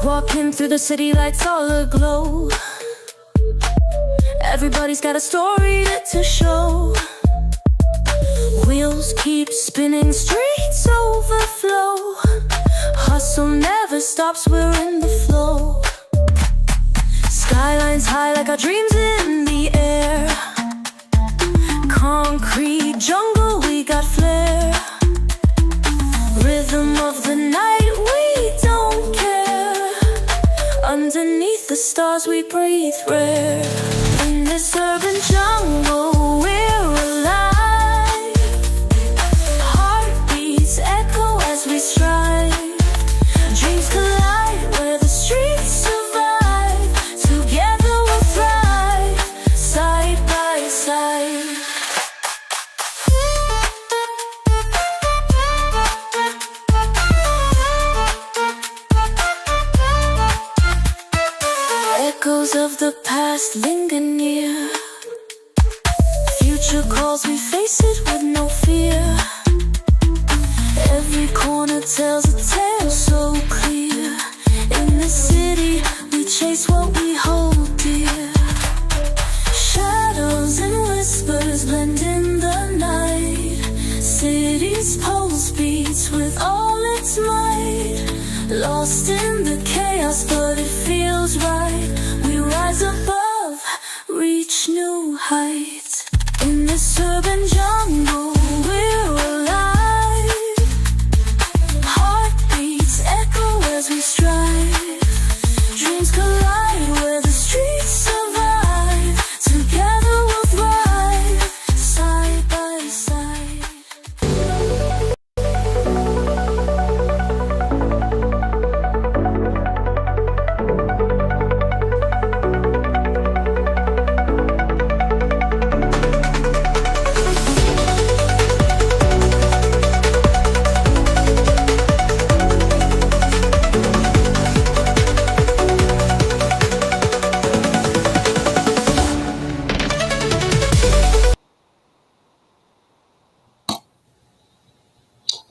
Walking through the city, lights all aglow. Everybody's got a story to show. Wheels keep spinning, streets overflow. Hustle never stops, we're in the flow. Skylines high like our dreams in the air. Concrete jungle, we got flair. Rhythm of the night, we don't care. Underneath the stars we breathe rare. In this urban jungle we're alive. Heartbeats echo as we strive. Dreams collide where the streets survive. Together we'll thrive, side by side. Echoes of the past linger near. Future calls, we face it with no fear. Every corner tells a tale so clear. In the city, we chase what we hold dear. Shadows and whispers blend in the night. City's pulse beats with all its might. Lost in the chaos, but it feels right. We rise above, reach new heights. In this urban jungle, we're alive. Heartbeats echo as we strive. Dreams collide where the streets survive. Together we'll thrive, side by side.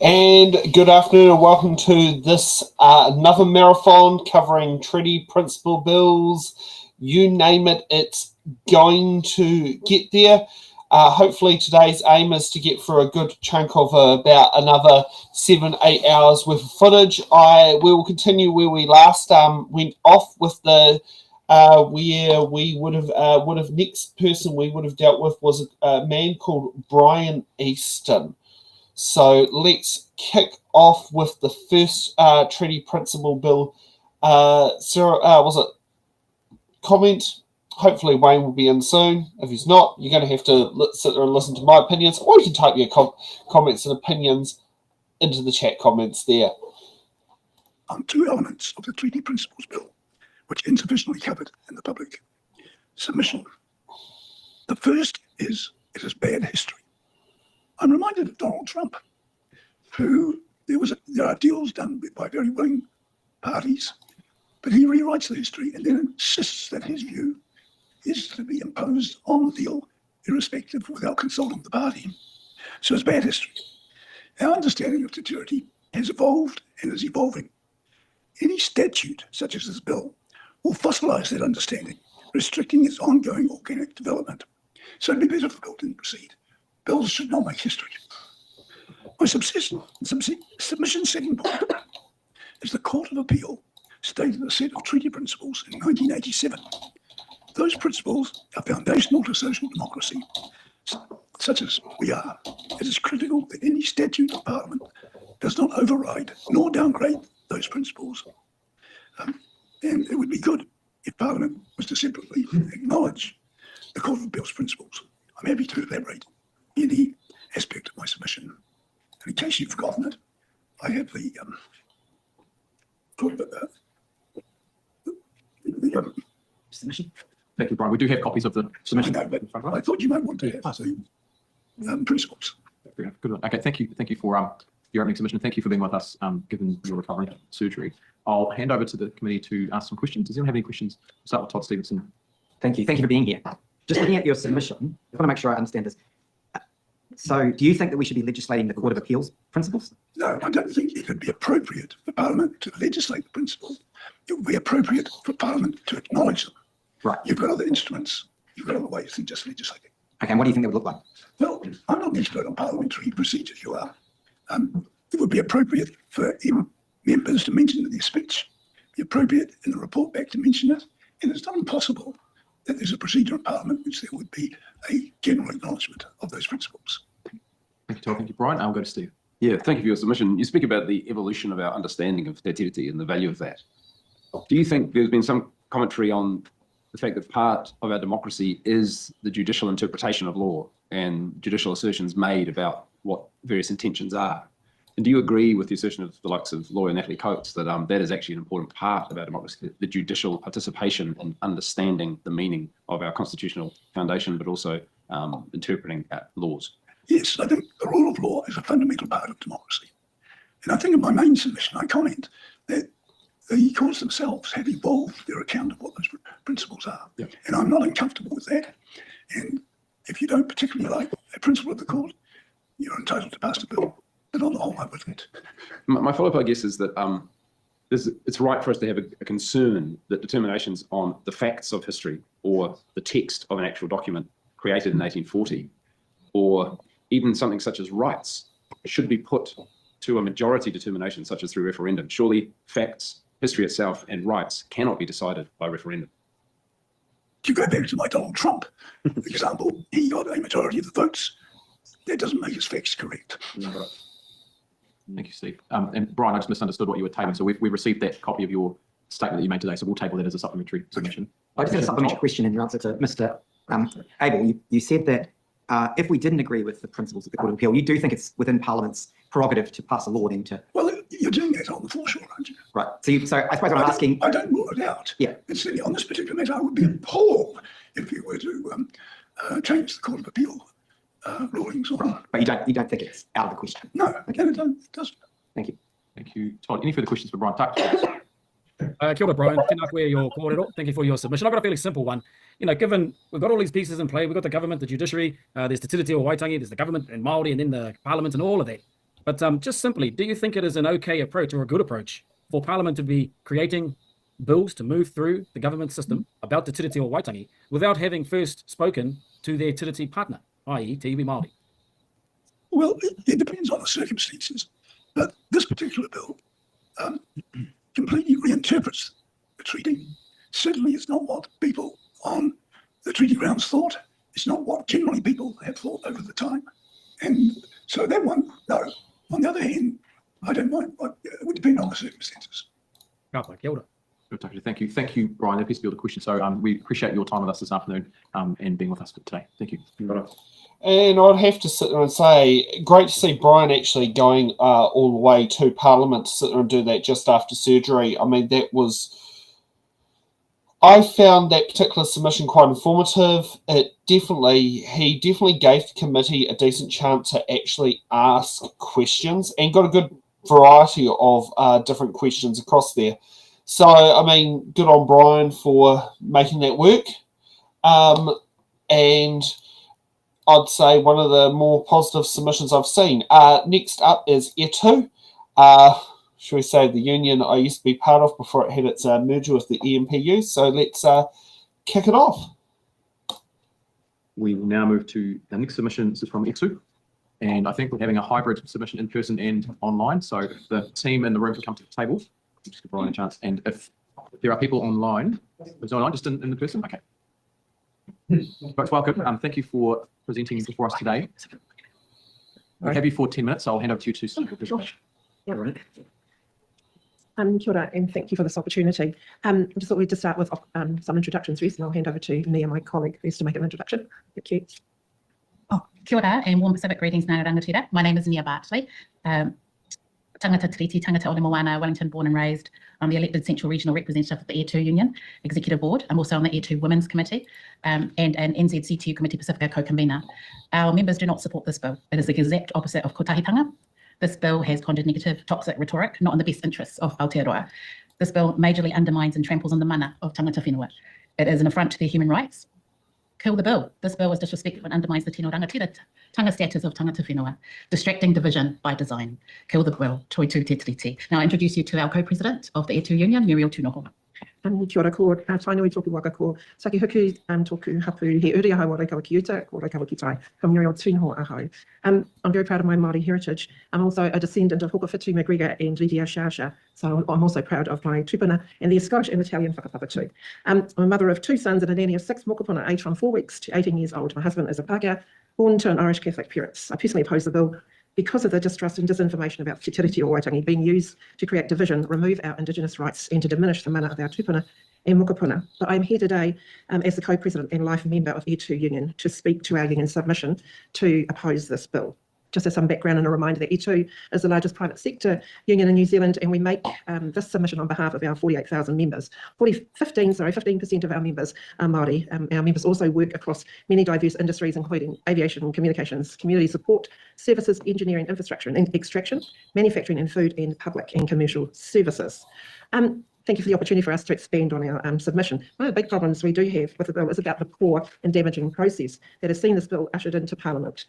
And good afternoon and welcome to this another marathon covering treaty principle bills. You name it, it's going to get there. Hopefully today's aim is to get through a good chunk of about another 7-8 hours worth of footage. We will continue where we last went off with the where we would have next person we would have dealt with was a man called Brian Easton. So let's kick off with the first treaty principle bill. Sarah, was it comment? Hopefully Wayne will be in soon. If he's not, you're going to have to sit there and listen to my opinions, or you can type your comments and opinions into the chat comments there. On two elements of the Treaty Principles Bill, which insufficiently covered in the public submission. The first is, it is bad history. I'm reminded of Donald Trump, who there are deals done by very willing parties, but he rewrites the history and then insists that his view is to be imposed on the deal, irrespective, without consulting the party. So it's bad history. Our understanding of security has evolved and is evolving. Any statute, such as this bill, will fossilize that understanding, restricting its ongoing organic development. So it'd be better difficult to proceed. Bills should not make history. My submission setting point is the Court of Appeal stated a set of treaty principles in 1987. Those principles are foundational to social democracy, such as we are. It is critical that any statute of Parliament does not override nor downgrade those principles. And it would be good if Parliament was to simply acknowledge the Court of Appeal's principles. I'm happy to elaborate any aspect of my submission. And in case you've forgotten it, I have the submission. Thank you, Brian. We do have copies of the submission. I know, but I thought you might want to have the principles. Good. Okay, thank you for your opening submission. Thank you for being with us, given your recovery surgery. I'll hand over to the committee to ask some questions. Does anyone have any questions? We'll start with Todd Stevenson. Thank you. Thank you for being here. Just looking at your submission, I want to make sure I understand this. So do you think that we should be legislating the Court of Appeals principles? No, I don't think it would be appropriate for Parliament to legislate the principle. it would be appropriate for Parliament to acknowledge them. Right. You've got other instruments, you've got other ways than just legislating. Okay, and what do you think that would look like? Well, I'm not an expert on parliamentary procedure, you are. It would be appropriate for members to mention in their speech, be appropriate in the report back to mention it, and it's not impossible that there's a procedure in Parliament which there would be a general acknowledgement of those principles. Thank you, Todd. Thank you, Brian. I'll go to Steve. Yeah, thank you for your submission. You speak about the evolution of our understanding of te tiriti and the value of that. Do you think there's been some commentary on the fact that part of our democracy is the judicial interpretation of law and judicial assertions made about what various intentions are? And do you agree with the assertion of the likes of lawyer Natalie Coates that that is actually an important part of our democracy, the judicial participation in understanding the meaning of our constitutional foundation, but also interpreting laws? Yes, I think the rule of law is a fundamental part of democracy. And I think in my main submission, I comment that the courts themselves have evolved their account of what those principles are. Yeah. And I'm not uncomfortable with that. And if you don't particularly like a principle of the court, you're entitled to pass the bill. But on the whole, I wouldn't. My follow-up, I guess, is that it's right for us to have a concern that determinations on the facts of history or the text of an actual document created in 1840, or even something such as rights, should be put to a majority determination, such as through referendum. Surely facts, history itself, and rights cannot be decided by referendum. To go back to my Donald Trump example, he got a majority of the votes. That doesn't make his facts correct. Thank you, Steve. And Brian, I just misunderstood what you were tabling. So we received that copy of your statement that you made today. So we'll table that as a supplementary submission. I just had a supplementary question in your answer to Mr. Abel. You said that if we didn't agree with the principles of the Court of Appeal, you do think it's within Parliament's prerogative to pass a law then to... Well, you're doing that on the foreshore, aren't you? Right. So I suppose what I'm asking... I don't rule it out. Yeah. And certainly on this particular matter, I would be appalled if you were to change the Court of Appeal rulings. Right. But you don't think it's out of the question? No, again, it doesn't. Thank you. Thank you, Todd. Any further questions for Brian Tuck? Kia ora, Brian. Tēnā koe your kōrero. Thank you for your submission. I've got a fairly simple one. You know, given we've got all these pieces in play, we've got the government, the judiciary, there's the Treaty of Waitangi, there's the government and Māori, and then the Parliament and all of that. But just simply, do you think it is an okay approach or a good approach for Parliament to be creating bills to move through the government system about the Treaty of Waitangi without having first spoken to their Treaty partner, i.e. Te Iwi Māori? Well, it depends on the circumstances. But this particular bill completely reinterprets the treaty. Certainly it's not what people on the treaty grounds thought. It's not what generally people have thought over the time. And so that one, no. On the other hand, I don't mind. It would depend on the circumstances. Kia ora. Thank you. Thank you, Brian. That appears to be all the questions. So we appreciate your time with us this afternoon and being with us today. Thank you. And I'd have to sit there and say, great to see Brian actually going all the way to Parliament to sit there and do that just after surgery. I mean, I found that particular submission quite informative. He definitely gave the committee a decent chance to actually ask questions and got a good variety of different questions across there. So, I mean, good on Brian for making that work. And I'd say one of the more positive submissions I've seen. Next up is E2. Should we say the union I used to be part of before it had its merger with the EMPU. So let's kick it off. We will now move to the next submission. This is from E2. And I think we're having a hybrid submission in person and online. So if the team in the room can come to the table. Just give Brian a chance. And if there are people online, is it online just in the person? Okay. Folks, welcome. Thank you for presenting before us today. We have you for 10 minutes. I'll hand over to you to start the presentation. Yeah, right. Kia ora, and thank you for this opportunity. I just thought we'd just start with some introductions first, and I'll hand over to Nia, my colleague, who's to make an introduction. Thank you. Kia ora and warm Pacific greetings, Ngā Rangatira. My name is Nia Bartley. Tangata Treaty, Tangata o le Moana, Wellington born and raised. I'm the elected Central Regional Representative of the E2 Union Executive Board. I'm also on the E2 Women's Committee and an NZCTU Committee Pacifica co-convener. Our members do not support this bill. It is the exact opposite of kotahitanga. This bill has conjured negative, toxic rhetoric, not in the best interests of Aotearoa. This bill majorly undermines and tramples on the mana of tangata whenua. It is an affront to their human rights. Kill the bill. This bill is disrespectful and undermines the tino rangatira tanga status of tangata whenua, distracting division by design. Kill the bill. Toi tu te tiriti. Now I introduce you to our co-president of the E2 Union, Muriel Tunoho. Kia ora, ko tainui tōku waka ko Sakihuku tōku hapu he uri aha wara kawa ki uta, ko kawa ki tai, ka Muriel Tūnoho ahau. I'm very proud of my Māori heritage. I'm also a descendant of Hokowhitu McGregor and Lidia Shasha, so I'm also proud of my tupuna and their Scottish and Italian whakapapa too. I'm a mother of 2 sons and a nanny of 6 mokopuna aged from 4 weeks to 18 years old. My husband is a Pākehā, born to an Irish Catholic parents. I personally oppose the bill because of the distrust and disinformation about Te Tiriti o Waitangi being used to create division, remove our Indigenous rights and to diminish the mana of our tupuna and mokopuna. But I'm here today as the co-president and life member of E2 Union to speak to our union submission to oppose this bill. Just as some background and a reminder that E2 is the largest private sector union in New Zealand, and we make this submission on behalf of our 48,000 members. 15% of our members are Māori. Our members also work across many diverse industries, including aviation, communications, community support, services, engineering, infrastructure and extraction, manufacturing and food, and public and commercial services. Thank you for the opportunity for us to expand on our submission. One of the big problems we do have with the bill is about the poor and damaging process that has seen this bill ushered into Parliament.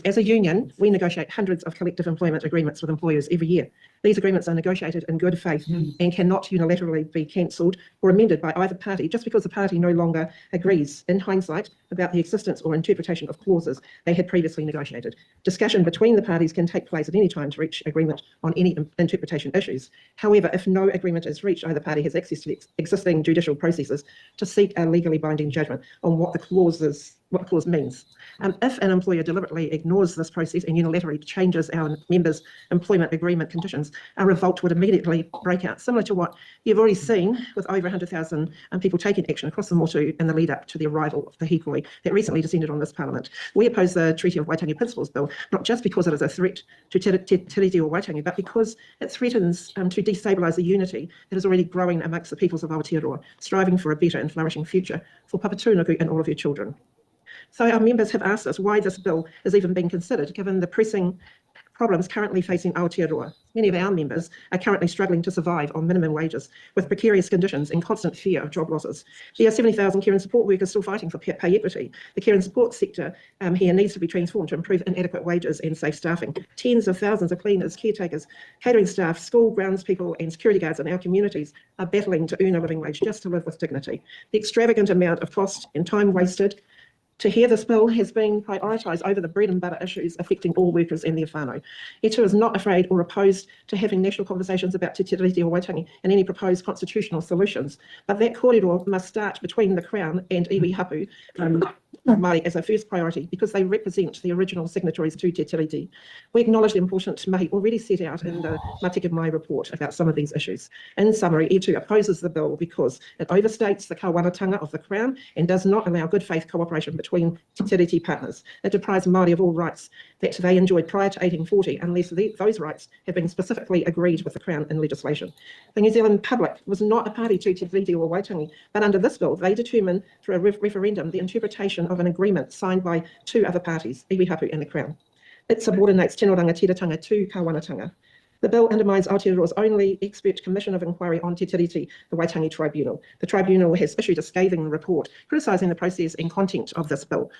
As a union, we negotiate hundreds of collective employment agreements with employers every year. These agreements are negotiated in good faith and cannot unilaterally be cancelled or amended by either party just because the party no longer agrees, in hindsight, about the existence or interpretation of clauses they had previously negotiated. Discussion between the parties can take place at any time to reach agreement on any interpretation issues. However, if no agreement is reached, either party has access to the existing judicial processes to seek a legally binding judgment on what the clause means. If an employer deliberately ignores this process and unilaterally changes our members' employment agreement conditions, a revolt would immediately break out, similar to what you've already seen with over 100,000 people taking action across the Motu in the lead up to the arrival of the hikoi that recently descended on this Parliament. We oppose the Treaty of Waitangi Principles Bill, not just because it is a threat to Te Tiriti o Waitangi, but because it threatens to destabilise the unity that is already growing amongst the peoples of Aotearoa, striving for a better and flourishing future for Papatūānuku and all of your children. So our members have asked us why this bill is even being considered, given the pressing problems currently facing Aotearoa. Many of our members are currently struggling to survive on minimum wages with precarious conditions and constant fear of job losses. There are 70,000 care and support workers still fighting for pay equity. The care and support sector here needs to be transformed to improve inadequate wages and safe staffing. Tens of thousands of cleaners, caretakers, catering staff, school grounds people and security guards in our communities are battling to earn a living wage just to live with dignity. The extravagant amount of cost and time wasted to hear this bill has been prioritised over the bread and butter issues affecting all workers and their whānau. E2 is not afraid or opposed to having national conversations about Te Tiriti o Waitangi and any proposed constitutional solutions, but that kōrero must start between the Crown and iwi hapu Māori as a first priority because they represent the original signatories to Te Tiriti. We acknowledge the important mahi already set out in the Matiki Mai report about some of these issues. In summary, E2 opposes the bill because it overstates the kawanatanga of the Crown and does not allow good faith cooperation between Te Tiriti partners. It deprives Māori of all rights that they enjoyed prior to 1840 unless those rights have been specifically agreed with the Crown in legislation. The New Zealand public was not a party to Te Tiriti o Waitangi, but under this bill they determine through a referendum the interpretation of an agreement signed by 2 other parties, iwi hapu and the Crown. It subordinates tino rangatiratanga to kawanatanga. The bill undermines Aotearoa's only expert commission of inquiry on Te Tiriti, the Waitangi Tribunal. The Tribunal has issued a scathing report criticising the process and content of this bill.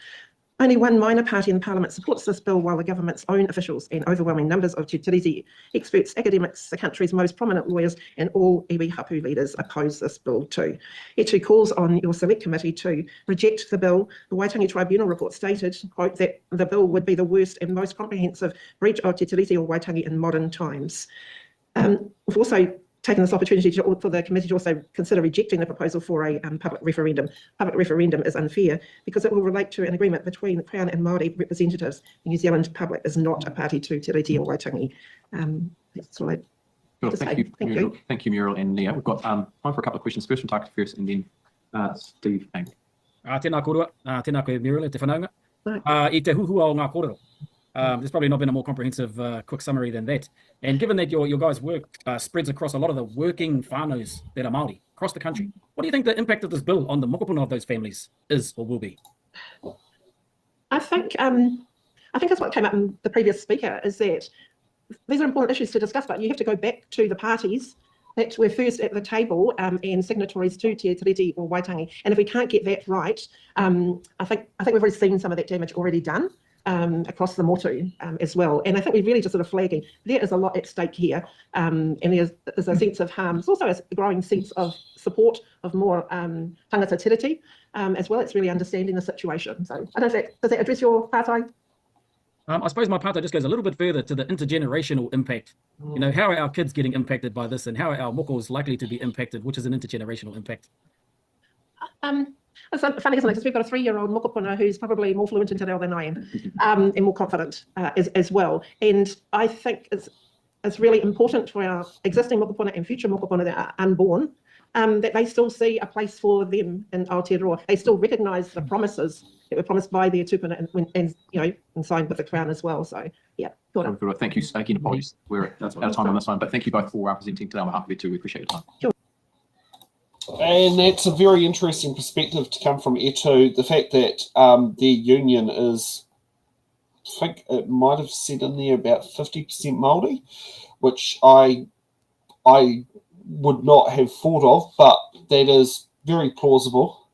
Only one minor party in Parliament supports this bill, while the government's own officials and overwhelming numbers of Te Tiriti experts, academics, the country's most prominent lawyers and all iwi hapu leaders oppose this bill too. E2 calls on your select committee to reject the bill. The Waitangi Tribunal report stated, quote, that the bill would be the worst and most comprehensive breach of Te Tiriti o Waitangi in modern times. We've also taken this opportunity for the committee to also consider rejecting the proposal for a public referendum. Public referendum is unfair because it will relate to an agreement between the Crown and Māori representatives. The New Zealand public is not a party to Te Tiriti o Waitangi. That's all I Well, thank you, Muriel. Thank you, Muriel and Nia. We've got time for a couple of questions. First from Takata first and then Steve Ang. Tēnā korua, tēnā koe Muriel e te whanaunga. I te huhua o ngā kōrero. There's probably not been a more comprehensive, quick summary than that. And given that your guys' work spreads across a lot of the working whānaus that are Māori across the country, what do you think the impact of this bill on the mokopuna of those families is or will be? I think that's what came up in the previous speaker, is that these are important issues to discuss, but you have to go back to the parties that were first at the table and signatories to Te Tiriti o Waitangi. And if we can't get that right, I think we've already seen some of that damage already done. across the motu as well. And I think we're really just sort of flagging there is a lot at stake here, and there's a sense of harm. There's also a growing sense of support of more tangata tiriti as well. It's really understanding the situation. So I don't know if does that address your pātai? I suppose my pātai just goes a little bit further to the intergenerational impact. You know, how are our kids getting impacted by this, and how are our mokos likely to be impacted, which is an intergenerational impact? It's funny, isn't it? Because we've got a 3-year-old mokopuna who's probably more fluent in te reo than I am, and more confident as well. And I think it's really important for our existing mokopuna and future mokopuna that are unborn, that they still see a place for them in Aotearoa. They still recognise the promises that were promised by their tupuna and you know, and signed with the Crown as well. So yeah, Sure. Thank you. Again, apologies. We're out of time on this one, but thank you both for presenting today on behalf of you too. We appreciate your time. Sure. And that's a very interesting perspective to come from Etu. The fact that their union is, I think it might have said in there about 50% Māori, which I would not have thought of, but that is very plausible.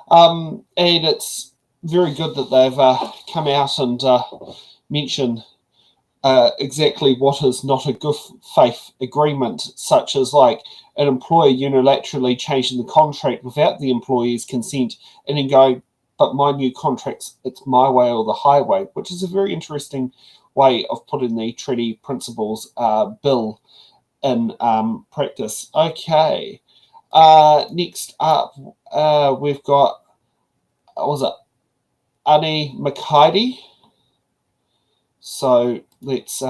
And it's very good that they've come out and mentioned exactly what is not a good faith agreement, such as like an employer unilaterally changing the contract without the employee's consent and then going, but my new contract's, it's my way or the highway, which is a very interesting way of putting the treaty principles bill in practice. Okay, next up we've got, was it Ani Makaidi? So let's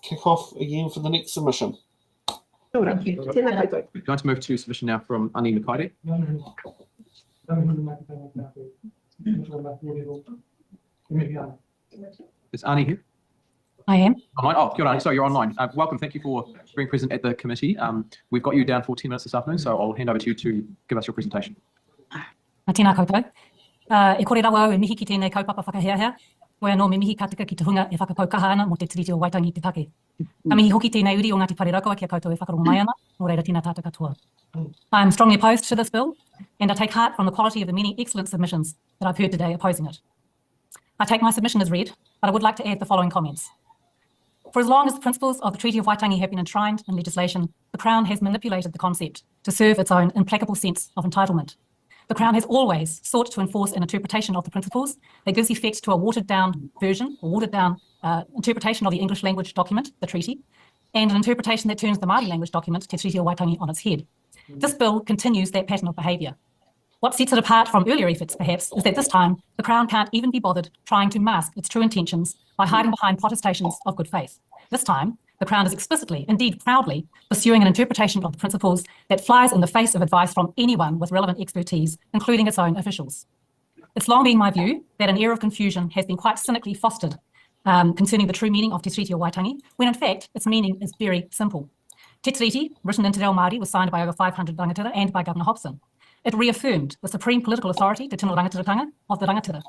kick off again for the next submission. Thank you. Tēnā koutou. We're going to move to submission now from Ani Makaide. Is Ani here? I am. Online? Oh, kia ora, Ani. Sorry, you're online. Welcome. Thank you for being present at the committee. We've got you down for 10 minutes this afternoon, so I'll hand over to you to give us your presentation. Tēnā koutou. E kore rawa au e mihi ki tēnei kaupapa whakaheahea. Koe anō me mihi ka tika ki te hunga e whakakaukaha ana mo te Treaty of Waitangi te take. Ka mihi hoki tēnei uri o Ngāti Whare Raukawa kia koutou e whakarongo mai ana, nō reira tēnā tātou katoa. I am strongly opposed to this bill, and I take heart from the quality of the many excellent submissions that I've heard today opposing it. I take my submission as read, but I would like to add the following comments. For as long as the principles of the Treaty of Waitangi have been enshrined in legislation, the Crown has manipulated the concept to serve its own implacable sense of entitlement. The Crown has always sought to enforce an interpretation of the principles that gives effect to a watered-down version or watered-down interpretation of the English language document, the treaty, and an interpretation that turns the Māori language document, Te Treaty of Waitangi, on its head. This bill continues that pattern of behaviour. What sets it apart from earlier efforts, perhaps, is that this time the Crown can't even be bothered trying to mask its true intentions by hiding behind protestations of good faith. This time, the Crown is explicitly, indeed proudly, pursuing an interpretation of the principles that flies in the face of advice from anyone with relevant expertise, including its own officials. It's long been my view that an air of confusion has been quite cynically fostered concerning the true meaning of Te Treaty of Waitangi, when in fact its meaning is very simple. Te Treaty, written in Te Reo Māori, was signed by over 500 rangatira and by Governor Hobson. It reaffirmed the supreme political authority, Te Tino Rangatiratanga, of the rangatira,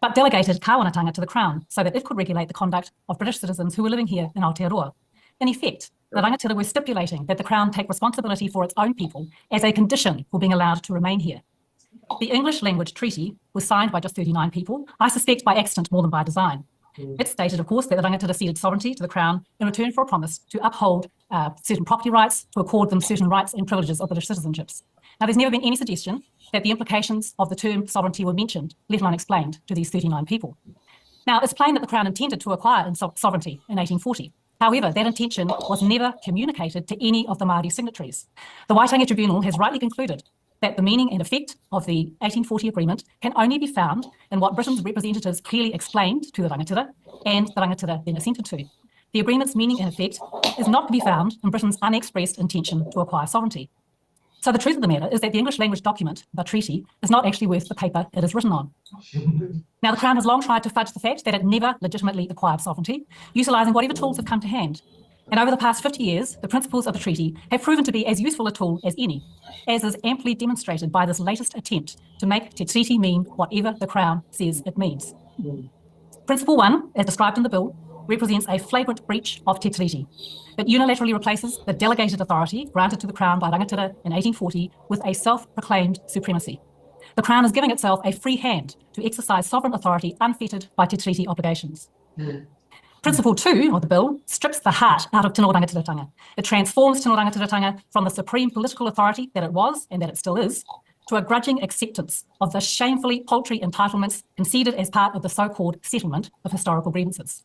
but delegated kāwanatanga to the Crown so that it could regulate the conduct of British citizens who were living here in Aotearoa. In effect, the rangatira were stipulating that the Crown take responsibility for its own people as a condition for being allowed to remain here. The English language treaty was signed by just 39 people, I suspect by accident more than by design. It stated, of course, that the rangatira ceded sovereignty to the Crown in return for a promise to uphold certain property rights, to accord them certain rights and privileges of British citizenships. Now, there's never been any suggestion that the implications of the term sovereignty were mentioned, let alone explained, to these 39 people. Now, it's plain that the Crown intended to acquire sovereignty in 1840. However, that intention was never communicated to any of the Māori signatories. The Waitangi Tribunal has rightly concluded that the meaning and effect of the 1840 agreement can only be found in what Britain's representatives clearly explained to the rangatira and the rangatira then assented to. The agreement's meaning and effect is not to be found in Britain's unexpressed intention to acquire sovereignty. So the truth of the matter is that the English language document, the treaty, is not actually worth the paper it is written on. Now, the Crown has long tried to fudge the fact that it never legitimately acquired sovereignty, utilising whatever tools have come to hand. And over the past 50 years, the principles of the treaty have proven to be as useful a tool as any, as is amply demonstrated by this latest attempt to make Te Treaty mean whatever the Crown says it means. Principle 1, as described in the bill, represents a flagrant breach of Te Treaty. It unilaterally replaces the delegated authority granted to the Crown by rangatira in 1840 with a self-proclaimed supremacy. The Crown is giving itself a free hand to exercise sovereign authority unfettered by Te Treaty obligations. Principle 2 of the bill strips the heart out of Tino Rangatiratanga. It transforms Tino Rangatiratanga from the supreme political authority that it was and that it still is to a grudging acceptance of the shamefully paltry entitlements conceded as part of the so-called settlement of historical grievances.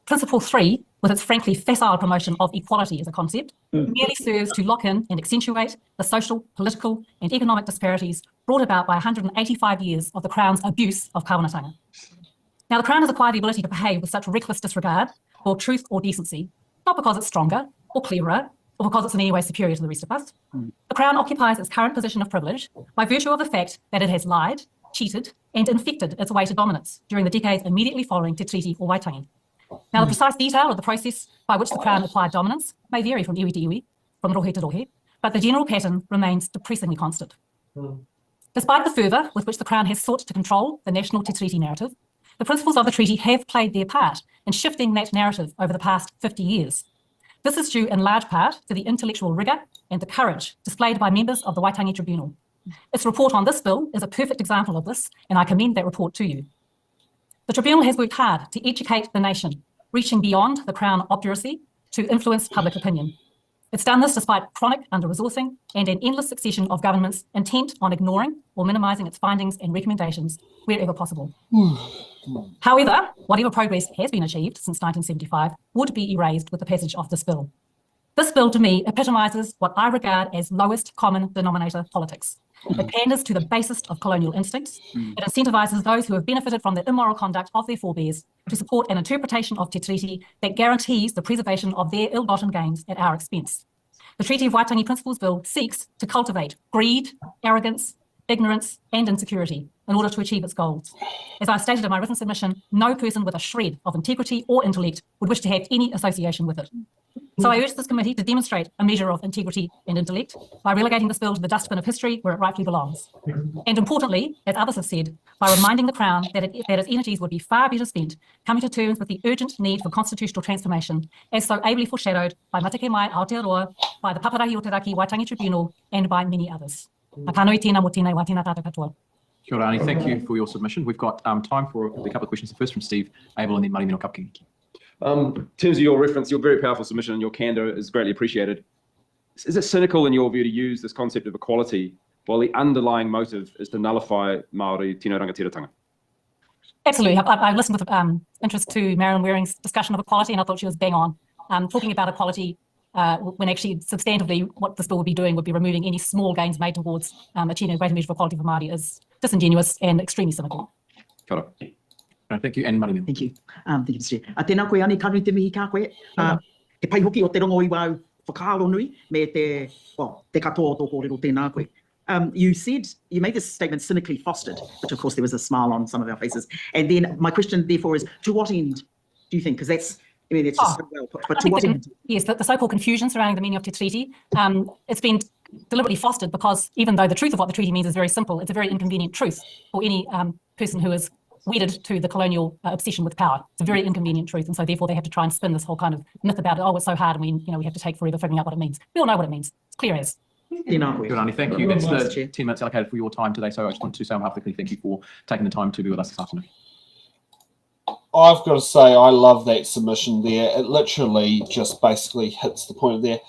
Principle 3, with its frankly facile promotion of equality as a concept, merely serves to lock in and accentuate the social, political and economic disparities brought about by 185 years of the Crown's abuse of kawanatanga. Now, the Crown has acquired the ability to behave with such reckless disregard for truth or decency, not because it's stronger or cleverer or because it's in any way superior to the rest of us. The Crown occupies its current position of privilege by virtue of the fact that it has lied, cheated and infected its way to dominance during the decades immediately following Te Treaty of Waitangi. Now, the precise detail of the process by which the Crown acquired dominance may vary from iwi to iwi, from rohe to rohe, but the general pattern remains depressingly constant. Despite the fervour with which the Crown has sought to control the national Te Treaty narrative, the principles of the treaty have played their part in shifting that narrative over the past 50 years. This is due in large part to the intellectual rigour and the courage displayed by members of the Waitangi Tribunal. Its report on this bill is a perfect example of this, and I commend that report to you. The Tribunal has worked hard to educate the nation, reaching beyond the Crown obduracy to influence public opinion. It's done this despite chronic under-resourcing and an endless succession of governments intent on ignoring or minimising its findings and recommendations wherever possible. However, whatever progress has been achieved since 1975 would be erased with the passage of this bill. This bill, to me, epitomises what I regard as lowest common denominator politics. It panders to the basest of colonial instincts. It incentivises those who have benefited from the immoral conduct of their forebears to support an interpretation of Te Treaty that guarantees the preservation of their ill-gotten gains at our expense. The Treaty of Waitangi Principles Bill seeks to cultivate greed, arrogance, ignorance and insecurity in order to achieve its goals. As I stated in my written submission, no person with a shred of integrity or intellect would wish to have any association with it. So I urge this committee to demonstrate a measure of integrity and intellect by relegating this bill to the dustbin of history where it rightly belongs. And importantly, as others have said, by reminding the Crown that its energies would be far better spent coming to terms with the urgent need for constitutional transformation, as so ably foreshadowed by Matake Mai Aotearoa, by the Paparahi o Te Raki Waitangi Tribunal, and by many others. Akanoi tēnā mo tēnei wā tēnā tātou katoa. Kia ora, Annie. Thank you for your submission. We've got time for a couple of questions. First from Steve Abel and then Marimino Kapkiniki. In terms of your reference, your very powerful submission and your candour is greatly appreciated. Is it cynical in your view to use this concept of equality while the underlying motive is to nullify Māori tino rangatiratanga? Absolutely. I listened with interest to Marilyn Waring's discussion of equality, and I thought she was bang on. Talking about equality when actually substantively what this bill would be doing would be removing any small gains made towards achieving a greater measure of equality for Māori is disingenuous and extremely cynical. Kia ora. Thank you, and Marimino. Thank you. Thank you, Mr. Chair. Tēnā koe ani, kānui te mihi kā koe. Te pai hoki o te rongo i wau whakaaro nui me te katoa tō kōrero tēnā koe. You made this statement cynically fostered, which of course there was a smile on some of our faces. And then my question therefore is, to what end do you think? Because that's just so well put, but to what end? Yes, the so-called confusion surrounding the meaning of Te Treaty, it's been deliberately fostered because even though the truth of what the treaty means is very simple, it's a very inconvenient truth for any person who is wedded to the colonial obsession with power. It's a very inconvenient truth, and so therefore they have to try and spin this whole kind of myth about it. Oh, it's so hard, and we have to take forever figuring out what it means. We all know what it means. It's clear as. Thank you. That's the 10 minutes allocated for your time today, so I just want to say publicly thank you for taking the time to be with us this afternoon. I've got to say, I love that submission there. It literally just basically hits the point of there.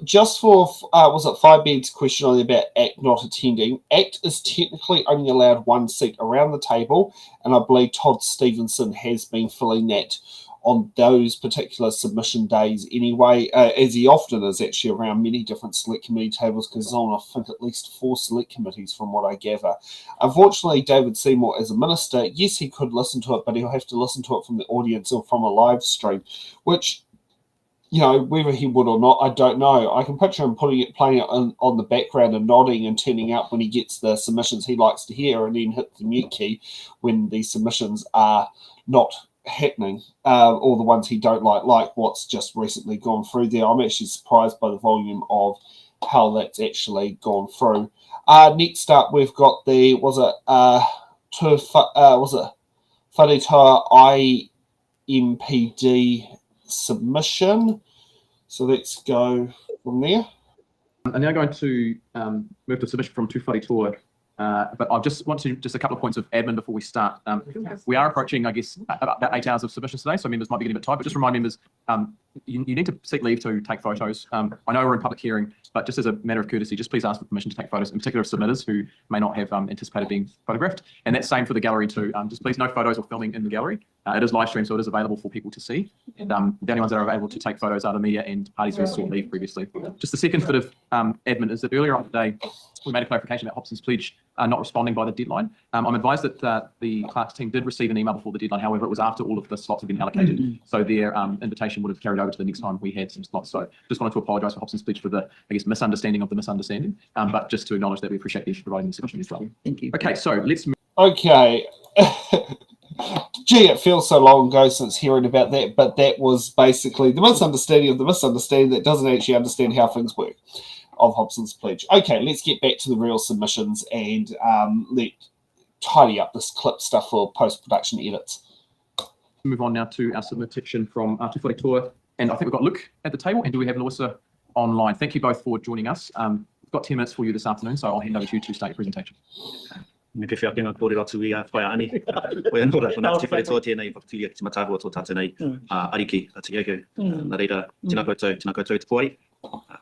Just for, was it Firebed's question on about ACT not attending? ACT is technically only allowed one seat around the table, and I believe Todd Stevenson has been filling that on those particular submission days anyway, as he often is actually around many different select committee tables, because he's on, I think, at least 4 select committees from what I gather. Unfortunately, David Seymour, as a minister, yes, he could listen to it, but he'll have to listen to it from the audience or from a live stream, which, whether he would or not, I don't know. I can picture him playing it on the background and nodding and turning up when he gets the submissions he likes to hear, and then hit the mute key when these submissions are not happening, or the ones he don't like what's just recently gone through there. I'm actually surprised by the volume of how that's actually gone through. Next up, we've got the Whanetoa IMPD submission. So let's go from there. I'm now going to move to a submission from Whanetoa But I just want to, just a couple of points of admin before we start. We are approaching, I guess, about 8 hours of submissions today, so members might be getting a bit tight, but just remind members, you need to seek leave to take photos. I know we're in public hearing, but just as a matter of courtesy, just please ask for permission to take photos, in particular of submitters who may not have anticipated being photographed. And that's same for the gallery too. Just please no photos or filming in the gallery. It is live streamed, so it is available for people to see. And the only ones that are able to take photos are the media and parties who have sought leave previously. Just the second bit of admin is that earlier on today, we made a clarification about Hobson's Pledge not responding by the deadline. I'm advised that the Clark's team did receive an email before the deadline. However, it was after all of the slots had been allocated. So their invitation would have carried over to the next time we had some slots. So just wanted to apologise for Hobson's Pledge for the, I guess, misunderstanding of the misunderstanding, but just to acknowledge that we appreciate you providing the submission as well. Thank you. Okay, so let's move. Okay. Gee, it feels so long ago since hearing about that, but that was basically the misunderstanding of the misunderstanding that doesn't actually understand how things work of Hobson's Pledge. Okay, let's get back to the real submissions and let tidy up this clip stuff for post-production edits. Move on now to our submission from Tūwhare Tour, and I think we've got Luke at the table, and do we have Larissa online? Thank you both for joining us. We've got 10 minutes for you this afternoon, so I'll hand over to you to start your presentation. Me pe whia kenga kore ratu I a whaia ani. Oe anora, whanā te whare toa tēnei whakaturi ki te matahua tō tātou nei ariki a te iau. Nā reira, tēnā koutou te puai,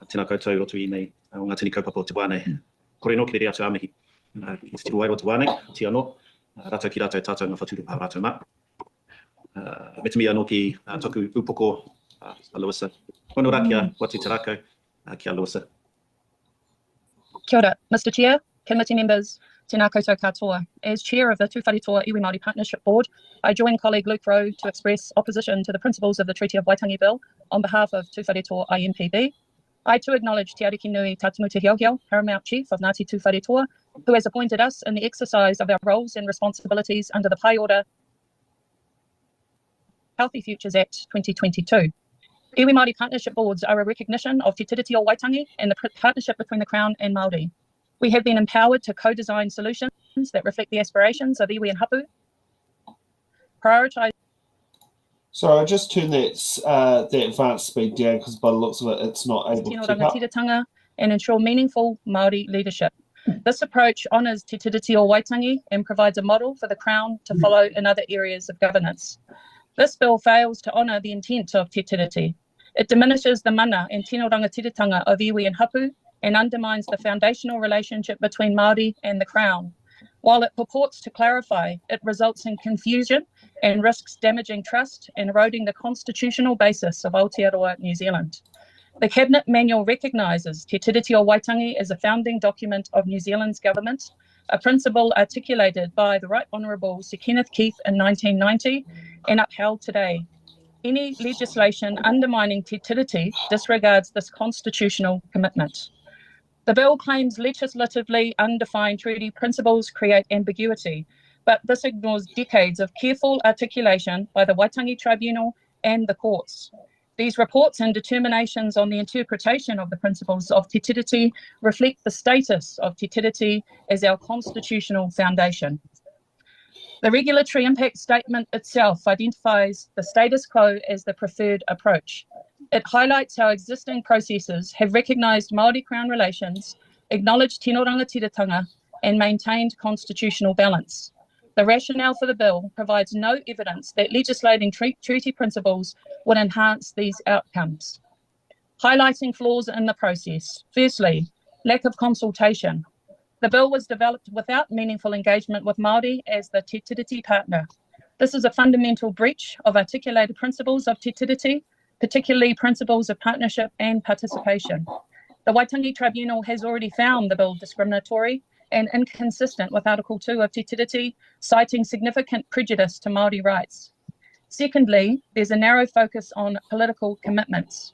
tēnā koutou rotu I nei o ngā tini kaupapa o te wānei. Kore no ki re atu amihi. I te tiru wairo te wānei, ti anō, rātou ki rātou tātou ngā whaturu pā rātou mā. Me te mi anō ki toku upoko a Larissa. Kono rā kia watu te rākau ki a Larissa. Kia ora, Mr. Chair, committee members, tēnā koutou katoa. As chair of the Tūwhare Toa Iwi Māori Partnership Board, I join colleague Luke Rowe to express opposition to the principles of the Treaty of Waitangi Bill on behalf of Tūwhare Toa IMPB. I too acknowledge Te Ariki Nui Tātunu Te Hiauhiau, Paramount Chief of Ngāti Tūwhare Toa, who has appointed us in the exercise of our roles and responsibilities under the Pai Order Healthy Futures Act 2022. Iwi Māori Partnership Boards are a recognition of Te Tiriti o Waitangi and the partnership between the Crown and Māori. We have been empowered to co-design solutions that reflect the aspirations of iwi and hapu, prioritise. So I just turn that advanced speed down because by the looks of it, it's not able to keep up. Tiratanga and ensure meaningful Māori leadership. This approach honours Te Tiriti o Waitangi and provides a model for the Crown to follow in other areas of governance. This bill fails to honour the intent of Te Tiriti. It diminishes the mana and tino rangatiratanga of iwi and hapu and undermines the foundational relationship between Māori and the Crown. While it purports to clarify, it results in confusion and risks damaging trust and eroding the constitutional basis of Aotearoa New Zealand. The Cabinet Manual recognises Te Tiriti o Waitangi as a founding document of New Zealand's government, a principle articulated by the Right Honourable Sir Kenneth Keith in 1990 and upheld today. Any legislation undermining Te Tiriti disregards this constitutional commitment. The bill claims legislatively undefined treaty principles create ambiguity, but this ignores decades of careful articulation by the Waitangi Tribunal and the courts. These reports and determinations on the interpretation of the principles of Te Tiriti reflect the status of Te Tiriti as our constitutional foundation. The regulatory impact statement itself identifies the status quo as the preferred approach. It highlights how existing processes have recognised Māori Crown relations, acknowledged tino rangatiratanga, and maintained constitutional balance. The rationale for the bill provides no evidence that legislating treaty principles would enhance these outcomes. Highlighting flaws in the process. Firstly, lack of consultation. The bill was developed without meaningful engagement with Māori as the Te Tiriti partner. This is a fundamental breach of articulated principles of Te Tiriti, particularly principles of partnership and participation. The Waitangi Tribunal has already found the bill discriminatory and inconsistent with Article 2 of Te Tiriti, citing significant prejudice to Māori rights. Secondly, there's a narrow focus on political commitments.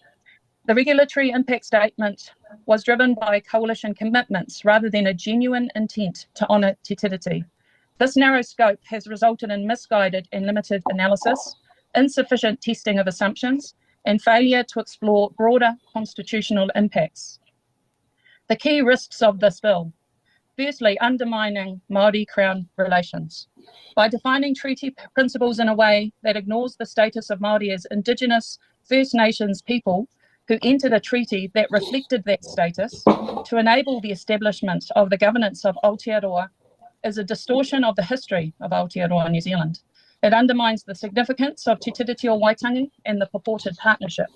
The regulatory impact statement was driven by coalition commitments rather than a genuine intent to honour Te Tiriti. This narrow scope has resulted in misguided and limited analysis, insufficient testing of assumptions, and failure to explore broader constitutional impacts. The key risks of this bill. Firstly, undermining Māori Crown relations. By defining treaty principles in a way that ignores the status of Māori as Indigenous First Nations people, who entered a treaty that reflected that status to enable the establishment of the governance of Aotearoa is a distortion of the history of Aotearoa New Zealand. It undermines the significance of Te Tiriti o Waitangi and the purported partnership.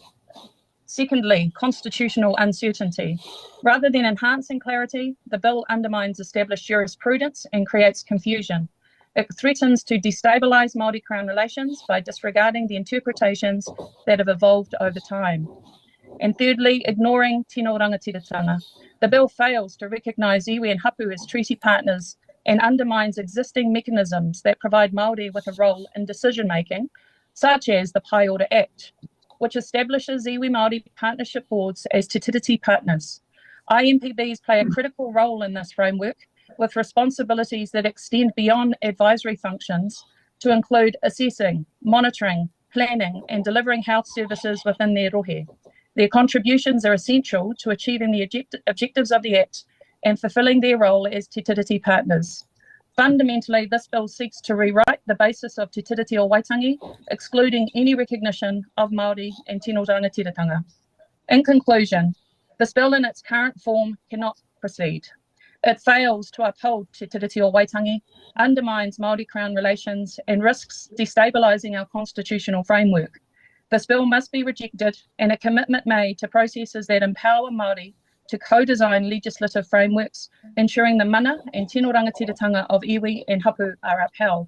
Secondly, constitutional uncertainty. Rather than enhancing clarity, the bill undermines established jurisprudence and creates confusion. It threatens to destabilise Māori Crown relations by disregarding the interpretations that have evolved over time. And thirdly, ignoring tino rangatiratanga. The bill fails to recognise iwi and hapu as treaty partners and undermines existing mechanisms that provide Māori with a role in decision-making, such as the Pai Ora Act, which establishes iwi Māori partnership boards as te tiriti partners. IMPBs play a critical role in this framework, with responsibilities that extend beyond advisory functions to include assessing, monitoring, planning and delivering health services within their rohe. Their contributions are essential to achieving the objectives of the Act and fulfilling their role as te tiriti partners. Fundamentally, this bill seeks to rewrite the basis of Te Tiriti o Waitangi, excluding any recognition of Māori and tino rangatiratanga. In conclusion, this bill in its current form cannot proceed. It fails to uphold Te Tiriti o Waitangi, undermines Māori Crown relations and risks destabilising our constitutional framework. This bill must be rejected and a commitment made to processes that empower Māori to co-design legislative frameworks, ensuring the mana and tino rangatiratanga of iwi and hapu are upheld.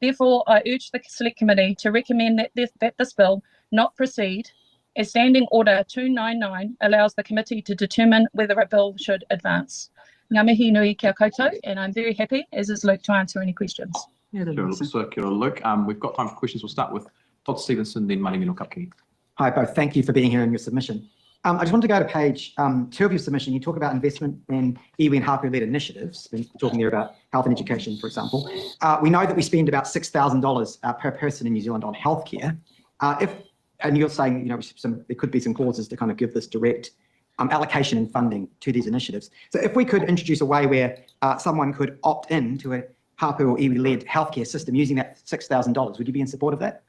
Therefore, I urge the Select Committee to recommend that this bill not proceed, as Standing Order 299 allows the committee to determine whether a bill should advance. Ngā mihi nui kia koutou, and I'm very happy, as is Luke, to answer any questions. Kia ora, Luke. We've got time for questions. We'll start with Todd Stevenson, then Marimino Kapkingi. Hi, both. Thank you for being here in your submission. I just want to go to page 2 of your submission. You talk about investment in iwi and hapu-led initiatives. You're talking there about health and education, for example. We know that we spend about $6,000 per person in New Zealand on healthcare. And you're saying, there could be some clauses to kind of give this direct allocation and funding to these initiatives. So if we could introduce a way where someone could opt in to a hapu or iwi-led healthcare system using that $6,000, would you be in support of that?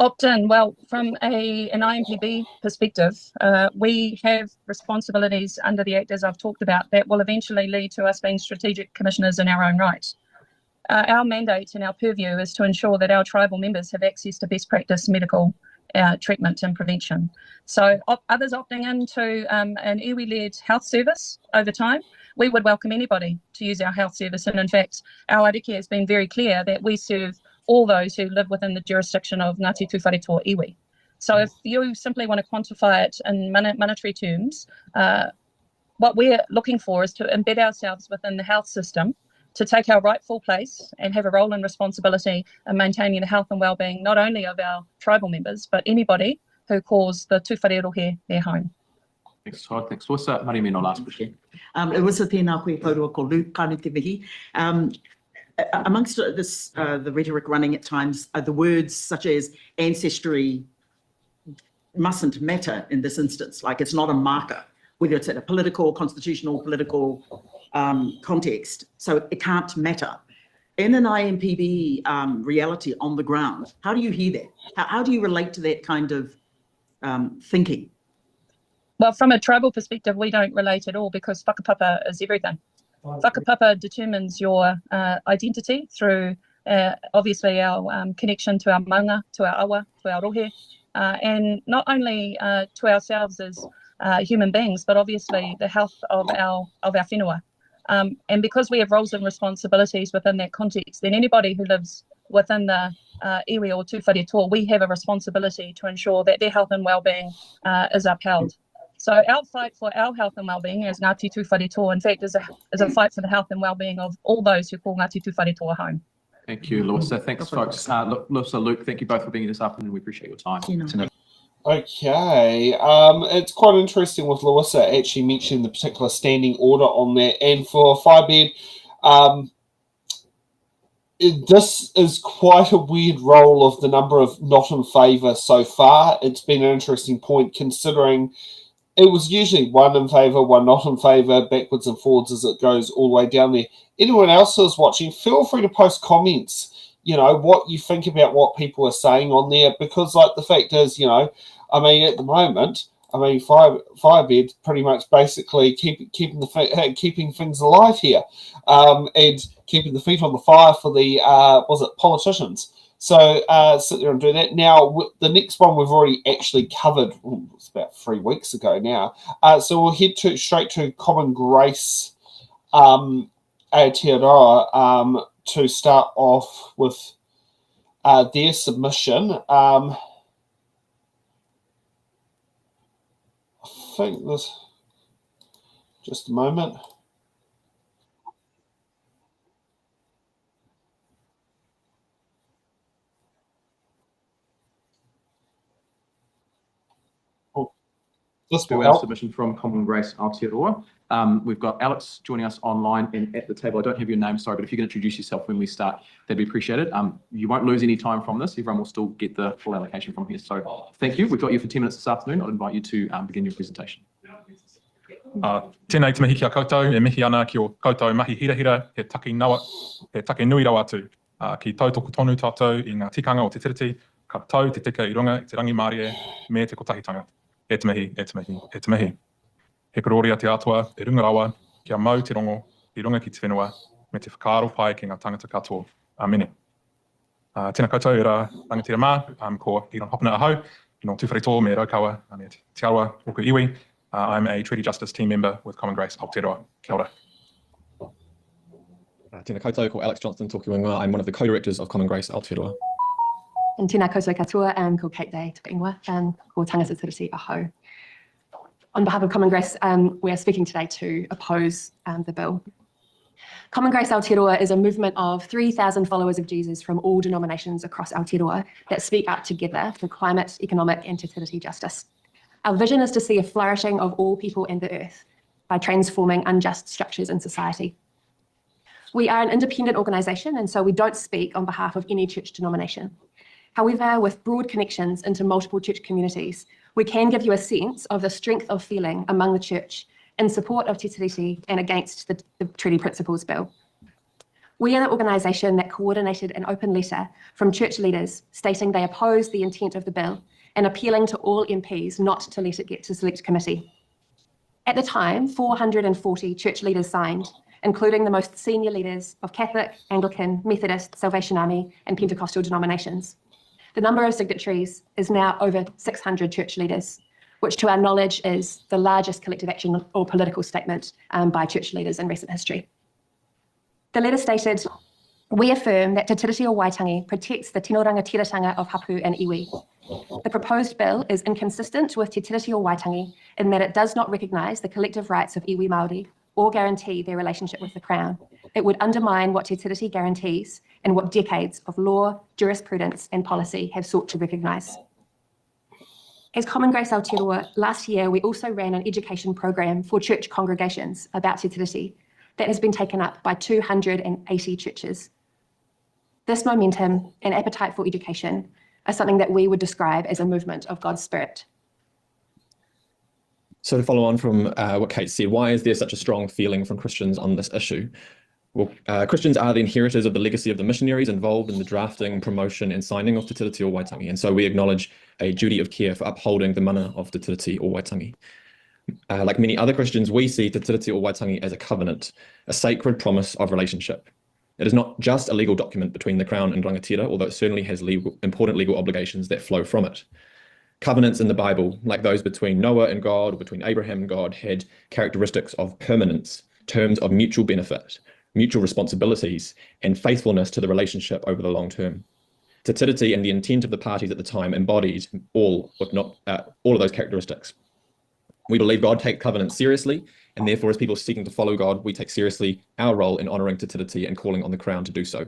Opt-in, well, from an IMPB perspective, we have responsibilities under the Act, as I've talked about, that will eventually lead to us being strategic commissioners in our own right. Our mandate and our purview is to ensure that our tribal members have access to best practice medical treatment and prevention. So others opting into an iwi-led health service over time, we would welcome anybody to use our health service. And in fact, our ariki has been very clear that we serve all those who live within the jurisdiction of Ngāti Tuwharetoa iwi. So if you simply want to quantify it in monetary terms, what we're looking for is to embed ourselves within the health system, to take our rightful place and have a role and responsibility in maintaining the health and well-being not only of our tribal members, but anybody who calls the Tuwharerohe their home. Thanks, Todd. Thanks. What's that? Marimino, last question. It was a tēnā koe kaurua ko Luke, kāne te mihi. Amongst this, the rhetoric running at times, the words such as ancestry mustn't matter in this instance. Like, it's not a marker, whether it's at a political, constitutional, political context. So it can't matter. In an IMPB reality on the ground, how do you hear that? How do you relate to that kind of thinking? Well, from a tribal perspective, we don't relate at all, because whakapapa is everything. Whakapapa determines your identity through obviously our connection to our maunga, to our awa, to our rohe, and not only to ourselves as human beings, but obviously the health of our whenua. And because we have roles and responsibilities within that context, then anybody who lives within the iwi or tuwharetoa, we have a responsibility to ensure that their health and well-being is upheld. So our fight for our health and well-being as Ngāti Tuwharetoa, in fact, is a fight for the health and well-being of all those who call Ngāti Tuwharetoa home. Thank you, Lewisa. Thanks, folks. Luke, thank you both for being here this afternoon. We appreciate your time. Okay, it's quite interesting with Lewisa actually mentioning the particular standing order on that. And for Firebed, this is quite a weird roll of the number of not in favour so far. It's been an interesting point considering it was usually one in favour, one not in favour, backwards and forwards as it goes all the way down there. Anyone else who's watching, feel free to post comments what you think about what people are saying on there, because like the fact is, I mean, at the moment, I mean, Firebed's pretty much basically keeping things alive here, and keeping the feet on the fire for the politicians. So sit there and do that. Now, the next one we've already actually covered. It's about 3 weeks ago now. So we'll head straight to Common Grace Aotearoa to start off with their submission. I think this. Just a moment. This will our help. submission from Common Grace Aotearoa. We've got Alex joining us online and at the table. I don't have your name, sorry, but if you can introduce yourself when we start, that'd be appreciated. You won't lose any time from this. Everyone will still get the full allocation from here. So thank you. We've got you for 10 minutes this afternoon. I'd invite you to begin your presentation. Tēnei te mihi kia koutou, e mihi ana ki o koutou mahi hirahira, he take nui rawa atu. Ki tau toku tonu tātou i ngā tikanga o te tiriti, ka tau te tika I runga I te rangi Māori me te kotahitanga. E te mihi, e te mihi, e te mihi. He kororia te atua, e runga rawa, kia mau te rongo, I runga ki te whenua, me te whakaaro pai ki ngā tangata katoa. Āmene. Tēnā koutou I rā rangatira mā, ko Iron Hopena ahau, I nō tūwhareto me raukawa, me te aroa oku iwi. I'm a Treaty Justice team member with Common Grace Aotearoa. Kia ora. Tēnā koutou, ko Alex Johnston toki ingoa. I'm one of the co-directors of Common Grace Aotearoa. And tēnā koutou katoa, ko Kate Day toki ingoa, ko tangata tiriti aho. On behalf of Common Grace, we are speaking today to oppose the bill. Common Grace Aotearoa is a movement of 3,000 followers of Jesus from all denominations across Aotearoa that speak up together for climate, economic and te tiriti justice. Our vision is to see a flourishing of all people and the earth by transforming unjust structures in society. We are an independent organisation, and so we don't speak on behalf of any church denomination. However, with broad connections into multiple church communities, we can give you a sense of the strength of feeling among the church in support of te tiriti and against the Treaty Principles Bill. We are the organisation that coordinated an open letter from church leaders stating they oppose the intent of the bill and appealing to all MPs not to let it get to select committee. At the time, 440 church leaders signed, including the most senior leaders of Catholic, Anglican, Methodist, Salvation Army and Pentecostal denominations. The number of signatories is now over 600 church leaders, which to our knowledge is the largest collective action or political statement by church leaders in recent history. The letter stated, "We affirm that Te Tiriti o Waitangi protects the tino rangatiratanga of Hapu and Iwi. The proposed bill is inconsistent with Te Tiriti o Waitangi in that it does not recognise the collective rights of Iwi Māori or guarantee their relationship with the Crown. It would undermine what Te Tiriti guarantees and what decades of law, jurisprudence and policy have sought to recognise." As Common Grace Aotearoa, last year we also ran an education program for church congregations about Te Tiriti that has been taken up by 280 churches. This momentum and appetite for education are something that we would describe as a movement of God's Spirit. So to follow on from what Kate said, why is there such a strong feeling from Christians on this issue? Well, Christians are the inheritors of the legacy of the missionaries involved in the drafting, promotion and signing of Te Tiriti o Waitangi, and so we acknowledge a duty of care for upholding the mana of Te Tiriti o Waitangi. Like many other Christians, we see Te Tiriti o Waitangi as a covenant, a sacred promise of relationship. It is not just a legal document between the Crown and Rangatira, although it certainly has important legal obligations that flow from it. Covenants in the Bible, like those between Noah and God or between Abraham and God, had characteristics of permanence, terms of mutual benefit, mutual responsibilities, and faithfulness to the relationship over the long term. Te Tiriti and the intent of the parties at the time embodied all, if not all of those characteristics. We believe God takes covenants seriously, and therefore as people seeking to follow God, we take seriously our role in honouring Te Tiriti and calling on the Crown to do so.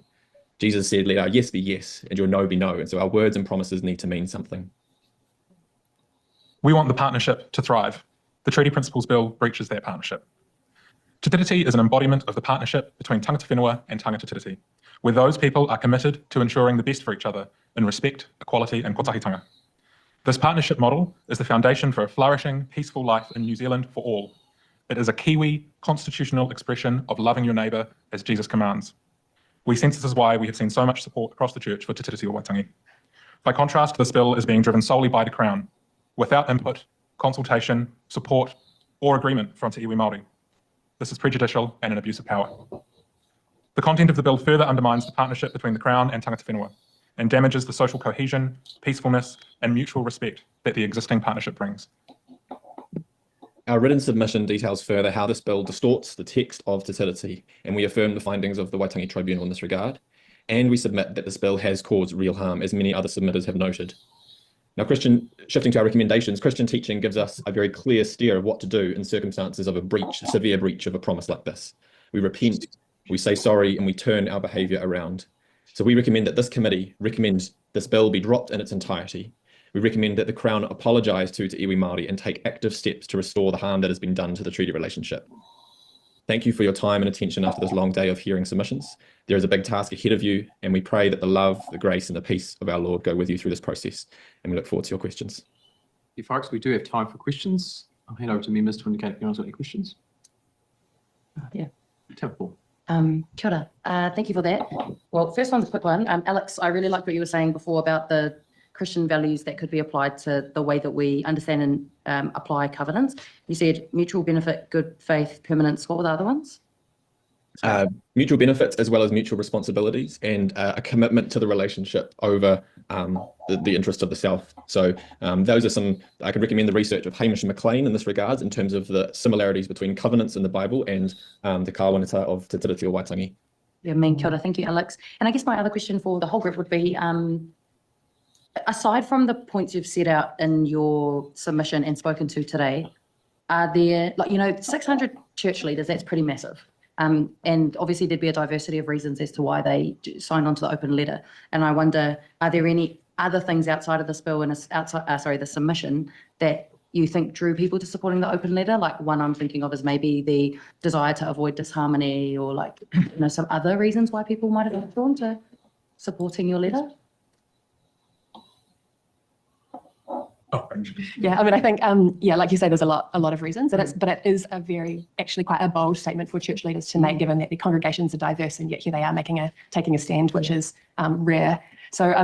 Jesus said, "Let our yes be yes, and your no be no," and so our words and promises need to mean something. We want the partnership to thrive. The Treaty Principles Bill breaches that partnership. Te Tiriti is an embodiment of the partnership between tangata whenua and tangata tiriti, where those people are committed to ensuring the best for each other in respect, equality and kotahitanga. This partnership model is the foundation for a flourishing, peaceful life in New Zealand for all. It is a Kiwi constitutional expression of loving your neighbour as Jesus commands. We sense this is why we have seen so much support across the church for Te Tiriti o Waitangi. By contrast, this bill is being driven solely by the Crown, without input, consultation, support, or agreement from Te Iwi Māori. This is prejudicial and an abuse of power. The content of the bill further undermines the partnership between the Crown and tangata whenua and damages the social cohesion, peacefulness, and mutual respect that the existing partnership brings. Our written submission details further how this bill distorts the text of Te Tiriti, and we affirm the findings of the Waitangi Tribunal in this regard. And we submit that this bill has caused real harm, as many other submitters have noted. Now, shifting to our recommendations, Christian teaching gives us a very clear steer of what to do in circumstances of a severe breach of a promise like this. We repent, we say sorry, and we turn our behaviour around. So we recommend that this committee recommends this bill be dropped in its entirety. We recommend that the Crown apologise to Te Iwi Māori and take active steps to restore the harm that has been done to the treaty relationship. Thank you for your time and attention after this long day of hearing submissions. There is a big task ahead of you, and we pray that the love, the grace, and the peace of our Lord go with you through this process. And we look forward to your questions. You folks, we do have time for questions. I'll hand over to members to indicate if anyone's got any questions. Yeah. Paul. Kia ora. Thank you for that. Well, first one's a quick one. Alex, I really liked what you were saying before about the Christian values that could be applied to the way that we understand and apply covenants. You said mutual benefit, good faith, permanence. What were the other ones? Mutual benefits as well as mutual responsibilities, and a commitment to the relationship over the interest of the self. So those are some, I could recommend the research of Hamish and McLean in this regards in terms of the similarities between covenants in the Bible and the kawanata of Te Tiriti o Waitangi. Yeah, kia ora. Thank you, Alex. And I guess my other question for the whole group would be, aside from the points you've set out in your submission and spoken to today, are there, 600 church leaders, that's pretty massive. And obviously there'd be a diversity of reasons as to why they signed on to the open letter. And I wonder, are there any other things outside of this bill and the submission that you think drew people to supporting the open letter? Like one I'm thinking of is maybe the desire to avoid disharmony, or some other reasons why people might have been drawn to supporting your letter. Yeah, I mean, I think, like you say, there's a lot of reasons, but it is actually quite a bold statement for church leaders to make, given that the congregations are diverse, and yet here they are taking a stand, which is rare. So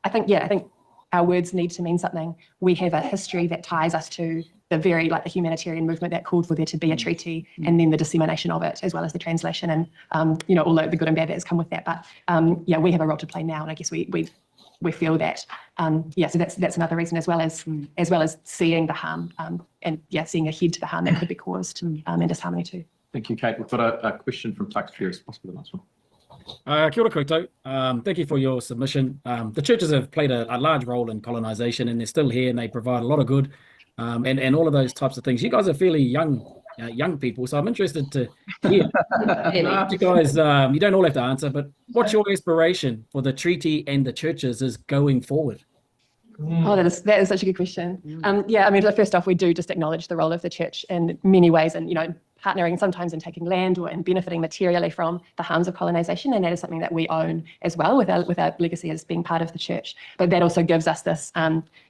I think our words need to mean something. We have a history that ties us to the the humanitarian movement that called for there to be a treaty, and then the dissemination of it, as well as the translation, and all the good and bad that has come with that. But we have a role to play now, and I guess we feel that, so that's another reason, as well as seeing the harm, and seeing ahead to the harm that could be caused, and disharmony too. Thank you, Kate. We've got a question from Tax Affairs, possibly the last one. Kia ora koutou. Thank you for your submission. The churches have played a large role in colonisation, and they're still here, and they provide a lot of good, and all of those types of things. You guys are fairly young people, so I'm interested to hear. You guys, you don't all have to answer, but what's your aspiration for the treaty and the churches is going forward? Oh, that is such a good question. I mean, first off, we do just acknowledge the role of the church in many ways, and partnering sometimes in taking land and benefiting materially from the harms of colonisation, and that is something that we own as well, with our legacy as being part of the church. But that also gives us this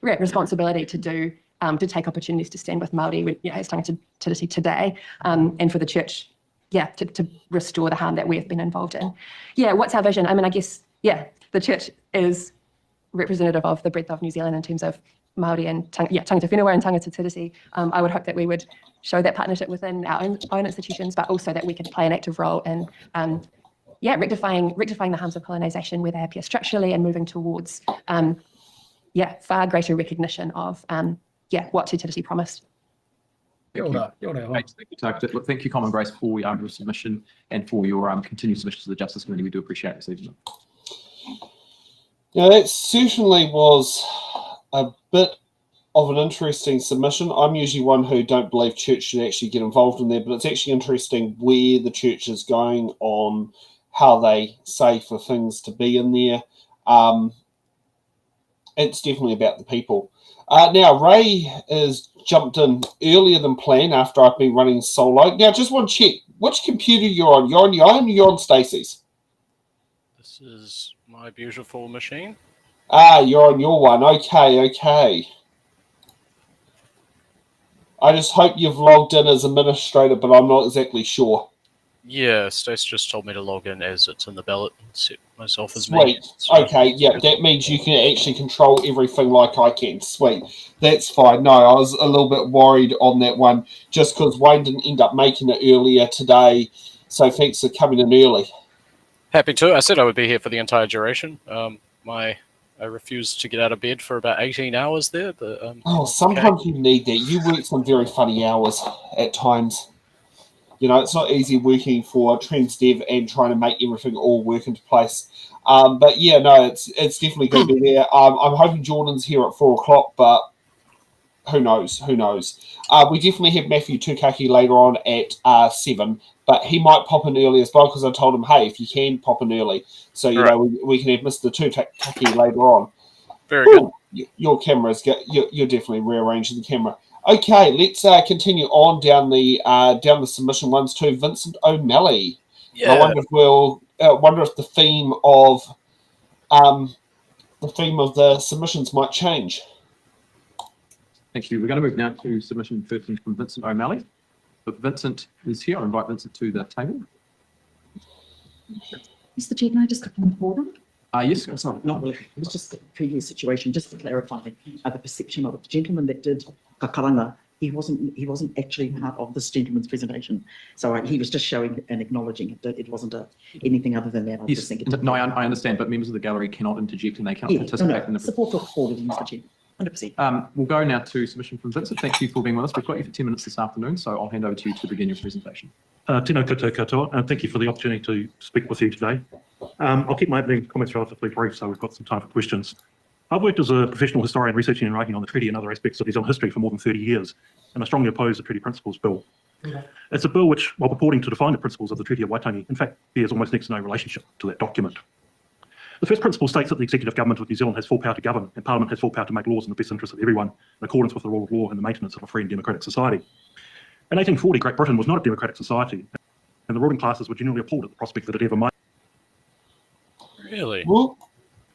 responsibility to take opportunities to stand with Māori, as tangata tiriti today, and for the church, to restore the harm that we have been involved in. What's our vision? I mean, I guess, the church is representative of the breadth of New Zealand in terms of Māori and tangata whenua and tangata tiriti. I would hope that we would show that partnership within our own institutions, but also that we could play an active role in rectifying the harms of colonisation where they appear structurally, and moving towards far greater recognition of what Te Tiriti promised. Thank you. Thank you, Common Grace, for your submission and for your continued submission to the Justice Committee. We do appreciate it this evening. That certainly was a bit of an interesting submission. I'm usually one who don't believe church should actually get involved in there, but it's actually interesting where the church is going on how they say for things to be in there. It's definitely about the people. Now, Ray has jumped in earlier than planned after I've been running solo. Now, just want to check, which computer you're on? You're on your own or you're on Stacey's? This is my beautiful machine. You're on your one. Okay. I just hope you've logged in as administrator, but I'm not exactly sure. Yeah, Stace just told me to log in as it's in the ballot and set myself as Sweet. me. So, Okay, yeah, that means you can actually control everything like I can. Sweet. That's fine. No, I was a little bit worried on that one just because Wayne didn't end up making it earlier today. So thanks for coming in early. happy to. I said I would be here for the entire duration. I refused to get out of bed for about 18 hours there, but Oh, sometimes you need that. You work some very funny hours at times. You know, it's not easy working for TransDev and trying to make everything all work into place. But yeah, no, it's definitely going to be there. I'm hoping Jordan's here at 4 o'clock, but who knows? Who knows? We definitely have Matthew Tukaki later on at 7, but he might pop in early as well because I told him, hey, if you can pop in early, so you know we can have Mr. Tukaki later on. Very good. Your camera's you're definitely rearranging the camera. Okay, let's continue on down the submission ones to Vincent O'Malley. Yeah. I wonder if wonder if the theme of the submissions might change. Thank you. We're going to move now to submission 13 from Vincent O'Malley. But Vincent is here. I'll invite Vincent to the table. Mr. Chair, can I just come forward? Yes. Not really. It was just the previous situation, just to clarify the perception of it. The gentleman that did kakaranga, he wasn't actually part of this gentleman's presentation. So he was just showing and acknowledging it. It wasn't anything other than that. I just think No, I understand, but members of the gallery cannot interject and they cannot participate in the support for forward, Mr. Chair. 100%. We'll go now to submission from Vincent. Thank you for being with us. We've got you for 10 minutes this afternoon, so I'll hand over to you to begin your presentation. Tēnā koutou katoa, and thank you for the opportunity to speak with you today. I'll keep my opening comments relatively brief, so we've got some time for questions. I've worked as a professional historian researching and writing on the treaty and other aspects of New Zealand history for more than 30 years, and I strongly oppose the Treaty Principles Bill. It's a bill which, while purporting to define the principles of the Treaty of Waitangi, in fact, bears almost next to no relationship to that document. The first principle states that the executive government of New Zealand has full power to govern, and Parliament has full power to make laws in the best interest of everyone, in accordance with the rule of law and the maintenance of a free and democratic society. In 1840, Great Britain was not a democratic society, and the ruling classes were genuinely appalled at the prospect that it ever might. Really? Well,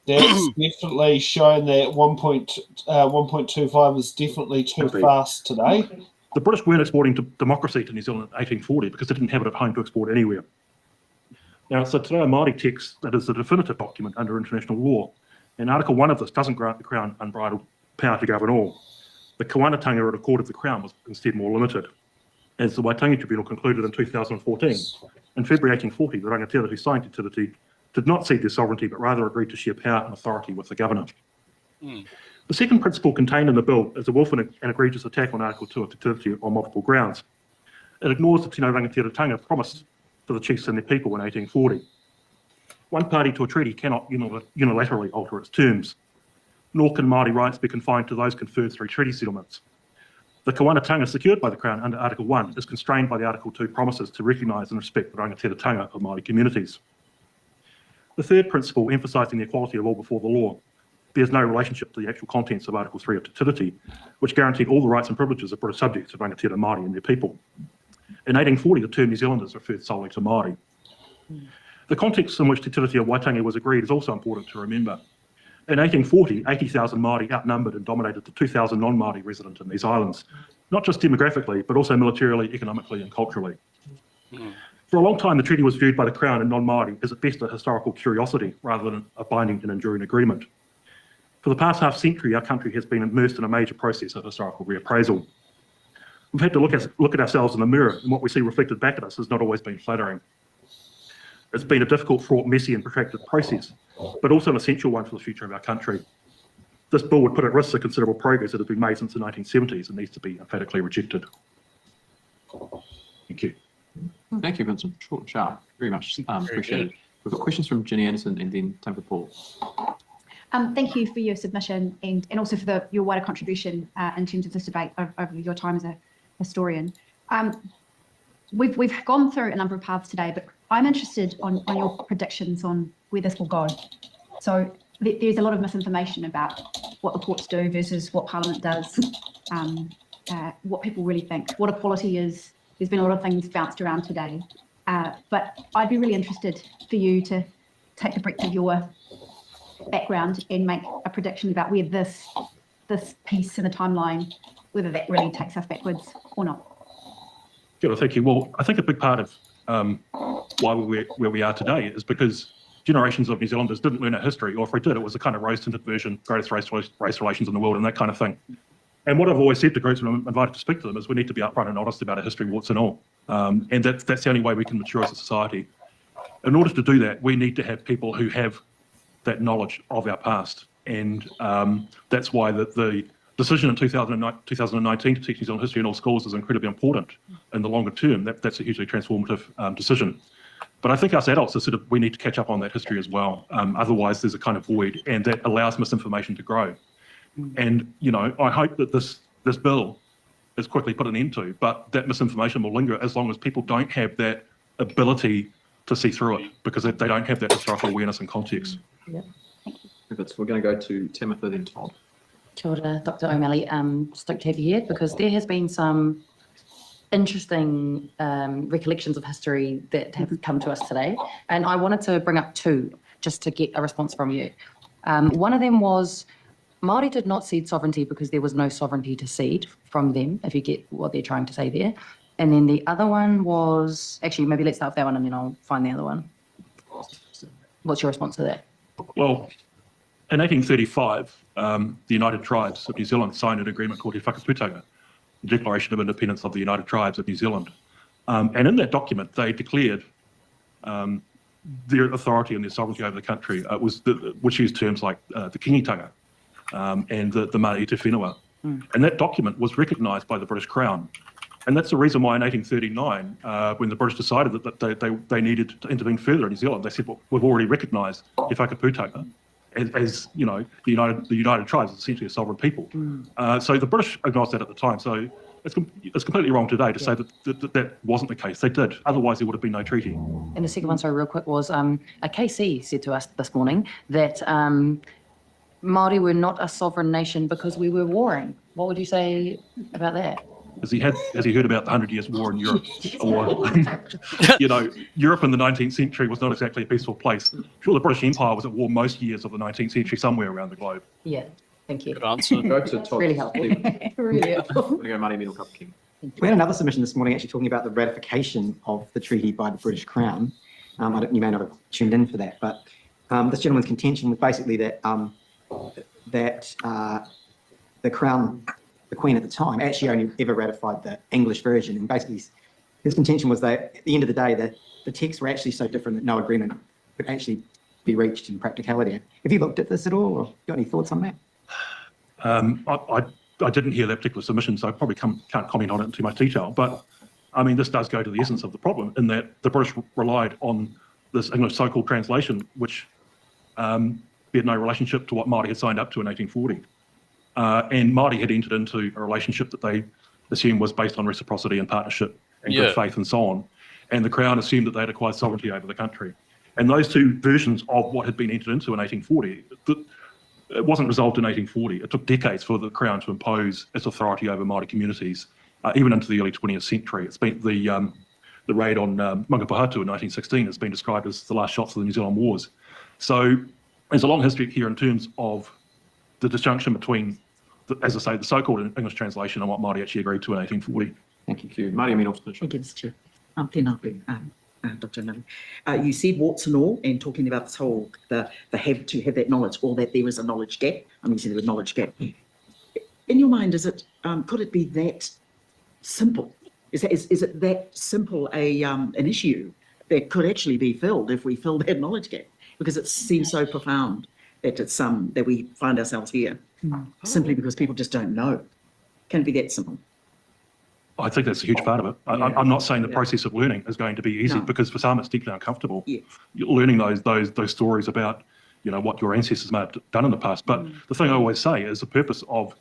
that's definitely showing that 1.25 is definitely too fast today. The British weren't exporting democracy to New Zealand in 1840 because they didn't have it at home to export anywhere. Now, so today a Māori text that is the definitive document under international law, and Article 1 of this doesn't grant the Crown unbridled power to govern all. The kawanatanga at a court of the Crown was instead more limited. As the Waitangi Tribunal concluded in 2014, in February 1840, the rangatira who signed the treaty did not cede their sovereignty, but rather agreed to share power and authority with the governor. The second principle contained in the bill is a willful and egregious attack on Article 2 of the treaty on multiple grounds. It ignores the Tino Rangatiratanga promised to the chiefs and their people in 1840. One party to a treaty cannot unilaterally alter its terms, nor can Māori rights be confined to those conferred through treaty settlements. The kawanatanga secured by the Crown under Article 1 is constrained by the Article 2 promises to recognise and respect the rangatiratanga of Māori communities. The third principle, emphasising the equality of all before the law, bears no relationship to the actual contents of Article 3 of Te Tiriti, which guaranteed all the rights and privileges of British subjects of rangatira Māori and their people. In 1840, the term New Zealanders referred solely to Māori. The context in which Te Tiriti of Waitangi was agreed is also important to remember. In 1840, 80,000 Māori outnumbered and dominated the 2,000 non-Māori resident in these islands, not just demographically, but also militarily, economically and culturally. For a long time, the treaty was viewed by the Crown and non-Māori as at best a historical curiosity rather than a binding and enduring agreement. For the past half century, our country has been immersed in a major process of historical reappraisal. We've had to look at ourselves in the mirror, and what we see reflected back at us has not always been flattering. It's been a difficult, fraught, messy and protracted process, but also an essential one for the future of our country. This bill would put at risk the considerable progress that has been made since the 1970s and needs to be emphatically rejected. Thank you. Thank you, Vincent. Short and sharp. Very much appreciated. We've got questions from Jenny Anderson and then time for Paul. Thank you for your submission and also for your wider contribution in terms of this debate over your time as a historian. We've gone through a number of paths today, but I'm interested on your predictions on where this will go. So there's a lot of misinformation about what the courts do versus what Parliament does, what people really think, what equality is. There's been a lot of things bounced around today, but I'd be really interested for you to take the breadth of your background and make a prediction about where this piece in the timeline, whether that really takes us backwards or not. Good, thank you. Well, I think a big part of why we're where we are today is because generations of New Zealanders didn't learn our history, or if we did, it was a kind of rose-tinted version, greatest race relations in the world and that kind of thing. And what I've always said to groups when I'm invited to speak to them is we need to be upfront and honest about our history, warts and all. And that's the only way we can mature as a society. In order to do that, we need to have people who have that knowledge of our past. And that's why the decision in 2019 to teach New Zealand history in all schools is incredibly important in the longer term. That's a hugely transformative decision. But I think us adults are we need to catch up on that history as well. Otherwise, there's a kind of void, and that allows misinformation to grow. And, I hope that this bill is quickly put an end to, but that misinformation will linger as long as people don't have that ability to see through it, because they don't have that historical awareness and context. Yeah. We're going to go to Timothy, then Todd. Kia ora, Dr. O'Malley. Stoked to have you here because there has been some interesting recollections of history that have come to us today. And I wanted to bring up two just to get a response from you. One of them was Māori did not cede sovereignty because there was no sovereignty to cede from them, if you get what they're trying to say there. And then the other one was, actually, maybe let's start with that one and then I'll find the other one. What's your response to that? Well, in 1835, the United Tribes of New Zealand signed an agreement called Te Whakaputaga, the Declaration of Independence of the United Tribes of New Zealand. And in that document, they declared their authority and their sovereignty over the country, which used terms like the kingitanga and the Māori te whenua. And that document was recognised by the British Crown. And that's the reason why in 1839, when the British decided that they needed to intervene further in New Zealand, they said, well, we've already recognised Te Whakaputaga as the United Tribes is essentially a sovereign people. So the British acknowledged that at the time. So it's completely wrong today to say that wasn't the case. They did. Otherwise, there would have been no treaty. And the second one, sorry, real quick, was a KC said to us this morning that Māori were not a sovereign nation because we were warring. What would you say about that? Has he heard about the 100 Years' War in Europe? Or, Europe in the 19th century was not exactly a peaceful place. Sure, the British Empire was at war most years of the 19th century somewhere around the globe. Yeah, thank you. Good answer. Go to Todd. Really helpful. Really helpful. We're going to go Māori Middle Cup King. We had another submission this morning actually talking about the ratification of the treaty by the British Crown. You may not have tuned in for that, but this gentleman's contention was basically that the Crown, the Queen at the time, actually only ever ratified the English version. And basically his contention was that at the end of the day, the texts were actually so different that no agreement could actually be reached in practicality. Have you looked at this at all or got any thoughts on that? I didn't hear that particular submission, so I probably can't comment on it in too much detail. But I mean, this does go to the essence of the problem in that the British relied on this English so-called translation, which had no relationship to what Māori had signed up to in 1840. And Māori had entered into a relationship that they assumed was based on reciprocity and partnership and good faith and so on. And the Crown assumed that they had acquired sovereignty over the country. And those two versions of what had been entered into in 1840, it wasn't resolved in 1840. It took decades for the Crown to impose its authority over Māori communities, even into the early 20th century. It's been the raid on Mangapahatu in 1916 has been described as the last shots of the New Zealand Wars. So there's a long history here in terms of the disjunction between, as I say, the so-called English translation and what Māori actually agreed to in 1840. Thank you. Māori Middle Cup. Thank you, Mr. Chair. Tēnā koe, Dr. O'Malley. You said warts and all, and talking about this whole, the have to have that knowledge, or that there is a knowledge gap. I mean, you said there was a knowledge gap. In your mind, is it, could it be that simple? Is it that simple an issue that could actually be filled if we fill that knowledge gap? Because it seems so profound that it's that we find ourselves here simply because people just don't know. Can it be that simple? I think that's a huge part of it. I'm not saying the process of learning is going to be easy, because for some it's deeply uncomfortable. You're learning those stories about what your ancestors may have done in the past. But the thing I always say is the purpose of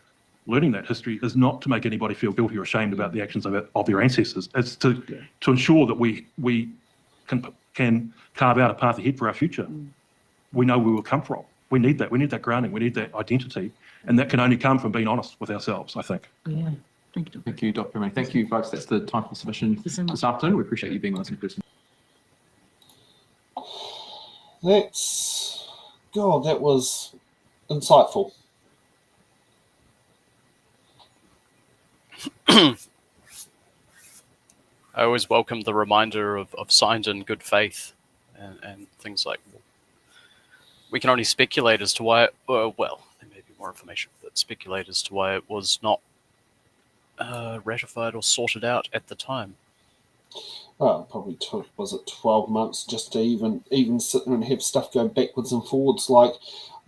learning that history is not to make anybody feel guilty or ashamed about the actions of their ancestors. It's to ensure that we can carve out a path ahead for our future. We know where we'll come from. We need that. We need that grounding. We need that identity. And that can only come from being honest with ourselves, I think. Yeah. Thank you. Thank you, Dr. O'Malley. Thank you, folks. That's the time for submission this afternoon. We appreciate you being with us in person. That was insightful. I always welcome the reminder of signed in good faith and things like, we can only speculate as to why, well, there may be more information, but speculate as to why it was not ratified or sorted out at the time. Well, it probably took, was it 12 months just to even sit there and have stuff go backwards and forwards. Like,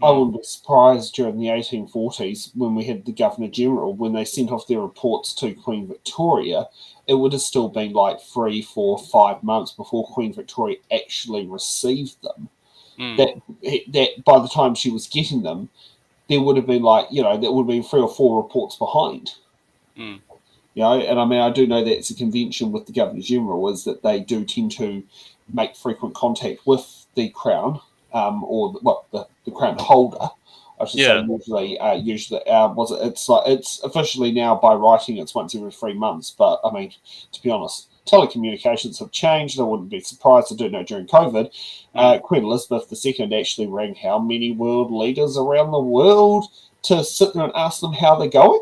I wouldn't be surprised during the 1840s when we had the Governor General, when they sent off their reports to Queen Victoria, it would have still been like 3, 4, 5 months before Queen Victoria actually received them. That by the time she was getting them, there would have been like, there would have been 3 or 4 reports behind. And I mean, I do know that's a convention with the Governor General, is that they do tend to make frequent contact with the Crown, or the Crown holder, I should say. Usually, it's officially now by writing, it's once every 3 months. But I mean, to be honest, telecommunications have changed. I wouldn't be surprised. I do know during COVID, Queen Elizabeth II actually rang how many world leaders around the world to sit there and ask them how they're going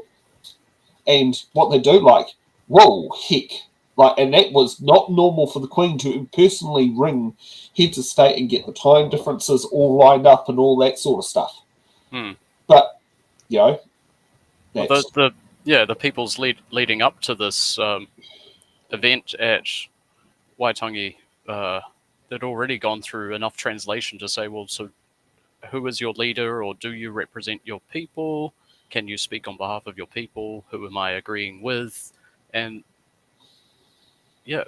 and what they do. Like, whoa, heck. Like, and that was not normal for the Queen to personally ring heads of state and get the time differences all lined up and all that sort of stuff. But, that's... Well, the people's leading up to this event at Waitangi, they'd already gone through enough translation to say, well, so who is your leader, or do you represent your people? Can you speak on behalf of your people? Who am I agreeing with? And there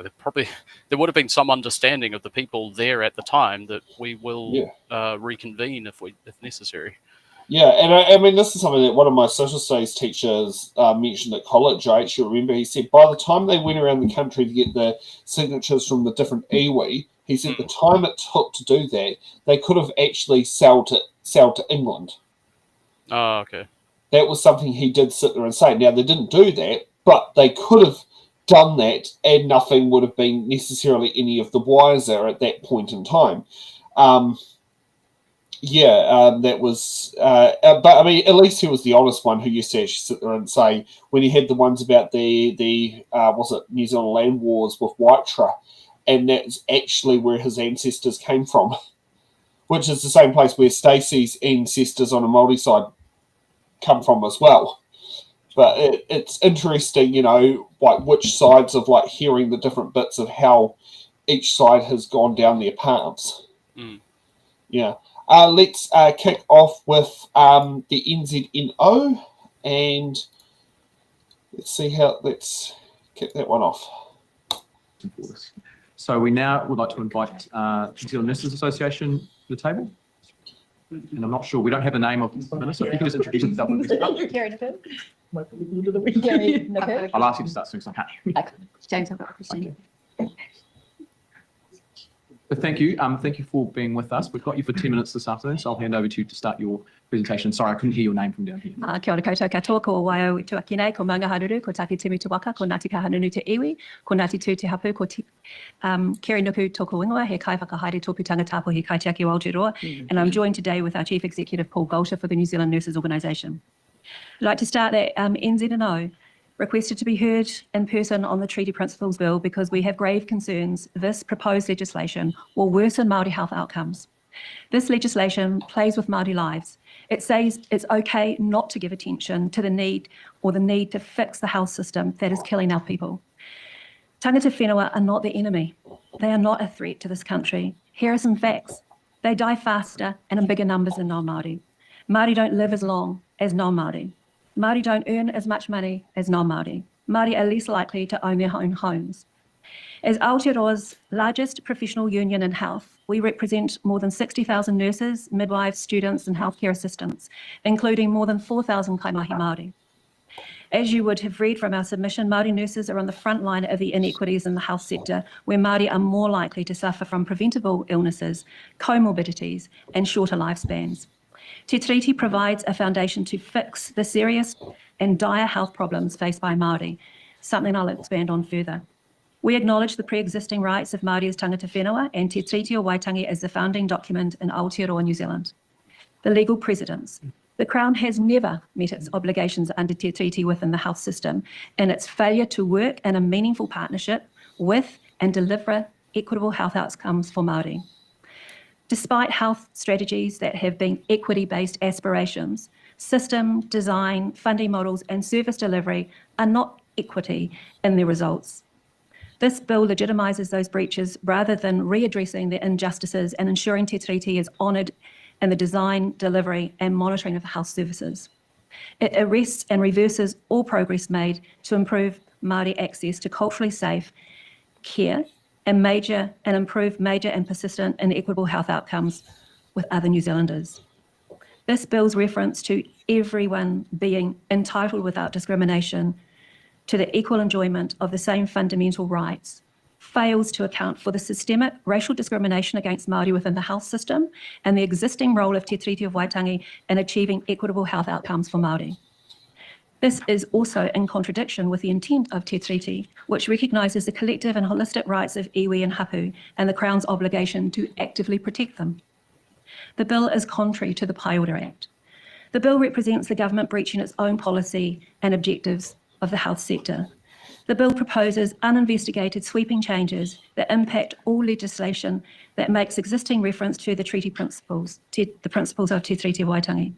would have been some understanding of the people there at the time that we will reconvene if necessary. Yeah, and I mean, this is something that one of my social studies teachers mentioned at college. I actually remember he said by the time they went around the country to get the signatures from the different iwi, he said the time it took to do that, they could have actually sailed to England. Oh, okay. That was something he did sit there and say. Now, they didn't do that, but they could have done that, and nothing would have been necessarily any of the wiser at that point in time. That was... but, I mean, at least he was the honest one who used to actually sit there and say, when he had the ones about the New Zealand land wars with Waitra, and that's actually where his ancestors came from, which is the same place where Stacey's ancestors on a Māori side come from as well. But it's interesting, like which sides of like hearing the different bits of how each side has gone down their paths. Let's kick off with the NZNO, and let's kick that one off. So we now would like to invite New Zealand Nurses Association to the table. And I'm not sure, we don't have the name of the minister. If you could just introduce yourself. I'll ask you to start soon, so I can't. James, I've got a question. But thank you. Thank you for being with us. We've got you for 10 minutes this afternoon, so I'll hand over to you to start your presentation. Sorry, I couldn't hear your name from down here. Kia ora koutou katoa, ko waio tuakine, ko maunga haruru, ko taki timi te waka, ko Ngāti Kahanunu te iwi, ko Ngāti Tū te hapu, ko Keri Nuku toko ingoa, he kai whakahaere tōpūtanga tāpo he kai te aki o Aotearoa, and I'm joined today with our Chief Executive, Paul Golter, for the New Zealand Nurses Organisation. I'd like to start that NZNO requested to be heard in person on the Treaty Principles Bill because we have grave concerns this proposed legislation will worsen Māori health outcomes. This legislation plays with Māori lives. It says it's okay not to give attention to the need to fix the health system that is killing our people. Tangata whenua are not the enemy. They are not a threat to this country. Here are some facts. They die faster and in bigger numbers than non-Māori. Māori don't live as long as non-Māori. Māori don't earn as much money as non-Māori. Māori are less likely to own their own homes. As Aotearoa's largest professional union in health, we represent more than 60,000 nurses, midwives, students and healthcare assistants, including more than 4,000 kaimahi Māori. As you would have read from our submission, Māori nurses are on the front line of the inequities in the health sector, where Māori are more likely to suffer from preventable illnesses, comorbidities and shorter lifespans. Te Treaty provides a foundation to fix the serious and dire health problems faced by Māori, something I'll expand on further. We acknowledge the pre-existing rights of Māori as tangata whenua, and Te Treaty of Waitangi as the founding document in Aotearoa, New Zealand. The legal precedents. The Crown has never met its obligations under Te Treaty within the health system, and its failure to work in a meaningful partnership with and deliver equitable health outcomes for Māori. Despite health strategies that have been equity-based aspirations, system, design, funding models and service delivery are not equity in their results. This bill legitimises those breaches rather than readdressing the injustices and ensuring Te Tiriti is honoured in the design, delivery and monitoring of health services. It arrests and reverses all progress made to improve Māori access to culturally safe care and improve major and persistent and equitable health outcomes with other New Zealanders. This bill's reference to everyone being entitled without discrimination to the equal enjoyment of the same fundamental rights fails to account for the systemic racial discrimination against Māori within the health system and the existing role of Te Treaty of Waitangi in achieving equitable health outcomes for Māori. This is also in contradiction with the intent of Te Treaty, which recognises the collective and holistic rights of iwi and hapu and the Crown's obligation to actively protect them. The bill is contrary to the Pai Ora Act. The bill represents the government breaching its own policy and objectives of the health sector. The bill proposes uninvestigated sweeping changes that impact all legislation that makes existing reference to the treaty principles, the principles of Te Treaty of Waitangi.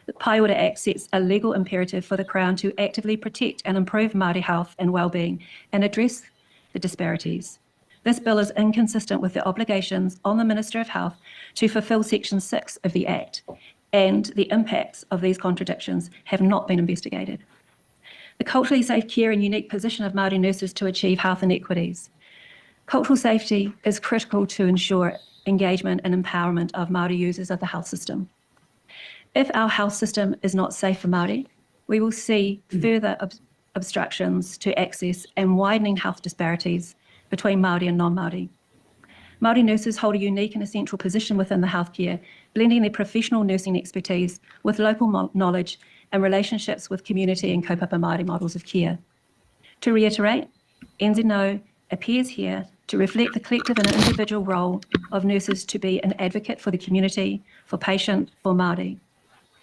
The Pai Ora Act sets a legal imperative for the Crown to actively protect and improve Māori health and wellbeing and address the disparities. This bill is inconsistent with the obligations on the Minister of Health to fulfil Section 6 of the Act, and the impacts of these contradictions have not been investigated. The culturally safe care and unique position of Māori nurses to achieve health inequities. Cultural safety is critical to ensure engagement and empowerment of Māori users of the health system. If our health system is not safe for Māori, we will see further obstructions to access and widening health disparities between Māori and non-Māori. Māori nurses hold a unique and essential position within the healthcare, blending their professional nursing expertise with local knowledge and relationships with community and kaupapa Māori models of care. To reiterate, NZNO appears here to reflect the collective and individual role of nurses to be an advocate for the community, for patient, for Māori.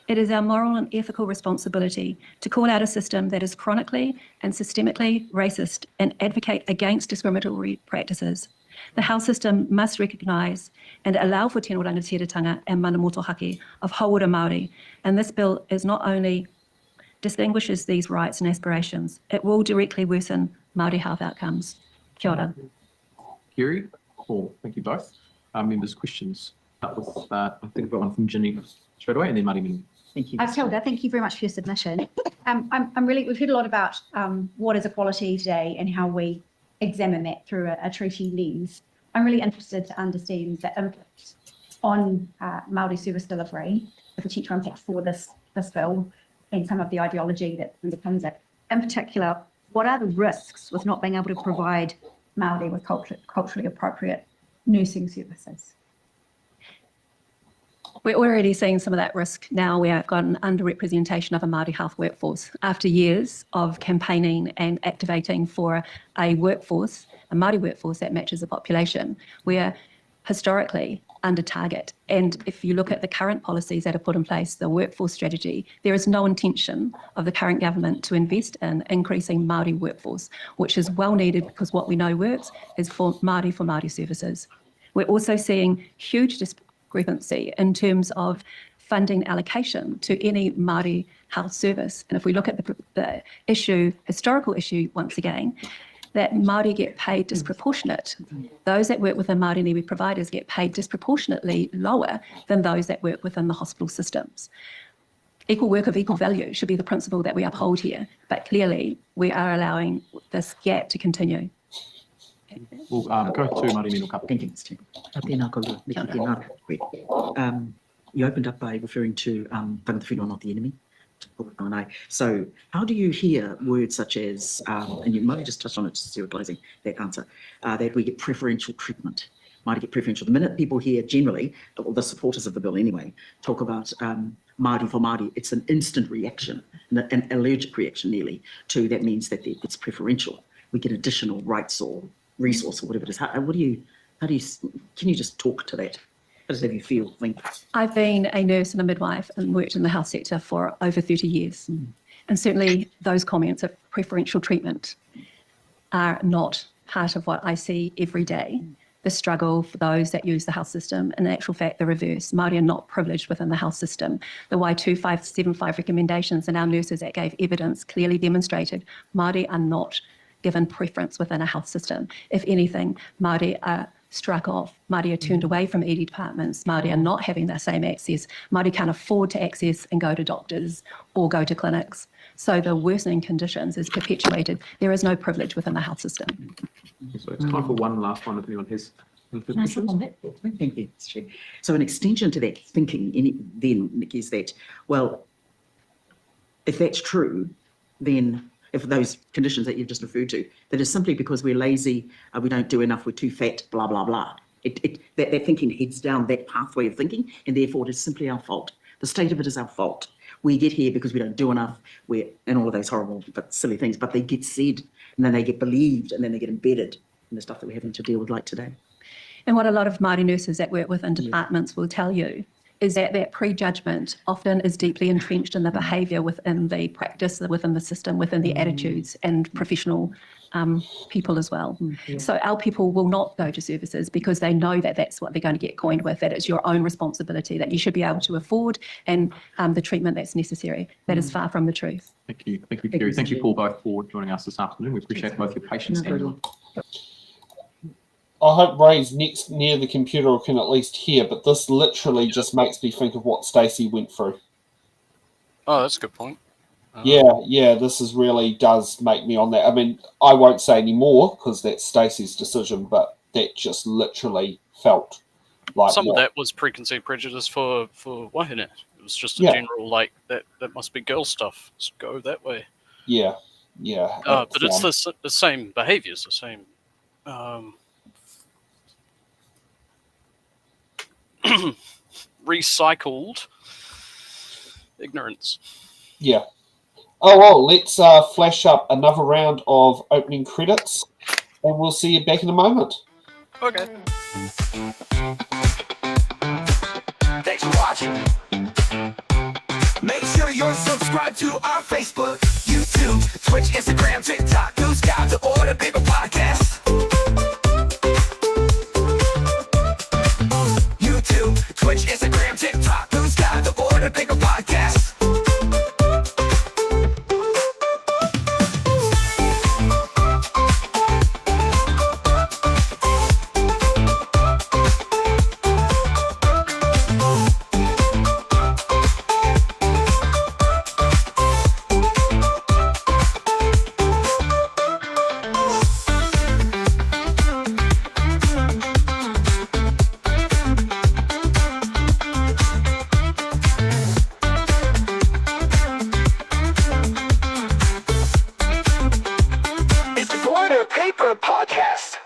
It is our moral and ethical responsibility to call out a system that is chronically and systemically racist and advocate against discriminatory practices. The health system must recognise and allow for tino rangatiratanga and mana motohake of hauora Māori, and this bill is not only distinguishes these rights and aspirations, it will directly worsen Māori health outcomes. Kia ora. Kerry, Paul, thank you both. Members, questions? Start with, I think we've got one from Ginny straight away, and then Marty Mini. Thank you. Kilda, thank you very much for your submission. We've heard a lot about what is equality today and how we examine that through a treaty lens. I'm really interested to understand the impact on Māori service delivery, the potential impact for this bill and some of the ideology that underpins it. In particular, what are the risks with not being able to provide Māori with culturally appropriate nursing services? We're already seeing some of that risk now. We have got an underrepresentation of a Māori health workforce. After years of campaigning and activating for a workforce, a Māori workforce that matches the population, we're historically under target. And if you look at the current policies that are put in place, the workforce strategy, there is no intention of the current government to invest in increasing Māori workforce, which is well needed because what we know works is for Māori services. We're also seeing huge discrepancy in terms of funding allocation to any Māori health service. And if we look at the historical issue once again, that Māori get paid disproportionate. Those that work within Māori and iwi providers get paid disproportionately lower than those that work within the hospital systems. Equal work of equal value should be the principle that we uphold here, but clearly we are allowing this gap to continue. We'll go to Māori Mino Kapa. Thank you, Mr. Chairman. You opened up by referring to tangata whenua, not the enemy. So how do you hear words such as, and you might just touch on it, just utilizing that answer, that we get preferential treatment, might get preferential. The minute people hear generally, well, the supporters of the bill anyway, talk about Māori for Māori, it's an instant reaction, an allergic reaction nearly to that means that it's preferential. We get additional rights or resource or whatever it is. Can you just talk to that? How does that you feel? I've been a nurse and a midwife and worked in the health sector for over 30 years. And certainly those comments of preferential treatment are not part of what I see every day. The struggle for those that use the health system, and in actual fact, the reverse. Māori are not privileged within the health system. The Y2575 recommendations and our nurses that gave evidence clearly demonstrated Māori are not given preference within a health system. If anything, Māori are struck off. Māori are turned away from ED departments. Māori are not having the same access. Māori can't afford to access and go to doctors or go to clinics. So the worsening conditions is perpetuated. There is no privilege within the health system. So it's time for one last one if anyone has any further Nice questions. on that. Thank you. It's true. So an extension to that thinking then, Nick, is that, well, if that's true, then if those conditions that you've just referred to, that is simply because we're lazy, we don't do enough, we're too fat, blah, blah, blah. That thinking heads down that pathway of thinking, and therefore it is simply our fault. The state of it is our fault. We get here because we don't do enough, and all of those horrible but silly things, but they get said, and then they get believed, and then they get embedded in the stuff that we're having to deal with like today. And what a lot of Māori nurses that work within departments will tell you is that that prejudgment often is deeply entrenched in the behaviour within the practice, within the system, within the attitudes and professional people as well. So our people will not go to services because they know that that's what they're going to get coined with, that it's your own responsibility, that you should be able to afford and the treatment that's necessary. That is far from the truth. Thank you, Kerry. Thank you, Paul, both for joining us this afternoon. We appreciate both your patience and I hope Ray's next near the computer or can at least hear, but this literally just makes me think of what Stacey went through. Oh, that's a good point. Yeah, this is really does make me on that. I mean, I won't say any more because that's Stacey's decision, but that just literally felt like some of that was preconceived prejudice for Wahine. It was just a general like that must be girl stuff. Let's go that way. Yeah. But it's the same behaviours, the same. Recycled ignorance. Yeah. Oh, well, let's flash up another round of opening credits, and we'll see you back in a moment. Okay. Thanks for watching. Make sure you're subscribed to our Facebook, YouTube, Twitch, Instagram, TikTok. Who's got the order, bigger podcast? YouTube, Twitch, Instagram, TikTok. Who's got the order, bigger podcast? Podcast.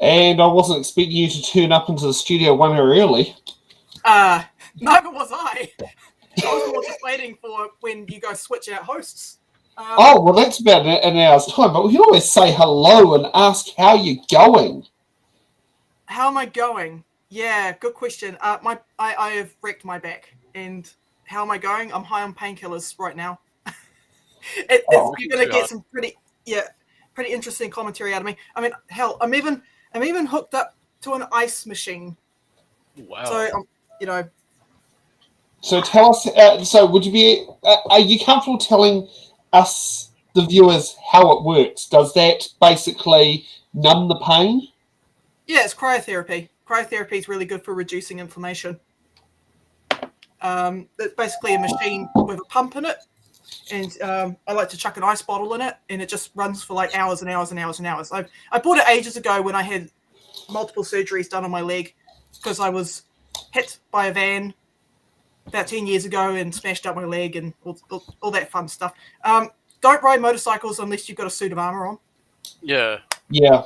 And I wasn't expecting you to turn up into the studio 1 hour early. Neither was I. I was more just waiting for when you guys switch out hosts. Well, that's about an hour's time, but we can always say hello and ask how you're going. How am I going? Yeah, good question. I have wrecked my back, and how am I going? I'm high on painkillers right now. You're gonna get some pretty interesting commentary out of me. I mean, hell, I'm even hooked up to an ice machine. Wow. So So tell us. So would you be? Are you comfortable telling us, the viewers, how it works? Does that basically numb the pain? Yeah, it's cryotherapy. Cryotherapy is really good for reducing inflammation. It's basically a machine with a pump in it, and I like to chuck an ice bottle in it, and it just runs for like hours and hours and hours and hours. I bought it ages ago when I had multiple surgeries done on my leg because I was hit by a van about 10 years ago and smashed up my leg and all that fun stuff. Don't ride motorcycles unless you've got a suit of armor on. Yeah. Yeah.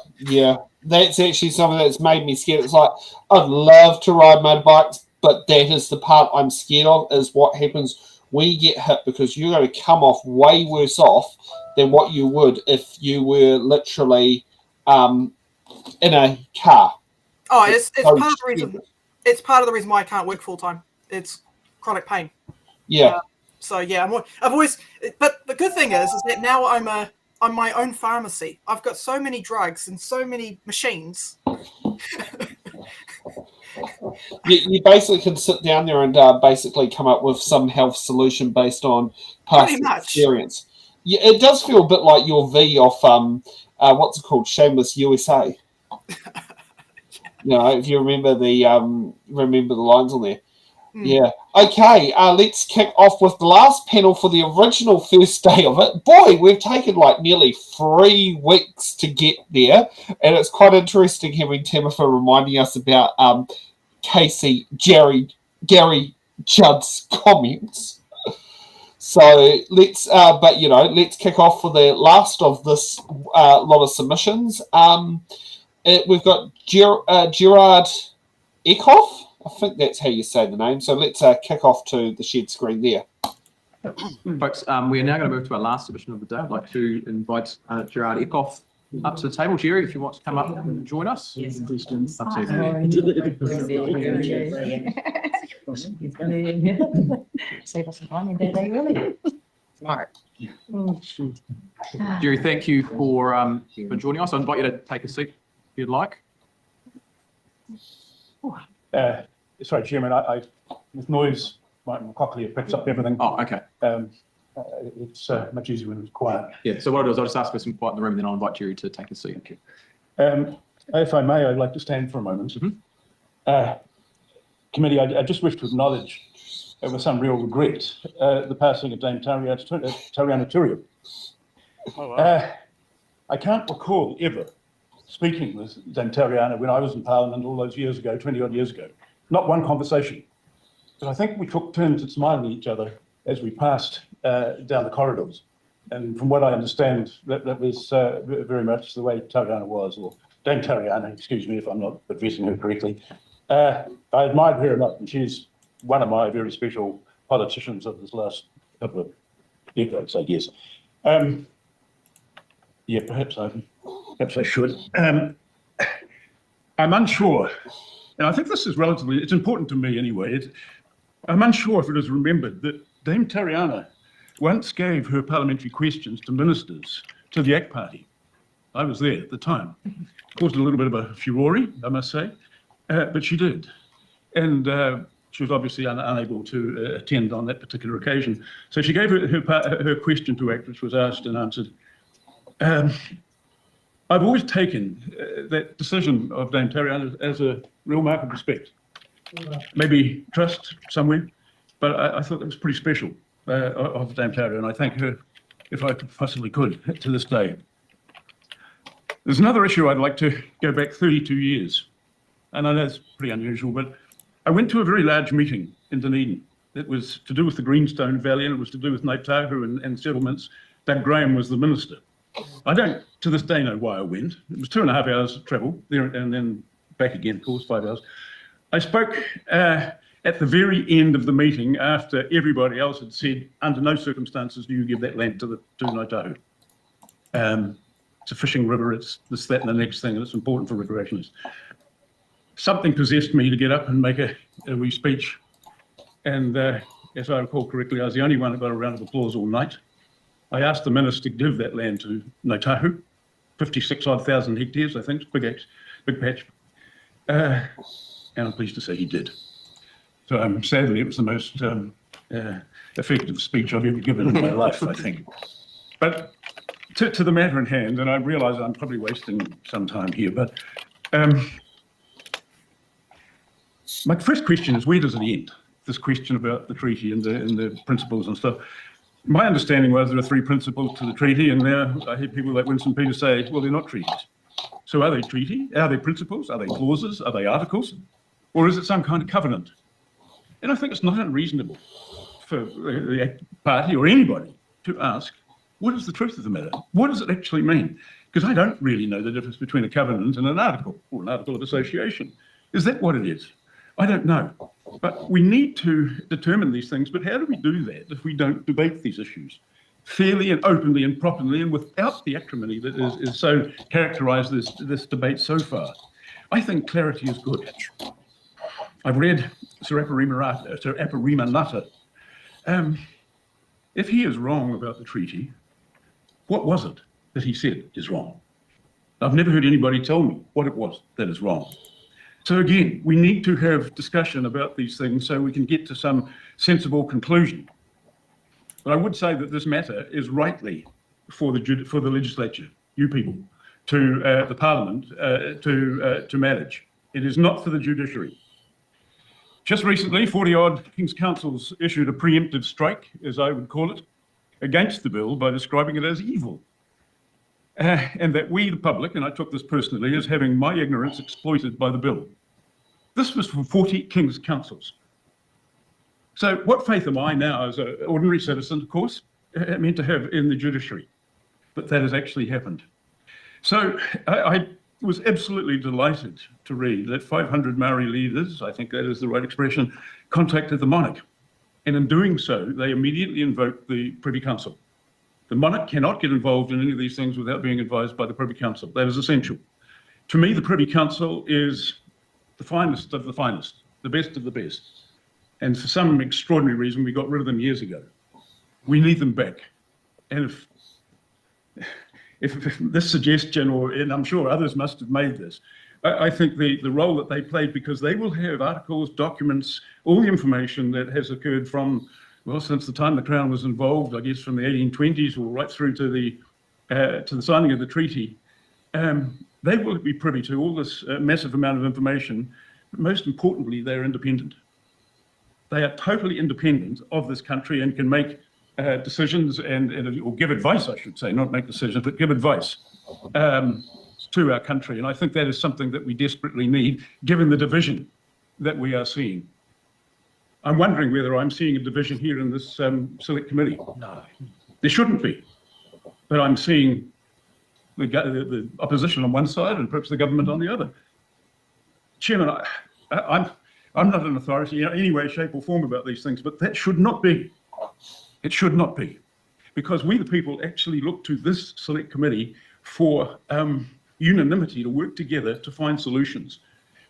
That's actually something that's made me scared. It's like, I'd love to ride motorbikes, but that is the part I'm scared of, is what happens when you get hit, because you're going to come off way worse off than what you would if you were literally in a car. Oh, it's part of the reason. It's part of the reason why I can't work full time. It's chronic pain. Yeah. So yeah, I've always. But the good thing is that now I'm my own pharmacy. I've got so many drugs and so many machines. You basically can sit down there and basically come up with some health solution based on past experience. Yeah, it does feel a bit like your V off what's it called, Shameless USA. You know, if you remember the lines on there. Yeah. Okay, let's kick off with the last panel for the original first day of it. Boy, we've taken like nearly 3 weeks to get there, and it's quite interesting having Tamitha reminding us about Gary Judd's comments. So let's kick off for the last of this lot of submissions. We've got Gerard Eckhoff. I think that's how you say the name. So let's kick off to the shared screen there. Folks, we are now going to move to our last submission of the day. I'd like to invite Gerard Eckhoff up to the table. Jerry, if you want to come up and join us. Yes, questions. Up to you. Save us some time in that day, really. Smart. Jerry, thank you for joining us. I invite you to take a seat if you'd like. Sorry, Chairman, with noise, my cochlea picks up everything. Oh, okay. It's much easier when it's quiet. Yeah, so what I'll do is I'll just ask for some quiet in the room, and then I'll invite Jerry to take a seat. Okay. If I may, I'd like to stand for a moment. Committee, I just wish to acknowledge with some real regret the passing of Dame Tariana Turiu. Oh, wow. I can't recall ever speaking with Dame Tariana when I was in Parliament all those years ago, 20 odd years ago. Not one conversation. But I think we took turns at smiling at each other as we passed down the corridors. And from what I understand, that was very much the way Tariana was, or Dame Tariana, excuse me if I'm not addressing her correctly. I admired her a lot, and she's one of my very special politicians of this last couple of decades, I guess. Yeah, perhaps I should. I'm unsure, and I think this is it's important to me anyway. I'm unsure if it is remembered that Dame Tariana once gave her parliamentary questions to ministers to the ACT Party. I was there at the time. Caused a little bit of a furore, I must say, but she did. And she was obviously unable to attend on that particular occasion. So she gave her question to ACT, which was asked and answered. I've always taken that decision of Dame Tariana as a real mark of respect. Maybe trust somewhere, but I thought that was pretty special of Dame Tariana, and I thank her, if I possibly could, to this day. There's another issue I'd like to go back 32 years, and I know it's pretty unusual, but I went to a very large meeting in Dunedin. It was to do with the Greenstone Valley, and it was to do with Ngāi Tahu and settlements. Doug Graham was the minister. I don't, to this day, know why I went. It was 2.5 hours of travel there and then back again, of course, 5 hours. I spoke at the very end of the meeting after everybody else had said, under no circumstances do you give that land to Ngāi Tahu. It's a fishing river, it's this, that, and the next thing, and it's important for recreationists. Something possessed me to get up and make a wee speech. And as I recall correctly, I was the only one that got a round of applause all night. I asked the minister to give that land to Ngāi Tahu, 56,000 hectares, I think, big patch. And I'm pleased to say he did. So sadly, it was the most effective speech I've ever given in my life, I think. But to the matter in hand, and I realise I'm probably wasting some time here, but my first question is, where does it end? This question about the treaty and the principles and stuff. My understanding was there are 3 principles to the treaty, and now I hear people like Winston Peters say, well, they're not treaties. So are they treaty? Are they principles? Are they clauses? Are they articles? Or is it some kind of covenant? And I think it's not unreasonable for the party or anybody to ask, what is the truth of the matter? What does it actually mean? Because I don't really know the difference between a covenant and an article, or an article of association. Is that what it is? I don't know. But we need to determine these things. But how do we do that if we don't debate these issues fairly and openly and properly and without the acrimony that is so characterised this debate so far? I think clarity is good. I've read Sir Aparimanata. If he is wrong about the treaty, what was it that he said is wrong? I've never heard anybody tell me what it was that is wrong. So again, we need to have discussion about these things so we can get to some sensible conclusion. But I would say that this matter is rightly for the legislature, you people, to the Parliament to manage. It is not for the judiciary. Just recently, 40-odd King's Councils issued a preemptive strike, as I would call it, against the bill by describing it as evil. And that we, the public, and I took this personally, as having my ignorance exploited by the bill. This was from 40 King's Councils. So what faith am I now, as an ordinary citizen, of course, meant to have in the judiciary, that has actually happened? So I was absolutely delighted to read that 500 Maori leaders, I think that is the right expression, contacted the monarch. And in doing so, they immediately invoked the Privy Council. The monarch cannot get involved in any of these things without being advised by the Privy Council. That is essential. To me, the Privy Council is the finest of the finest, the best of the best. And for some extraordinary reason, we got rid of them years ago. We need them back. And if this suggestion, and I'm sure others must have made this, I think the role that they played, because they will have articles, documents, all the information that has occurred from, well, since the time the Crown was involved, I guess from the 1820s or right through to the signing of the treaty, they will be privy to all this massive amount of information. But most importantly, they're independent. They are totally independent of this country and can make decisions or give advice, I should say, not make decisions, but give advice to our country. And I think that is something that we desperately need, given the division that we are seeing. I'm wondering whether I'm seeing a division here in this select committee. No. There shouldn't be. But I'm seeing the opposition on one side and perhaps the government on the other. Chairman, I'm not an authority in any way, shape or form about these things, but that should not be. It should not be. Because we, the people, actually look to this select committee for unanimity to work together to find solutions.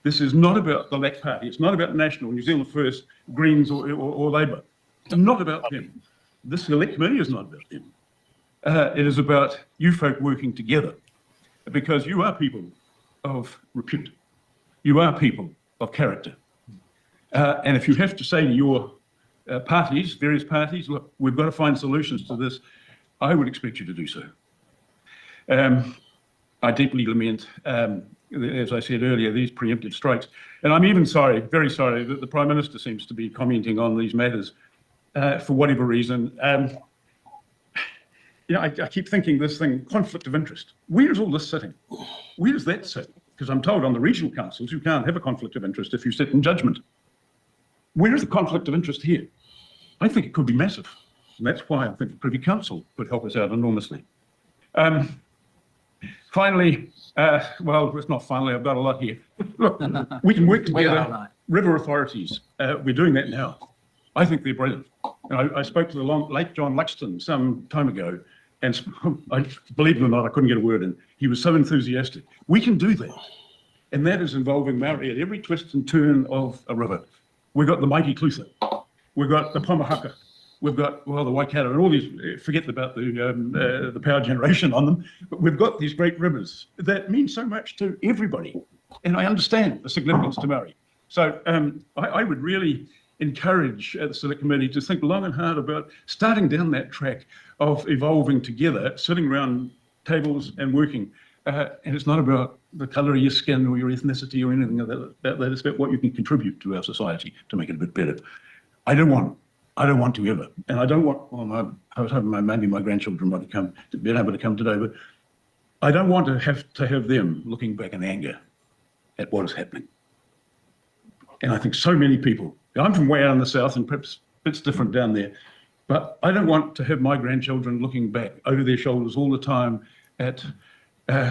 This is not about the LAC party. It's not about National, New Zealand First, Greens or Labour. It's not about them. This select committee is not about them. It is about you folk working together, because you are people of repute. You are people of character. And if you have to say to your parties, various parties, look, we've got to find solutions to this, I would expect you to do so. I deeply lament, as I said earlier, these preemptive strikes. And I'm even sorry, very sorry, that the Prime Minister seems to be commenting on these matters for whatever reason. I keep thinking this thing, conflict of interest. Where is all this sitting? Where does that sit? Because I'm told on the regional councils you can't have a conflict of interest if you sit in judgment. Where is the conflict of interest here? I think it could be massive. And that's why I think the Privy Council could help us out enormously. Finally, well, it's not finally, I've got a lot here. Look, we can work together. River authorities, we're doing that now. I think they're brilliant. And I spoke to the late John Luxton some time ago, and believe it or not, I couldn't get a word in. He was so enthusiastic. We can do that. And that is involving Maori at every twist and turn of a river. We've got the mighty Clutha. We've got the Pomahaka. We've got, well, the Waikato and all these, forget about the power generation on them, but we've got these great rivers that mean so much to everybody. And I understand the significance to Maori. So I would really encourage the Select Committee to think long and hard about starting down that track of evolving together, sitting around tables and working. And it's not about the colour of your skin or your ethnicity or anything like that. It's about what you can contribute to our society to make it a bit better. I don't want to ever, and I don't want, well, I was hoping maybe my grandchildren might have been able to come today, but I don't want to have them looking back in anger at what is happening. And I think so many people I'm from way out in the south, and perhaps it's different down there. But I don't want to have my grandchildren looking back over their shoulders all the time at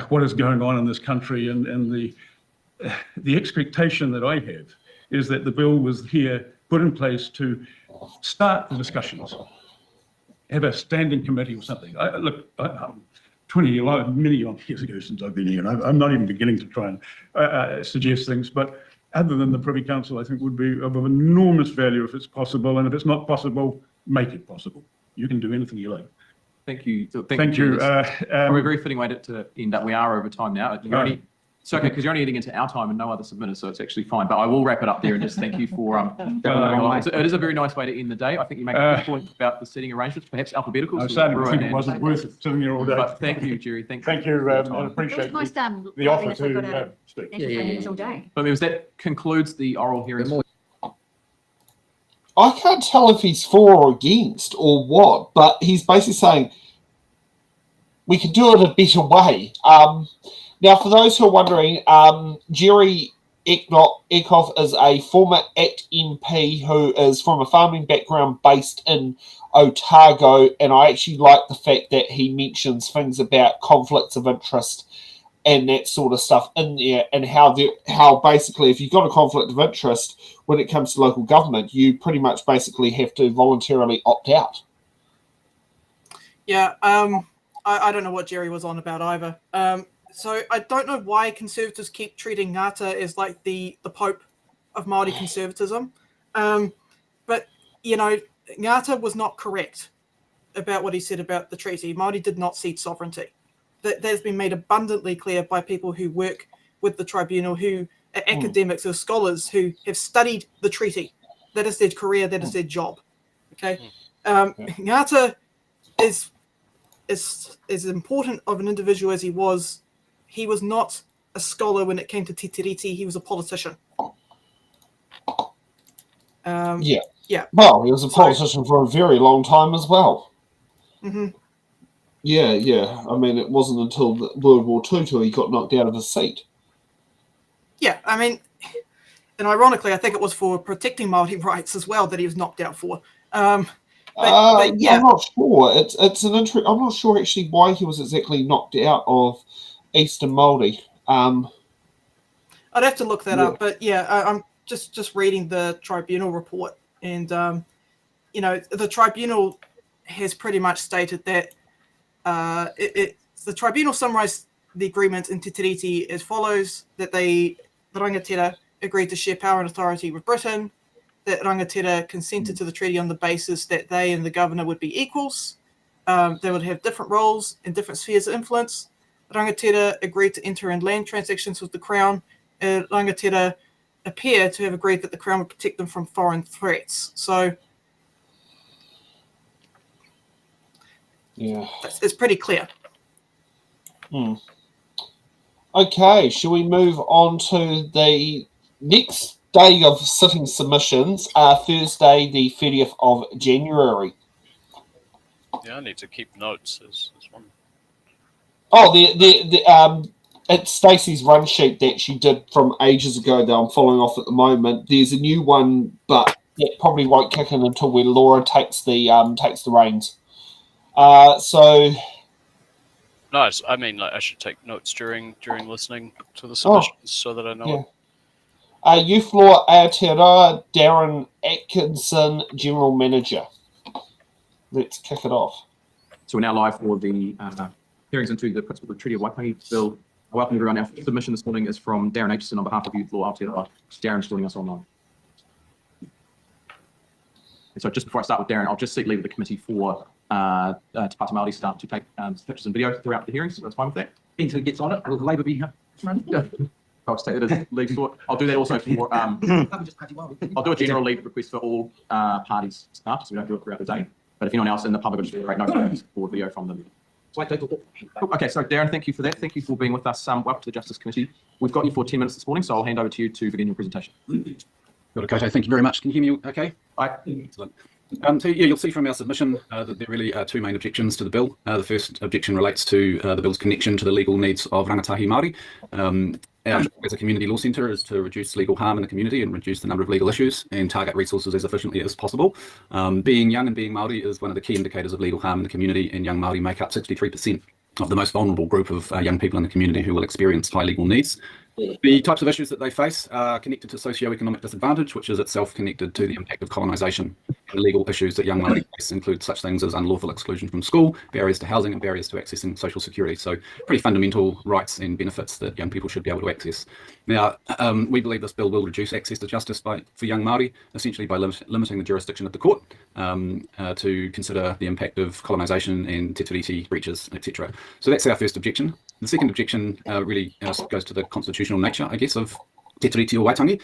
what is going on in this country, and the expectation that I have is that the bill was here, put in place to start the discussions, have a standing committee or something. Look, 20 many years ago since I've been here, and I'm not even beginning to try and suggest things, but other than the Privy Council, I think would be of enormous value if it's possible, and if it's not possible, make it possible. You can do anything you like. Thank you. Thank you. Probably a very fitting way to end up. We are over time now. It's okay, because you're only heading into our time and no other submitters, so it's actually fine. But I will wrap it up there and just thank you for it is a very nice way to end the day. I think you make a good point about the seating arrangements, perhaps alphabetical. I started to think it wasn't worth it sitting here all day. But thank you, Jerry. Thank you. I appreciate the offer to speak. But that concludes the oral hearings. I can't tell if he's for or against or what, but he's basically saying we could do it a better way. Now, for those who are wondering, Jerry Eckhoff is a former ACT MP who is from a farming background based in Otago, and I actually like the fact that he mentions things about conflicts of interest and that sort of stuff in there, and how basically if you've got a conflict of interest when it comes to local government, you pretty much basically have to voluntarily opt out. Yeah, I don't know what Jerry was on about either. So I don't know why Conservatives keep treating Ngāta as like the Pope of Māori conservatism. But, you know, Ngāta was not correct about what he said about the treaty. Māori did not cede sovereignty. That has been made abundantly clear by people who work with the tribunal, who are academics or scholars who have studied the treaty. That is their career, that is their job. Okay? Ngāta is as important of an individual as he was not a scholar when it came to Te Tiriti, he was a politician. Yeah. Well, he was a politician for a very long time as well. Mm-hmm. Yeah. I mean, it wasn't until World War II till he got knocked out of his seat. Yeah, I mean, and ironically, I think it was for protecting Māori rights as well that he was knocked out for. But yeah. I'm not sure. I'm not sure actually why he was exactly knocked out of Eastern Māori. I'd have to look that up, but yeah, I'm just reading the tribunal report, and you know, the tribunal has pretty much stated that the tribunal summarised the agreement in Te Tiriti as follows: that the rangatira agreed to share power and authority with Britain, that rangatira consented to the treaty on the basis that they and the governor would be equals, they would have different roles and different spheres of influence. Rangatira agreed to enter in land transactions with the Crown. Rangatira appear to have agreed that the Crown would protect them from foreign threats. So, yeah, it's pretty clear. Okay, shall we move on to the next day of sitting submissions, Thursday, the 30th of January. Yeah, I need to keep notes. There's one. Oh, it's Stacey's run sheet that she did from ages ago that I'm following off at the moment. There's a new one, but it probably won't kick in until when Laura takes the reins. Nice. I mean, like, I should take notes during listening to the submissions so that I know. Yeah. Youth Law Aotearoa, Darren Atkinson, General Manager. Let's kick it off. So we're now live for the hearings into the principle of the Treaty of Waitangi Bill. I welcome everyone. Our submission this morning is from Darren Atkinson on behalf of Youth Law Aotearoa. Darren's joining us online. And so just before I start with Darren, I'll just seek leave of the committee for Te Pāti Māori staff to take pictures and videos throughout the hearings. So that's fine with that. Until he gets on it, will Labour be here? I'll just take that as leave sort. I'll do that also for I'll do a general leave request for all parties staff, so we don't do it throughout the day. But if anyone else in the public would just great notes for video from them. Okay, so Darren, thank you for that. Thank you for being with us. Welcome to the Justice Committee. We've got you for 10 minutes this morning, so I'll hand over to you to begin your presentation. Thank you very much. Can you hear me okay? Excellent. So yeah, you'll see from our submission that there really are two main objections to the bill. The first objection relates to the bill's connection to the legal needs of rangatahi Māori. Our job as a community law centre is to reduce legal harm in the community and reduce the number of legal issues and target resources as efficiently as possible. Being young and being Māori is one of the key indicators of legal harm in the community, and young Māori make up 63% of the most vulnerable group of young people in the community who will experience high legal needs. The types of issues that they face are connected to socio-economic disadvantage, which is itself connected to the impact of colonisation. The legal issues that young Māori face include such things as unlawful exclusion from school, barriers to housing, and barriers to accessing social security. So pretty fundamental rights and benefits that young people should be able to access. Now, we believe this bill will reduce access to justice for young Māori, essentially by limiting the jurisdiction of the court to consider the impact of colonisation and te tiriti breaches, etc. So that's our first objection. The second objection really goes to the constitutional nature, I guess, of te tiriti o Waitangi.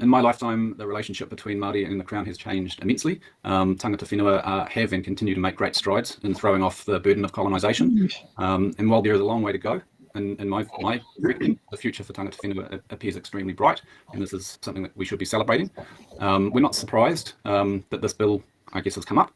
In my lifetime, the relationship between Māori and the Crown has changed immensely. Tangata whenua have and continue to make great strides in throwing off the burden of colonisation. And while there is a long way to go, in my reckoning, the future for tangata whenua appears extremely bright, and this is something that we should be celebrating. We're not surprised that this bill, I guess, has come up.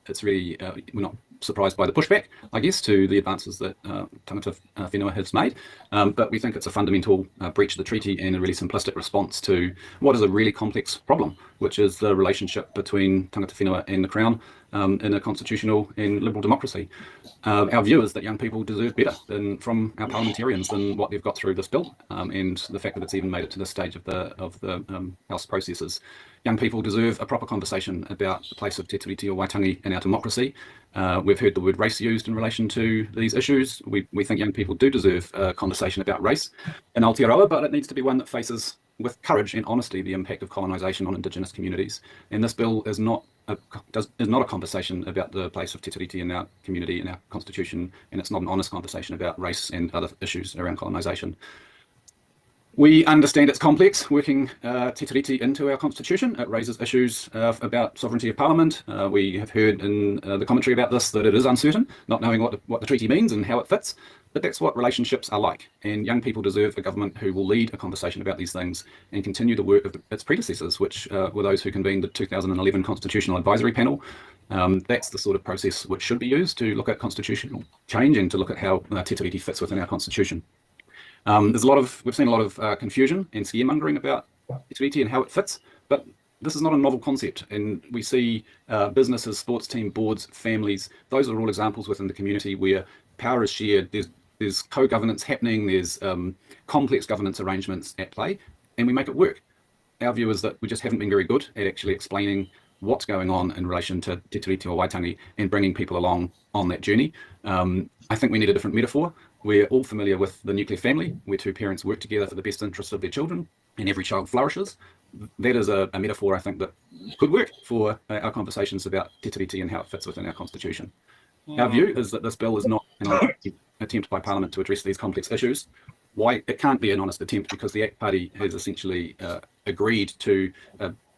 It's really, we're not surprised by the pushback, I guess, to the advances that tangata whenua has made. But we think it's a fundamental breach of the treaty and a really simplistic response to what is a really complex problem, which is the relationship between tangata whenua and the Crown in a constitutional and liberal democracy. Our view is that young people deserve better from our parliamentarians than what they've got through this bill, and the fact that it's even made it to this stage of the House processes. Young people deserve a proper conversation about the place of te tiriti o Waitangi in our democracy. We've heard the word race used in relation to these issues. We think young people do deserve a conversation about race in Aotearoa, but it needs to be one that faces with courage and honesty the impact of colonisation on Indigenous communities. And this bill is not a conversation about the place of te tiriti in our community, in our constitution, and it's not an honest conversation about race and other issues around colonisation. We understand it's complex, working te tiriti into our constitution. It raises issues about sovereignty of parliament. We have heard in the commentary about this that it is uncertain, not knowing what the treaty means and how it fits. But that's what relationships are like. And young people deserve a government who will lead a conversation about these things and continue the work of its predecessors, which were those who convened the 2011 Constitutional Advisory Panel. That's the sort of process which should be used to look at constitutional change and to look at how te tiriti fits within our constitution. We've seen a lot of confusion and scaremongering about te tiriti and how it fits, but this is not a novel concept. And we see businesses, sports team boards, families, those are all examples within the community where power is shared, there's co-governance happening, there's complex governance arrangements at play, and we make it work. Our view is that we just haven't been very good at actually explaining what's going on in relation to te tiriti o Waitangi and bringing people along on that journey. I think we need a different metaphor. We're all familiar with the nuclear family, where two parents work together for the best interest of their children, and every child flourishes. That is a metaphor, I think, that could work for our conversations about te tiriti and how it fits within our constitution. Our view is that this bill is not an attempt by Parliament to address these complex issues. Why? It can't be an honest attempt because the ACT Party has essentially agreed to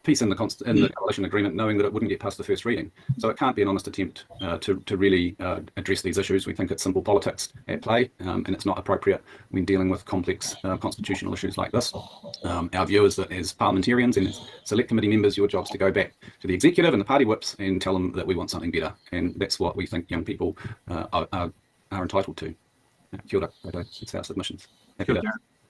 peace in the coalition agreement, knowing that it wouldn't get past the first reading. So it can't be an honest attempt to really address these issues. We think it's simple politics at play, and it's not appropriate when dealing with complex constitutional issues like this. Our view is that as parliamentarians and as select committee members, your job is to go back to the executive and the party whips and tell them that we want something better. And that's what we think young people are entitled to. Kia ora, it's our submissions. Kia ora,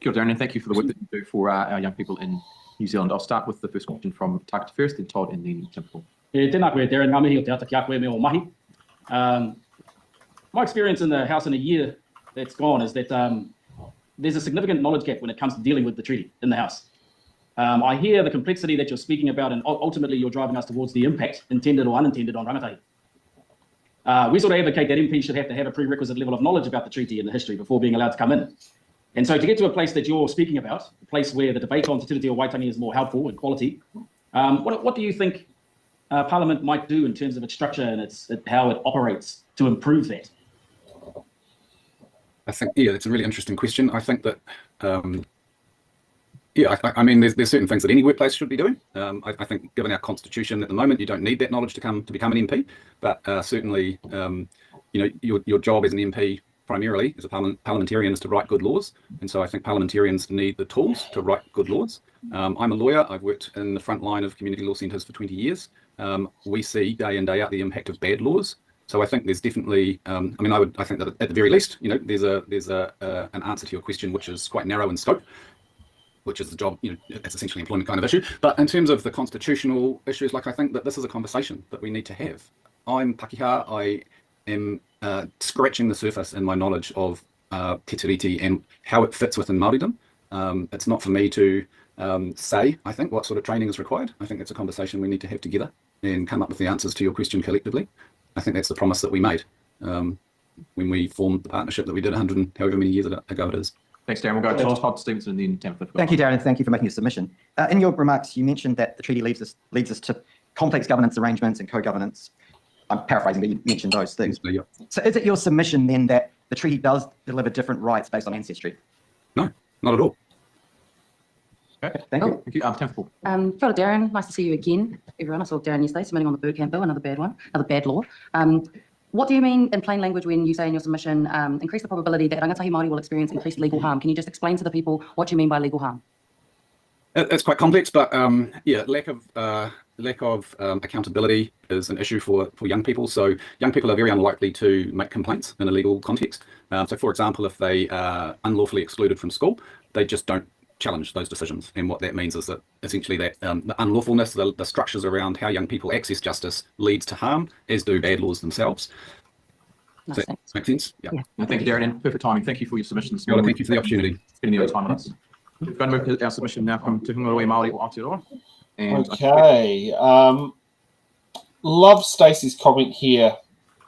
Darren, and thank you for the work that you do for our young people in New Zealand. I'll start with the first question from Takata first, then Todd, and then Tim Paul. Tēnā koe, Darren, ngā mihi o te ata ki a koe me o mahi. My experience in the House in a year that's gone is that there's a significant knowledge gap when it comes to dealing with the treaty in the House. I hear the complexity that you're speaking about, and ultimately you're driving us towards the impact, intended or unintended, on rangatahi. We sort of advocate that MPs should have to have a prerequisite level of knowledge about the treaty and the history before being allowed to come in. And so to get to a place that you're speaking about, a place where the debate on te tiriti o Waitangi is more helpful and quality, what do you think Parliament might do in terms of its structure and how it operates to improve that? I think, that's a really interesting question. I think that, I mean, there's certain things that any workplace should be doing. I think given our constitution at the moment, you don't need that knowledge to become an MP, but certainly, your job as an MP primarily as a parliamentarian is to write good laws. And so I think parliamentarians need the tools to write good laws. I'm a lawyer. I've worked in the front line of community law centres for 20 years. We see day in, day out the impact of bad laws. So I think there's definitely, I mean, I think that at the very least, you know, there's an answer to your question which is quite narrow in scope, which is the job, you know, it's essentially an employment kind of issue. But in terms of the constitutional issues, like I think that this is a conversation that we need to have. I'm Pakeha, I am scratching the surface in my knowledge of te tiriti and how it fits within Māoridom. It's not for me to say, I think, what sort of training is required. I think it's a conversation we need to have together and come up with the answers to your question collectively. I think that's the promise that we made when we formed the partnership that we did 100 and however many years ago it is. Thanks, Darren. We'll go to Todd Stevenson and then Tampa. Thank you, Darren, and thank you for making your submission. In your remarks, you mentioned that the treaty leads us to complex governance arrangements and co-governance. I'm paraphrasing, but you mentioned those things. Yeah. So is it your submission then that the treaty does deliver different rights based on ancestry? No, not at all. Okay, thank you. Thank you. Tampa. Fellow Darren, nice to see you again. Everyone, I saw Darren yesterday submitting on the Burkamp Bill, another bad one, another bad law. What do you mean in plain language when you say in your submission, increase the probability that rangatahi Māori will experience increased legal harm? Can you just explain to the people what you mean by legal harm? It's quite complex, but yeah, lack of accountability is an issue for young people. So young people are very unlikely to make complaints in a legal context. So for example, if they are unlawfully excluded from school, they just don't challenge those decisions. And what that means is that essentially that the unlawfulness, the structures around how young people access justice leads to harm, as do bad laws themselves. Does that make sense? Yeah. No, thank you, Darren, and perfect timing. Thank you for your submissions. Thank you for the opportunity. Spending your time with us. We're going to move to our submission now from Te Hungaroa Māori o Aotearoa. And Okay. Love Stacey's comment here.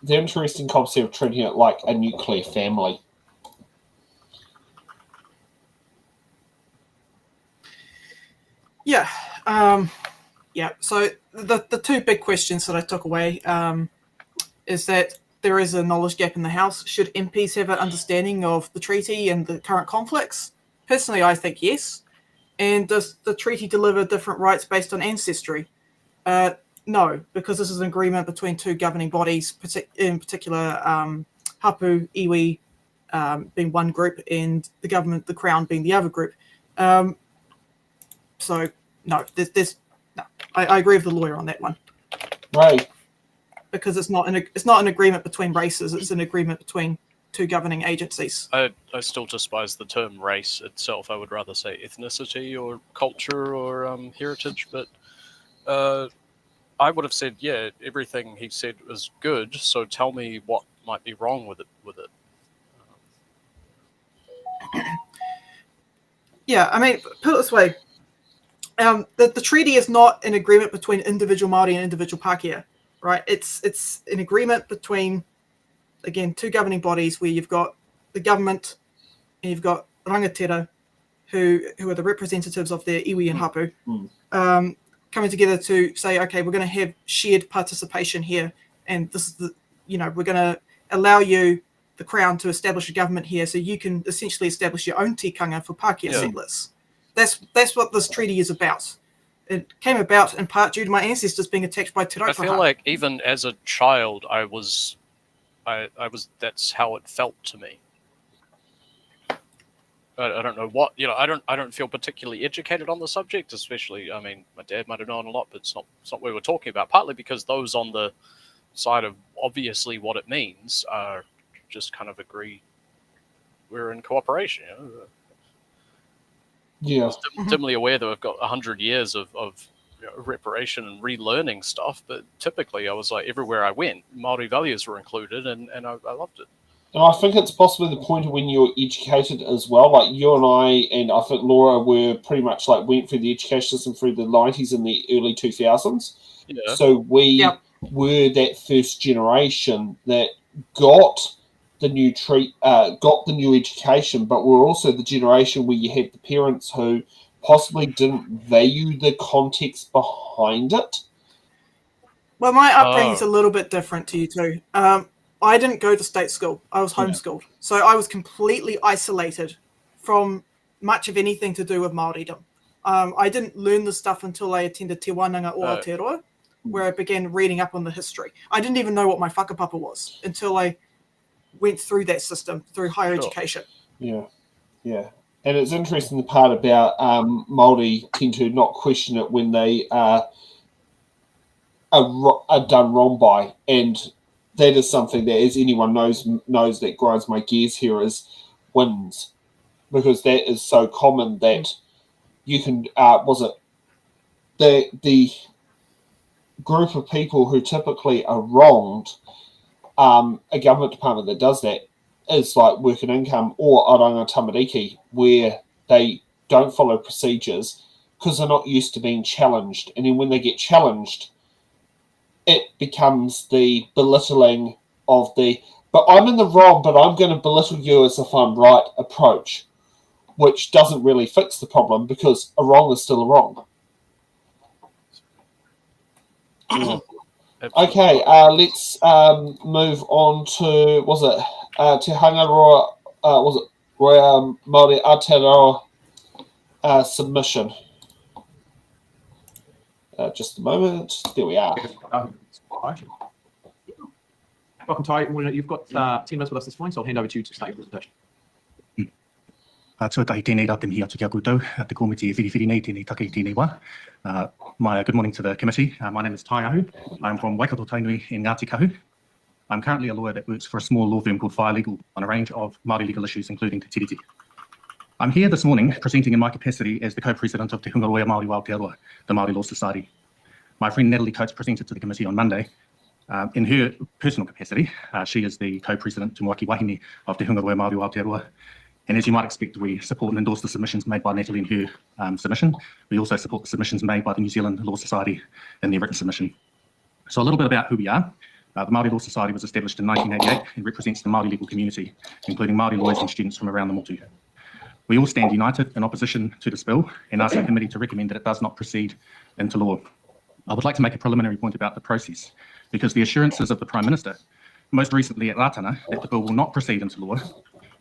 The interesting concept of treating it like a nuclear family. Yeah. Yeah. So the two big questions that I took away is that there is a knowledge gap in the House. Should MPs have an understanding of the treaty and the current conflicts? Personally, I think yes. And does the treaty deliver different rights based on ancestry? No, because this is an agreement between two governing bodies, in particular Hapu, Iwi being one group and the government, the Crown being the other group. So no, no. I agree with the lawyer on that one. Right. Because it's not an agreement between races; it's an agreement between two governing agencies. I still despise the term race itself. I would rather say ethnicity or culture or heritage. But I would have said, yeah, everything he said was good. So tell me what might be wrong with it. Yeah, I mean, put it this way. The treaty is not an agreement between individual Māori and individual Pākehā, right? It's an agreement between, again, two governing bodies where you've got the government and you've got rangatira, who are the representatives of their iwi and hapu, coming together to say, okay, we're going to have shared participation here, and this is we're going to allow you, the Crown, to establish a government here, so you can essentially establish your own tikanga for Pākehā settlers. That's what this treaty is about. It came about in part due to my ancestors being attacked by Te Raukaha. I feel like even as a child, I was that's how it felt to me. I don't know what, I don't feel particularly educated on the subject, especially, I mean, my dad might have known a lot, but it's not what we were talking about, partly because those on the side of obviously what it means are just kind of agree we're in cooperation. Yeah. I was dimly aware that we've got 100 years of reparation and relearning stuff, but typically I was like, everywhere I went, Māori values were included, and I loved it. And I think it's possibly the point of when you're educated as well. Like you and I think Laura were pretty much like went through the education system through the 90s and the early 2000s. Yeah. So we were that first generation that got the new education, but we're also the generation where you had the parents who possibly didn't value the context behind it. Well, my upbringing's a little bit different to you two. I didn't go to state school. I was homeschooled. So I was completely isolated from much of anything to do with Māoridom. I didn't learn this stuff until I attended Te Wānanga o Aotearoa, where I began reading up on the history. I didn't even know what my whakapapa was until I went through that system, through higher education. Yeah, yeah. And it's interesting the part about Māori tend to not question it when they are done wrong by. And that is something that, as anyone knows that grinds my gears here, is wins, because that is so common that you can the group of people who typically are wronged, a government department that does that is like Work and Income or Oranga Tamariki, where they don't follow procedures because they're not used to being challenged. And then when they get challenged, it becomes the belittling of but I'm in the wrong, but I'm going to belittle you as if I'm right approach, which doesn't really fix the problem because a wrong is still a wrong. Okay, let's move on to, Te Hangaroa, Roa Māori Aotearoa submission. Just a moment. There we are. Welcome, Ty. You've got 10 minutes with us this morning, so I'll hand over to you to start your presentation. Tuatahi tēnei rā te mihi atu ki a koutou, te komiti e whiriwhiri nei tēnei take I tēnei wā. Good morning to the committee. My name is Tai Ahu. I'm from Waikato Tainui in Ngāti Kahu. I'm currently a lawyer that works for a small law firm called Fire Legal on a range of Māori legal issues, including te tiriti. I'm here this morning presenting in my capacity as the co-president of Te Hungaroa Māori wa Aotearoa, the Māori Law Society. My friend Natalie Coates presented to the committee on Monday. In her personal capacity, she is the co-president Tumuaki Wahine of Te Hungaroa Māori wa Aotearoa. And as you might expect, we support and endorse the submissions made by Natalie in her submission. We also support the submissions made by the New Zealand Law Society in their written submission. So a little bit about who we are. The Māori Law Society was established in 1988 and represents the Māori legal community, including Māori lawyers and students from around the Motu. We all stand united in opposition to this bill and ask the committee to recommend that it does not proceed into law. I would like to make a preliminary point about the process, because the assurances of the Prime Minister, most recently at Ratana, that the bill will not proceed into law,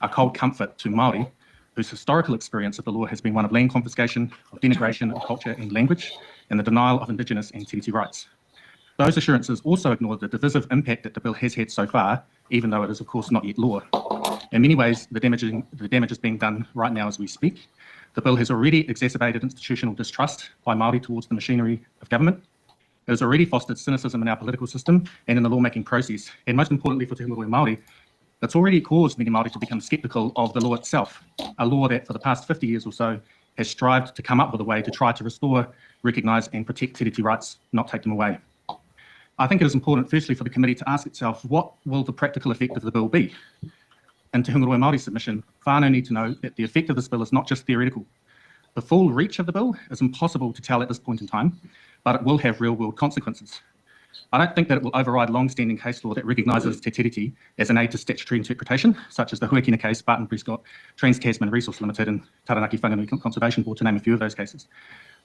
are cold comfort to Māori, whose historical experience of the law has been one of land confiscation, of denigration of culture and language, and the denial of Indigenous and tiriti rights. Those assurances also ignore the divisive impact that the bill has had so far, even though it is of course not yet law. In many ways, the damage is being done right now as we speak. The bill has already exacerbated institutional distrust by Māori towards the machinery of government. It has already fostered cynicism in our political system and in the lawmaking process. And most importantly for Te Hungaroa Māori, it's already caused many Māori to become sceptical of the law itself, a law that for the past 50 years or so has strived to come up with a way to try to restore, recognise and protect tiriti rights, not take them away. I think it is important firstly for the committee to ask itself, what will the practical effect of the bill be? In Te Hungaroa Māori submission, whānau need to know that the effect of this bill is not just theoretical. The full reach of the bill is impossible to tell at this point in time, but it will have real-world consequences. I don't think that it will override long-standing case law that recognises te tiriti as an aid to statutory interpretation, such as the Huakina case, Barton Prescott, Trans-Tasman Resource Limited and Taranaki Whanganui Conservation Board, to name a few of those cases.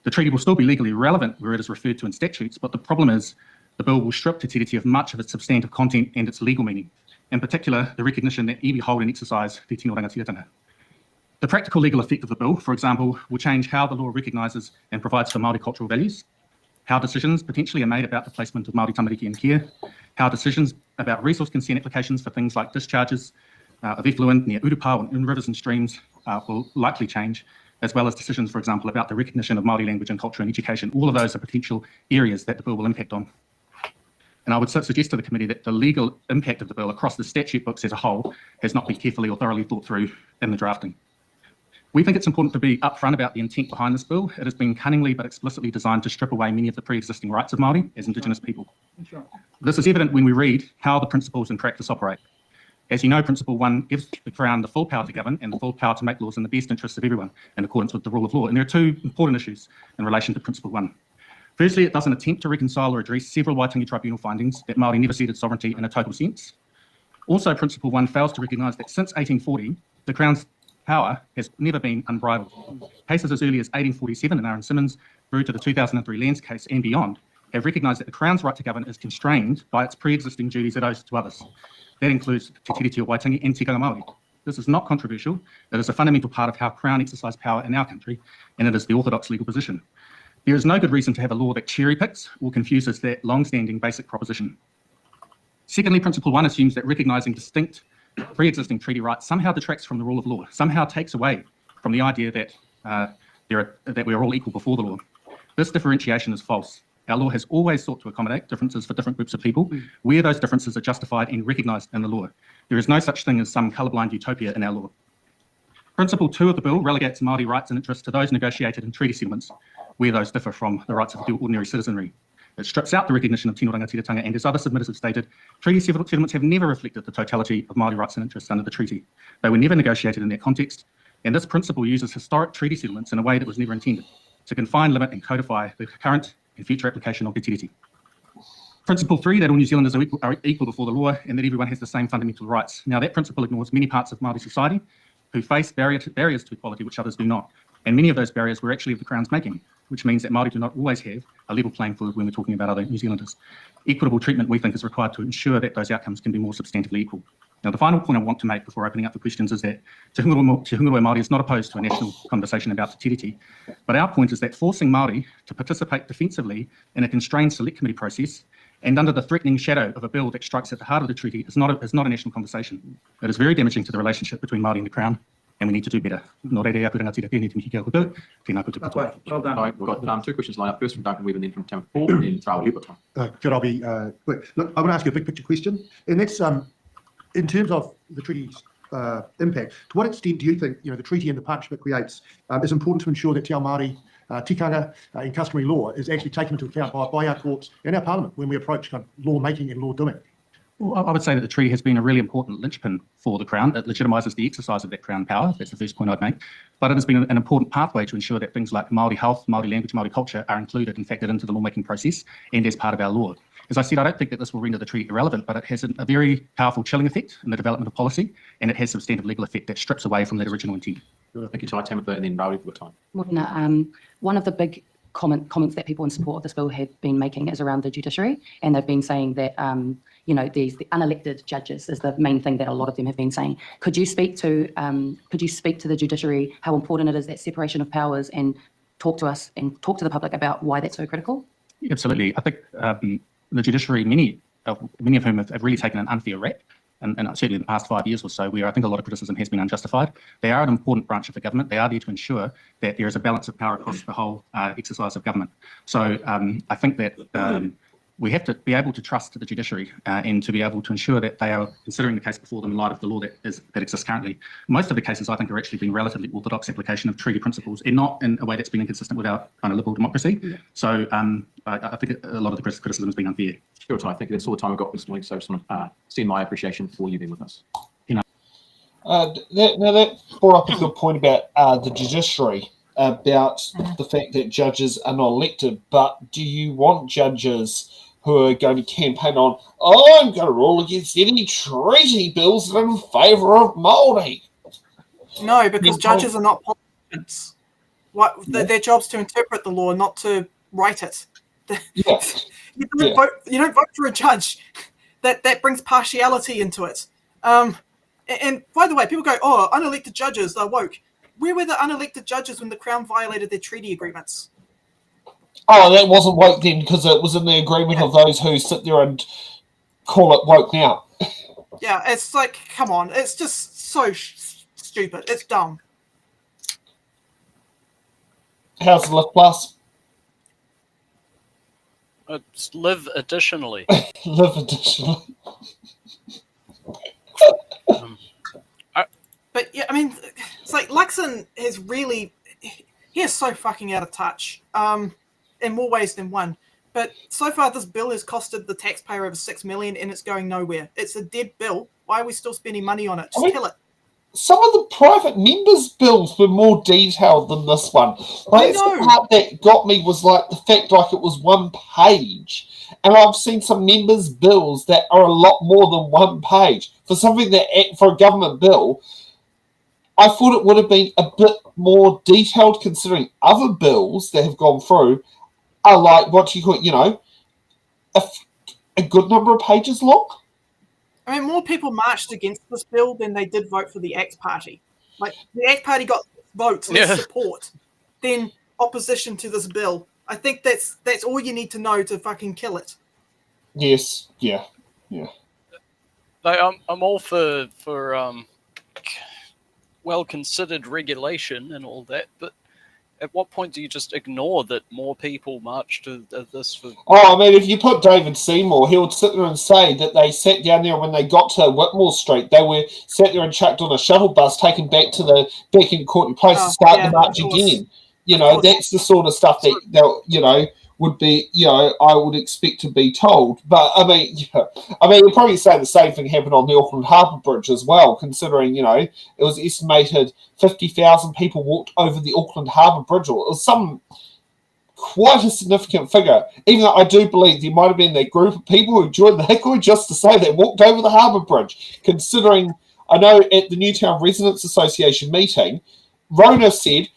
The treaty will still be legally relevant where it is referred to in statutes, but the problem is the bill will strip te tiriti of much of its substantive content and its legal meaning, in particular the recognition that iwi hold and exercise te tino rangatiratanga. The practical legal effect of the bill, for example, will change how the law recognises and provides for Māori cultural values, how decisions potentially are made about the placement of Māori tamariki in care, how decisions about resource consent applications for things like discharges of effluent near urupa and in rivers and streams will likely change, as well as decisions, for example, about the recognition of Māori language and culture and education. All of those are potential areas that the bill will impact on. And I would suggest to the committee that the legal impact of the bill across the statute books as a whole has not been carefully or thoroughly thought through in the drafting. We think it's important to be upfront about the intent behind this bill. It has been cunningly but explicitly designed to strip away many of the pre-existing rights of Māori as Indigenous people. This is evident when we read how the principles in practice operate. As you know, Principle 1 gives the Crown the full power to govern and the full power to make laws in the best interests of everyone in accordance with the rule of law. And there are two important issues in relation to Principle 1. Firstly, it doesn't attempt to reconcile or address several Waitangi Tribunal findings that Māori never ceded sovereignty in a total sense. Also, Principle 1 fails to recognise that since 1840, the Crown's power has never been unbridled. Cases as early as 1847 in Aaron Simmons through to the 2003 Lands case and beyond have recognised that the Crown's right to govern is constrained by its pre-existing duties it owes to others. That includes Te Tiriti o Waitangi and Tikanga Māori. This is not controversial. It is a fundamental part of how Crown exercise power in our country, and it is the orthodox legal position. There is no good reason to have a law that cherry-picks or confuses that long-standing basic proposition. Secondly, Principle 1 assumes that recognising distinct pre-existing treaty rights somehow detracts from the rule of law, somehow takes away from the idea that we are all equal before the law. This differentiation is false. Our law has always sought to accommodate differences for different groups of people, where those differences are justified and recognised in the law. There is no such thing as some colourblind utopia in our law. Principle 2 of the bill relegates Māori rights and interests to those negotiated in treaty settlements, where those differ from the rights of the ordinary citizenry. It strips out the recognition of tino rangatiratanga, and as other submitters have stated, treaty settlements have never reflected the totality of Māori rights and interests under the treaty. They were never negotiated in that context, and this principle uses historic treaty settlements in a way that was never intended, to confine, limit and codify the current and future application of te tiriti. Principle 3, that all New Zealanders are equal before the law and that everyone has the same fundamental rights. Now that principle ignores many parts of Māori society who face barriers to equality which others do not. And many of those barriers were actually of the Crown's making, which means that Māori do not always have a level playing field when we're talking about other New Zealanders. Equitable treatment, we think, is required to ensure that those outcomes can be more substantively equal. Now, the final point I want to make before opening up for questions is that Te Hunguroi Māori is not opposed to a national conversation about te tiriti, but our point is that forcing Māori to participate defensively in a constrained select committee process and under the threatening shadow of a bill that strikes at the heart of the treaty is not a national conversation. It is very damaging to the relationship between Māori and the Crown, and we need to do better. Well done. We've got 2 questions lined up. First from Duncan Webb and then from Tim Paul, and then Trail Hubert. Could I be quick? Look, I want to ask you a big picture question, and that's in terms of the treaty's impact. To what extent do you think the treaty and the partnership it creates is important to ensure that Te Ao Māori tikanga and customary law is actually taken into account by our courts and our parliament when we approach kind of law making and law doing? Well, I would say that the treaty has been a really important linchpin for the Crown. It legitimises the exercise of that Crown power. That's the first point I'd make. But it has been an important pathway to ensure that things like Māori health, Māori language, Māori culture are included and factored into the lawmaking process and as part of our law. As I said, I don't think that this will render the treaty irrelevant, but it has a very powerful chilling effect in the development of policy, and it has substantive legal effect that strips away from that original intent. Thank you, Tamitha, and then Rowley for time. Morena, one of the big comments that people in support of this bill have been making is around the judiciary, and they've been saying that the unelected judges is the main thing that a lot of them have been saying. Could you speak to the judiciary, how important it is, that separation of powers, and talk to us and talk to the public about why that's so critical? Absolutely. I think the judiciary, many of whom have really taken an unfair rap, and certainly in the past 5 years or so, where I think a lot of criticism has been unjustified. They are an important branch of the government. They are there to ensure that there is a balance of power across the whole exercise of government. So I think that we have to be able to trust the judiciary and to be able to ensure that they are considering the case before them in light of the law that exists currently. Most of the cases, I think, are actually being relatively orthodox application of treaty principles and not in a way that's been inconsistent with our kind of liberal democracy. Yeah. So I think a lot of the criticism has been unfair. Sure, I think that's all the time we've got this morning, so I just want to send my appreciation for you being with us. That brought up a good point about the judiciary, about the fact that judges are not elected, but do you want judges who are going to campaign on, I'm going to rule against any treaty bills that are in favour of Māori? No, because judges are not politicians. Their job's to interpret the law, not to write it. Yeah. You don't vote for a judge. That brings partiality into it. And by the way, people go, oh, unelected judges, they're woke. Where were the unelected judges when the Crown violated their treaty agreements? Oh, that wasn't woke then because it was in the agreement of those who sit there and call it woke now. Yeah, it's like, come on. It's just so stupid. It's dumb. How's the Live Plus? It's live additionally. Live additionally. But yeah, I mean, it's like Luxon has really, he is so fucking out of touch in more ways than one. But so far, this bill has costed the taxpayer over $6 million and it's going nowhere. It's a dead bill. Why are we still spending money on it? Just kill it. Some of the private members' bills were more detailed than this one. Like, the part that got me was like the fact like it was one page. And I've seen some members' bills that are a lot more than one page. For something that, for a government bill, I thought it would have been a bit more detailed considering other bills that have gone through are like, what do you call it, a good number of pages long. I mean, more people marched against this bill than they did vote for the ACT Party. Like, the ACT Party got votes and support than opposition to this bill. I think that's all you need to know to fucking kill it. Yes, yeah. Like, I'm all for well-considered regulation and all that, but at what point do you just ignore that more people marched to this for? Oh, I mean, if you put David Seymour, he would sit there and say that they sat down there when they got to Whitmore Street. They were sat there and chucked on a shuttle bus, taken back to the back in Courtney Place to start the march again. You know, that's the sort of stuff that they'll, you know, would be, you know, I would expect to be told. But I mean, you'd probably say the same thing happened on the Auckland Harbour Bridge as well, considering, you know, it was estimated 50,000 people walked over the Auckland Harbour Bridge. It was some quite a significant figure, even though I do believe there might have been that group of people who joined the Hikoi just to say they walked over the Harbour Bridge, considering, I know at the Newtown Residents Association meeting, Rona said,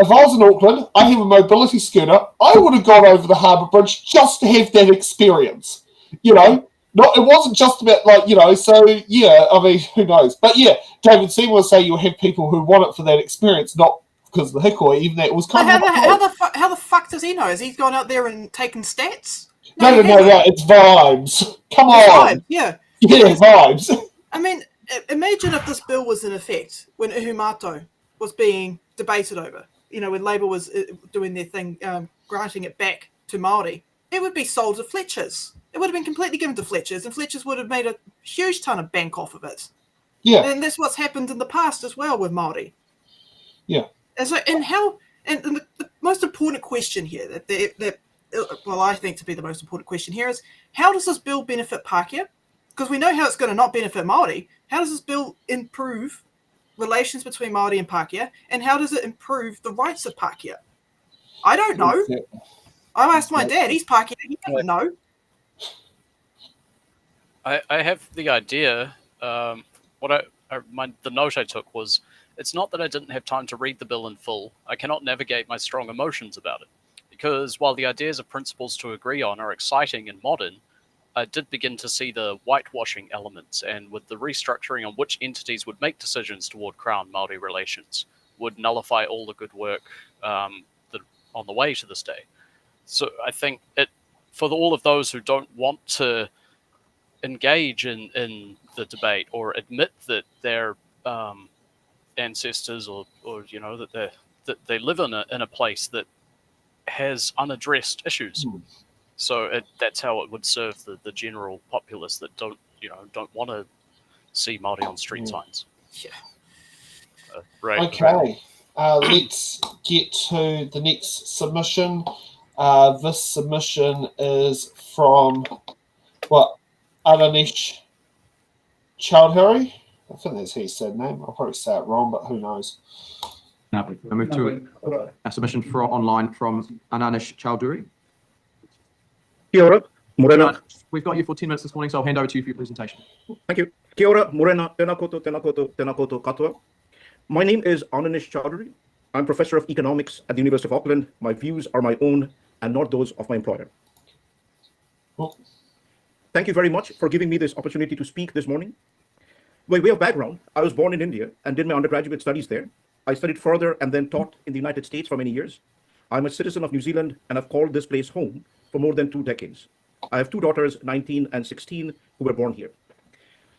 if I was in Auckland, I have a mobility scooter, I would have gone over the Harbour Bridge just to have that experience. You know, it wasn't just about like, you know, so yeah, I mean, who knows? But yeah, David Seymour will say you'll have people who want it for that experience, not because of the Hikoi, even though it was kind of... How the fuck does he know? Has he gone out there and taken stats? No, it's vibes. Come on. Vibes, yeah. Yeah, vibes. I mean, imagine if this bill was in effect when Uhumato was being debated over. You know, when Labour was doing their thing, granting it back to Māori, it would be sold to Fletchers. It would have been completely given to Fletchers, and Fletchers would have made a huge ton of bank off of it. Yeah. And that's what's happened in the past as well with Māori. Yeah. And so, and the most important question here, well, I think to be the most important question here is, how does this bill benefit Pākehā? Because we know how it's going to not benefit Māori. How does this bill improve relations between Māori and Pākehā, and how does it improve the rights of Pākehā? I don't know. I asked my dad, he's Pākehā, he doesn't know. I have the idea. The note I took was, it's not that I didn't have time to read the bill in full. I cannot navigate my strong emotions about it. Because while the ideas and principles to agree on are exciting and modern, I did begin to see the whitewashing elements, and with the restructuring on which entities would make decisions toward Crown-Māori relations, would nullify all the good work on the way to this day. So I think for all of those who don't want to engage in the debate or admit that their ancestors or you know that they live in a place that has unaddressed issues. So that's how it would serve the general populace that don't want to see Māori on street signs. Yeah. Right. Okay. Let's get to the next submission. This submission is from Adanesh Chowdhury. I think that's his said name. I'll probably say it wrong, but who knows? Now, we move to a submission online from Ananesh Chowdhury. Kia ora, morena. We've got you for 10 minutes this morning, so I'll hand over to you for your presentation. Thank you. Kia ora, morena, tēnā koutou, tēnā koutou, tēnā koutou katoa. My name is Ananesh Chowdhury. I'm professor of economics at the University of Auckland. My views are my own and not those of my employer. Thank you very much for giving me this opportunity to speak this morning. By way of background, I was born in India and did my undergraduate studies there. I studied further and then taught in the United States for many years. I'm a citizen of New Zealand and have called this place home for more than 2 decades. I have 2 daughters, 19 and 16, who were born here.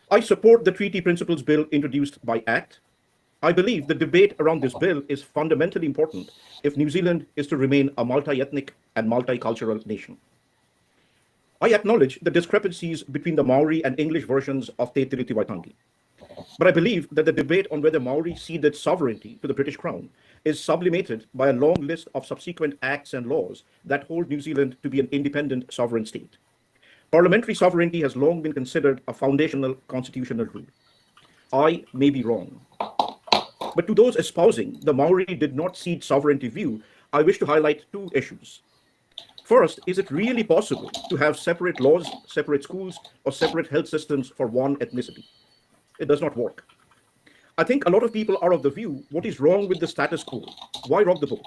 I support the treaty principles bill introduced by ACT. I believe the debate around this bill is fundamentally important if New Zealand is to remain a multi-ethnic and multicultural nation. I acknowledge the discrepancies between the Maori and English versions of Te Treaty of Waitangi. But I believe that the debate on whether Maori ceded sovereignty to the British Crown is sublimated by a long list of subsequent acts and laws that hold New Zealand to be an independent sovereign state. Parliamentary sovereignty has long been considered a foundational constitutional rule. I may be wrong. But to those espousing the Maori did not cede sovereignty view, I wish to highlight 2 issues. First, is it really possible to have separate laws, separate schools, or separate health systems for one ethnicity? It does not work. I think a lot of people are of the view, what is wrong with the status quo? Why rock the boat?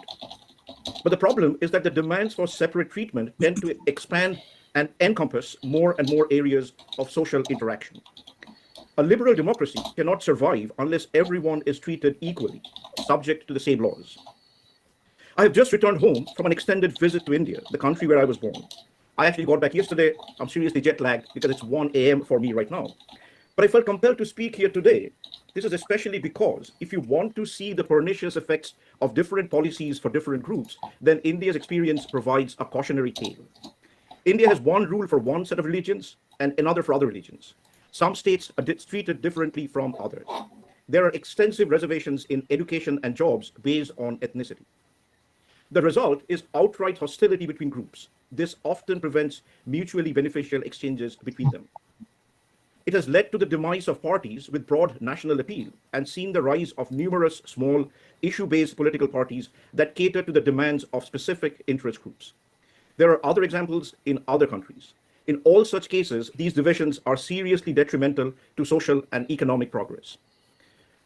But the problem is that the demands for separate treatment tend to expand and encompass more and more areas of social interaction. A liberal democracy cannot survive unless everyone is treated equally, subject to the same laws. I have just returned home from an extended visit to India, the country where I was born. I actually got back yesterday. I'm seriously jet lagged because it's 1 a.m. for me right now. But I felt compelled to speak here today This is especially because if you want to see the pernicious effects of different policies for different groups, then India's experience provides a cautionary tale. India has one rule for one set of religions and another for other religions. Some states are treated differently from others. There are extensive reservations in education and jobs based on ethnicity. The result is outright hostility between groups. This often prevents mutually beneficial exchanges between them. It has led to the demise of parties with broad national appeal and seen the rise of numerous small issue-based political parties that cater to the demands of specific interest groups. There are other examples in other countries. In all such cases, these divisions are seriously detrimental to social and economic progress.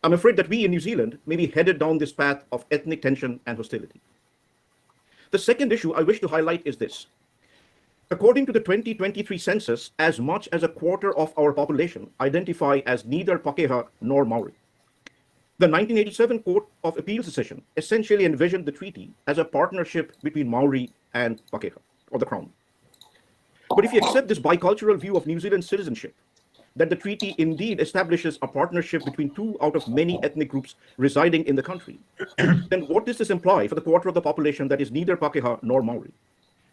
I'm afraid that we in New Zealand may be headed down this path of ethnic tension and hostility. The second issue I wish to highlight is this. According to the 2023 census, as much as a quarter of our population identify as neither Pakeha nor Maori. The 1987 Court of Appeals decision essentially envisioned the treaty as a partnership between Maori and Pakeha, or the Crown. But if you accept this bicultural view of New Zealand's citizenship, that the treaty indeed establishes a partnership between two out of many ethnic groups residing in the country, then what does this imply for the quarter of the population that is neither Pakeha nor Maori?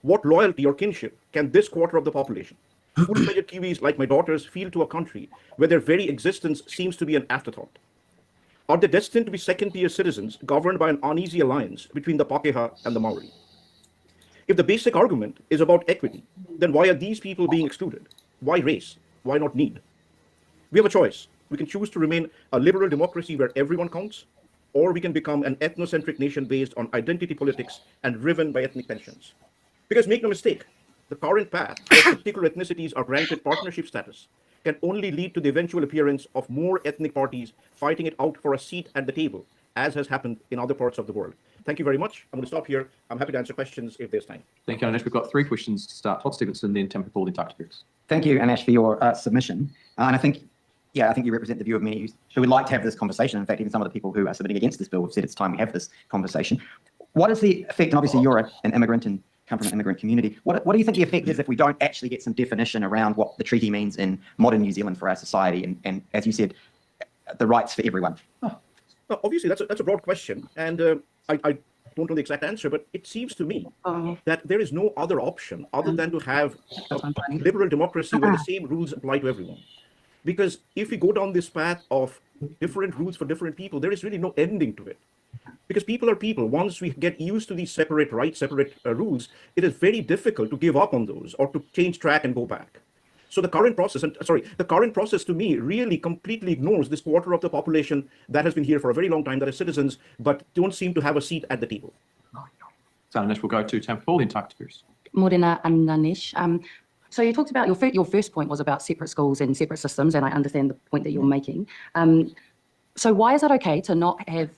What loyalty or kinship can this quarter of the population, full-fledged Kiwis like my daughters, feel to a country where their very existence seems to be an afterthought? Are they destined to be second-tier citizens governed by an uneasy alliance between the Pakeha and the Maori? If the basic argument is about equity, then why are these people being excluded? Why race? Why not need? We have a choice. We can choose to remain a liberal democracy where everyone counts, or we can become an ethnocentric nation based on identity politics and driven by ethnic tensions. Because make no mistake, the current path where particular ethnicities are granted partnership status can only lead to the eventual appearance of more ethnic parties fighting it out for a seat at the table, as has happened in other parts of the world. Thank you very much. I'm going to stop here. I'm happy to answer questions if there's time. Thank you, Anish. We've got three questions to start. Todd Stevenson, then Tim Paul, then Dr. Pierce. Thank you, Anish, for your submission. And I think you represent the view of many who would like to have this conversation. In fact, even some of the people who are submitting against this bill have said it's time we have this conversation. What is the effect, and obviously you're an immigrant and come from an immigrant community, what do you think the effect is if we don't actually get some definition around what the treaty means in modern New Zealand for our society and as you said, the rights for everyone? Well, obviously, that's a broad question. And I don't know the exact answer, but it seems to me that there is no other option other than to have a liberal democracy where the same rules apply to everyone. Because if we go down this path of different rules for different people, there is really no ending to it. Because people are people. Once we get used to these separate rights, separate rules, it is very difficult to give up on those or to change track and go back. So the current process to me really completely ignores this quarter of the population that has been here for a very long time, that are citizens, but don't seem to have a seat at the table. So Anish, we'll go to Tim Paul, then Dr. Pierce. Morena and Anish. So you talked about your first point was about separate schools and separate systems, and I understand the point that you're making. So why is it okay to not have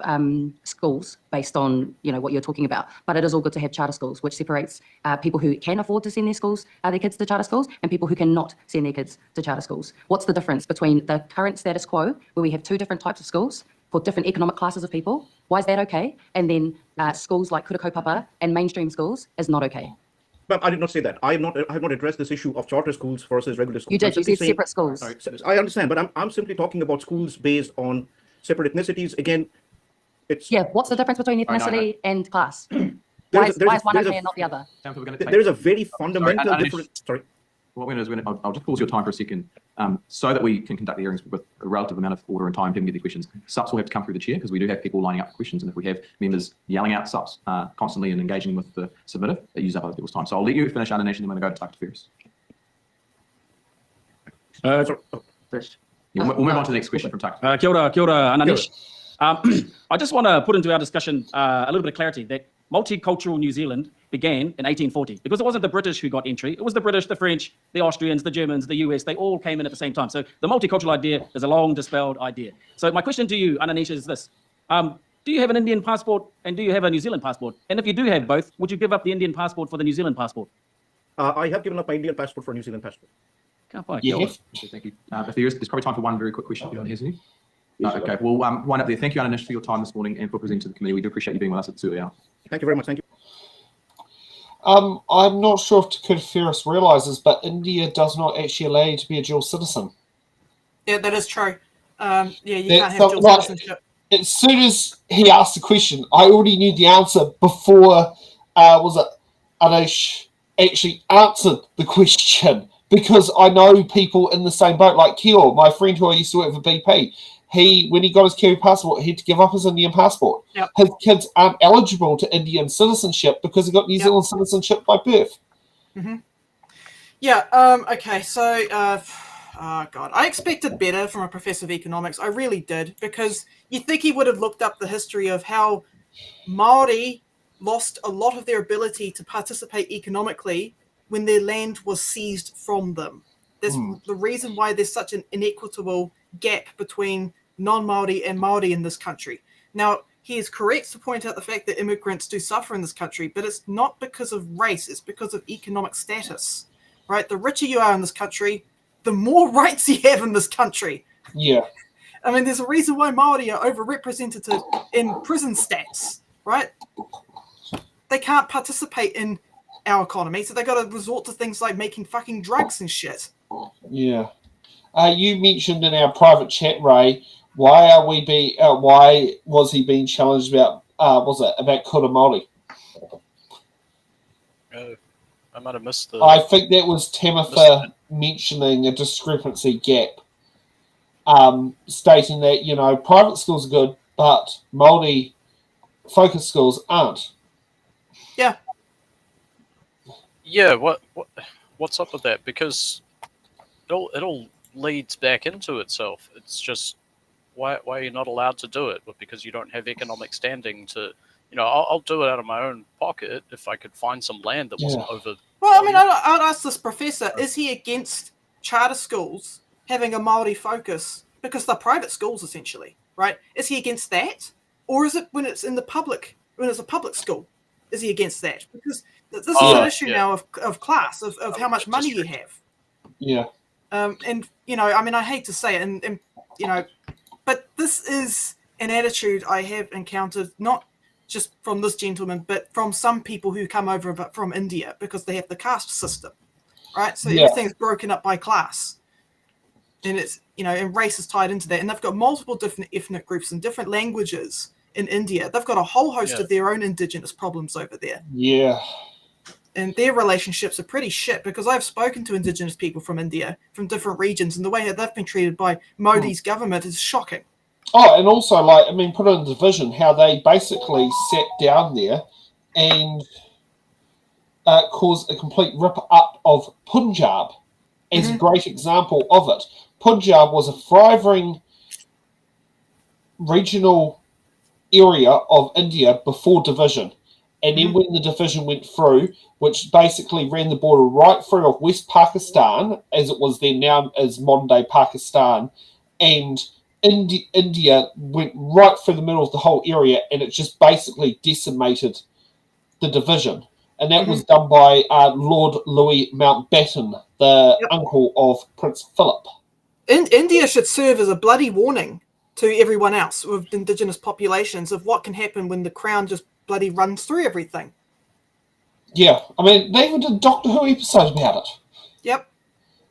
schools based on what you're talking about, but it is all good to have charter schools, which separates people who can afford to send their kids to charter schools and people who cannot send their kids to charter schools? What's the difference between the current status quo, where we have two different types of schools for different economic classes of people? Why is that okay? And then schools like Kura Kaupapa and mainstream schools is not okay? But I did not say that. I have not addressed this issue of charter schools versus regular schools. You did. You said separate schools. Sorry, I understand, but I'm simply talking about schools based on separate ethnicities. Again, it's what's the difference between ethnicity and class? Why is one okay and not the other? There is a very fundamental difference. Sorry. What we're going to do is I'll just pause your time for a second so that we can conduct the hearings with a relative amount of order and time. People get their questions. Subs will have to come through the chair because we do have people lining up questions, and if we have members yelling out subs constantly and engaging with the submitter, they use up other people's time. So I'll let you finish, Anish, and then I'm going to go to Dr. Ferris. We'll move on to the next question from Dr. Kia ora, Anish. I just want to put into our discussion a little bit of clarity that multicultural New Zealand began in 1840 because it wasn't the British who got entry. It was the British, the French, the Austrians, the Germans, the US. They all came in at the same time. So the multicultural idea is a long dispelled idea. So my question to you, Anish, is this. Do you have an Indian passport and do you have a New Zealand passport? And if you do have both, would you give up the Indian passport for the New Zealand passport? I have given up my Indian passport for a New Zealand passport. Yes. Okay, thank you. If there's probably time for one very quick question if anyone has any. Okay, well, one up there. Thank you, Anish, for your time this morning and for presenting to the committee. We do appreciate you being with us at this early hour. Thank you very much. Thank you. I'm not sure if Te Kiwi-Birb realises, but India does not actually allow you to be a dual citizen. Yeah, that is true. Yeah, you That's can't have dual like, citizenship. as soon as he asked the question, I already knew the answer before Adesh actually answered the question, because I know people in the same boat, like Keo, my friend who I used to work for BP. When he got his Kiwi passport, he had to give up his Indian passport. Yep. His kids aren't eligible to Indian citizenship because he got New Zealand citizenship by birth. Yeah. Okay. So, oh God, I expected better from a professor of economics. I really did, because you think he would have looked up the history of how Maori lost a lot of their ability to participate economically when their land was seized from them. That's the reason why there's such an inequitable gap between non-Maori and Maori in this country. Now, he is correct to point out the fact that immigrants do suffer in this country, but it's not because of race, it's because of economic status, right? The richer you are in this country, the more rights you have in this country. Yeah. I mean, there's a reason why Maori are overrepresented in prison stats, right? They can't participate in our economy, so they got to resort to things like making fucking drugs and shit. Yeah. You mentioned in our private chat, Ray, why was he being challenged about about kura Māori? I might have missed the. I think that was Tamitha mentioning a discrepancy gap, stating that private schools are good, but Māori focus schools aren't. Yeah. Yeah. What's up with that? Because it all leads back into itself. It's just why are you not allowed to do it? Well, because you don't have economic standing to. I'll do it out of my own pocket if I could find some land that wasn't over. Well, I mean, I'd ask this professor, is he against charter schools having a Māori focus? Because they're private schools, essentially, right? Is he against that? Or is it when it's a public school? Is he against that? Because this is an issue now of class, of how much money you have. Yeah. And, I mean, I hate to say it, and but this is an attitude I have encountered, not just from this gentleman, but from some people who come over from India, because they have the caste system, right? So everything's broken up by class, and it's and race is tied into that, and they've got multiple different ethnic groups and different languages in India. They've got a whole host of their own indigenous problems over there. Yeah. And their relationships are pretty shit, because I've spoken to indigenous people from India, from different regions, and the way that they've been treated by Modi's government is shocking. Oh, and also, put in division, how they basically sat down there and caused a complete rip-up of Punjab as a great example of it. Punjab was a thriving regional area of India before division. And then when the division went through, which basically ran the border right through of West Pakistan, as it was then known as modern-day Pakistan, and India went right through the middle of the whole area, and it just basically decimated the division. And that was done by Lord Louis Mountbatten, the uncle of Prince Philip. India should serve as a bloody warning to everyone else with indigenous populations of what can happen when the crown just bloody runs through everything. Yeah, I mean, they even did a Doctor Who episode about it. Yep.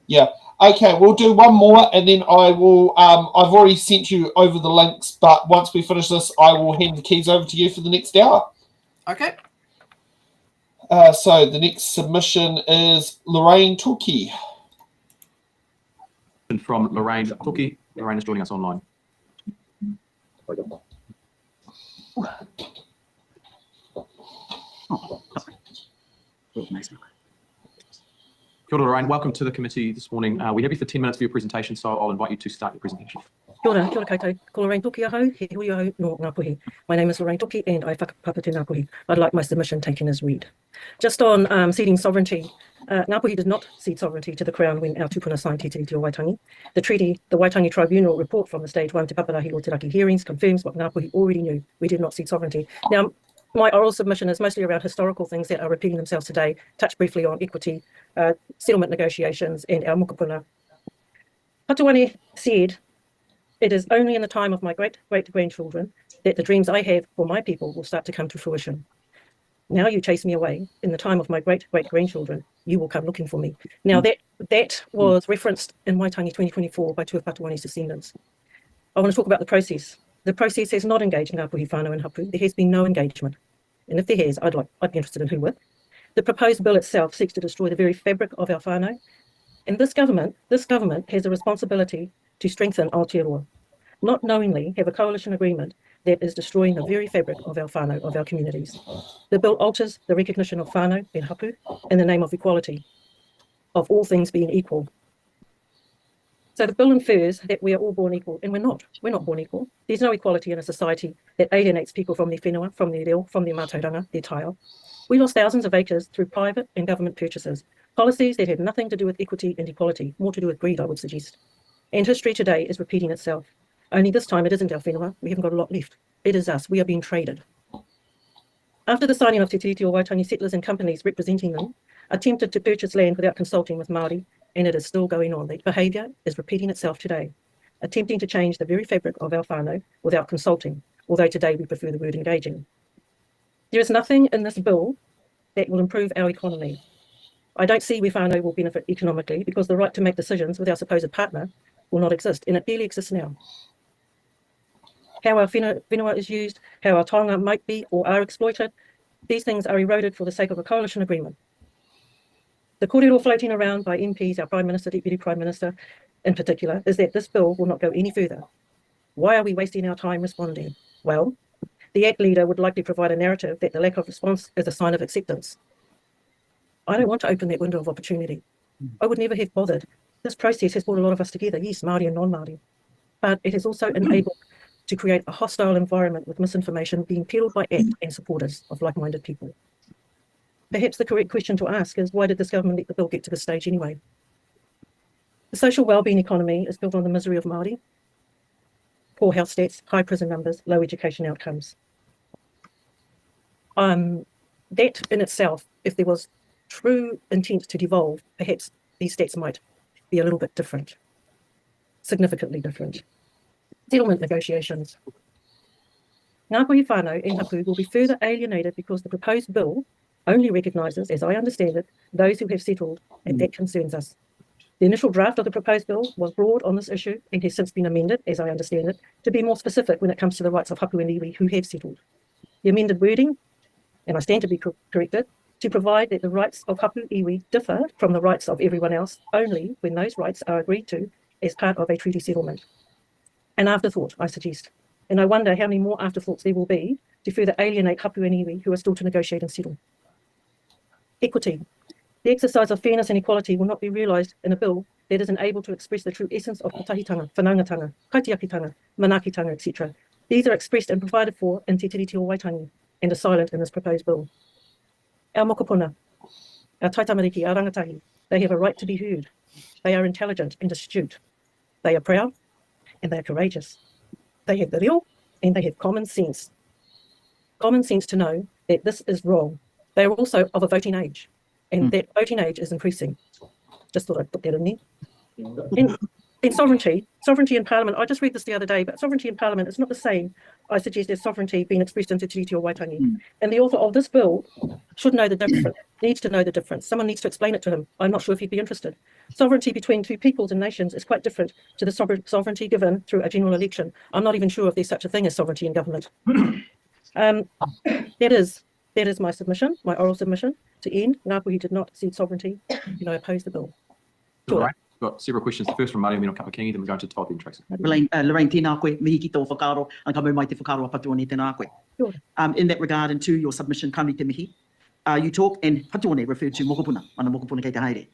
Yeah. Okay, we'll do one more, and then I will. I've already sent you over the links, but once we finish this, I will hand the keys over to you for the next hour. Okay. So the next submission is Lorraine Toki. From Lorraine Toki. Lorraine is joining us online. Kia ora, Lorraine. Welcome to the committee this morning. We have you for 10 minutes for your presentation, so I'll invite you to start your presentation. Kia ora koutou. Ko Lorraine Toki ahau, he hui ahau no Ngā Puhi. My name is Lorraine Toki and I whakapapa Ngā Puhi. I'd like my submission taken as read. Just on ceding sovereignty, Ngā Puhi did not cede sovereignty to the Crown when our tupuna signed Te Treaty of Waitangi. The Waitangi Tribunal report from the Stage 1 Te Paparahi o Te Raki hearings confirms what Ngā Puhi already knew. We did not cede sovereignty. Now, my oral submission is mostly around historical things that are repeating themselves today. Touch briefly on equity, settlement negotiations, and our mokopuna. Patuane said, "It is only in the time of my great-great-grandchildren that the dreams I have for my people will start to come to fruition. Now you chase me away. In the time of my great-great-grandchildren, you will come looking for me." Now that was referenced in Waitangi 2024 by two of Patuane's descendants. I want to talk about the process. The process has not engaged Ngāpuhi whānau and hapu. There has been no engagement. And if there has, I'd be interested in who with. The proposed bill itself seeks to destroy the very fabric of our whānau. And this government has a responsibility to strengthen Aotearoa, not knowingly have a coalition agreement that is destroying the very fabric of our whānau, of our communities. The bill alters the recognition of whānau and hapu in the name of equality, of all things being equal. So the bill infers that we are all born equal, and we're not. We're not born equal. There's no equality in a society that alienates people from their whenua, from their reo, from their mātauranga, their taiao. We lost thousands of acres through private and government purchases, policies that had nothing to do with equity and equality, more to do with greed, I would suggest. And history today is repeating itself. Only this time it isn't our whenua. We haven't got a lot left. It is us. We are being traded. After the signing of Te Treaty of Waitangi, settlers and companies representing them attempted to purchase land without consulting with Māori, and it is still going on. That behaviour is repeating itself today, attempting to change the very fabric of our whānau without consulting, although today we prefer the word engaging. There is nothing in this bill that will improve our economy. I don't see where whānau will benefit economically because the right to make decisions with our supposed partner will not exist, and it barely exists now. How our whenua is used, how our taonga might be or are exploited, these things are eroded for the sake of a coalition agreement. The kōrero floating around by MPs, our Prime Minister, Deputy Prime Minister in particular, is that this bill will not go any further. Why are we wasting our time responding? Well, the ACT leader would likely provide a narrative that the lack of response is a sign of acceptance. I don't want to open that window of opportunity. I would never have bothered. This process has brought a lot of us together, yes, Māori and non-Māori, but it has also enabled to create a hostile environment with misinformation being peddled by ACT and supporters of like-minded people. Perhaps the correct question to ask is, why did this government let the bill get to this stage anyway? The social wellbeing economy is built on the misery of Māori, poor health stats, high prison numbers, low education outcomes. That in itself, if there was true intent to devolve, perhaps these stats might be a little bit different, significantly different. Settlement negotiations. Ngāpuhi whānau and hapu will be further alienated because the proposed bill only recognises, as I understand it, those who have settled, and that concerns us. The initial draft of the proposed bill was broad on this issue and has since been amended, as I understand it, to be more specific when it comes to the rights of hapu and iwi who have settled. The amended wording, and I stand to be corrected, to provide that the rights of hapu iwi differ from the rights of everyone else only when those rights are agreed to as part of a treaty settlement. An afterthought, I suggest, and I wonder how many more afterthoughts there will be to further alienate hapu and iwi who are still to negotiate and settle. Equity. The exercise of fairness and equality will not be realised in a bill that isn't able to express the true essence of patahitanga, whanaungatanga, kaitiakitanga, manakitanga, etc. These are expressed and provided for in Te Treaty of Waitangi and are silent in this proposed bill. Our mokopuna, our taitamariki, our rangatahi, they have a right to be heard. They are intelligent and astute. They are proud and they are courageous. They have the reo and they have common sense. Common sense to know that this is wrong. They are also of a voting age, and that voting age is increasing. Just thought I'd put that in there. And sovereignty in Parliament, I just read this the other day, but sovereignty in Parliament is not the same, I suggest, as sovereignty being expressed in Te Treaty of Waitangi. And the author of this bill should know the difference, needs to know the difference. Someone needs to explain it to him. I'm not sure if he'd be interested. Sovereignty between two peoples and nations is quite different to the sovereignty given through a general election. I'm not even sure if there's such a thing as sovereignty in government. That is my submission, my oral submission. To end, Ngāpuhi did not cede sovereignty, and I oppose the bill. All right. We've got several questions. The first from Mario Mino Kapakingi, then we go to Todd and Tracy. Lorraine, tēnā koe, mihi ki tō whakaro, an ka mau mai te whakaro a patuone tēnā koe. In that regard, and to your submission, Kami te mihi, you talk, and patuone referred to mokopuna, ana mokopuna kei te haere.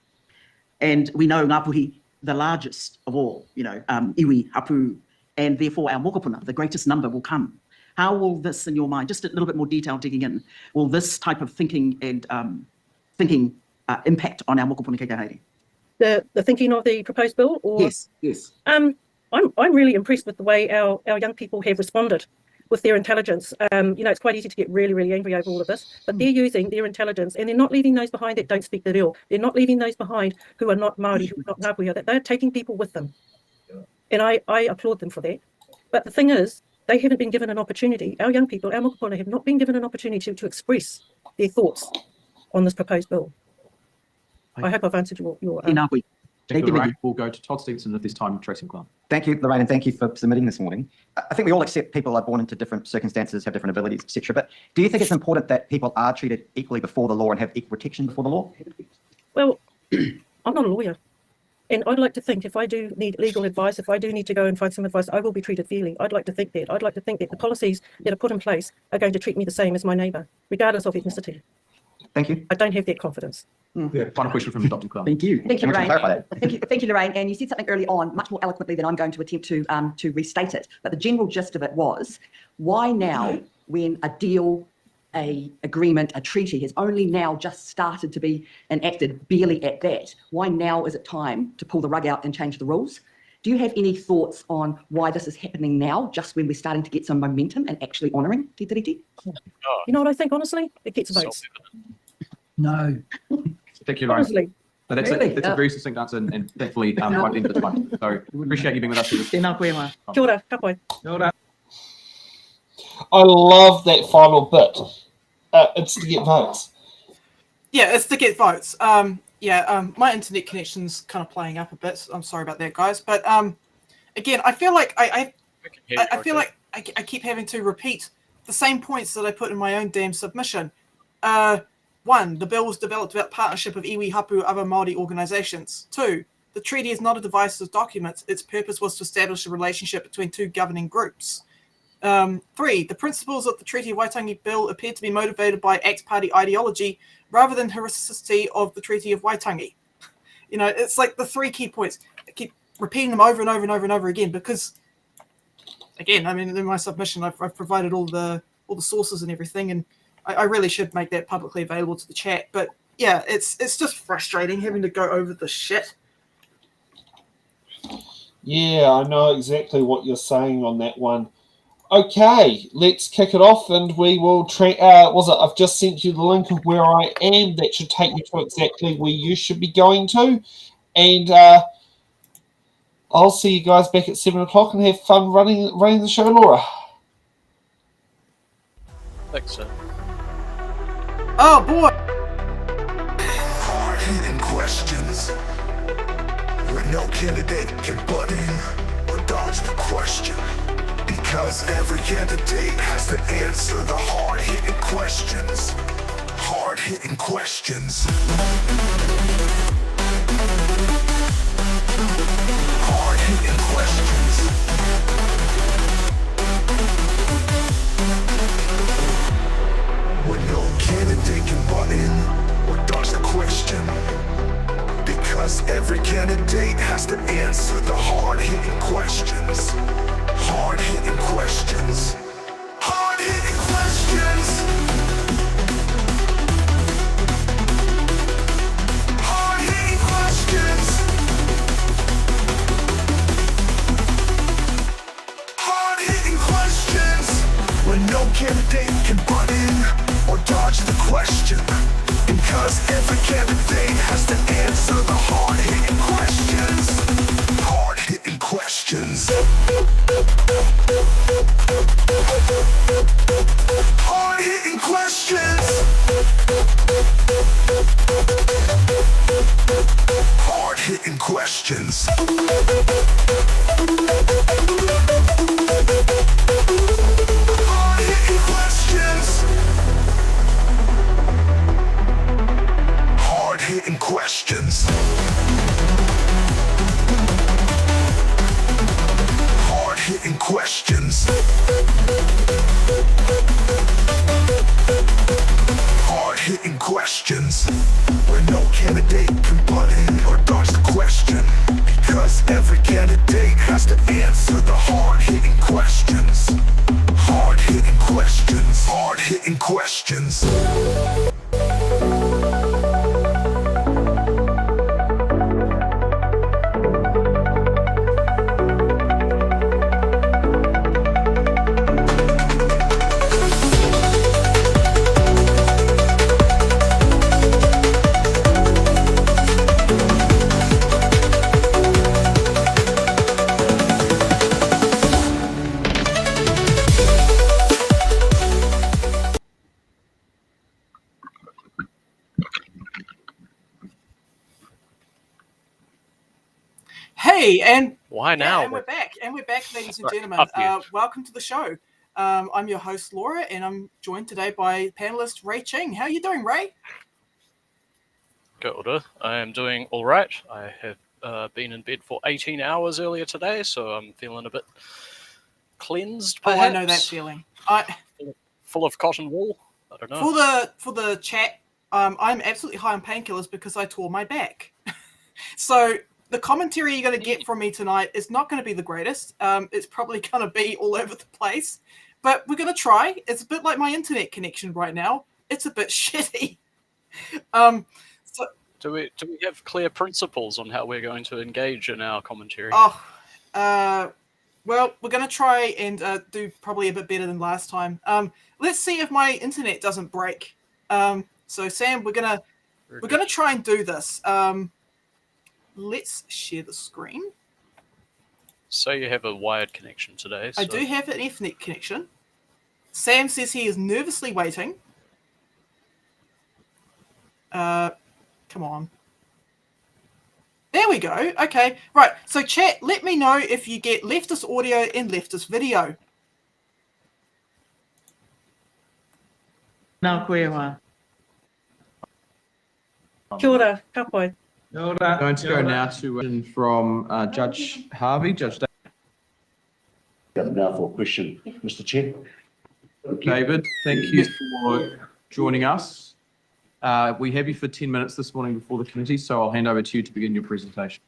And we know Ngāpuhi, the largest of all, iwi, hapu, and therefore our mokopuna, the greatest number will come. How will this, in your mind, just a little bit more detail digging in, will this type of thinking and impact on our mokopuna kei te haere? The thinking of the proposed bill? Or, yes. I'm really impressed with the way our young people have responded with their intelligence. It's quite easy to get really, really angry over all of this, but they're using their intelligence and they're not leaving those behind that don't speak the reo. They're not leaving those behind who are not Māori, who are not Ngāpuhi, that they're taking people with them. And I applaud them for that. But the thing is, they haven't been given an opportunity. Our young people, our mokopuna, have not been given an opportunity to express their thoughts on this proposed bill. I hope I've answered your Tēnā koe. Thank you, Lorraine. We'll go to Todd Stevenson if there's time, Tracy McClellan. Thank you, Lorraine, and thank you for submitting this morning. I think we all accept people are born into different circumstances, have different abilities, etc. But do you think it's important that people are treated equally before the law and have equal protection before the law? Well, I'm not a lawyer. And I'd like to think if I do need legal advice, if I do need to go and find some advice, I will be treated fairly. I'd like to think that. I'd like to think that the policies that are put in place are going to treat me the same as my neighbour, regardless of ethnicity. Thank you. I don't have that confidence. Yeah, final question from Dr. McClellan. Thank you. Thank you, I want to Lorraine. clarify that. Thank you, Lorraine. And you said something early on, much more eloquently than I'm going to attempt to restate it. But the general gist of it was, why now, when a deal, a agreement, a treaty has only now just started to be enacted, barely at that, why now is it time to pull the rug out and change the rules? Do you have any thoughts on why this is happening now, just when we're starting to get some momentum and actually honouring Te Tiriti? You know what I think, honestly? It gets votes. No. Thank you, Lorraine. Honestly. No, that's Really? a very succinct answer, and thankfully, won't end the time. So appreciate you being with us. Tēnā koe mā. Kia ora, ka pai. I love that final bit. It's to get votes. Yeah, it's to get votes. My internet connection's kind of playing up a bit. So I'm sorry about that, guys. But again, I feel like I feel like I keep having to repeat the same points that I put in my own damn submission. One, the bill was developed about partnership of iwi hapu other Māori organisations. Two, the treaty is not a divisive document. Its purpose was to establish a relationship between two governing groups. Three, the principles of the Treaty of Waitangi Bill appeared to be motivated by Act Party ideology rather than historicity of the Treaty of Waitangi. You know, it's like the three key points. I keep repeating them over and over and over and over again because, again, I mean, in my submission, I've provided all the sources and everything, and I really should make that publicly available to the chat. But yeah, it's just frustrating having to go over the shit. Yeah, I know exactly what you're saying on that one. Okay, let's kick it off, and we will. I've just sent you the link of where I am. That should take you to exactly where you should be going to, and I'll see you guys back at 7 o'clock and have fun running the show, Laura. Thanks, sir. Oh boy! Hard-hitting questions where no candidate can butt in or dodge the question. Because every candidate has to answer the hard-hitting questions. Hard-hitting questions. Hard-hitting questions. When no candidate can butt in or dodge the question. Because every candidate has to answer the hard-hitting questions. Hard-hitting questions. Hard-hitting questions. Hard-hitting questions. Hard-hitting questions. When no candidate can butt in or dodge the question. Because every candidate has to answer the hard-hitting questions. Hard-hitting questions. Hard-hitting questions. Hard-hitting questions. Hard-hitting questions. Hard-hitting questions. Hard-hitting questions. Hard-hitting questions. Where no candidate can butt in or dodge the question. Because every candidate has to answer the hard-hitting questions. Hard-hitting questions. Hard-hitting questions. Hey, and Why now? and we're back, ladies and Sorry, gentlemen. up you. Welcome to the show. I'm your host Laura, and I'm joined today by panelist Ray Ching. How are you doing, Ray? Kia ora. I am doing all right. I have been in bed for 18 hours earlier today, so I'm feeling a bit cleansed. Oh, Perhaps. I know that feeling. Full of cotton wool. I don't know. For the chat, I'm absolutely high on painkillers because I tore my back. So the commentary you're going to get from me tonight is not going to be the greatest. It's probably going to be all over the place, but we're going to try. It's a bit like my internet connection right now. It's a bit shitty. So Do we have clear principles on how we're going to engage in our commentary? Well, we're going to try and do probably a bit better than last time. Let's see if my internet doesn't break. So Sam, we're gonna try and do this. Let's share the screen. So you have a wired connection today. I do have an Ethernet connection. Sam says he is nervously waiting. Come on. There we go. Okay, right. So chat, let me know if you get leftist audio and leftist video. Nā koe wā. Kia ora, ka pai. Going to go now to from Judge Harvey. Judge Now for a question, Mr. Chair. David, thank you for joining us. We have you for 10 minutes this morning before the committee, so I'll hand over to you to begin your presentation.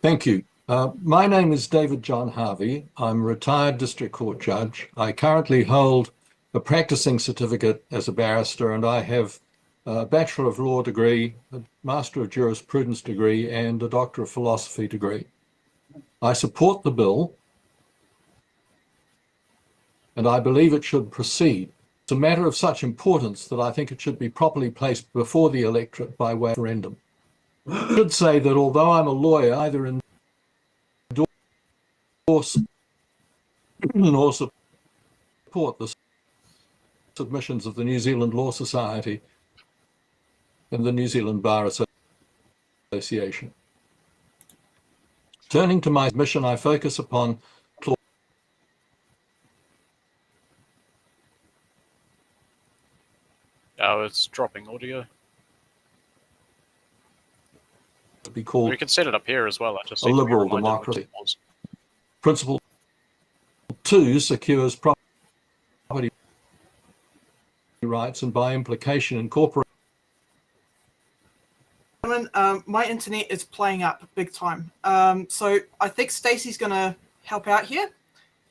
Thank you. My name is David John Harvey. I'm a retired district court judge. I currently hold a practicing certificate as a barrister, and I have a Bachelor of Law degree, a Master of Jurisprudence degree, and a Doctor of Philosophy degree. I support the bill, and I believe it should proceed. It's a matter of such importance that I think it should be properly placed before the electorate by way of referendum. I should say that although I'm a lawyer, I either endorse nor support the submissions of the New Zealand Law Society and the New Zealand Bar Association. Turning to my submission, I focus upon Oh, it's dropping audio. be called We can set it up here as well. I just a need to be liberal reminded what democracy. it was. Principle 2 secures property rights and by implication incorporates My internet is playing up big time. So I think Stacey's going to help out here.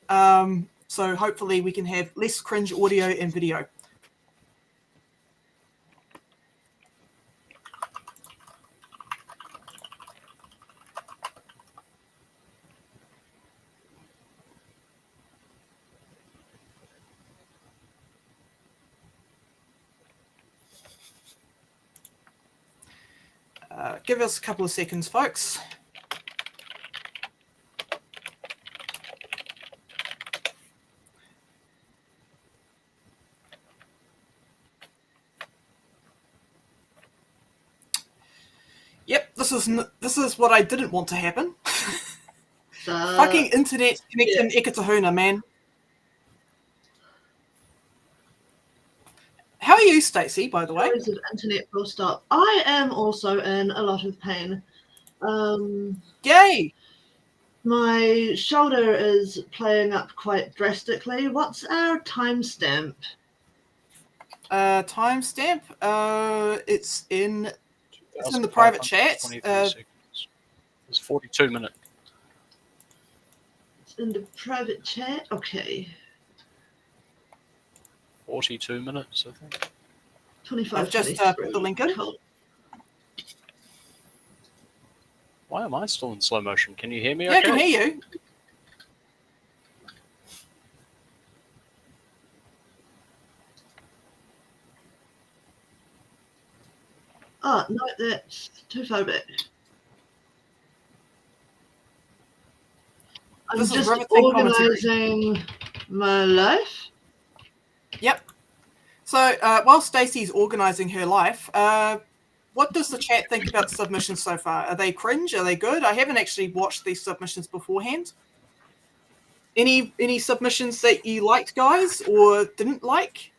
So hopefully we can have less cringe audio and video. Give us a couple of seconds, folks. Yep, this is what I didn't want to happen. Fucking internet connection, Eka Tahuna, man. How are you, Stacey, by the way? Internet full stop. I am also in a lot of pain. Yay! My shoulder is playing up quite drastically. What's our timestamp? Timestamp? It's in the private chat. It's 42 minutes. It's in the private chat. Okay. 42 minutes, I think. 25. I've just put the link in. Why am I still in slow motion? Can you hear me? Yeah, I okay? can hear you. Oh, no, that's too far back. I'm This is just riveting commentary. organising my life. Yep. So while Stacey's organising her life, what does the chat think about the submissions so far? Are they cringe? Are they good? I haven't actually watched these submissions beforehand. Any submissions that you liked, guys, or didn't like?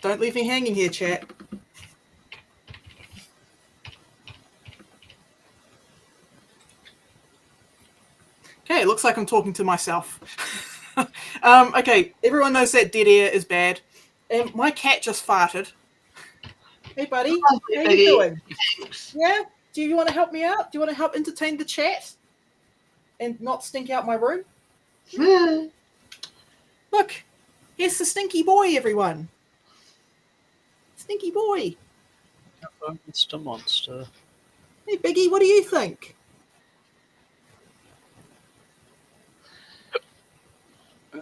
Don't leave me hanging here, chat. Okay, it looks like I'm talking to myself. Okay, everyone knows that dead air is bad. And my cat just farted. Hey, buddy. How you doing? Yeah? Do you want to help me out? Do you want to help entertain the chat? And not stink out my room? Look, here's the stinky boy, everyone. Stinky boy. Mr. Monster. Hey, Biggie, what do you think?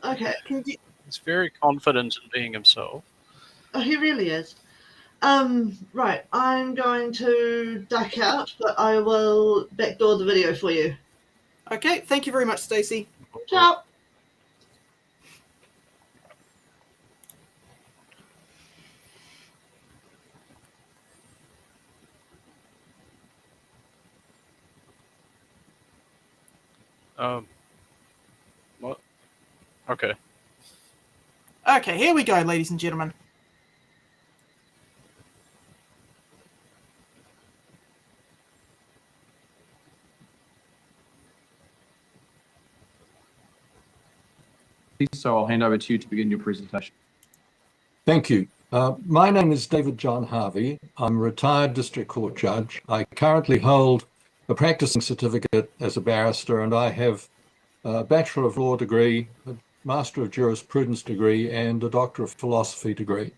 Okay. He's very confident in being himself. Oh, he really is. Right, I'm going to duck out, but I will backdoor the video for you. Okay, thank you very much, Stacey. Ciao. What? Okay. Okay, here we go, ladies and gentlemen. So I'll hand over to you to begin your presentation. Thank you. My name is David John Harvey. I'm a retired district court judge. I currently hold a practicing certificate as a barrister, and I have a Bachelor of Law degree, a Master of Jurisprudence degree, and a Doctor of Philosophy degree.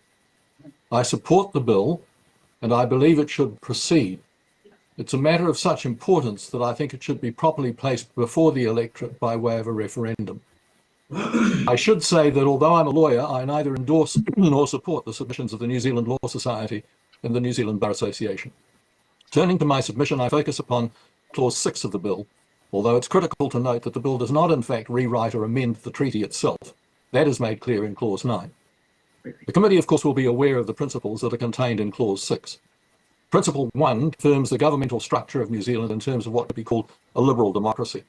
I support the bill, and I believe it should proceed. It's a matter of such importance that I think it should be properly placed before the electorate by way of a referendum. I should say that although I'm a lawyer, I neither endorse nor support the submissions of the New Zealand Law Society and the New Zealand Bar Association. Turning to my submission, I focus upon Clause 6 of the bill, although it's critical to note that the bill does not in fact rewrite or amend the treaty itself. That is made clear in Clause 9. The committee, of course, will be aware of the principles that are contained in Clause 6. Principle 1 confirms the governmental structure of New Zealand in terms of what could be called a liberal democracy.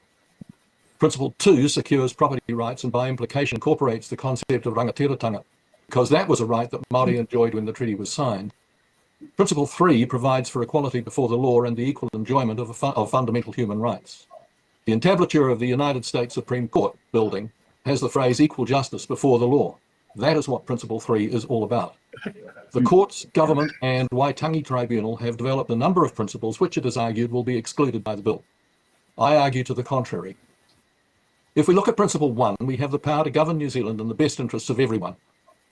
Principle 2 secures property rights and by implication incorporates the concept of rangatiratanga, because that was a right that Māori enjoyed when the treaty was signed. Principle 3 provides for equality before the law and the equal enjoyment of fundamental human rights. The entablature of the United States Supreme Court building has the phrase equal justice before the law. That is what Principle 3 is all about. The courts, government and Waitangi Tribunal have developed a number of principles which it is argued will be excluded by the bill. I argue to the contrary. If we look at Principle 1, we have the power to govern New Zealand in the best interests of everyone.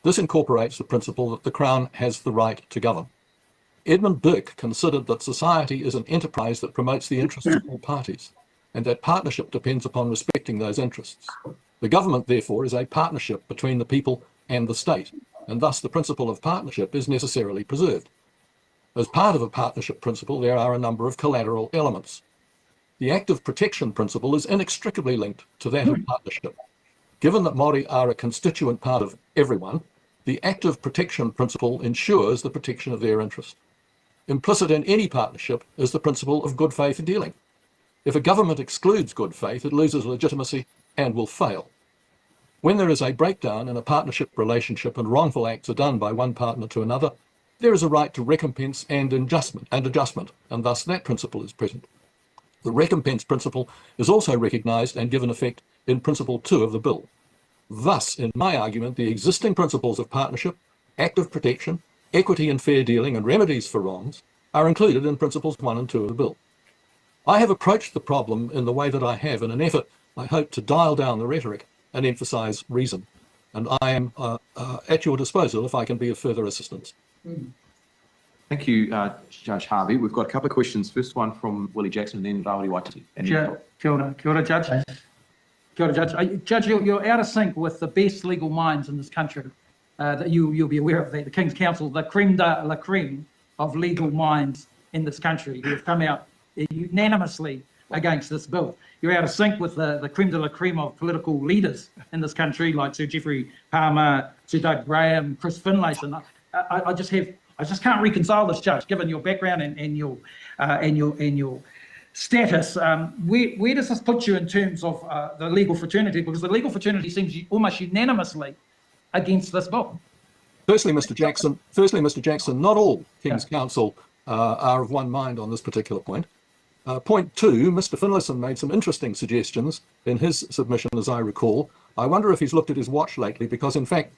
This incorporates the principle that the Crown has the right to govern. Edmund Burke considered that society is an enterprise that promotes the interests of all parties, and that partnership depends upon respecting those interests. The government, therefore, is a partnership between the people and the state, and thus the principle of partnership is necessarily preserved. As part of a partnership principle, there are a number of collateral elements. The active protection principle is inextricably linked to that of partnership. Given that Māori are a constituent part of everyone, the active protection principle ensures the protection of their interest. Implicit in any partnership is the principle of good faith dealing. If a government excludes good faith, it loses legitimacy and will fail. When there is a breakdown in a partnership relationship and wrongful acts are done by one partner to another, there is a right to recompense and adjustment, and thus that principle is present. The recompense principle is also recognised and given effect in Principle 2 of the bill. Thus, in my argument, the existing principles of partnership, active protection, equity and fair dealing, and remedies for wrongs are included in Principles 1 and 2 of the bill. I have approached the problem in the way that I have in an effort, I hope, to dial down the rhetoric and emphasise reason. And I am at your disposal if I can be of further assistance. Thank you, Judge Harvey. We've got a couple of questions. First one from Willie Jackson and then Laura Te Kiwi-Birb. Kia ora, Judge. Kia ora, Judge. Judge, you're out of sync with the best legal minds in this country. That you'll be aware of that. The King's Council, the creme de la creme of legal minds in this country, who have come out unanimously against this bill. You're out of sync with the creme de la creme of political leaders in this country, like Sir Geoffrey Palmer, Sir Doug Graham, Chris Finlayson. I just can't reconcile this, Judge, given your background and your status. Where does this put you in terms of the legal fraternity? Because the legal fraternity seems almost unanimously against this bill. Firstly, Mr. Jackson, not all King's Counsel are of one mind on this particular point. Point two, Mr. Finlayson made some interesting suggestions in his submission, as I recall. I wonder if he's looked at his watch lately, because in fact,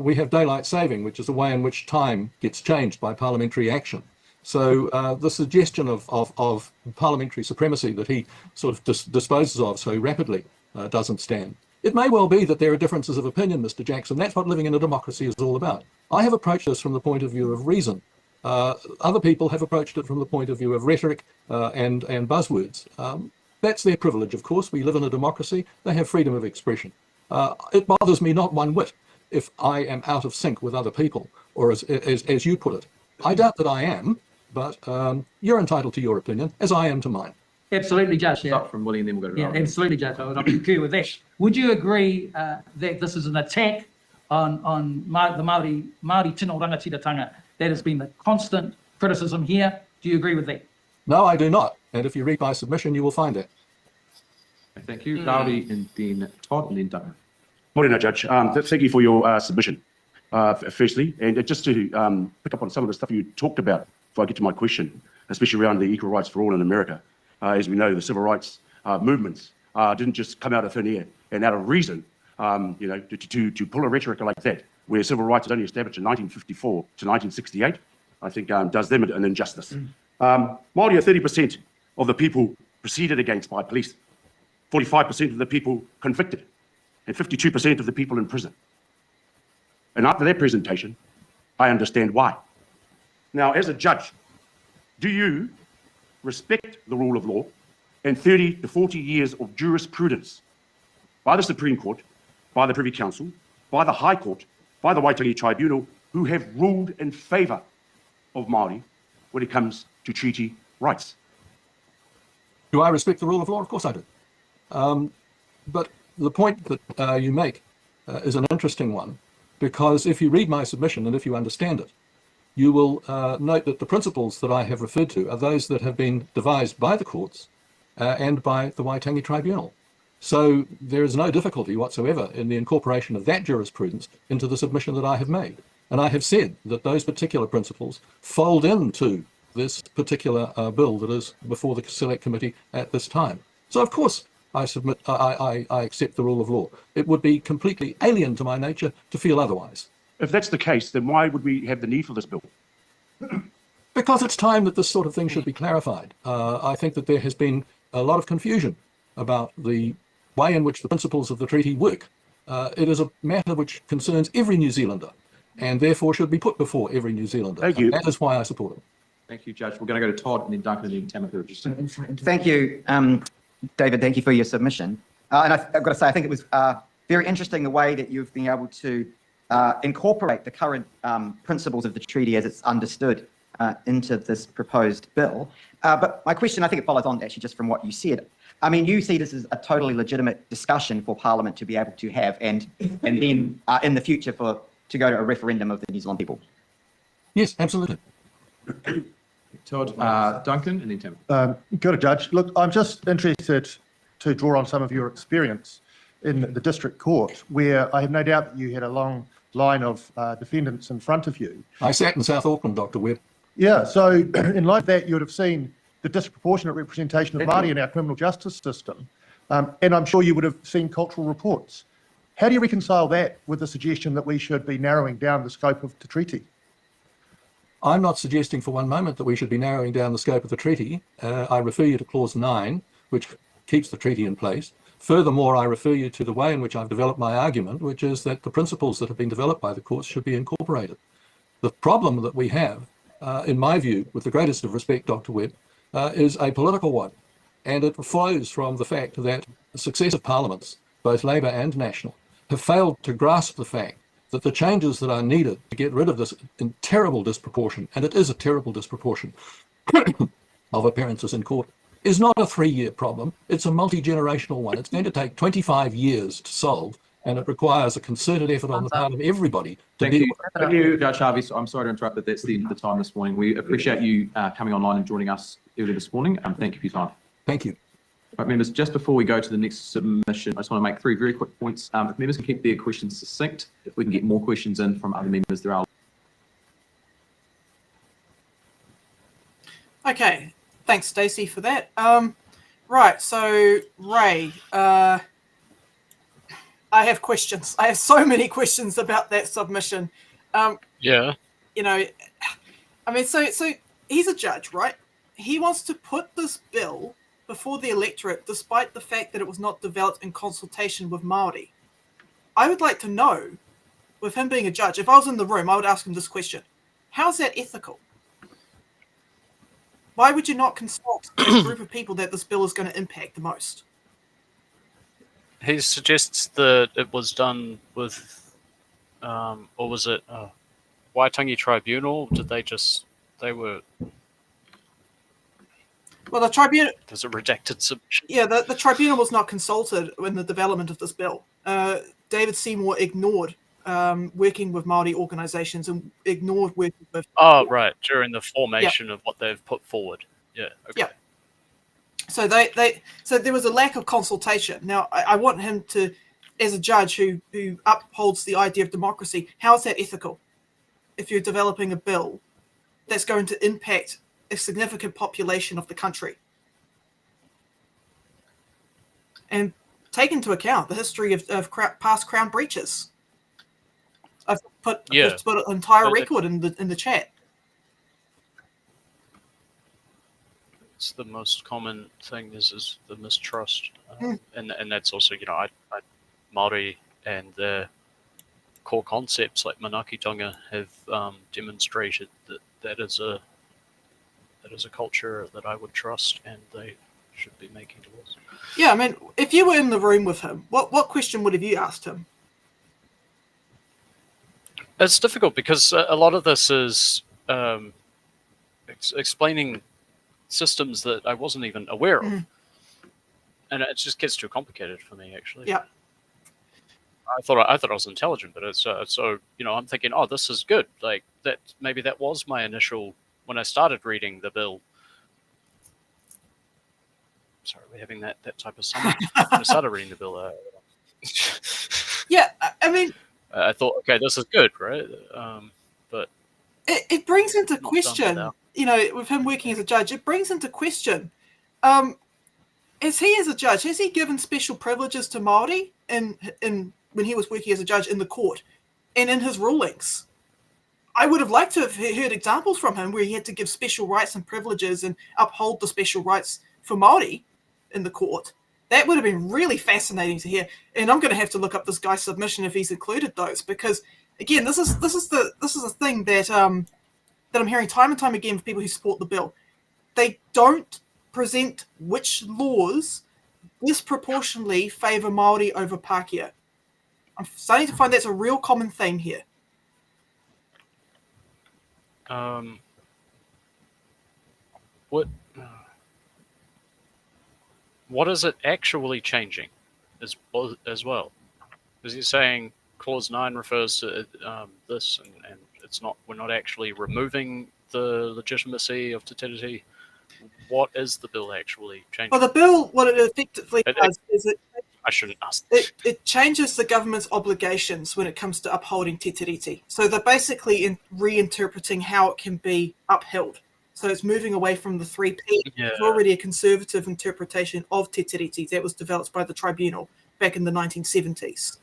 we have daylight saving, which is a way in which time gets changed by parliamentary action. So the suggestion of parliamentary supremacy that he sort of disposes of so rapidly doesn't stand. It may well be that there are differences of opinion, Mr. Jackson. That's what living in a democracy is all about. I have approached this from the point of view of reason. Other people have approached it from the point of view of rhetoric and buzzwords. That's their privilege, of course. We live in a democracy. They have freedom of expression. It bothers me not one whit if I am out of sync with other people, or as you put it. I doubt that I am, but you're entitled to your opinion, as I am to mine. Absolutely, Judge. Yeah. From William, then we'll go to Yeah, absolutely, Judge. I would concur with that. Would you agree that this is an attack on the Māori tino rangatiratanga? That has been the constant criticism here. Do you agree with that? No, I do not. And if you read my submission, you will find it. Thank you. Lauri, and then Todd, and then Duncan. Morena, Judge. Thank you for your submission, firstly. And just to pick up on some of the stuff you talked about before I get to my question, especially around the equal rights for all in America. As we know, the civil rights movements didn't just come out of thin air and out of reason, to pull a rhetoric like that, where civil rights was only established in 1954 to 1968, I think does them an injustice. Māori are 30% of the people proceeded against by police, 45% of the people convicted, and 52% of the people in prison. And after that presentation, I understand why. Now, as a judge, do you respect the rule of law and 30 to 40 years of jurisprudence by the Supreme Court, by the Privy Council, by the High Court, by the Waitangi Tribunal, who have ruled in favour of Māori when it comes to treaty rights? Do I respect the rule of law? Of course I do. But the point that you make is an interesting one, because if you read my submission and if you understand it, you will note that the principles that I have referred to are those that have been devised by the courts and by the Waitangi Tribunal. So there is no difficulty whatsoever in the incorporation of that jurisprudence into the submission that I have made. And I have said that those particular principles fold into this particular bill that is before the Select Committee at this time. So of course I accept the rule of law. It would be completely alien to my nature to feel otherwise. If that's the case, then why would we have the need for this bill? Because it's time that this sort of thing should be clarified. I think that there has been a lot of confusion about the way in which the principles of the treaty work. It is a matter which concerns every New Zealander and therefore should be put before every New Zealander. Thank you. And that is why I support it. Thank you, Judge. We're going to go to Todd, and then Duncan, and then Tamaki. Thank you, David. Thank you for your submission. And I've got to say, I think it was very interesting the way that you've been able to incorporate the current principles of the treaty as it's understood into this proposed bill. But my question, I think it follows on actually just from what you said. I mean, you see this as a totally legitimate discussion for Parliament to be able to have and then in the future to go to a referendum of the New Zealand people. Yes, absolutely. Todd, Duncan, and then Tim. Good, Judge. Look, I'm just interested to draw on some of your experience in the district court, where I have no doubt that you had a long line of defendants in front of you. I sat in South Auckland, Dr. Webb. Yeah, so in light of that, you would have seen the disproportionate representation of Māori in our criminal justice system, and I'm sure you would have seen cultural reports. How do you reconcile that with the suggestion that we should be narrowing down the scope of the treaty? I'm not suggesting for one moment that we should be narrowing down the scope of the treaty. I refer you to Clause 9, which keeps the treaty in place. Furthermore, I refer you to the way in which I've developed my argument, which is that the principles that have been developed by the courts should be incorporated. The problem that we have, in my view, with the greatest of respect, Dr. Webb, is a political one. And it flows from the fact that successive parliaments, both Labour and National, have failed to grasp the fact that the changes that are needed to get rid of this terrible disproportion, and it is a terrible disproportion, of appearances in court, is not a 3-year problem. It's a multi-generational one. It's going to take 25 years to solve, and it requires a concerted effort on the part of everybody to Thank deal you. with it. Thank you, Judge Harvey. So I'm sorry to interrupt, but that's the end of the time this morning. We appreciate you coming online and joining us earlier this morning. Thank you for your time. Thank you. Right, members, just before we go to the next submission, I just want to make 3 very quick points. If members can keep their questions succinct, if we can get more questions in from other members, there are. Okay, thanks, Stacey, for that. Right, so Ray, I have questions. I have so many questions about that submission. Yeah. You know, I mean, so he's a judge, right? He wants to put this bill before the electorate, despite the fact that it was not developed in consultation with Māori. I would like to know, with him being a judge, if I was in the room, I would ask him this question: how's that ethical? Why would you not consult the group of people that this bill is going to impact the most? He suggests that it was done with, or was it Waitangi Tribunal? Did they were... Well, the tribunal... There's a redacted submission. Yeah, the tribunal was not consulted in the development of this bill. David Seymour ignored working with Māori organisations and ignored working with... Oh, right, during the formation of what they've put forward. Yeah, okay. Yeah. So so there was a lack of consultation. Now, I want him to, as a judge who upholds the idea of democracy, how is that ethical if you're developing a bill that's going to impact a significant population of the country? And take into account the history of past Crown breaches. I've put an entire record in the chat. It's the most common thing is the mistrust, and that's also, you know, I Māori and their core concepts like manaakitanga have demonstrated that is a culture that I would trust, and they should be making towards. Yeah, I mean, if you were in the room with him, what question would have you asked him? It's difficult because a lot of this is explaining systems that I wasn't even aware of, and it just gets too complicated for me, actually. Yeah. I thought I was intelligent, but it's so, you know, I'm thinking, oh, this is good. Like that, maybe that was my initial when I started reading the bill. Sorry, we're having that type of summit. When I started reading the bill. Yeah, I mean, I thought, okay, this is good, right? But it brings into question, you know, with him working as a judge, it brings into question, is he as a judge, has he given special privileges to Māori in when he was working as a judge in the court and in his rulings? I would have liked to have heard examples from him where he had to give special rights and privileges and uphold the special rights for Māori in the court. That would have been really fascinating to hear. And I'm going to have to look up this guy's submission if he's included those, because again, this is a thing that I'm hearing time and time again from people who support the bill. They don't present which laws disproportionately favour Māori over Pākehā. I'm starting to find that's a real common theme here. What is it actually changing as well? Is he saying Clause 9 refers to this, and it's not? We're not actually removing the legitimacy of Te Tiriti. What is the bill actually changing? Well, the bill, what it effectively does is I shouldn't ask. It changes the government's obligations when it comes to upholding Te Tiriti. So they're basically reinterpreting how it can be upheld. So it's moving away from the 3P. It's already a conservative interpretation of Te Tiriti that was developed by the tribunal back in the 1970s.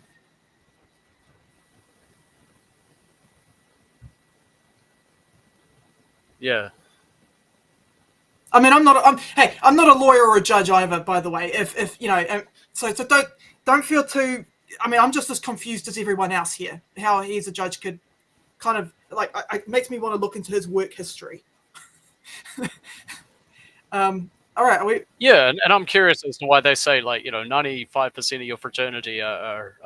Yeah. I mean, I'm not a lawyer or a judge either, by the way. If you know, so don't feel too. I mean, I'm just as confused as everyone else here. How he as a judge could kind of like it makes me want to look into his work history. All right. Yeah, and I'm curious as to why they say, like, you know, 95% of your fraternity are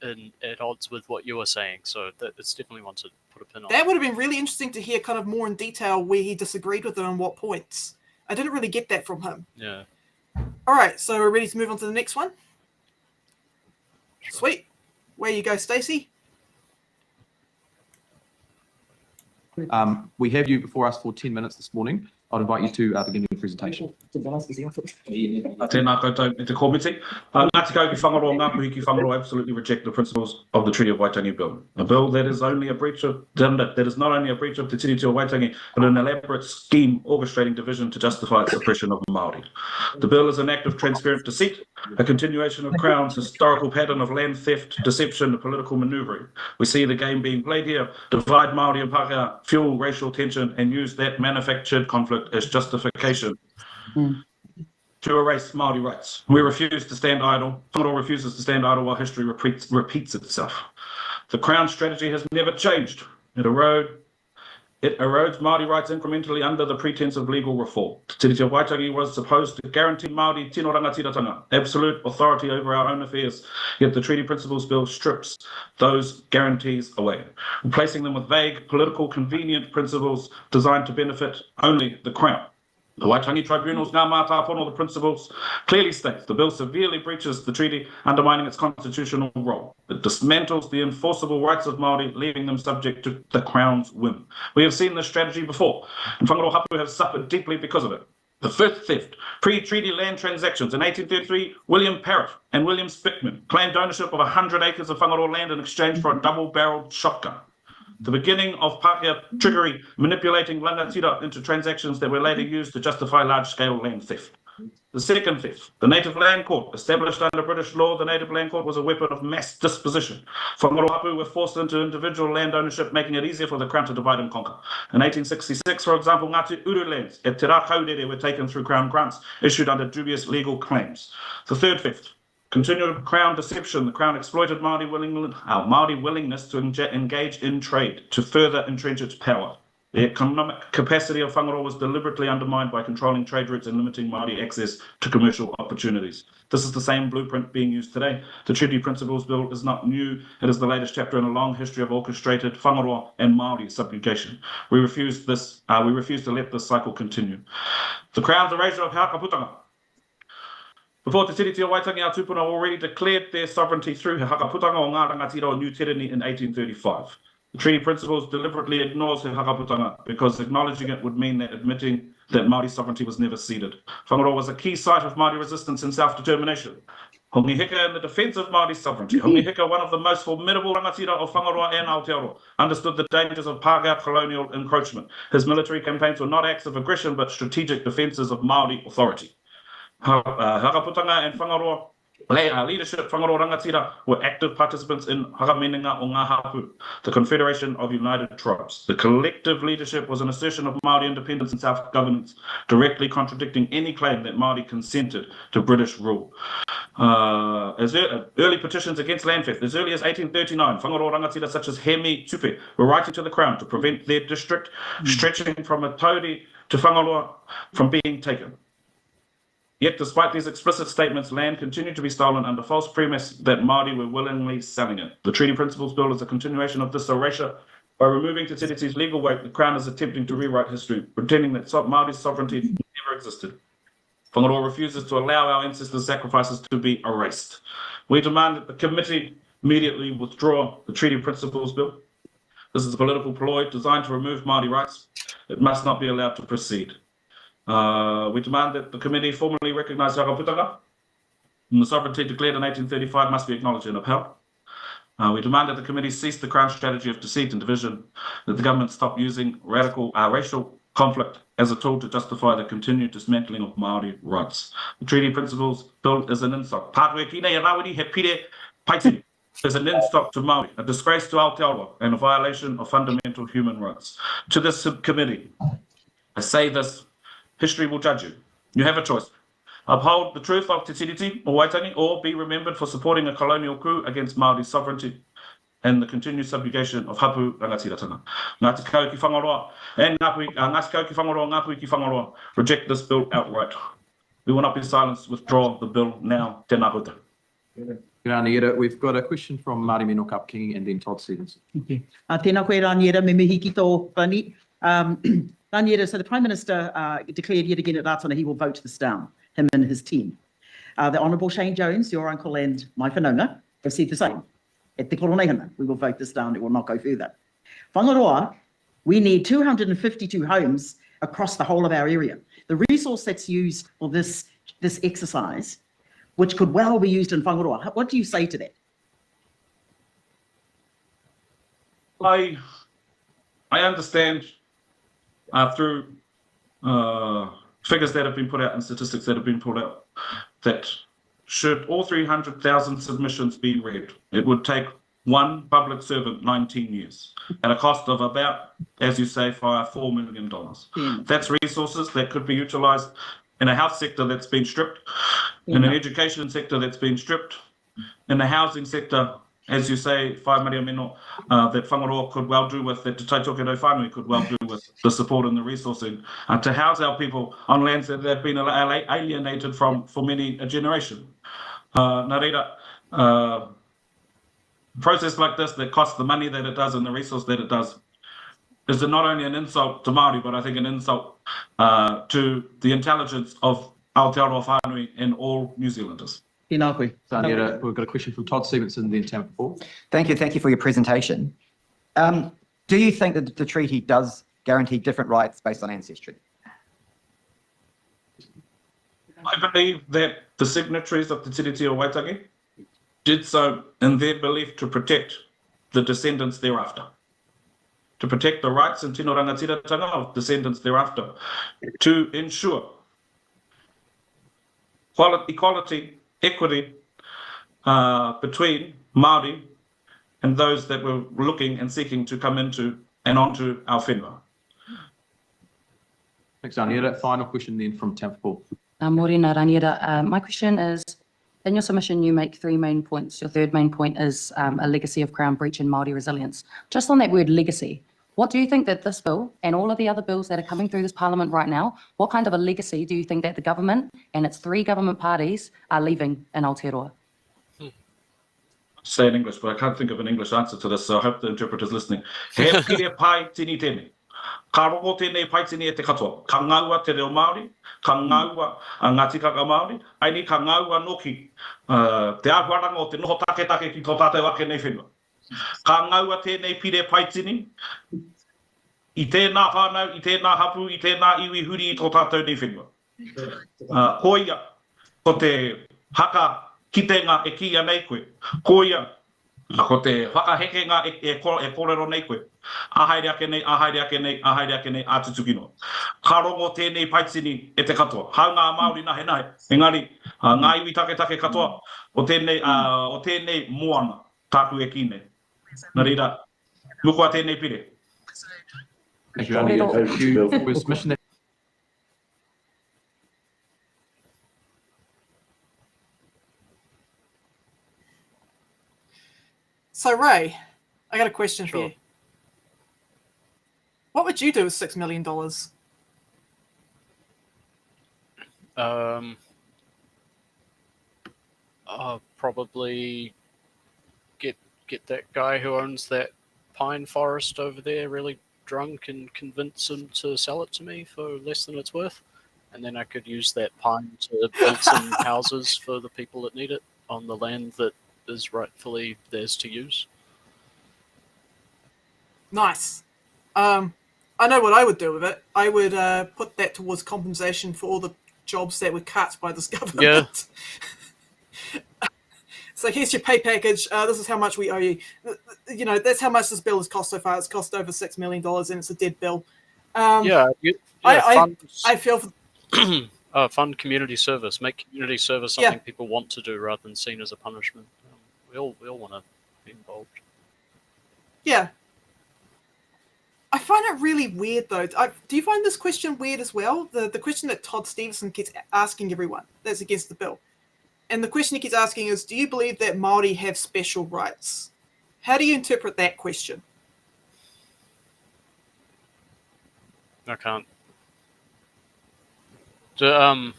at odds with what you were saying. So it's definitely one to put a pin on. That would have been really interesting to hear kind of more in detail where he disagreed with them and what points. I didn't really get that from him. Yeah. All right, so we're ready to move on to the next one. Sweet. Where you go, Stacey? We have you before us for 10 minutes this morning. I'd invite you to begin your presentation. Tēnā koutou e te komiti. Ngāti kau ki whangaroa, Ngāpuhi ki whangaroa absolutely reject the principles of the Treaty of Waitangi Bill. A bill that is only a breach of, that is not only a breach of the Treaty of Waitangi, but an elaborate scheme orchestrating division to justify its suppression of Māori. The bill is an act of transparent deceit, a continuation of Crown's historical pattern of land theft, deception, and political manoeuvring. We see the game being played here: divide Māori and Pākehā, fuel racial tension, and use that manufactured conflict as justification to erase Māori rights. We refuse to stand idle. Whangaroa refuses to stand idle while history repeats itself. The Crown strategy has never changed. It erodes Māori rights incrementally under the pretense of legal reform. The Treaty of Waitangi was supposed to guarantee Māori tino rangatiratanga, absolute authority over our own affairs, yet the Treaty Principles Bill strips those guarantees away, replacing them with vague, political, convenient principles designed to benefit only the Crown. The Waitangi Tribunal's Ngā Mātāpono, the principles, clearly states the bill severely breaches the treaty, undermining its constitutional role. It dismantles the enforceable rights of Māori, leaving them subject to the Crown's whim. We have seen this strategy before, and Whangaroa Hapu have suffered deeply because of it. The first theft, pre-treaty land transactions. In 1833, William Parrott and William Spickman claimed ownership of 100 acres of Whangaroa land in exchange for a double-barreled shotgun. The beginning of Pākehā trickery, manipulating rangatira into transactions that were later used to justify large-scale land theft. The second theft, the Native Land Court. Established under British law, the Native Land Court was a weapon of mass disposition. Whangaroa Hapu were forced into individual land ownership, making it easier for the Crown to divide and conquer. In 1866, for example, Ngāti Uru lands at Te Rā Kaurere were taken through Crown grants issued under dubious legal claims. The third theft, continued Crown deception. The Crown exploited Māori willingness to engage in trade to further entrench its power. The economic capacity of Whangaroa was deliberately undermined by controlling trade routes and limiting Māori access to commercial opportunities. This is the same blueprint being used today. The Treaty Principles Bill is not new. It is the latest chapter in a long history of orchestrated Whangaroa and Māori subjugation. We refuse to let this cycle continue. The Crown's erasure of Hakaputanga. Before the Treaty of Waitangi, our tupuna already declared their sovereignty through He Hakaputanga o Ngā Rangatira o New Tereni in 1835. The Treaty Principles deliberately ignores He Hakaputanga because acknowledging it would mean that admitting that Māori sovereignty was never ceded. Whangaroa was a key site of Māori resistance and self-determination. Hongi Hika in the defence of Māori sovereignty. Hongi Hika, one of the most formidable rangatira of Whangaroa and Aotearoa, understood the dangers of Pākehā colonial encroachment. His military campaigns were not acts of aggression but strategic defences of Māori authority. Hakaputanga and Whangaroa leadership, Whangaroa Rangatira, were active participants in Hakamenenga o Ngā Hapu, the Confederation of United Tribes. The collective leadership was an assertion of Māori independence and self-governance, directly contradicting any claim that Māori consented to British rule. Early petitions against land theft, as early as 1839, Whangaroa Rangatira such as Hemi Tupe were writing to the Crown to prevent their district stretching from a Tauri to Whangaroa from being taken. Yet, despite these explicit statements, land continued to be stolen under false premise that Māori were willingly selling it. The Treaty Principles Bill is a continuation of this erasure. By removing Te Tiriti's legal weight, the Crown is attempting to rewrite history, pretending that Māori's sovereignty never existed. Whangaroa refuses to allow our ancestors' sacrifices to be erased. We demand that the committee immediately withdraw the Treaty Principles Bill. This is a political ploy designed to remove Māori rights. It must not be allowed to proceed. We demand that the committee formally recognise Hakaputanga, and the sovereignty declared in 1835 must be acknowledged and upheld. We demand that the committee cease the Crown's strategy of deceit and division, that the government stop using racial conflict as a tool to justify the continued dismantling of Māori rights. The Treaty Principles Bill is an insult. Is an insult to Māori, a disgrace to Aotearoa, and a violation of fundamental human rights. To this subcommittee, I say this: history will judge you. You have a choice. Uphold the truth of Te Tiriti o Waitangi, or be remembered for supporting a colonial coup against Māori sovereignty and the continued subjugation of Hapu Rangatiratanga. Ngāti Kau ki Whangaroa and Ngāti Kau ki Whangaroa, Ngāpuhi ki Whangaroa reject this bill outright. We will not be silenced. Withdraw the bill now. Tēnā koutou. We've got a question from Māori Mino Kapking and then Todd Stevenson. Tēnā koe Rāniera, me mihi ki tō pani. Raniera, so the Prime Minister declared yet again at Ratana he will vote this down, him and his team. The Honourable Shane Jones, your uncle and my whanaunga, have said the same. E te koronehana, we will vote this down, it will not go further. Whangaroa, we need 252 homes across the whole of our area. The resource that's used for this exercise, which could well be used in Whangaroa, what do you say to that? I understand through figures that have been put out and statistics that have been put out that should all 300,000 submissions be read, it would take one public servant 19 years at a cost of about, as you say, $4 million. That's resources that could be utilised in a health sector that's been stripped, in an education sector that's been stripped, in the housing sector, as you say, that Whangaroa could well do with, that Te Taitoke Whanui could well do with the support and the resourcing to house our people on lands that have been alienated from for many a generation. Nā reira, process like this that costs the money that it does and the resource that it does is not only an insult to Māori, but I think an insult to the intelligence of Aotearoa Whanui and all New Zealanders. Raniera, we've got a question from Todd Stevenson, then Tampa Paul. Thank you for your presentation. Do you think that the treaty does guarantee different rights based on ancestry? I believe that the signatories of the Treaty of Waitangi did so in their belief to protect the descendants thereafter, to protect the rights and tino rangatiratanga of descendants thereafter, to ensure equality, equity between Māori and those that were looking and seeking to come into and onto our whenua. Thanks, Raniera. Final question then from Tampa Paul. Morena Raniera, my question is, in your submission, you make 3 main points. Your third main point is a legacy of Crown breach and Māori resilience. Just on that word legacy, what do you think that this bill and all of the other bills that are coming through this parliament right now, what kind of a legacy do you think that the government and its 3 government parties are leaving in Aotearoa? Say in English, but I can't think of an English answer to this, so I hope the interpreter's listening. He pire pai tini tēnei. Ka rongo tēnei pai tini e te katoa. Ka ngaua te reo Māori, ka ngaua ngā tikanga Māori, aini ka ngaua noki te āhuaranga o te noho take ki tō tātou ake nei whenua. Ka ngaua tēnei pire pai tini, i tēnā whānau, i tēnā hapu, i tēnā iwi huri i tō tātou nei whenua. Koia, ko te haka kitenga e kia nei koe. Koia, ko te whakahekenga e kōrero nei koe. Ahaere ake nei, ahaere ake nei, ahaere ake nei, ātutukino. Ka rongo tēnei paitini e te katoa. Hau ngā Māori nahe nahe. Engari, ngā iwi take katoa, o tēnei moana, tāku e kine. Nā reira, mukua tēnei pire. Thank you, Raniera. With submission that So, Ray, I got a question for you. What would you do with $6 million? Probably get that guy who owns that pine forest over there really drunk and convince him to sell it to me for less than it's worth. And then I could use that pine to build some houses for the people that need it on the land that is rightfully theirs to use. Nice. I know what I would do with it. I would put that towards compensation for all the jobs that were cut by this government. Yeah. So here's your pay package. This is how much we owe you. You know, that's how much this bill has cost so far. It's cost over $6 million, and it's a dead bill. I feel for fund community service. Make community service something people want to do rather than seen as a punishment. We all want to be involved. Yeah. I find it really weird, though. Do you find this question weird as well? The question that Todd Stevenson keeps asking everyone that's against the bill. And the question he keeps asking is, do you believe that Māori have special rights? How do you interpret that question? I can't. How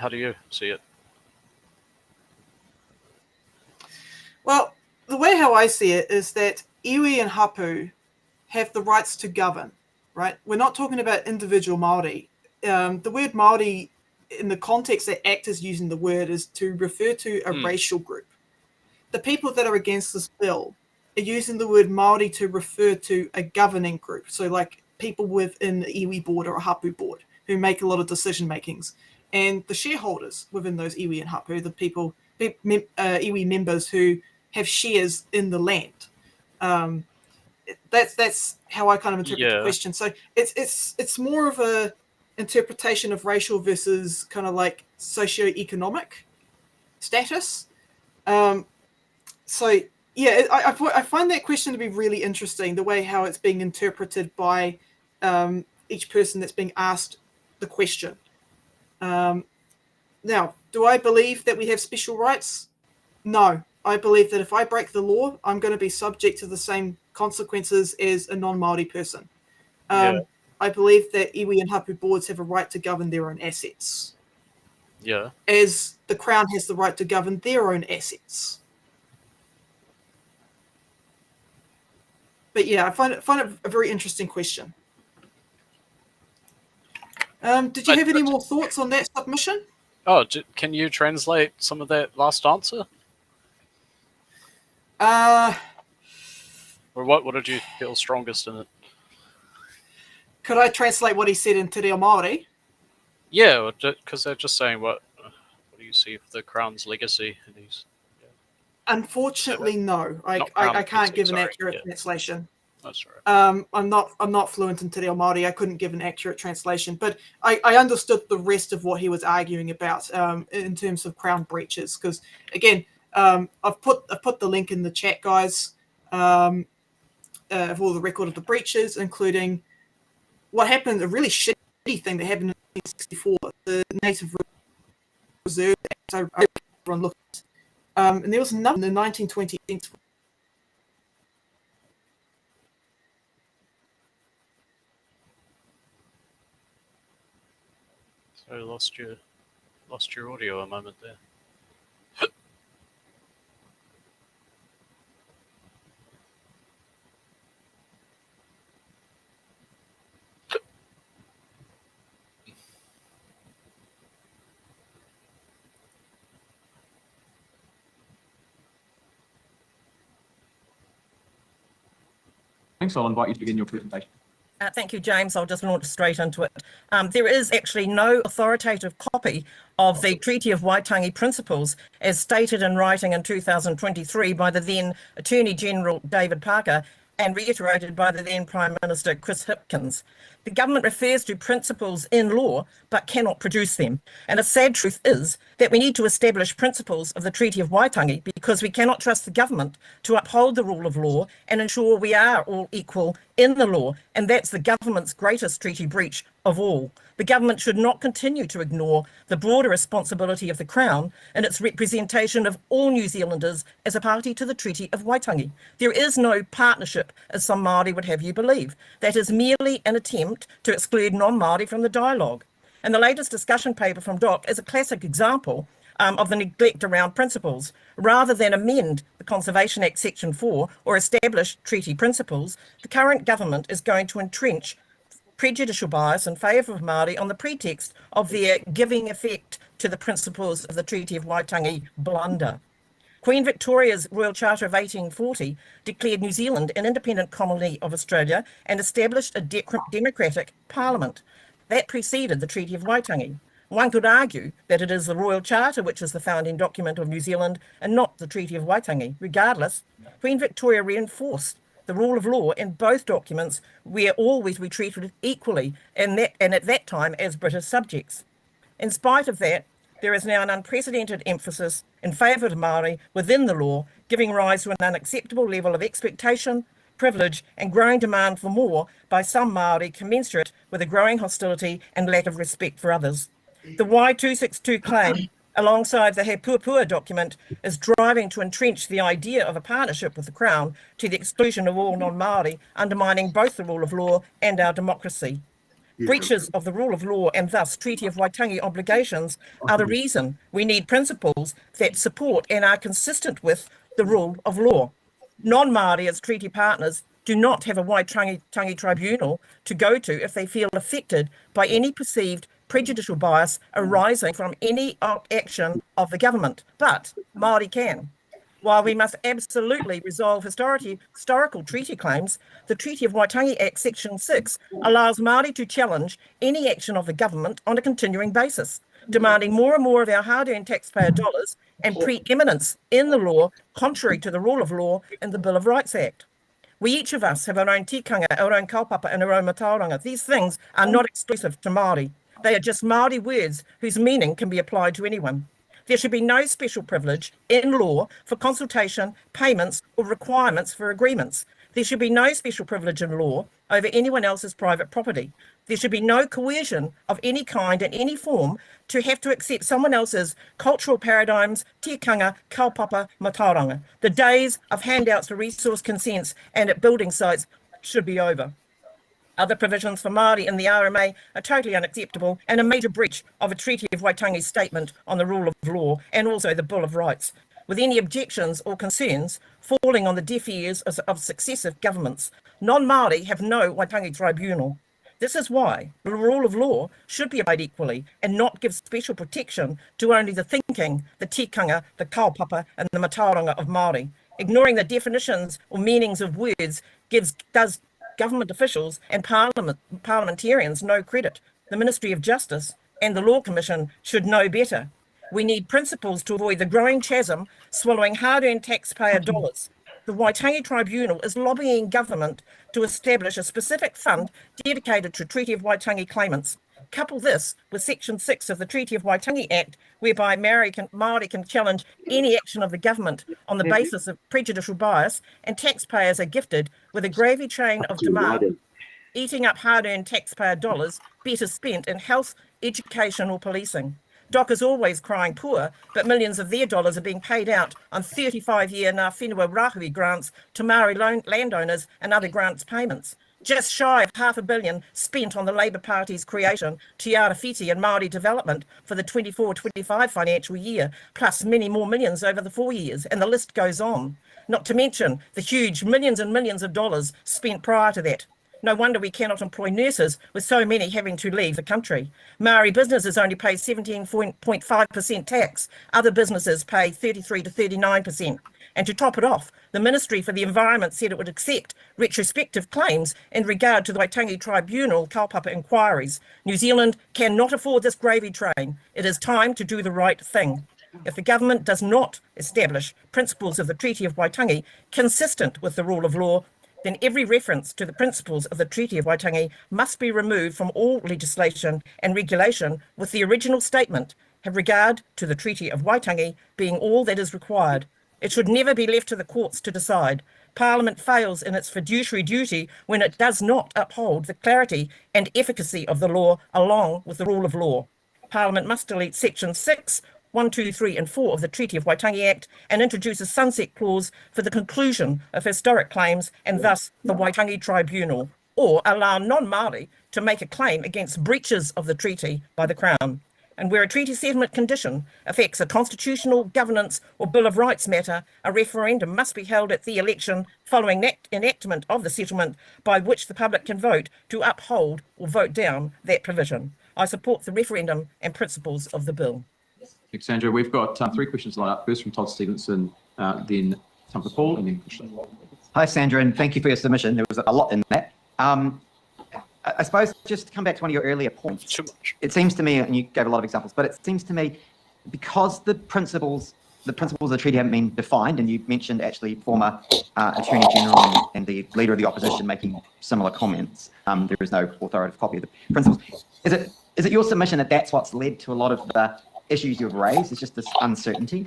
do you see it? Well, the way how I see it is that iwi and hapu have the rights to govern, right? We're not talking about individual Māori. The word Māori, in the context that ACT is using the word, is to refer to a racial group. The people that are against this bill are using the word Māori to refer to a governing group. So like people within the iwi board or a hapu board who make a lot of decision makings. And the shareholders within those iwi and hapu, the people, iwi members who have shares in the land. That's how I kind of interpret the question. So it's more of a interpretation of racial versus kind of like socioeconomic status. So yeah, I find that question to be really interesting, the way how it's being interpreted by each person that's being asked the question. Now, do I believe that we have special rights? No. I believe that if I break the law, I'm going to be subject to the same consequences as a non-Māori person. I believe that iwi and hapu boards have a right to govern their own assets. Yeah. As the Crown has the right to govern their own assets. But yeah, I find it a very interesting question. Did you have any more thoughts on that submission? Oh, can you translate some of that last answer? Or what did you feel strongest in it? Could I translate what he said in Te Reo Māori? Yeah, because they're just saying what do you see for the Crown's legacy in these? Unfortunately, no. I can't give an accurate translation. That's right. I'm not fluent in Te Reo Māori. I couldn't give an accurate translation, but I understood the rest of what he was arguing about in terms of Crown breaches. Because again, I've put the link in the chat, guys, of all the record of the breaches, including what happened. A really shitty thing that happened in 1964, the Native Reserve Act. So everyone looked at. And there was another in the 1920s. So lost your audio a moment there. Thanks. I'll invite you to begin your presentation. Thank you, James. I'll just launch straight into it. There is actually no authoritative copy of the Treaty of Waitangi Principles as stated in writing in 2023 by the then Attorney General David Parker and reiterated by the then Prime Minister Chris Hipkins. The government refers to principles in law but cannot produce them. And a sad truth is that we need to establish principles of the Treaty of Waitangi because we cannot trust the government to uphold the rule of law and ensure we are all equal in the law. And that's the government's greatest treaty breach of all. The government should not continue to ignore the broader responsibility of the Crown and its representation of all New Zealanders as a party to the Treaty of Waitangi. There is no partnership, as some Māori would have you believe. That is merely an attempt to exclude non-Māori from the dialogue. And the latest discussion paper from DOC is a classic example of the neglect around principles. Rather than amend the Conservation Act Section 4 or establish treaty principles, the current government is going to entrench prejudicial bias in favour of Māori on the pretext of their giving effect to the principles of the Treaty of Waitangi blunder. Queen Victoria's Royal Charter of 1840 declared New Zealand an independent colony of Australia and established a democratic parliament. That preceded the Treaty of Waitangi. One could argue that it is the Royal Charter which is the founding document of New Zealand and not the Treaty of Waitangi. Regardless, Queen Victoria reinforced the rule of law in both documents where always we treated equally and at that time as British subjects. In spite of that, there is now an unprecedented emphasis in favour of Māori within the law, giving rise to an unacceptable level of expectation, privilege and growing demand for more by some Māori commensurate with a growing hostility and lack of respect for others. The Y262 claim, alongside the He Puapua document, is driving to entrench the idea of a partnership with the Crown to the exclusion of all non-Māori, undermining both the rule of law and our democracy. Breaches of the rule of law and thus Treaty of Waitangi obligations are the reason we need principles that support and are consistent with the rule of law. Non-Māori as treaty partners do not have a Waitangi tribunal to go to if they feel affected by any perceived prejudicial bias arising from any action of the government, but Māori can. While we must absolutely resolve historical treaty claims, the Treaty of Waitangi Act Section 6 allows Māori to challenge any action of the government on a continuing basis, demanding more and more of our hard-earned taxpayer dollars and preeminence in the law, contrary to the rule of law in the Bill of Rights Act. We each of us have our own tikanga, our own kaupapa and our own matauranga. These things are not exclusive to Māori. They are just Māori words whose meaning can be applied to anyone. There should be no special privilege in law for consultation, payments, or requirements for agreements. There should be no special privilege in law over anyone else's private property. There should be no coercion of any kind in any form to have to accept someone else's cultural paradigms, tikanga, kaupapa, matauranga. The days of handouts for resource consents and at building sites should be over. Other provisions for Māori in the RMA are totally unacceptable and a major breach of a Treaty of Waitangi statement on the rule of law and also the Bill of Rights, with any objections or concerns falling on the deaf ears of successive governments. Non-Māori have no Waitangi tribunal. This is why the rule of law should be applied equally and not give special protection to only the thinking, the tikanga, the kaupapa and the matauranga of Māori. Ignoring the definitions or meanings of words does government officials and parliamentarians no credit. The Ministry of Justice and the Law Commission should know better. We need principles to avoid the growing chasm swallowing hard-earned taxpayer dollars. The Waitangi Tribunal is lobbying government to establish a specific fund dedicated to Treaty of Waitangi claimants. Couple this with Section 6 of the Treaty of Waitangi Act, whereby Māori can challenge any action of the government on the basis of prejudicial bias, and taxpayers are gifted with a gravy train of demand, eating up hard-earned taxpayer dollars better spent in health, education or policing. DOC is always crying poor, but millions of their dollars are being paid out on 35-year Ngā Whenua Rahui grants to Māori landowners and other grants payments. Just shy of $500 million spent on the Labour Party's creation, Te Ara Whiti and Māori development for the 24-25 financial year, plus many more millions over the 4 years, and the list goes on. Not to mention the huge millions and millions of dollars spent prior to that. No wonder we cannot employ nurses, with so many having to leave the country. Maori businesses only pay 17.5% tax. Other businesses pay 33 to 39%. And to top it off, the Ministry for the Environment said it would accept retrospective claims in regard to the Waitangi Tribunal kaupapa inquiries. New Zealand cannot afford this gravy train. It is time to do the right thing. If the government does not establish principles of the Treaty of Waitangi consistent with the rule of law, then every reference to the principles of the Treaty of Waitangi must be removed from all legislation and regulation, with the original statement, have regard to the Treaty of Waitangi being all that is required. It should never be left to the courts to decide. Parliament fails in its fiduciary duty when it does not uphold the clarity and efficacy of the law along with the rule of law. Parliament must delete Section 6, 1, 2, 3 and 4 of the Treaty of Waitangi Act and introduce a sunset clause for the conclusion of historic claims and thus the Waitangi Tribunal, or allow non-Māori to make a claim against breaches of the treaty by the Crown. And where a treaty settlement condition affects a constitutional, governance or Bill of Rights matter, a referendum must be held at the election following enactment of the settlement, by which the public can vote to uphold or vote down that provision. I support the referendum and principles of the bill. Thanks, Sandra. We've got 3 questions lined up. First from Todd Stevenson, then some for Paul, and then Christian. Hi, Sandra, and thank you for your submission. There was a lot in that. I suppose just to come back to one of your earlier points, Too much. it seems to me, and you gave a lot of examples, but it seems to me because the principles of the treaty haven't been defined, and you mentioned actually former Attorney General and the Leader of the Opposition making similar comments, there is no authoritative copy of the principles. Is it your submission that that's what's led to a lot of the issues you've raised? It's just this uncertainty?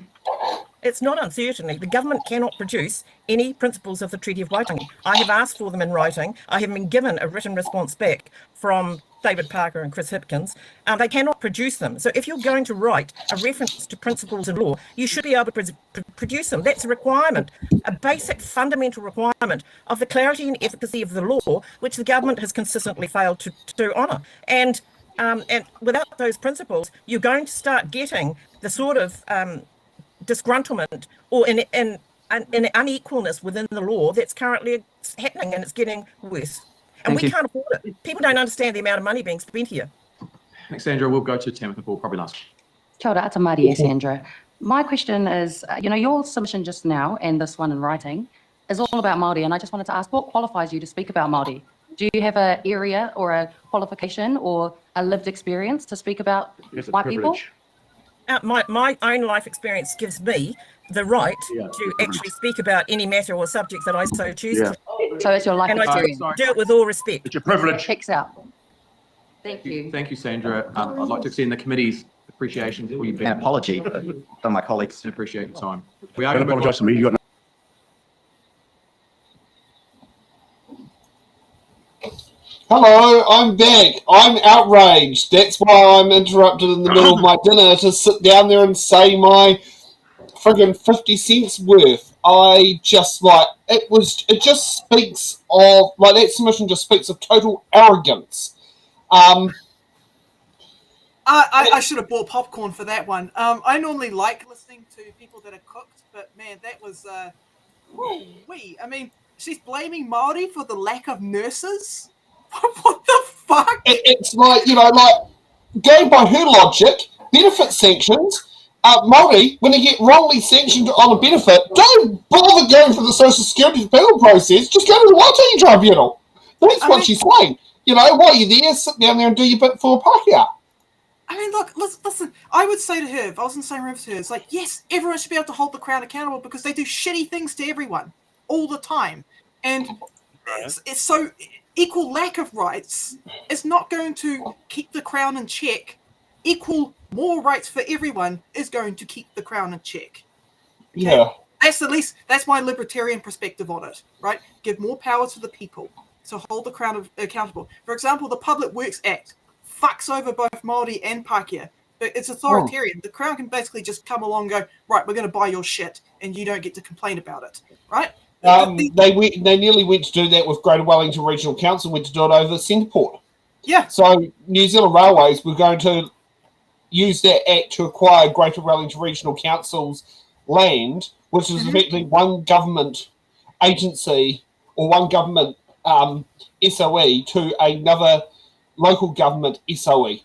It's not uncertainty. The government cannot produce any principles of the Treaty of Waitangi. I have asked for them in writing. I have been given a written response back from David Parker and Chris Hipkins. They cannot produce them. So if you're going to write a reference to principles in law, you should be able to produce them. That's a requirement, a basic fundamental requirement of the clarity and efficacy of the law, which the government has consistently failed to honour. And without those principles, you're going to start getting the sort of disgruntlement or in an unequalness within the law that's currently happening, and it's getting worse. And Thank we you. can't afford it. People don't understand the amount of money being spent here. Thanks, Sandra. We'll go to Tamika Paul, probably last. Kia ora, ata Māori, Sandra. My question is, your submission just now and this one in writing is all about Māori, and I just wanted to ask, what qualifies you to speak about Māori? Do you have an area or a qualification or a lived experience to speak about white people? My own life experience gives me the right to actually speak about any matter or subject that I so choose to. So it's your life and experience. I do it with all respect. It's your privilege. Checks out. Thank you. Thank you, Sandra. I'd like to extend the committee's appreciation for you being An apology from my colleagues. and appreciate your time. We are Don't going to apologise to me. You got Hello, I'm back. I'm outraged. That's why I'm interrupted in the middle of my dinner to sit down there and say my friggin' 50 cents worth. I just it just speaks of, that submission just speaks of total arrogance. I should have bought popcorn for that one. I normally like listening to people that are cooked, but man, that was woo-wee. I mean, she's blaming Māori for the lack of nurses. What the fuck? It's going by her logic, benefit sanctions. Māori, when they get wrongly sanctioned on a benefit, don't bother going through the Social Security appeal process. Just go to the Waitangi Tribunal. That's what she's saying. While you're there, sit down there and do your bit for Pākehā. I mean, look, listen, I would say to her, if I was in the same room as her, it's like, yes, everyone should be able to hold the Crown accountable because they do shitty things to everyone all the time. And it's so equal lack of rights is not going to keep the Crown in check. Equal more rights for everyone is going to keep the Crown in check. Okay? Yeah. That's my libertarian perspective on it, right? Give more power to the people to hold the Crown accountable. For example, the Public Works Act fucks over both Māori and Pākehā. But it's authoritarian. The Crown can basically just come along and go, right, we're going to buy your shit, and you don't get to complain about it, right? They nearly went to do that with Greater Wellington Regional Council, went to do it over Centreport. Yeah. So New Zealand Railways were going to use that act to acquire Greater Wellington Regional Council's land, which is effectively one government agency or one government SOE to another local government SOE.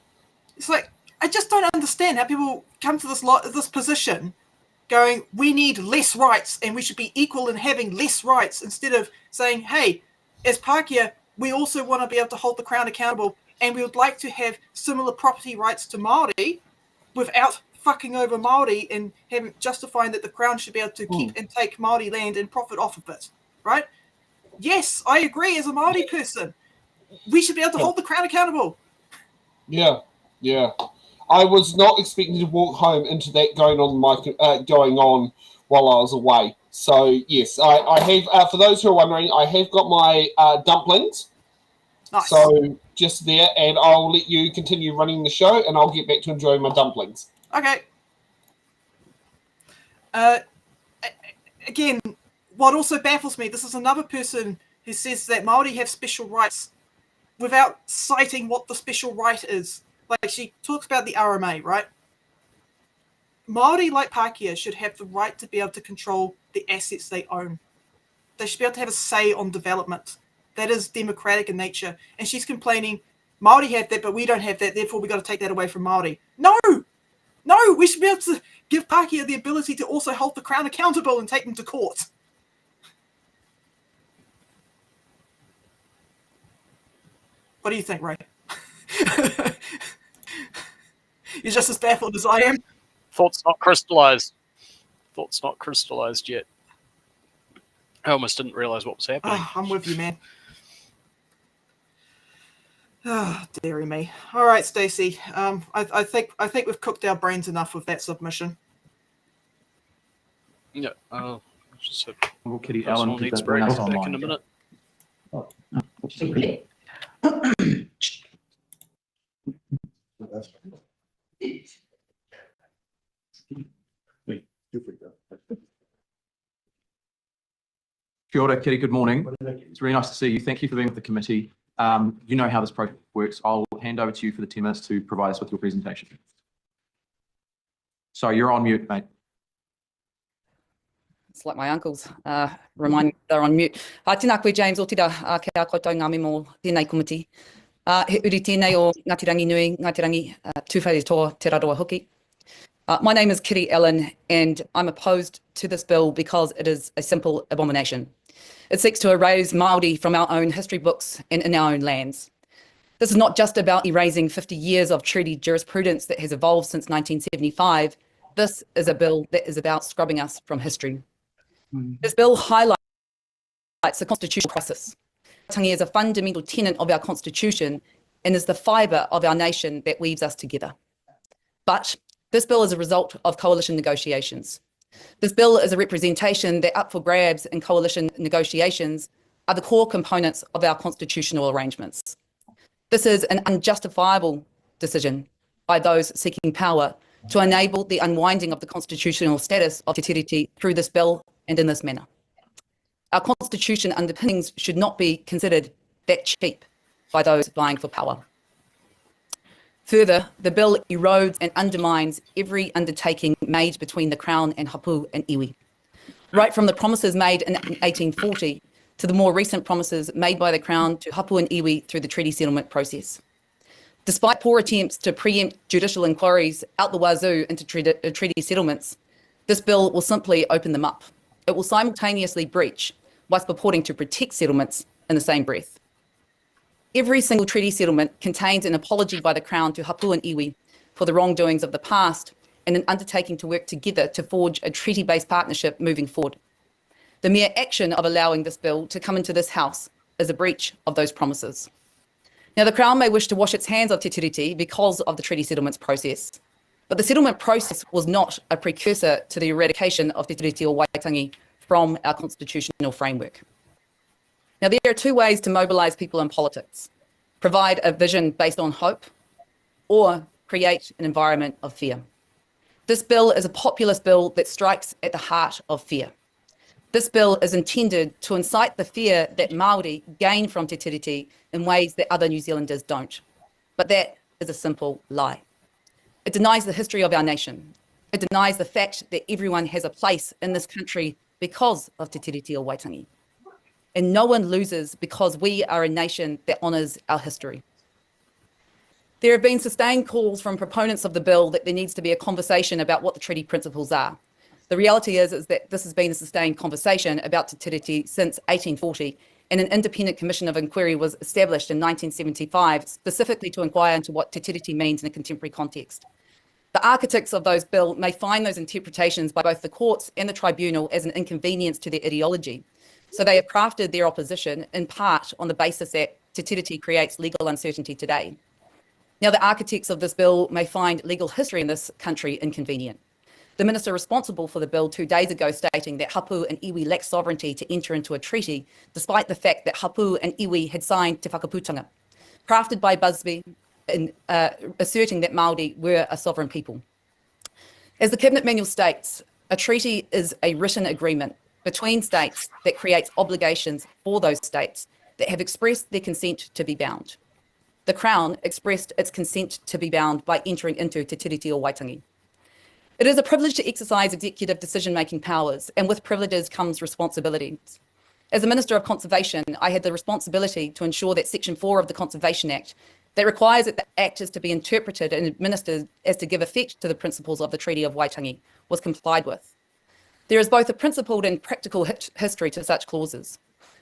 It's like, I just don't understand how people come to this position going, we need less rights and we should be equal in having less rights, instead of saying, hey, as Pākehā, we also want to be able to hold the Crown accountable and we would like to have similar property rights to Māori without fucking over Māori and justifying that the Crown should be able to keep and take Māori land and profit off of it, right? Yes, I agree as a Māori person. We should be able to hold the Crown accountable. Yeah. I was not expecting to walk home into that going on while I was away. So yes, I have. For those who are wondering, I have got my dumplings. Nice. So just there, and I'll let you continue running the show, and I'll get back to enjoying my dumplings. Okay. Again, what also baffles me, this is another person who says that Māori have special rights without citing what the special right is. Like, she talks about the RMA, right? Māori, like Pākehā, should have the right to be able to control the assets they own. They should be able to have a say on development. That is democratic in nature. And she's complaining, Māori have that, but we don't have that, therefore we've got to take that away from Māori. No, we should be able to give Pākehā the ability to also hold the Crown accountable and take them to court. What do you think, Ray? You're just as baffled as I am. Thoughts not crystallized. Thoughts not crystallized yet. I almost didn't realize what was happening. Oh, I'm with you, man. Oh, dearie me. All right, Stacey. I think we've cooked our brains enough with that submission. Yeah. Just Well, Kitty personal Allen, needs bring us back online. in a minute. Kia ora, Kitty. Good morning. It's really nice to see you. Thank you for being with the committee. You know how this project works. I'll hand over to you for the 10 minutes to provide us with your presentation. So you're on mute, mate. It's like my uncles remind me they're on mute. Tēnā koe James o tira kia koutou ngā me mō tēnei komiti. He uri tēnei o Ngāti Rangi Nui, Ngāti Rangi Tūwhare Toa Te Raroa Hoki. My name is Kitty Allen and I'm opposed to this bill because it is a simple abomination. It seeks to erase Māori from our own history books and in our own lands. This is not just about erasing 50 years of treaty jurisprudence that has evolved since 1975. This is a bill that is about scrubbing us from history. This bill highlights the constitutional crisis. Waitangi is a fundamental tenet of our constitution and is the fibre of our nation that weaves us together. But this bill is a result of coalition negotiations. This bill is a representation that up for grabs in coalition negotiations are the core components of our constitutional arrangements. This is an unjustifiable decision by those seeking power to enable the unwinding of the constitutional status of Te Tiriti through this bill and in this manner. Our constitution underpinnings should not be considered that cheap by those vying for power. Further, the bill erodes and undermines every undertaking made between the Crown and Hapu and Iwi. Right from the promises made in 1840 to the more recent promises made by the Crown to Hapu and Iwi through the treaty settlement process. Despite poor attempts to preempt judicial inquiries out the wazoo into treaty settlements, this bill will simply open them up. It will simultaneously breach whilst purporting to protect settlements in the same breath. Every single treaty settlement contains an apology by the Crown to Hapu and Iwi for the wrongdoings of the past and an undertaking to work together to forge a treaty-based partnership moving forward. The mere action of allowing this bill to come into this House is a breach of those promises. Now, the Crown may wish to wash its hands of Te Tiriti because of the treaty settlements process, but the settlement process was not a precursor to the eradication of Te Tiriti or Waitangi from our constitutional framework. Now, there are two ways to mobilise people in politics: provide a vision based on hope or create an environment of fear. This bill is a populist bill that strikes at the heart of fear. This bill is intended to incite the fear that Māori gain from Te Tiriti in ways that other New Zealanders don't. But that is a simple lie. It denies the history of our nation. It denies the fact that everyone has a place in this country because of Te Tiriti or Waitangi. And no one loses because we are a nation that honours our history. There have been sustained calls from proponents of the bill that there needs to be a conversation about what the treaty principles are. The reality is that this has been a sustained conversation about Te Tiriti since 1840, and an independent commission of inquiry was established in 1975 specifically to inquire into what Te Tiriti means in a contemporary context. The architects of those bills may find those interpretations by both the courts and the tribunal as an inconvenience to their ideology. So they have crafted their opposition in part on the basis that Te Tiriti creates legal uncertainty today. Now, the architects of this bill may find legal history in this country inconvenient. The minister responsible for the bill 2 days ago stating that Hapu and Iwi lack sovereignty to enter into a treaty, despite the fact that Hapu and Iwi had signed Te Whakaputanga, crafted by Busby, in asserting that Māori were a sovereign people. As the Cabinet Manual states, a treaty is a written agreement between states that creates obligations for those states that have expressed their consent to be bound. The Crown expressed its consent to be bound by entering into Te Tiriti or Waitangi. It is a privilege to exercise executive decision-making powers, and with privileges comes responsibilities. As a Minister of Conservation, I had the responsibility to ensure that Section 4 of the Conservation Act, that requires that the Act is to be interpreted and administered as to give effect to the principles of the Treaty of Waitangi, was complied with. There is both a principled and practical history to such clauses.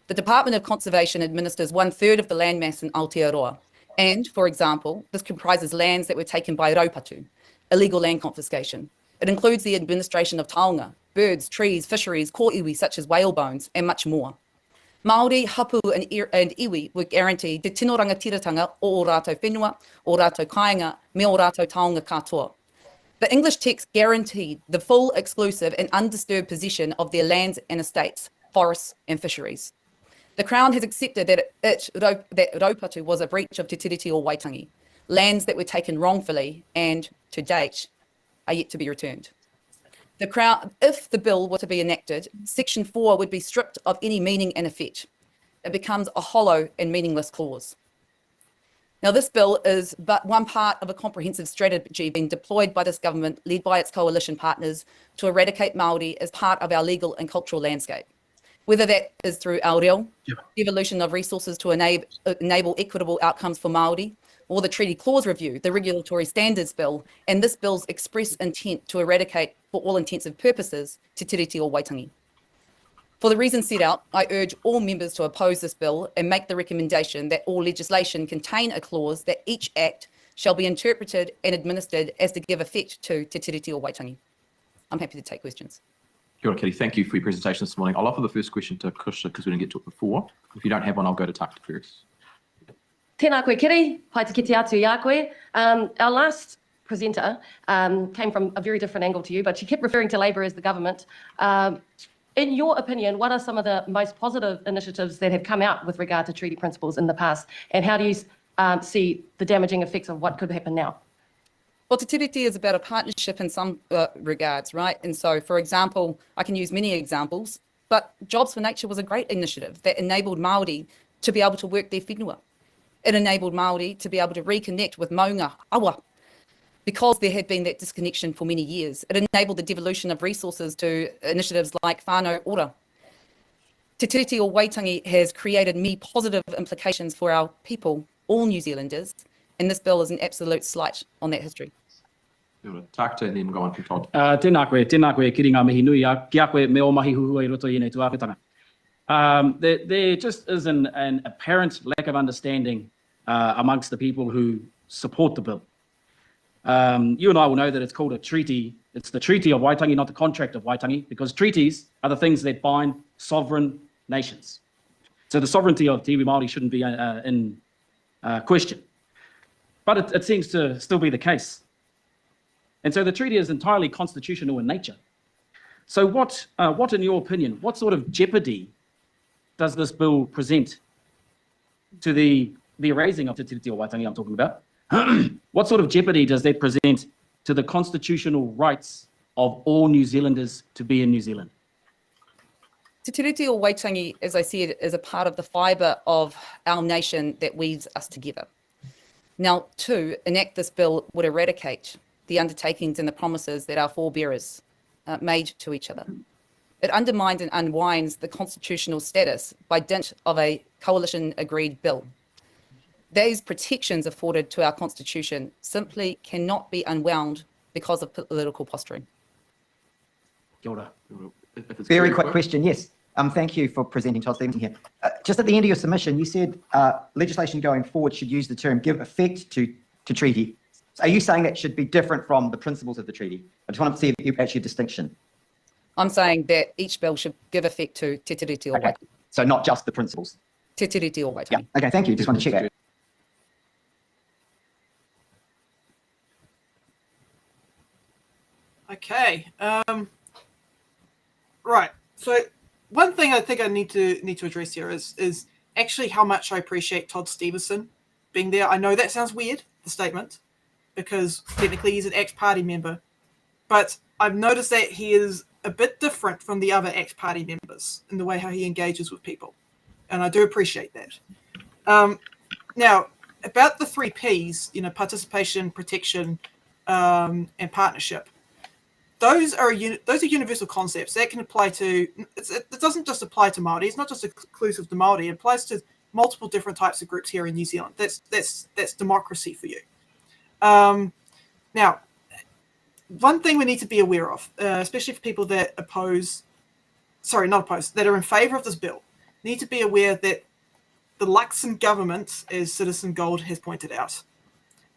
The Department of Conservation administers 1/3 of the landmass in Aotearoa, and, for example, this comprises lands that were taken by raupatu, illegal land confiscation. It includes the administration of taonga, birds, trees, fisheries, kōiwi such as whale bones, and much more. Māori, Hapu and Iwi were guaranteed te tino rangatiratanga o ō rātou whenua, o rātou kāinga, me o rātou taonga katoa. The English text guaranteed the full, exclusive and undisturbed possession of their lands and estates, forests and fisheries. The Crown has accepted that raupatu was a breach of Te Tiriti or Waitangi, lands that were taken wrongfully and, to date, are yet to be returned. The Crown, if the bill were to be enacted, Section 4 would be stripped of any meaning and effect. It becomes a hollow and meaningless clause. Now, this bill is but one part of a comprehensive strategy being deployed by this government, led by its coalition partners, to eradicate Māori as part of our legal and cultural landscape. Whether that is through aoreo, evolution of resources to enable equitable outcomes for Māori, or the treaty clause review, the regulatory standards bill, and this bill's express intent to eradicate, for all intents and purposes, Te Tiriti o Waitangi. For the reasons set out, I urge all members to oppose this bill and make the recommendation that all legislation contain a clause that each act shall be interpreted and administered as to give effect to Te Tiriti o Waitangi. I'm happy to take questions. Kia ora, Kitty. Thank you for your presentation this morning. I'll offer the first question to Kusha because we didn't get to it before. If you don't have one, I'll go to Taka first. Tēnā koe Kiri, pai te kite atu i a koe. Our last presenter came from a very different angle to you, but she kept referring to Labour as the government. In your opinion, what are some of the most positive initiatives that have come out with regard to treaty principles in the past? And how do you see the damaging effects of what could happen now? Well, Te Tiriti is about a partnership in some regards, right? And so, for example, I can use many examples, but Jobs for Nature was a great initiative that enabled Māori to be able to work their whenua. It enabled Māori to be able to reconnect with maunga, awa, because there had been that disconnection for many years. It enabled the devolution of resources to initiatives like whānau ora. Te Tiriti o Waitangi has created many positive implications for our people, all New Zealanders, and this bill is an absolute slight on that history. Tākta and then go on to Todd. Tēnā koe, kiri ngā mihi nui, ki a koe me o mahi huhua I roto i nei tuakitanga. There just is an apparent lack of understanding amongst the people who support the bill. You and I will know that it's called a treaty. It's the Treaty of Waitangi, not the Contract of Waitangi, because treaties are the things that bind sovereign nations. So the sovereignty of Te Iwi Māori shouldn't be in question. But it seems to still be the case. And so the treaty is entirely constitutional in nature. So what in your opinion, what sort of jeopardy does this bill present to the erasing of Te Tiriti o Waitangi I'm talking about? What sort of jeopardy does that present to the constitutional rights of all New Zealanders to be in New Zealand? Te Tiriti o Waitangi, as I said, is a part of the fibre of our nation that weaves us together. Now, to enact this bill would eradicate the undertakings and the promises that our forebearers made to each other. It undermines and unwinds the constitutional status by dint of a coalition-agreed bill. These protections afforded to our constitution simply cannot be unwound because of political posturing. Kia ora. Very quick question, yes. Thank you for presenting, Todd Stevenson here. Just at the end of your submission, you said legislation going forward should use the term give effect to treaty. So are you saying that should be different from the principles of the treaty? I just want to see if you actually a distinction. I'm saying that each bill should give effect to Te Tiriti o Waitangi. So not just the principles? Te Tiriti o Waitangi. Yeah. Okay, thank you. Just want to check that. Okay. Right. So one thing I think I need to address here is actually how much I appreciate Todd Stevenson being there. I know that sounds weird, the statement, because technically he's an ex-party member, but I've noticed that he is a bit different from the other ex-party members in the way how he engages with people, and I do appreciate that. Now, about the 3 Ps, participation, protection, and partnership. Those are universal concepts that can apply to. It doesn't just apply to Māori. It's not just exclusive to Māori. It applies to multiple different types of groups here in New Zealand. That's democracy for you. Now, one thing we need to be aware of, especially for people that that are in favour of this bill, need to be aware that the Luxon government, as Citizen Gold has pointed out,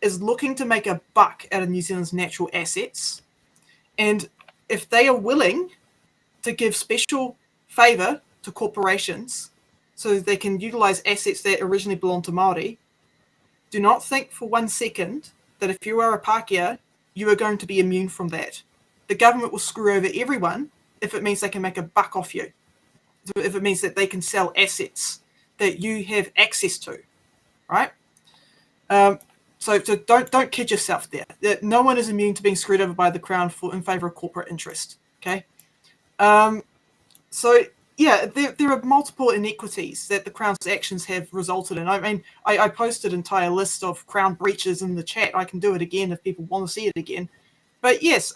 is looking to make a buck out of New Zealand's natural assets. And if they are willing to give special favour to corporations so they can utilise assets that originally belonged to Māori, do not think for 1 second that if you are a Pākehā, you are going to be immune from that. The government will screw over everyone if it means they can make a buck off you, if it means that they can sell assets that you have access to, right? So don't kid yourself there. That no one is immune to being screwed over by the Crown in favour of corporate interest. Okay. So yeah, there are multiple inequities that the Crown's actions have resulted in. I mean, I posted an entire list of Crown breaches in the chat. I can do it again if people want to see it again. But yes,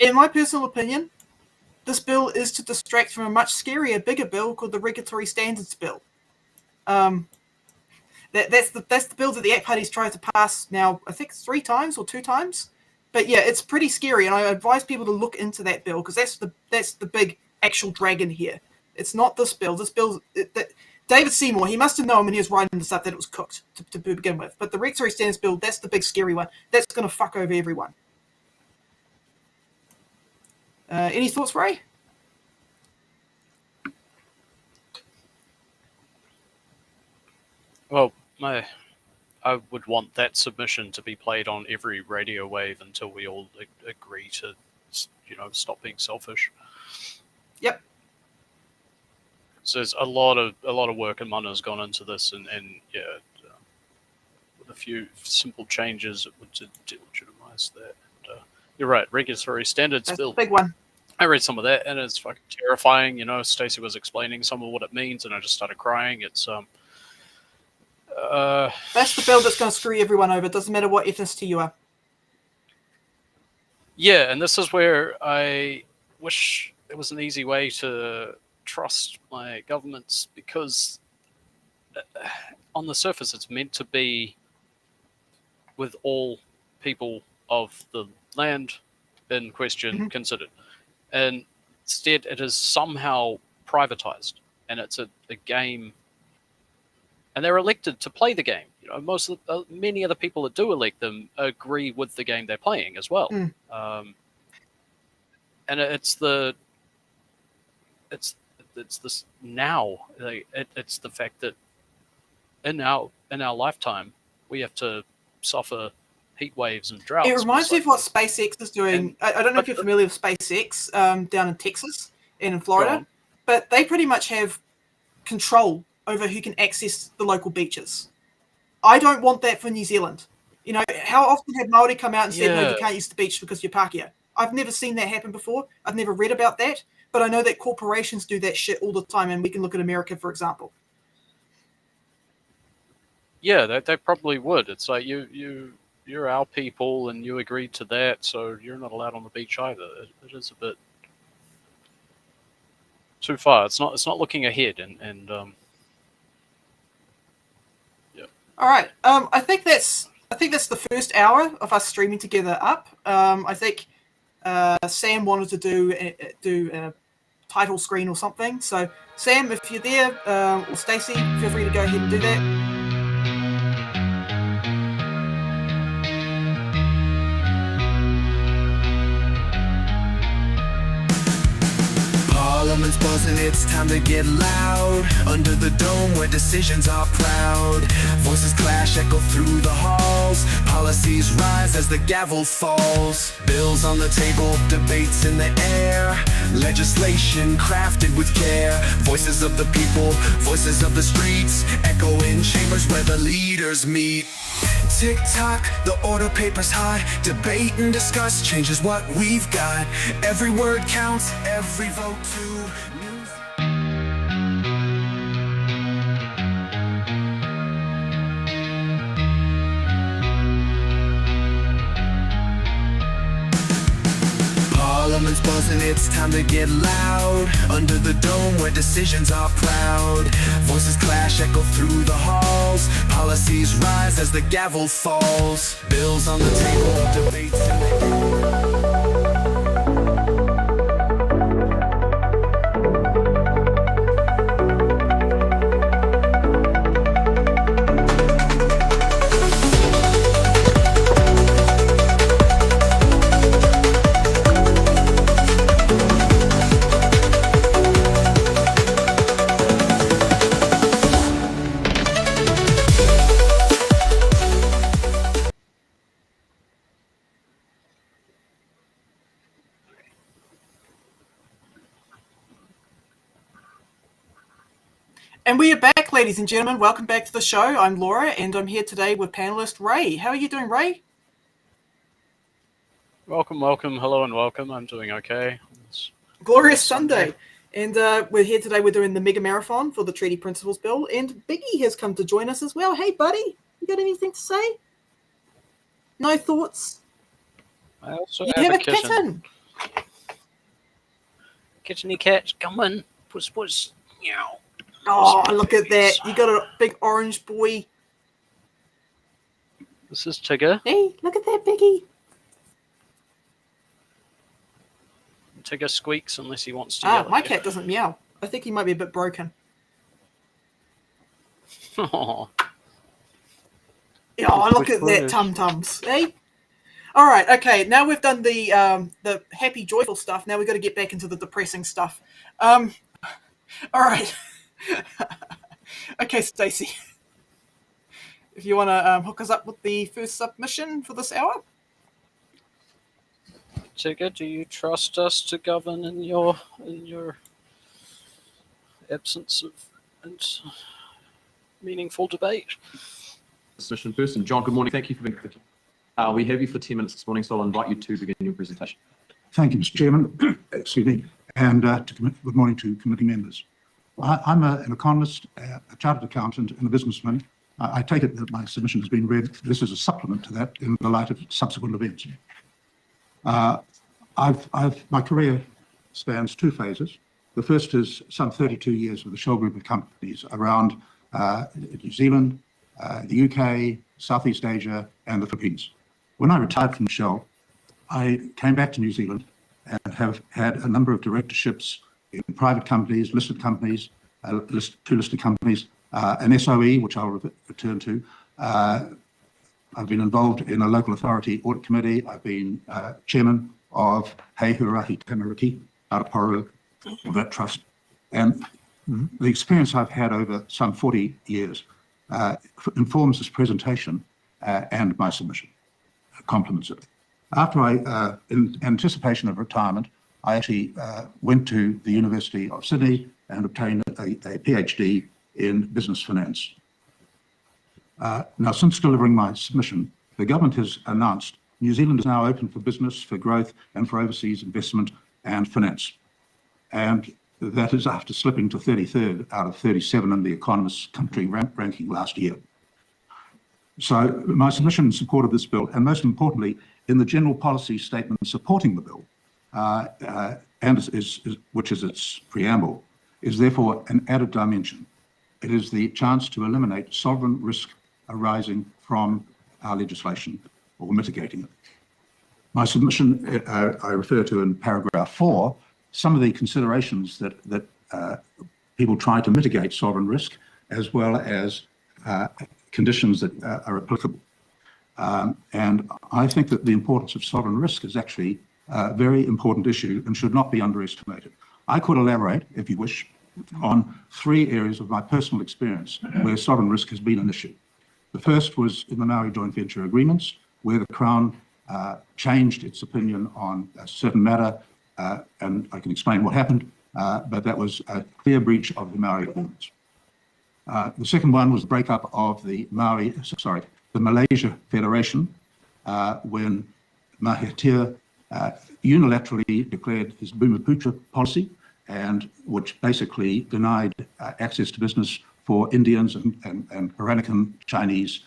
in my personal opinion, this bill is to distract from a much scarier, bigger bill called the Regulatory Standards Bill. That's the bill that the ACT Party's tried to pass now, I think 3 times or 2 times. But yeah, it's pretty scary, and I advise people to look into that bill because that's the big actual dragon here. It's not this bill. This bill, David Seymour, he must have known when he was writing this up that it was cooked to begin with. But the Regulatory Standards Bill, that's the big scary one. That's going to fuck over everyone. Any thoughts, Ray? Well, I would want that submission to be played on every radio wave until we all agree to, stop being selfish. Yep. So there's a lot of work and money has gone into this, and yeah, with a few simple changes, it would legitimize that. And, you're right, Regulatory Standards Bill. That's the big one. I read some of that, and it's fucking terrifying. Stacey was explaining some of what it means, and I just started crying. It's that's the bill that's going to screw everyone over. It doesn't matter what ethnicity you are. Yeah, and this is where I wish there was an easy way to trust my governments, because on the surface it's meant to be with all people of the land in question considered. And instead it is somehow privatized, and it's a game, and they're elected to play the game. Many of the people that do elect them agree with the game they're playing as well. And it's this now. It's the fact that in our lifetime we have to suffer heat waves and droughts. It reminds me of what SpaceX is doing. I don't know if you're familiar with SpaceX down in Texas and in Florida, but they pretty much have control over who can access the local beaches. I don't want that for New Zealand. How often have Māori come out and said, no, you can't use the beach because you're Pākehā? I've never seen that happen before. I've never read about that, but I know that corporations do that shit all the time, and we can look at America, for example. Yeah, they probably would. It's like you're our people, and you agreed to that, so you're not allowed on the beach either. It is a bit too far. It's not looking ahead, and yeah. All right. I think that's the first hour of us streaming together up. I think Sam wanted to do a title screen or something. So Sam, if you're there, or Stacey, feel free to go ahead and do that. Parliament's buzzing, it's time to get loud. Under the dome where decisions are proud. Voices clash, echo through the halls. Policies rise as the gavel falls. Bills on the table, debates in the air. Legislation crafted with care. Voices of the people, voices of the streets. Echo in chambers where the leaders meet. Tick-tock, the order paper's hot. Debate and discuss changes what we've got. Every word counts, every vote too. Parliament's buzzing, it's time to get loud. Under the dome where decisions are proud. Voices clash, echo through the halls. Policies rise as the gavel falls. Bills on the table, debates in the And we are back, ladies and gentlemen. Welcome back to the show. I'm Laura, and I'm here today with panelist Ray. How are you doing, Ray? Welcome. Hello and welcome. I'm doing okay. Glorious Sunday. And we're here today. We're doing the mega marathon for the Treaty Principles Bill. And Biggie has come to join us as well. Hey, buddy, you got anything to say? No thoughts? I also You have a kitten. Kitteny cat, come on. Puss, puss. Meow. Oh, look at that. You got a big orange boy. This is Tigger. Hey, look at that, Biggie. Tigger squeaks unless he wants to yell. My cat doesn't meow. I think he might be a bit broken. Oh, Oh, look at that, tum-tums. Hey? All right, okay. Now we've done the happy, joyful stuff. Now we've got to get back into the depressing stuff. All right. Okay, Stacey. If you want to hook us up with the first submission for this hour. Tigger, do you trust us to govern in your absence of meaningful debate? Submission person. John, good morning. Thank you for being here. We have you for 10 minutes this morning, so I'll invite you to begin your presentation. Thank you, Mr. Chairman. Excuse me. And good morning to committee members. I'm an economist, a chartered accountant, and a businessman. I take it that my submission has been read. This is a supplement to that in the light of subsequent events. My career spans two phases. The first is some 32 years with a Shell group of companies around New Zealand, the UK, Southeast Asia, and the Philippines. When I retired from Shell, I came back to New Zealand and have had a number of directorships in private companies, listed companies, two listed companies, an SOE, which I'll return to. I've been involved in a local authority audit committee. I've been chairman of Hei Huarahi Tamariki, Araporo, of that trust. And the experience I've had over some 40 years informs this presentation and my submission, complements it. After in anticipation of retirement, I actually went to the University of Sydney and obtained a PhD in business finance. Now, since delivering my submission, the government has announced New Zealand is now open for business, for growth, and for overseas investment and finance. And that is after slipping to 33rd out of 37 in the Economist's country ranking last year. So my submission in support of this bill, and most importantly, in the general policy statement supporting the bill, which is its preamble, is therefore an added dimension. It is the chance to eliminate sovereign risk arising from our legislation or mitigating it. My submission, I refer to in paragraph 4, some of the considerations that people try to mitigate sovereign risk, as well as conditions that are applicable. And I think that the importance of sovereign risk is actually a very important issue and should not be underestimated. I could elaborate, if you wish, on 3 areas of my personal experience where sovereign risk has been an issue. The first was in the Maori joint venture agreements, where the Crown changed its opinion on a certain matter, and I can explain what happened, but that was a clear breach of the Maori agreements. The second one was the breakup of the Malaysia Federation, when Mahathir unilaterally declared his Bumiputra policy, and which basically denied access to business for Indians and Peranakan Chinese,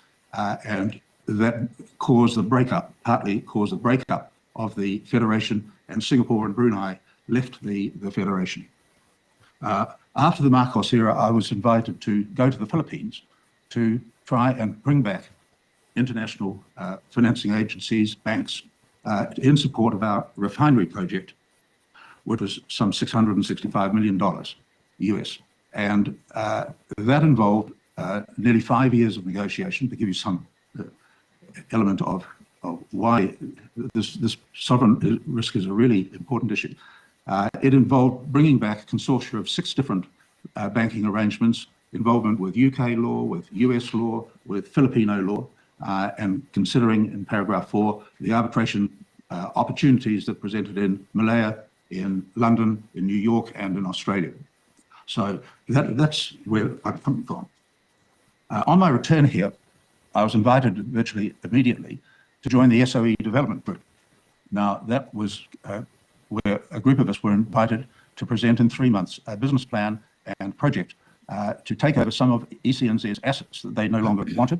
and that caused the breakup, partly caused the breakup of the Federation, and Singapore and Brunei left the Federation. After the Marcos era, I was invited to go to the Philippines to try and bring back international financing agencies, banks, in support of our refinery project, which was some $665 million US. And that involved nearly 5 years of negotiation, to give you some element of why this sovereign risk is a really important issue. It involved bringing back a consortia of 6 different banking arrangements, involvement with UK law, with US law, with Filipino law, and considering in paragraph 4 the arbitration opportunities that presented in Malaya, in London, in New York, and in Australia. So that's where I'm coming from. On my return here, I was invited virtually immediately to join the SOE development group. Now, that was where a group of us were invited to present in 3 months a business plan and project to take over some of ECNZ's assets that they no longer wanted.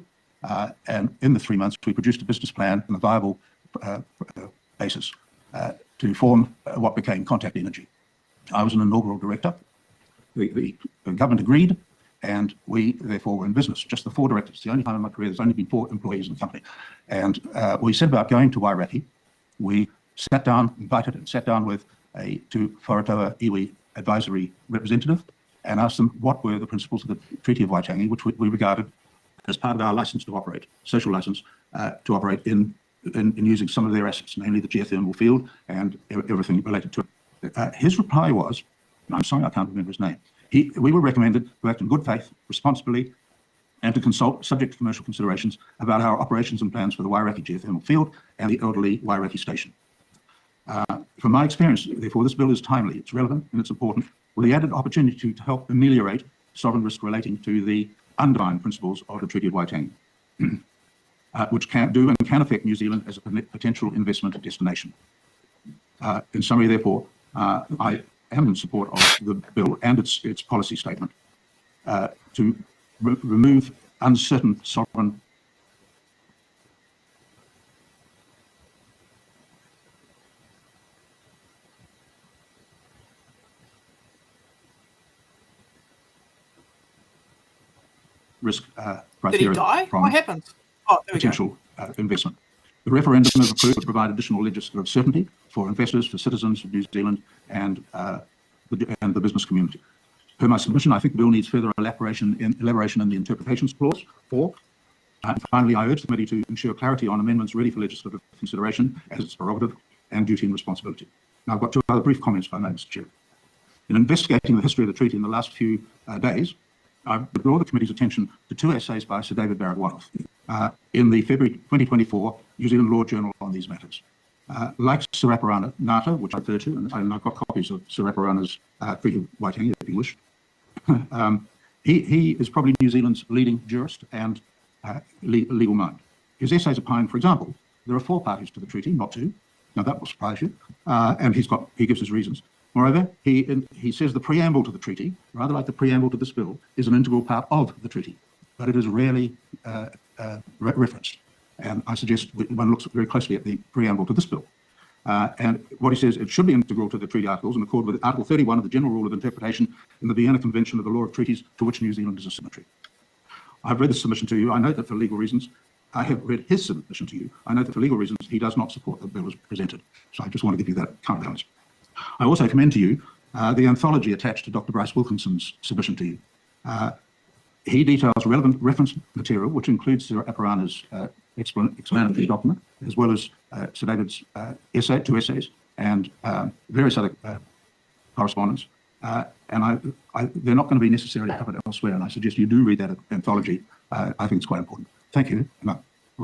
And in the 3 months, we produced a business plan and a viable basis to form what became Contact Energy. I was an inaugural director. The government agreed, and we therefore were in business. Just the 4 directors. It's the only time in my career there's only been 4 employees in the company. And we set about going to Wairaki. We sat down with a Whāratua iwi advisory representative and asked them what were the principles of the Treaty of Waitangi, which we regarded as part of our license to operate, social license to operate in using some of their assets, namely the geothermal field and everything related to it. His reply was, and I'm sorry I can't remember his name, we were recommended to act in good faith, responsibly, and to consult, subject to commercial considerations, about our operations and plans for the Wairaki geothermal field and the elderly Wairaki station. From my experience, therefore, this bill is timely, it's relevant, and it's important, with the added opportunity to help ameliorate sovereign risk relating to the underlying principles of the Treaty of Waitangi, which can do and can affect New Zealand as a potential investment destination. In summary, therefore, I am in support of the bill and its policy statement to remove uncertain sovereign risk criteria. Did he die? From What happened? Oh, there we go. potential investment. The referendum, if approved, would provide additional legislative certainty for investors, for citizens of New Zealand, and the business community. Per my submission, I think the bill needs further elaboration in the interpretations clause 4. And finally, I urge the committee to ensure clarity on amendments ready for legislative consideration as its prerogative and duty and responsibility. Now, I've got 2 other brief comments, if I may, Mr. Chair. In investigating the history of the treaty in the last few days, I draw the committee's attention to 2 essays by Sir David Barrett-Waddell in the February 2024 New Zealand Law Journal on these matters. Like Sir Apirana Ngata, which I refer to, and I've got copies of Sir Apirana's Treaty of Waitangi, if you wish. He is probably New Zealand's leading jurist and legal mind. His essays opine, for example, there are 4 parties to the treaty, not 2. Now that will surprise you. And he gives his reasons. Moreover, he says the preamble to the treaty, rather like the preamble to this bill, is an integral part of the treaty, but it is rarely referenced. And I suggest one looks very closely at the preamble to this bill. And what he says, it should be integral to the treaty articles in accord with Article 31 of the General Rule of Interpretation in the Vienna Convention of the Law of Treaties, to which New Zealand is a signatory. I've read the submission to you. I note that for legal reasons, I have read his submission to you. I note that for legal reasons, he does not support the bill as presented. So I just want to give you that counterbalance. I also commend to you the anthology attached to Dr. Bryce Wilkinson's submission to you. He details relevant reference material, which includes Sir Apirana's explanatory document, as well as Sir David's 2 essays, and various other correspondence. And they're not going to be necessarily covered elsewhere, and I suggest you do read that anthology. I think it's quite important. Thank you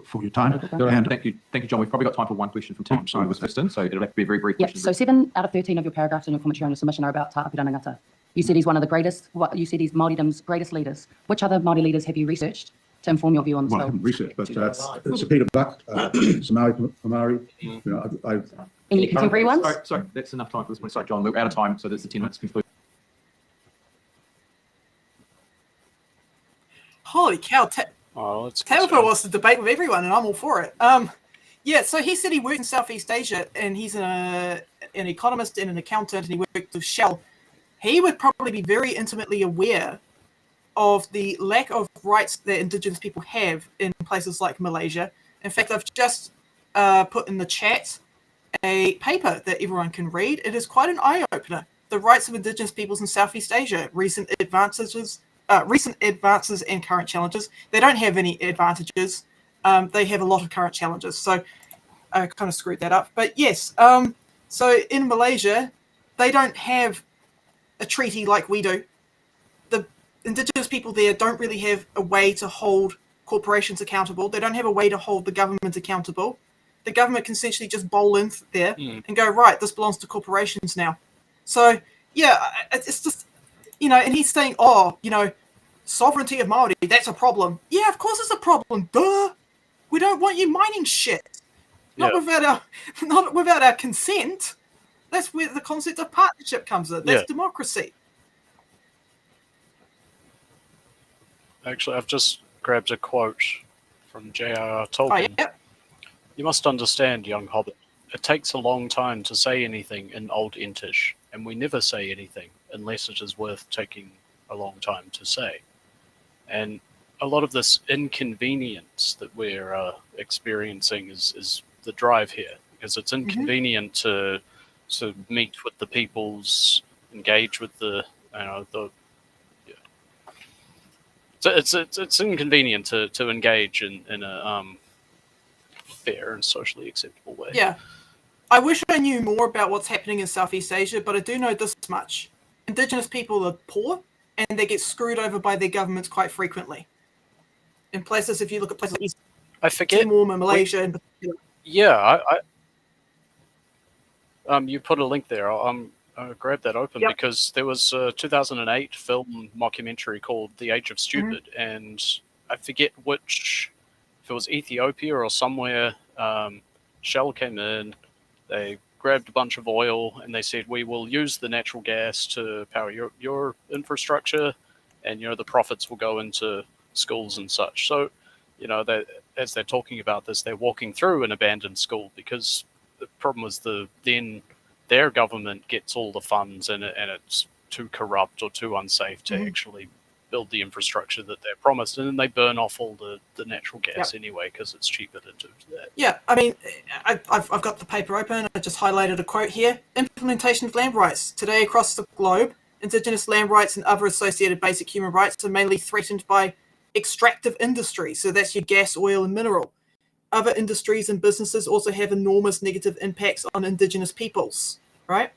for your time. And thank you, John. We've probably got time for 1 question from Tim. Sorry, was first in, so it'll have to be a very brief question. So 7 out of 13 of your paragraphs in your commentary on your submission are about Tāpirana Ngata. You said he's one of the greatest, you said he's Māoridom's greatest leaders. Which other Māori leaders have you researched to inform your view on this Well, I bill? haven't researched, but Sir Peter Buck, Sir Maori Pamari, Any contemporary ones? Sorry, that's enough time for this one. Sorry, John, we're out of time, so that's the 10 minutes concluded. Holy cow. Tabitha wants to debate with everyone, and I'm all for it. Yeah, so he said he worked in Southeast Asia, and he's an economist and an accountant, and he worked with Shell. He would probably be very intimately aware of the lack of rights that Indigenous people have in places like Malaysia. In fact, I've just put in the chat a paper that everyone can read. It is quite an eye-opener. The rights of Indigenous peoples in Southeast Asia, recent advances and current challenges. They don't have any advantages. They have a lot of current challenges. So I kind of screwed that up. But yes, so in Malaysia, they don't have a treaty like we do. The Indigenous people there don't really have a way to hold corporations accountable. They don't have a way to hold the government accountable. The government can essentially just bowl in there and go, right, this belongs to corporations now. So, yeah, it's just, and he's saying, sovereignty of Māori, that's a problem. Yeah, of course it's a problem. Duh. We don't want you mining shit. Not without our consent. That's where the concept of partnership comes in. That's democracy. Actually, I've just grabbed a quote from J.R.R. Tolkien. Oh, yeah. You must understand, young hobbit, it takes a long time to say anything in Old Entish, and we never say anything unless it is worth taking a long time to say. And a lot of this inconvenience that we're experiencing is the drive here, because it's inconvenient to meet with the peoples, engage with the it's inconvenient to engage in a fair and socially acceptable way. Yeah. I wish I knew more about what's happening in Southeast Asia, but I do know this much. Indigenous people are poor, and they get screwed over by their governments quite frequently. In places, if you look at places like East Timor, Malaysia, in particular. Yeah, you put a link there. I'll grab that open because there was a 2008 film mockumentary called The Age of Stupid, and I forget which, if it was Ethiopia or somewhere, Shell came in, they grabbed a bunch of oil, and they said, we will use the natural gas to power your infrastructure, and, the profits will go into schools and such. So, as they're talking about this, they're walking through an abandoned school because the problem was their government gets all the funds and it's too corrupt or too unsafe to actually build the infrastructure that they're promised, and then they burn off all the natural gas anyway because it's cheaper to do that. Yeah, I mean, I've got the paper open. I just highlighted a quote here. Implementation of land rights. Today across the globe, Indigenous land rights and other associated basic human rights are mainly threatened by extractive industry. So that's your gas, oil, and mineral. Other industries and businesses also have enormous negative impacts on Indigenous peoples, right?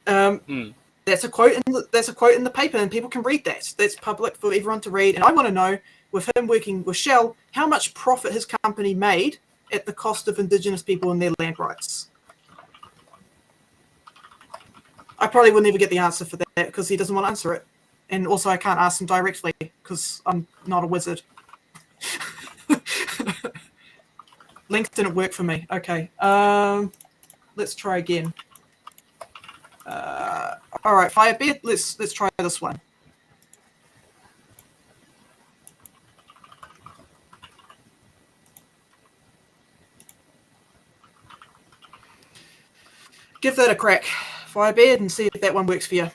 That's a quote in the paper, and people can read that. That's public for everyone to read. And I want to know, with him working with Shell, how much profit his company made at the cost of Indigenous people and their land rights. I probably will never get the answer for that because he doesn't want to answer it. And also I can't ask him directly because I'm not a wizard. Links didn't work for me. Okay. Let's try again. All right, Firebeard, let's try this one. Give that a crack, Firebeard, and see if that one works for you.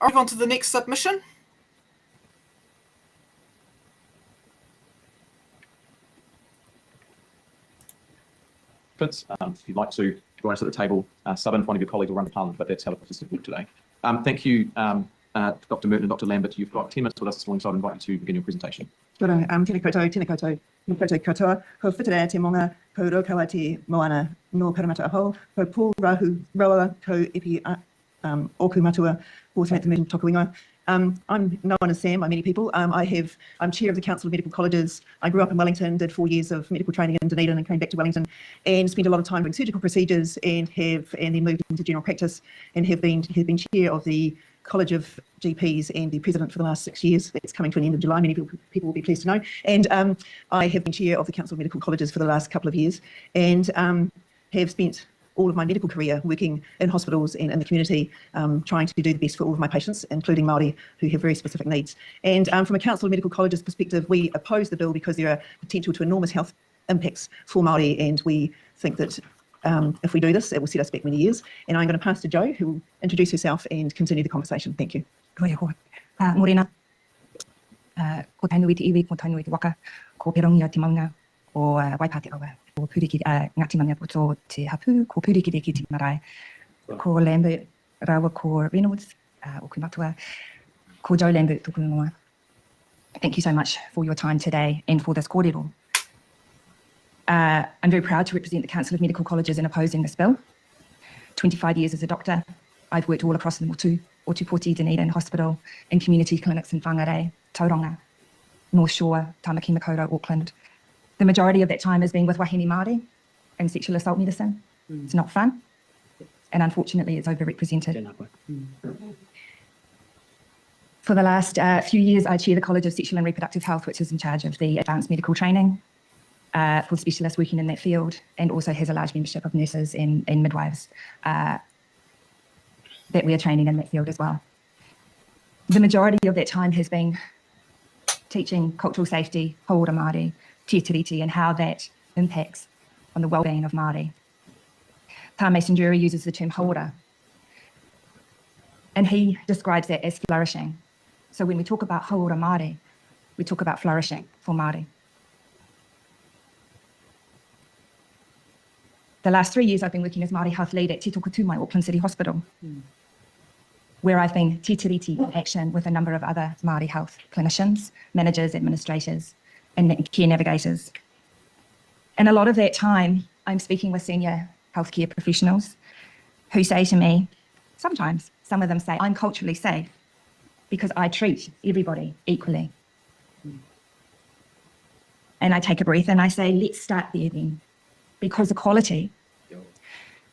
Move on to the next submission. If you'd like to join us at the table, sub in for one of your colleagues or run the parliament, but that's how the process is today. Thank you, Dr. Merton and Dr. Lambert. You've got 10 minutes with us this morning, so I'd invite you to begin your presentation. Tēnā koutou, katoa, ko whitere te monga, ko rokaua te moana, no karamata aho, ko pō rahu rawa, ko ipi oku matua, o te Merton toku ingoa. I'm known as Sam by many people. I'm chair of the Council of Medical Colleges. I grew up in Wellington, did 4 years of medical training in Dunedin and came back to Wellington and spent a lot of time doing surgical procedures and then moved into general practice and have been chair of the College of GPs and the president for the last 6 years. That's coming to an end of July, many people will be pleased to know. And I have been chair of the Council of Medical Colleges for the last couple of years and have spent all of my medical career working in hospitals and in the community, trying to do the best for all of my patients, including Māori who have very specific needs. And from a Council of Medical Colleges perspective, we oppose the bill because there are potential to enormous health impacts for Māori, and we think that if we do this, it will set us back many years. And I'm going to pass to Jo, who will introduce herself and continue the conversation. Thank you. Morena, ko tainui te iwi, ko tainui te waka, ko perongia te maunga, o Waipate awa. Ko puriki Ngāti Manga Poto te hapu, ko puriki te ki te marae, ko Lambert rawa, ko Reynolds, oku matua, ko Joe Lambert toku ingoa. Thank you so much for your time today and for this kōrero. I'm very proud to represent the Council of Medical Colleges in opposing this bill. 25 years as a doctor, I've worked all across the Motu, Otupoti, Dunedin Hospital, in community clinics in Whangarei, Tauranga, North Shore, Tamaki Makaurau, Auckland. The majority of that time has been with wahine Māori and sexual assault medicine. It's not fun, and unfortunately it's overrepresented. For the last few years, I chair the College of Sexual and Reproductive Health, which is in charge of the advanced medical training for specialists working in that field, and also has a large membership of nurses and midwives that we are training in that field as well. The majority of that time has been teaching cultural safety, haora Māori, te tiriti, and how that impacts on the well-being of Māori. Pa Mason Jury uses the term haora, and he describes that as flourishing. So when we talk about haora Māori, we talk about flourishing for Māori. The last 3 years I've been working as Māori health lead at Te Toko Tūmai, Auckland City Hospital, where I've been te tiriti in action with a number of other Māori health clinicians, managers, administrators, and care navigators. And a lot of that time, I'm speaking with senior healthcare professionals who say to me, sometimes, some of them say, I'm culturally safe because I treat everybody equally. And I take a breath and I say, let's start there then, because equality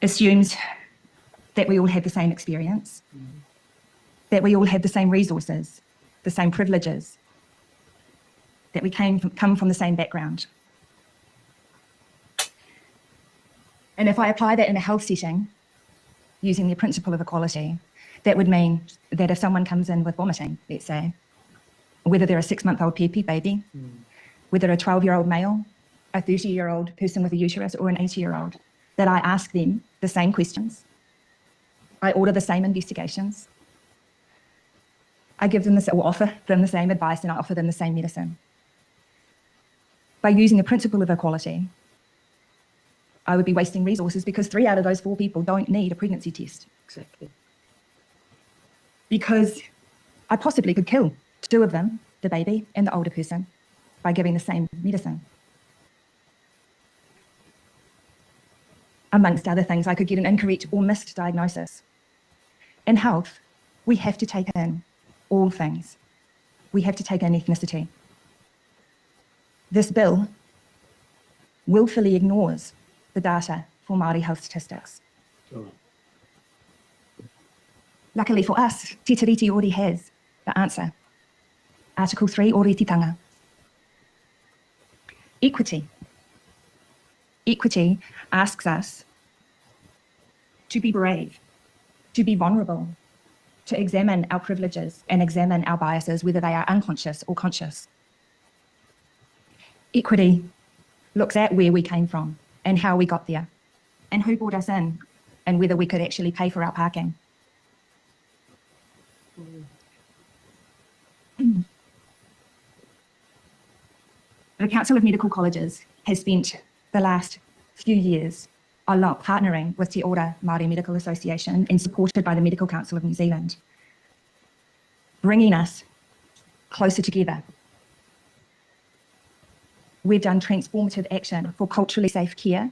assumes that we all have the same experience, that we all have the same resources, the same privileges, that we come from the same background. And if I apply that in a health setting, using the principle of equality, that would mean that if someone comes in with vomiting, let's say, whether they're a 6-month-old PP baby, whether a 12-year-old male, a 30-year-old person with a uterus, or an 80-year-old, that I ask them the same questions, I order the same investigations, I give them or offer them the same advice, and I offer them the same medicine. By using the principle of equality, I would be wasting resources because 3 out of those 4 people don't need a pregnancy test. Exactly. Because I possibly could kill 2 of them, the baby and the older person, by giving the same medicine. Amongst other things, I could get an incorrect or missed diagnosis. In health, we have to take in all things. We have to take in ethnicity. This bill willfully ignores the data for Māori health statistics. Luckily for us, Te Tiriti already has the answer. Article 3, Oretitanga. Equity. Equity asks us to be brave, to be vulnerable, to examine our privileges and examine our biases, whether they are unconscious or conscious. Equity looks at where we came from and how we got there, and who brought us in, and whether we could actually pay for our parking. The Council of Medical Colleges has spent the last few years a lot partnering with Te Ora Māori Medical Association and supported by the Medical Council of New Zealand, bringing us closer together. We've done transformative action for culturally safe care,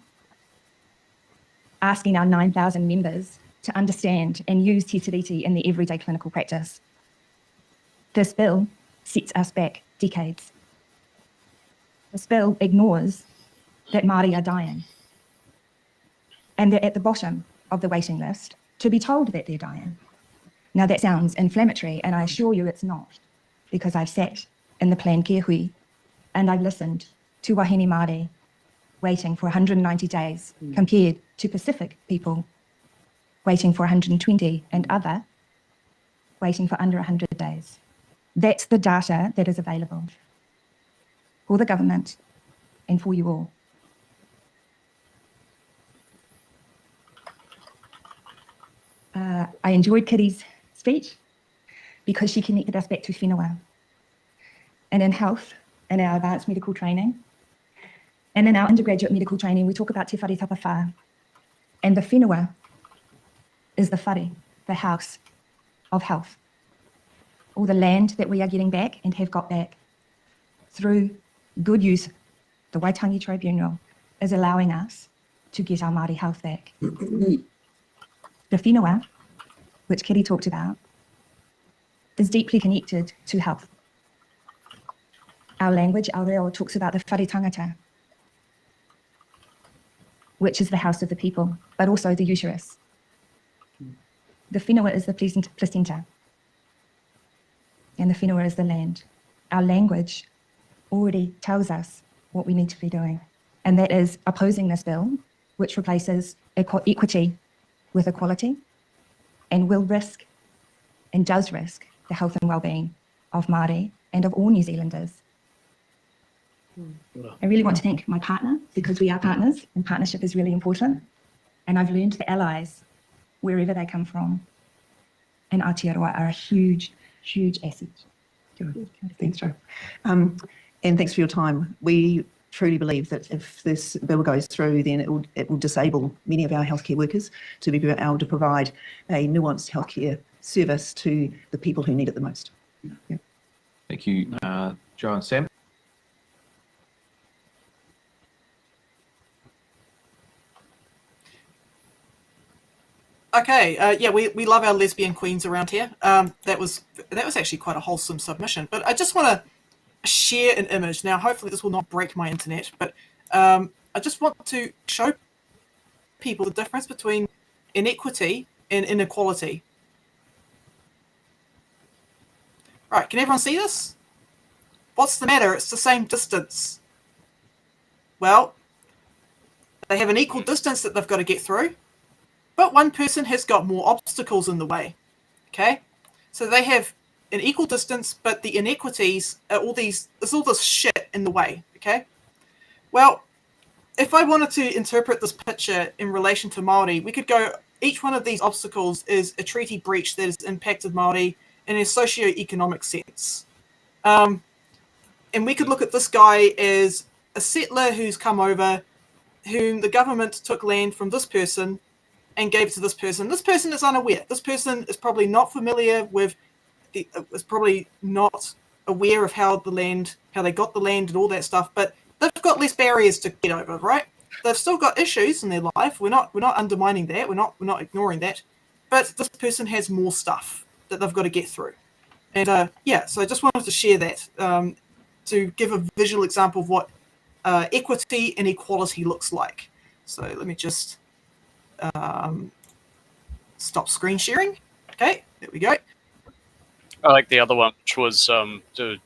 asking our 9,000 members to understand and use Te Tiriti in their everyday clinical practice. This bill sets us back decades. This bill ignores that Māori are dying, and they're at the bottom of the waiting list to be told that they're dying. Now that sounds inflammatory, and I assure you it's not, because I've sat in the planned care hui and I've listened to wahine Māori waiting for 190 days compared to Pacific people waiting for 120 and other waiting for under 100 days. That's the data that is available for the government and for you all. I enjoyed Kitty's speech because she connected us back to whenua. And in health, in our advanced medical training, and in our undergraduate medical training, we talk about te whare tapawha. And the whenua is the whare, the house of health. All the land that we are getting back and have got back through good use, the Waitangi Tribunal is allowing us to get our Māori health back. The whenua, which Kitty talked about, is deeply connected to health. Our language, our reo, talks about the whare tangata, which is the house of the people, but also the uterus. The whenua is the placenta. and the whenua is the land. Our language already tells us what we need to be doing, and that is opposing this bill, which replaces equity with equality and will risk and does risk the health and well-being of Māori and of all New Zealanders. I really want to thank my partner, because we are partners and partnership is really important. And I've learned that allies, wherever they come from, in Aotearoa are a huge, huge asset. Thanks, Jo. And thanks for your time. We truly believe that if this bill goes through, then it will disable many of our healthcare workers to be able to provide a nuanced healthcare service to the people who need it the most. Yeah. Thank you, Jo and Sam. Okay, yeah, we love our lesbian queens around here. That was actually quite a wholesome submission. But I just want to share an image. Now, hopefully this will not break my internet, but I just want to show people the difference between inequity and inequality. Right, can everyone see this? What's the matter? It's the same distance. Well, they have an equal distance that they've got to get through, but one person has got more obstacles in the way, okay? So they have an equal distance, but the inequities are there's all this shit in the way, okay? Well, if I wanted to interpret this picture in relation to Māori, we could go, each one of these obstacles is a treaty breach that has impacted Māori in a socio-economic sense. And we could look at this guy as a settler who's come over, whom the government took land from this person and gave it to this person. This person is unaware. This person is probably not familiar with, is probably not aware of how they got the land and all that stuff, but they've got less barriers to get over, right? They've still got issues in their life. We're not undermining that. We're not ignoring that. But this person has more stuff that they've got to get through. And yeah, so I just wanted to share that to give a visual example of what equity and equality looks like. So let me just stop screen sharing. Okay, there we go. I like the other one, which was to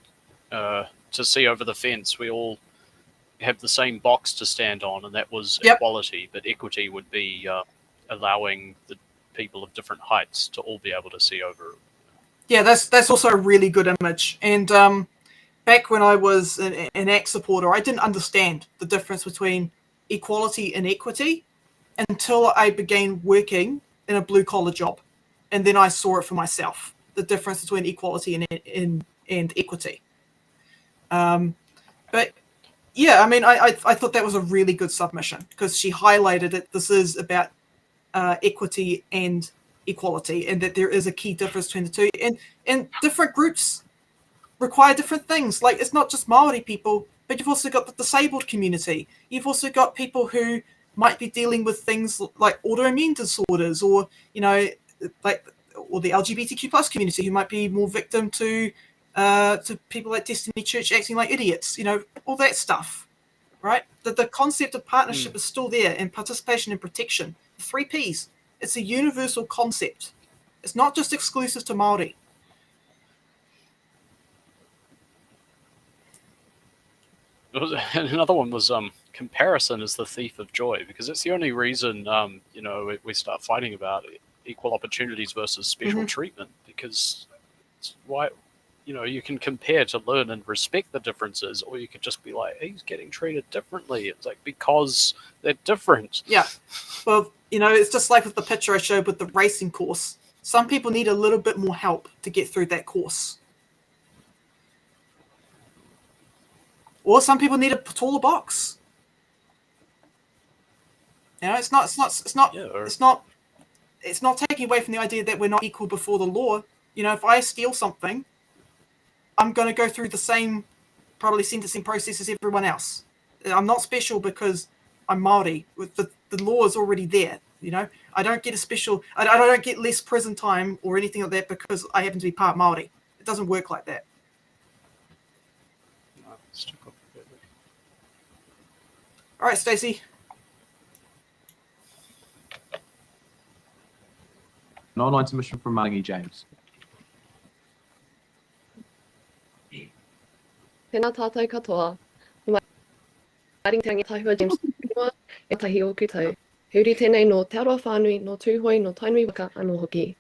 see over the fence. We all have the same box to stand on, and that was equality. But equity would be allowing the people of different heights to all be able to see over. Yeah, that's also a really good image. And back when I was an ACT supporter, I didn't understand the difference between equality and equity until I began working in a blue-collar job. And then I saw it for myself, the difference between equality and equity. But yeah, I mean, I thought that was a really good submission because she highlighted it. This is about equity and equality, and that there is a key difference between the two. And different groups require different things. Like, it's not just Māori people, but you've also got the disabled community. You've also got people who might be dealing with things like autoimmune disorders, or, you know, like, or the LGBTQ plus community who might be more victim to people like Destiny Church acting like idiots, you know, all that stuff, right? The concept of partnership is still there, and participation and protection, the 3 Ps. It's a universal concept. It's not just exclusive to Māori. Another one was comparison is the thief of joy, because it's the only reason you know, we start fighting about equal opportunities versus special treatment, because why, you know, you can compare to learn and respect the differences, or you could just be like, hey, he's getting treated differently. It's like, because they're different. Yeah. Well, you know, it's just like with the picture I showed with the racing course. Some people need a little bit more help to get through that course. Or some people need a taller box. You know, it's not taking away from the idea that we're not equal before the law. You know, if I steal something, I'm going to go through the same, probably sentencing process as everyone else. I'm not special because I'm Māori. The law is already there. You know, I don't get a special, I don't get less prison time or anything like that because I happen to be part Māori. It doesn't work like that. All right, Stacey. An online submission from Marangi James. tēnā tātou katoa. Maringitangi Tahua James Whenua, e tahi o kutau. Huri tēnei no Te Aroa Whānui, no Tūhoi, no Tainui Waka, anō hoki.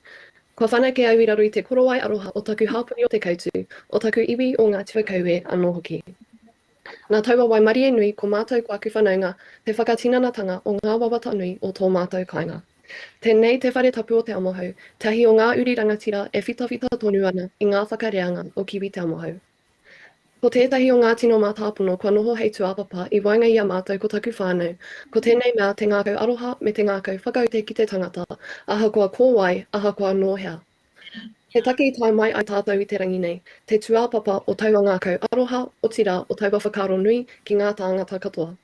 Kua whana ke au i raru i te korowai aroha o taku hapuri o te kautu, o taku iwi o ngā tua kauhe, anō hoki. Nā taua wai marie nui ko mātou ko aku whanaunga te whakatinanatanga o ngā wawata nui o tō mātou kainga. Tēnei te whare tapu o te amohau, tahi o ngā uri rangatira e whitawhita tonu ana i ngā whakareanga o kiwi te amohau. Ko tētahi o ngā tino mā tāpono kua noho hei tuapapa i wainga ia mātou ko taku whānau, ko tēnei mea te ngākau aroha me te ngākau whakaute ki te tangata, aha kua kōwai, aha kua nōhea. He take i tai mai ai tātou i te rangi nei, te tuapapa o taua ngākau aroha o tira o taua whakaro nui ki ngā tāngata katoa.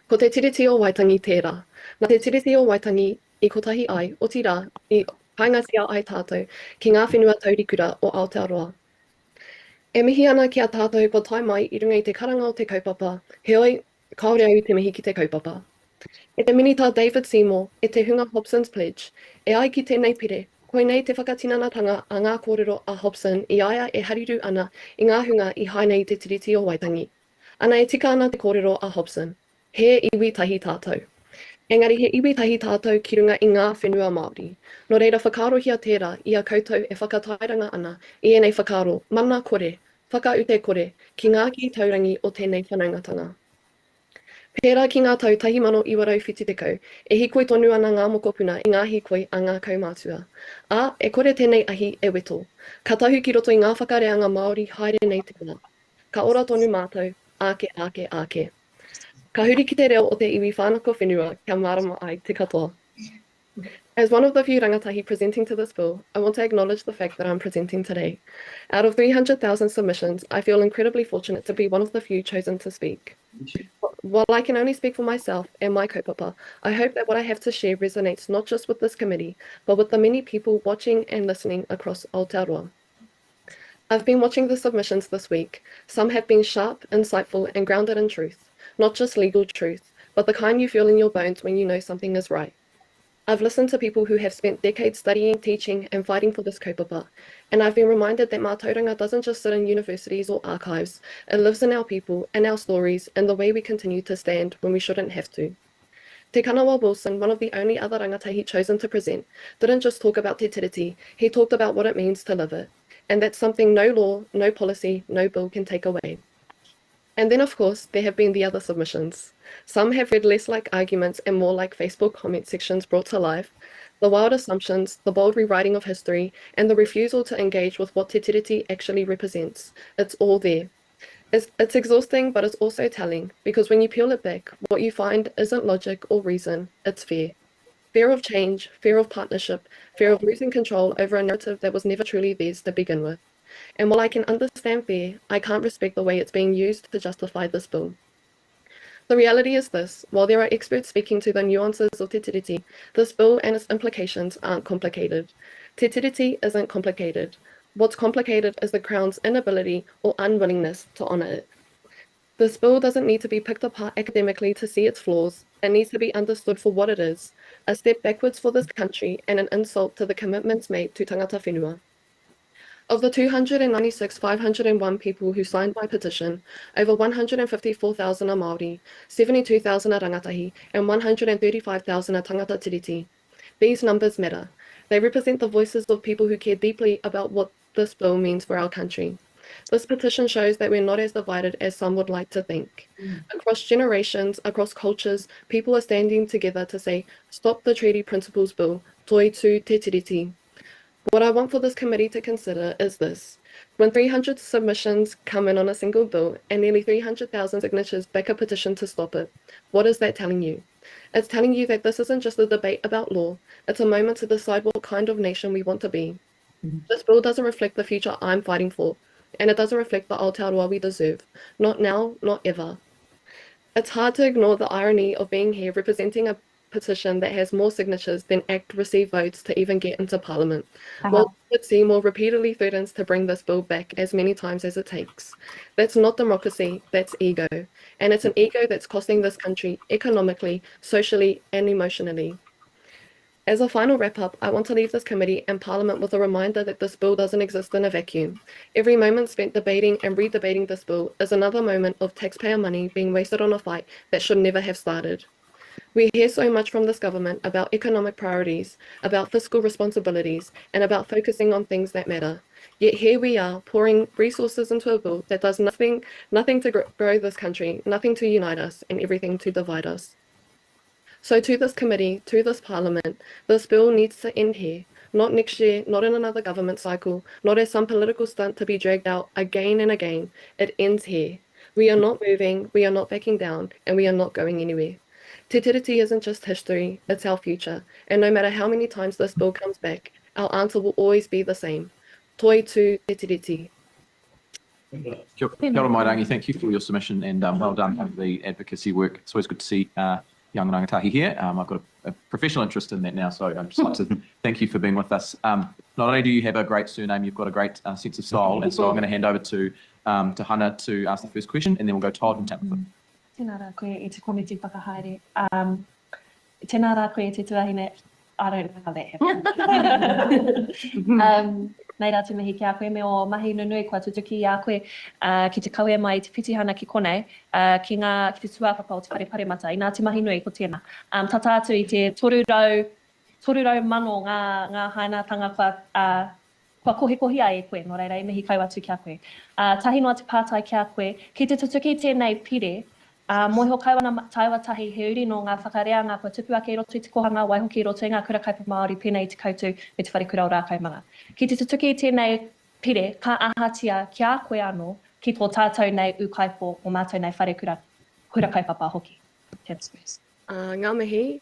Ko te tiriti o Waitangi tērā. Nā te tiriti o Waitangi i kotahi ai o tira i haingatia ai tātou ki ngā whenua taurikura o Aotearoa. E mihi ana ki a tātou ko tai mai i runga i te karanga o te kaupapa, heoi kaore au te mihi ki te kaupapa. E te minita David Seymour, e te hunga Hobson's Pledge, e ai ki tēnei pire, koinei te whakatinanatanga a ngā kōrero a Hobson i aia e hariru ana i ngā hunga i hainei te tiriti o Waitangi. Ana e tika ana te kōrero a Hobson, he iwi tahi tātou. Engari he iwi tahi tātou ki runga i ngā whenua Māori. No reira whakarohia tērā i a koutou e whakatairanga ana i enei whakaro, mana kore, whakaute kore, ki ngā ki taurangi o tēnei whanaungatanga. Pērā ki ngā tau 1979, e hikoi tonu ana ngā mokopuna i ngā hikoi a ngā kaumātua. A, e kore tēnei ahi e weto. Ka tahu ki roto i ngā whakareanga Māori haere nei tēnā. Ka ora tonu mātou, ake, ake, ake. Ka huri ki te reo o te iwi whānako whenua, kia marama ai te katoa. As one of the few rangatahi presenting to this bill, I want to acknowledge the fact that I'm presenting today. Out of 300,000 submissions, I feel incredibly fortunate to be one of the few chosen to speak. While I can only speak for myself and my kaupapa, I hope that what I have to share resonates not just with this committee, but with the many people watching and listening across Aotearoa. I've been watching the submissions this week. Some have been sharp, insightful, and grounded in truth, not just legal truth, but the kind you feel in your bones when you know something is right. I've listened to people who have spent decades studying, teaching, and fighting for this kaupapa, and I've been reminded that mātauranga doesn't just sit in universities or archives, it lives in our people and our stories and the way we continue to stand when we shouldn't have to. Te Kanawa Wilson, one of the only other rangatahi chosen to present, didn't just talk about te tiriti, he talked about what it means to live it, and that's something no law, no policy, no bill can take away. And then, of course, there have been the other submissions. Some have read less like arguments and more like Facebook comment sections brought to life, the wild assumptions, the bold rewriting of history, and the refusal to engage with what te tiriti actually represents. It's all there. It's exhausting, but it's also telling, because when you peel it back, what you find isn't logic or reason, it's fear. Fear of change, fear of partnership, fear of losing control over a narrative that was never truly theirs to begin with. And while I can understand fear, I can't respect the way it's being used to justify this bill. The reality is this: while there are experts speaking to the nuances of te tiriti, this bill and its implications aren't complicated. Te tiriti isn't complicated. What's complicated is the Crown's inability or unwillingness to honour it. This bill doesn't need to be picked apart academically to see its flaws. It needs to be understood for what it is, a step backwards for this country and an insult to the commitments made to tangata whenua. Of the 296,501 people who signed my petition, over 154,000 are Māori, 72,000 are rangatahi, and 135,000 are tangata tiriti. These numbers matter. They represent the voices of people who care deeply about what this bill means for our country. This petition shows that we're not as divided as some would like to think. Across generations, across cultures, people are standing together to say, stop the Treaty Principles Bill, toi tū te tiriti. What I want for this committee to consider is this: when 300 submissions come in on a single bill and nearly 300,000 signatures back a petition to stop it, what is that telling you? It's telling you that this isn't just a debate about law, it's a moment to decide what kind of nation we want to be. This bill doesn't reflect the future I'm fighting for, and it doesn't reflect the Aotearoa we deserve. Not now, not ever. It's hard to ignore the irony of being here representing a petition that has more signatures than ACT receive votes to even get into Parliament. While David Seymour repeatedly threatens to bring this bill back as many times as it takes. That's not democracy, that's ego. And it's an ego that's costing this country economically, socially, and emotionally. As a final wrap-up, I want to leave this committee and Parliament with a reminder that this bill doesn't exist in a vacuum. Every moment spent debating and re-debating this bill is another moment of taxpayer money being wasted on a fight that should never have started. We hear so much from this government about economic priorities, about fiscal responsibilities, and about focusing on things that matter. Yet here we are, pouring resources into a bill that does nothing to grow this country, nothing to unite us, and everything to divide us. So to this committee, to this Parliament, this bill needs to end here. Not next year, not in another government cycle, not as some political stunt to be dragged out again and again. It ends here. We are not moving, we are not backing down, and we are not going anywhere. Te tiriti isn't just history, it's our future. And no matter how many times this bill comes back, our answer will always be the same. Toi tu te tiriti. Kia ora mai rangi, thank you for your submission and well done on the advocacy work. It's always good to see young rangatahi here. I've got a professional interest in that now, so I'd just like to thank you for being with us. Not only do you have a great surname, you've got a great sense of style, and so I'm going to hand over to Hannah to ask the first question, and then we'll go Todd and Tabitha. Tēnā rā koe e te komiti whakahaere. Tēnā rā koe e te tuahine. I don't know how that happened. Nei rā te mihi ki a koe me o mahi nunui kua tutuki a koe ki te kaue mai te pitihana ki konei ki te tuapapa o te parepare I nā te mahi nui ko tēnā. Tā tātou I te torurau mano ngā hainatanga kua kohi ai e koe, no reira, e mihi kai atu ki a koe. Tahi noa te pātai ki a koe, ki te tutuki tēnei pire, Moiho kaiwana taiwa tahi he uri no ngā whakareanga kua tupu ake I roto I te kohanga waihoki I roto I ngā kura kaipa Māori pēnei te koutou me te wharekura o rā kaimanga. Ki te tutuki tēnei pire, ka ahatia ki a koe anō ki tō tātou nei ukaipo o mātou nei wharekura kura kaipapa hoki. Ngā mihi,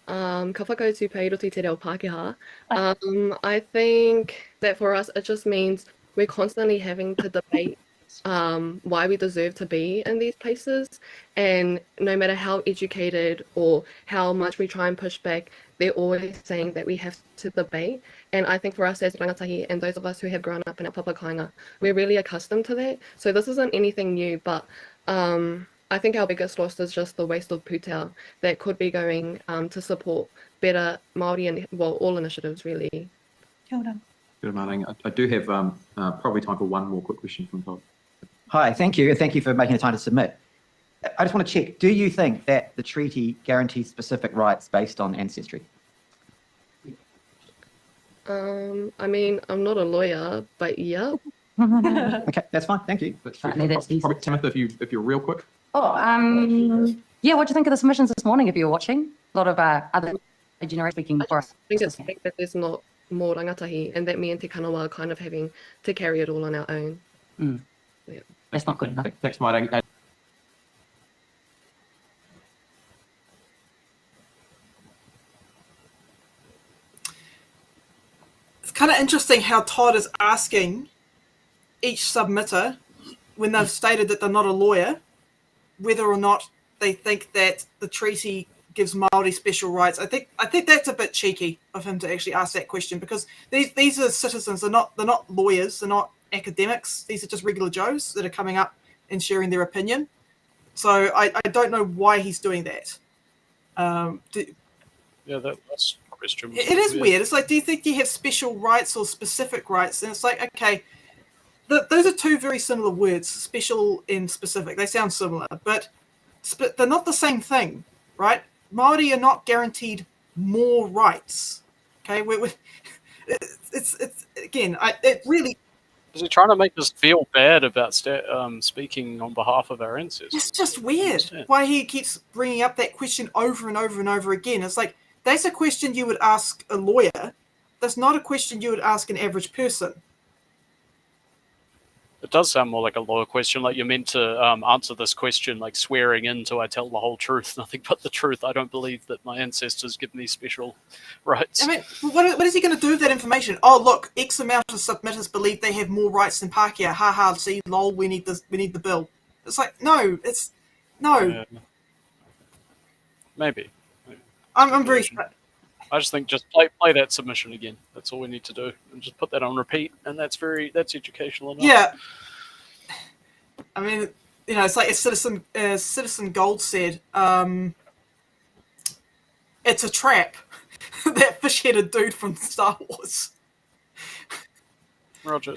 ka whakautu pei roto I te reo Pākehā. I think that for us it just means we're constantly having to debate why we deserve to be in these places, and no matter how educated or how much we try and push back, they're always saying that we have to debate. And I think for us as rangatahi and those of us who have grown up in our papakainga, we're really accustomed to that. So this isn't anything new, but I think our biggest loss is just the waste of pūtau that could be going to support better Māori and all initiatives really. Kia ora. Kia ora mai. I do have probably time for one more quick question from Todd. Hi, thank you. Thank you for making the time to submit. I just want to check, do you think that the treaty guarantees specific rights based on ancestry? I mean, I'm not a lawyer, but yeah. Okay, that's fine. Thank you. Probably Timothy, if you're real quick. Yeah, what do you think of the submissions this morning if you were watching? A lot of other generic speaking for us. I think it's the fact that there's not more rangatahi and that me and Te Kanawa are kind of having to carry it all on our own. Yeah. That's not good enough. Thanks, Mike. It's kind of interesting how Todd is asking each submitter, when they've stated that they're not a lawyer, whether or not they think that the treaty gives Māori special rights. I think that's a bit cheeky of him to actually ask that question, because these are citizens. They're not lawyers. They're not academics. These are just regular Joes that are coming up and sharing their opinion. So I don't know why he's doing that. Yeah, that's a question. It is weird. It's like, do you think you have special rights or specific rights? And it's like, okay, those are two very similar words, special and specific. They sound similar, but they're not the same thing, right? Māori are not guaranteed more rights. Okay, it's again, it really. Is he trying to make us feel bad about speaking on behalf of our ancestors? It's just weird why he keeps bringing up that question over and over and over again. It's like, that's a question you would ask a lawyer. That's not a question you would ask an average person. It does sound more like a lawyer question, like you're meant to answer this question like swearing in to I tell the whole truth, nothing but the truth. I don't believe that my ancestors give me special rights. I mean, what is he going to do with that information? Oh, look, X amount of submitters believe they have more rights than Pākehā. Ha ha, see, lol, we need the bill. It's like, no, no. Yeah. Maybe. I'm very... I just think just play that submission again. That's all we need to do, and just put that on repeat. And that's educational enough. Yeah. I mean, it's like Citizen Gold said. it's a trap. That fish-headed dude from Star Wars. Roger.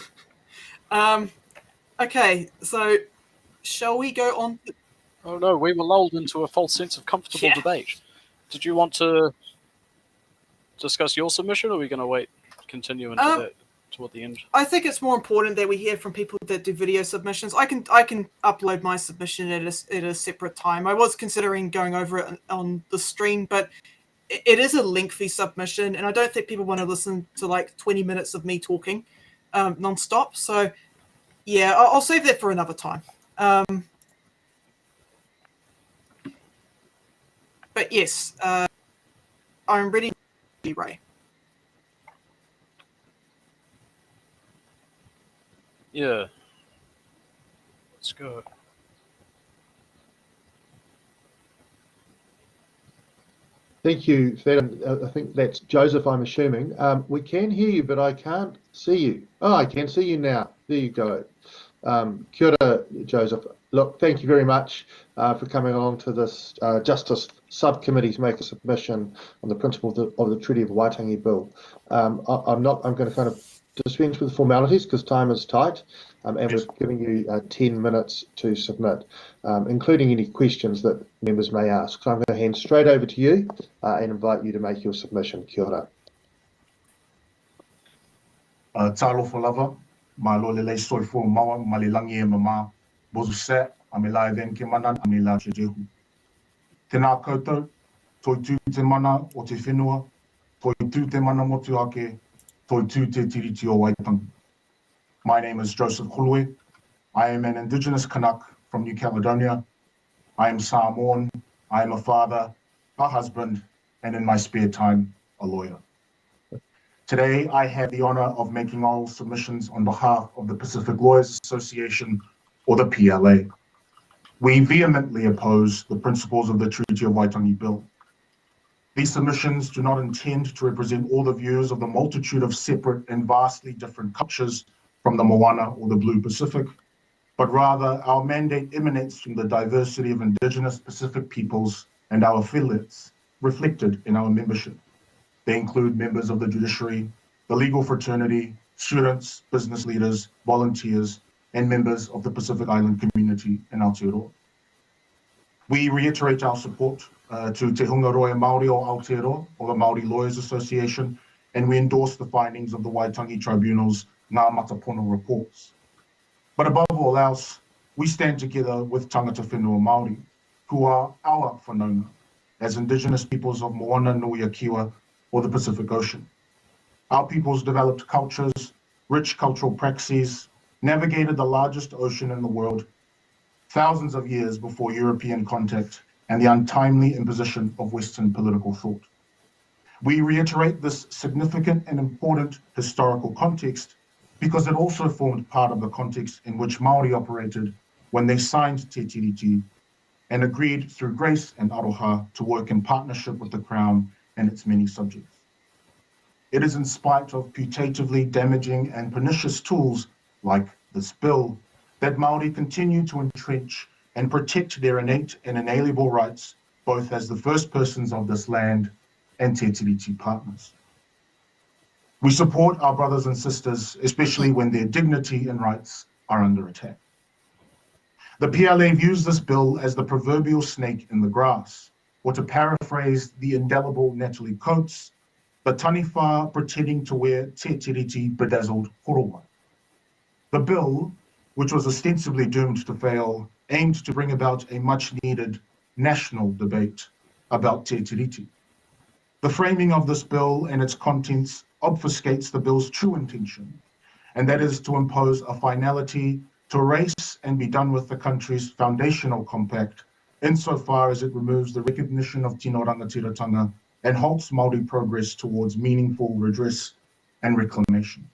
Okay, so shall we go on? Oh no, we were lulled into a false sense of comfortable debate. Did you want to discuss your submission, or are we going to wait, continue into that toward the end? I think it's more important that we hear from people that do video submissions. I can upload my submission at a separate time. I was considering going over it on the stream, but it is a lengthy submission, and I don't think people want to listen to like 20 minutes of me talking non-stop. So yeah, I'll save that for another time. But yes, I'm ready to be Ray. Yeah. Let's go. Thank you, Fed. I think that's Joseph, I'm assuming. We can hear you, but I can't see you. Oh, I can see you now. There you go. Kia ora, Joseph. Look, thank you very much for coming along to this Justice Subcommittee to make a submission on the principle of the Treaty of Waitangi Bill. I'm going to kind of dispense with the formalities because time is tight, and we're giving you 10 minutes to submit, including any questions that members may ask. So I'm going to hand straight over to you and invite you to make your submission. Kia ora. Talofa lava, ma lo le soi fo mawa, ma le langi e mama, bozu se, a me la even ke mana, a me la te jehu. Tēnā koutou, toi tū te mana o te whenua, toi tū te mana motu ake, toi tū te tiriti o Waitangi. My name is Joseph Hulwe. I am an Indigenous Canuck from New Caledonia. I am Samoan. I am a father, a husband, and in my spare time, a lawyer. Today, I have the honor of making oral submissions on behalf of the Pacific Lawyers Association, or the PLA. We vehemently oppose the principles of the Treaty of Waitangi Bill. These submissions do not intend to represent all the views of the multitude of separate and vastly different cultures from the Moana or the Blue Pacific, but rather our mandate emanates from the diversity of Indigenous Pacific peoples and our affiliates reflected in our membership. They include members of the judiciary, the legal fraternity, students, business leaders, volunteers, and members of the Pacific Island community in Aotearoa. We reiterate our support to Te Hungaroa Māori o Aotearoa, or the Māori Lawyers Association, and we endorse the findings of the Waitangi Tribunal's Ngā Matapono reports. But above all else, we stand together with tangata whenua Māori, who are our whanaunga, as Indigenous peoples of Moana, Nui, Kiwa, or the Pacific Ocean. Our peoples developed cultures, rich cultural praxis, navigated the largest ocean in the world, thousands of years before European contact and the untimely imposition of Western political thought. We reiterate this significant and important historical context because it also formed part of the context in which Māori operated when they signed Te Tiriti and agreed through grace and aroha to work in partnership with the Crown and its many subjects. It is in spite of putatively damaging and pernicious tools like this bill that Māori continue to entrench and protect their innate and inalienable rights, both as the first persons of this land and Te Tiriti partners. We support our brothers and sisters, especially when their dignity and rights are under attack. The PLA views this bill as the proverbial snake in the grass, or to paraphrase the indelible Natalie Coates, the taniwha pretending to wear Te Tiriti bedazzled horowai. The bill, which was ostensibly doomed to fail, aimed to bring about a much-needed national debate about Te Tiriti. The framing of this bill and its contents obfuscates the bill's true intention, and that is to impose a finality to erase and be done with the country's foundational compact insofar as it removes the recognition of tino rangatiratanga and halts Māori progress towards meaningful redress and reclamation.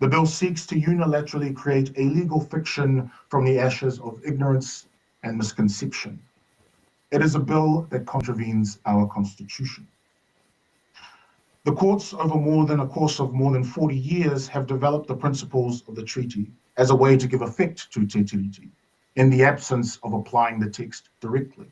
The bill seeks to unilaterally create a legal fiction from the ashes of ignorance and misconception. It is a bill that contravenes our Constitution. The courts over a course of more than 40 years have developed the principles of the treaty as a way to give effect to Te Tiriti in the absence of applying the text directly.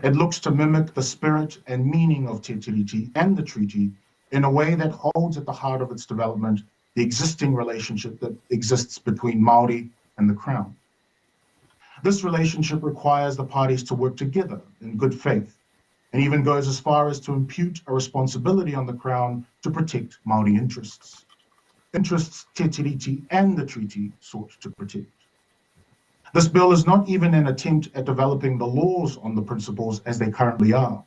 It looks to mimic the spirit and meaning of Te Tiriti and the treaty in a way that holds at the heart of its development the existing relationship that exists between Māori and the Crown. This relationship requires the parties to work together in good faith, and even goes as far as to impute a responsibility on the Crown to protect Māori interests. Interests Te Tiriti and the treaty sought to protect. This bill is not even an attempt at developing the laws on the principles as they currently are.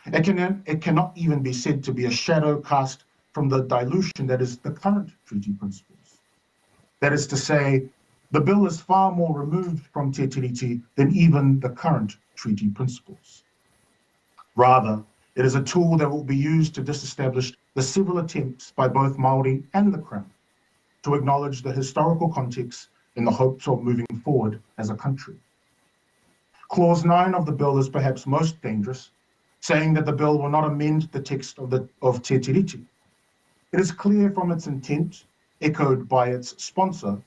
It cannot even be said to be a shadow cast from the dilution that is the current treaty principles. That is to say, the bill is far more removed from Te Tiriti than even the current treaty principles. Rather, it is a tool that will be used to disestablish the several attempts by both Māori and the Crown to acknowledge the historical context in the hopes of moving forward as a country. Clause 9 of the bill is perhaps most dangerous, saying that the bill will not amend the text of Te Tiriti. It is clear from its intent, echoed by its sponsor,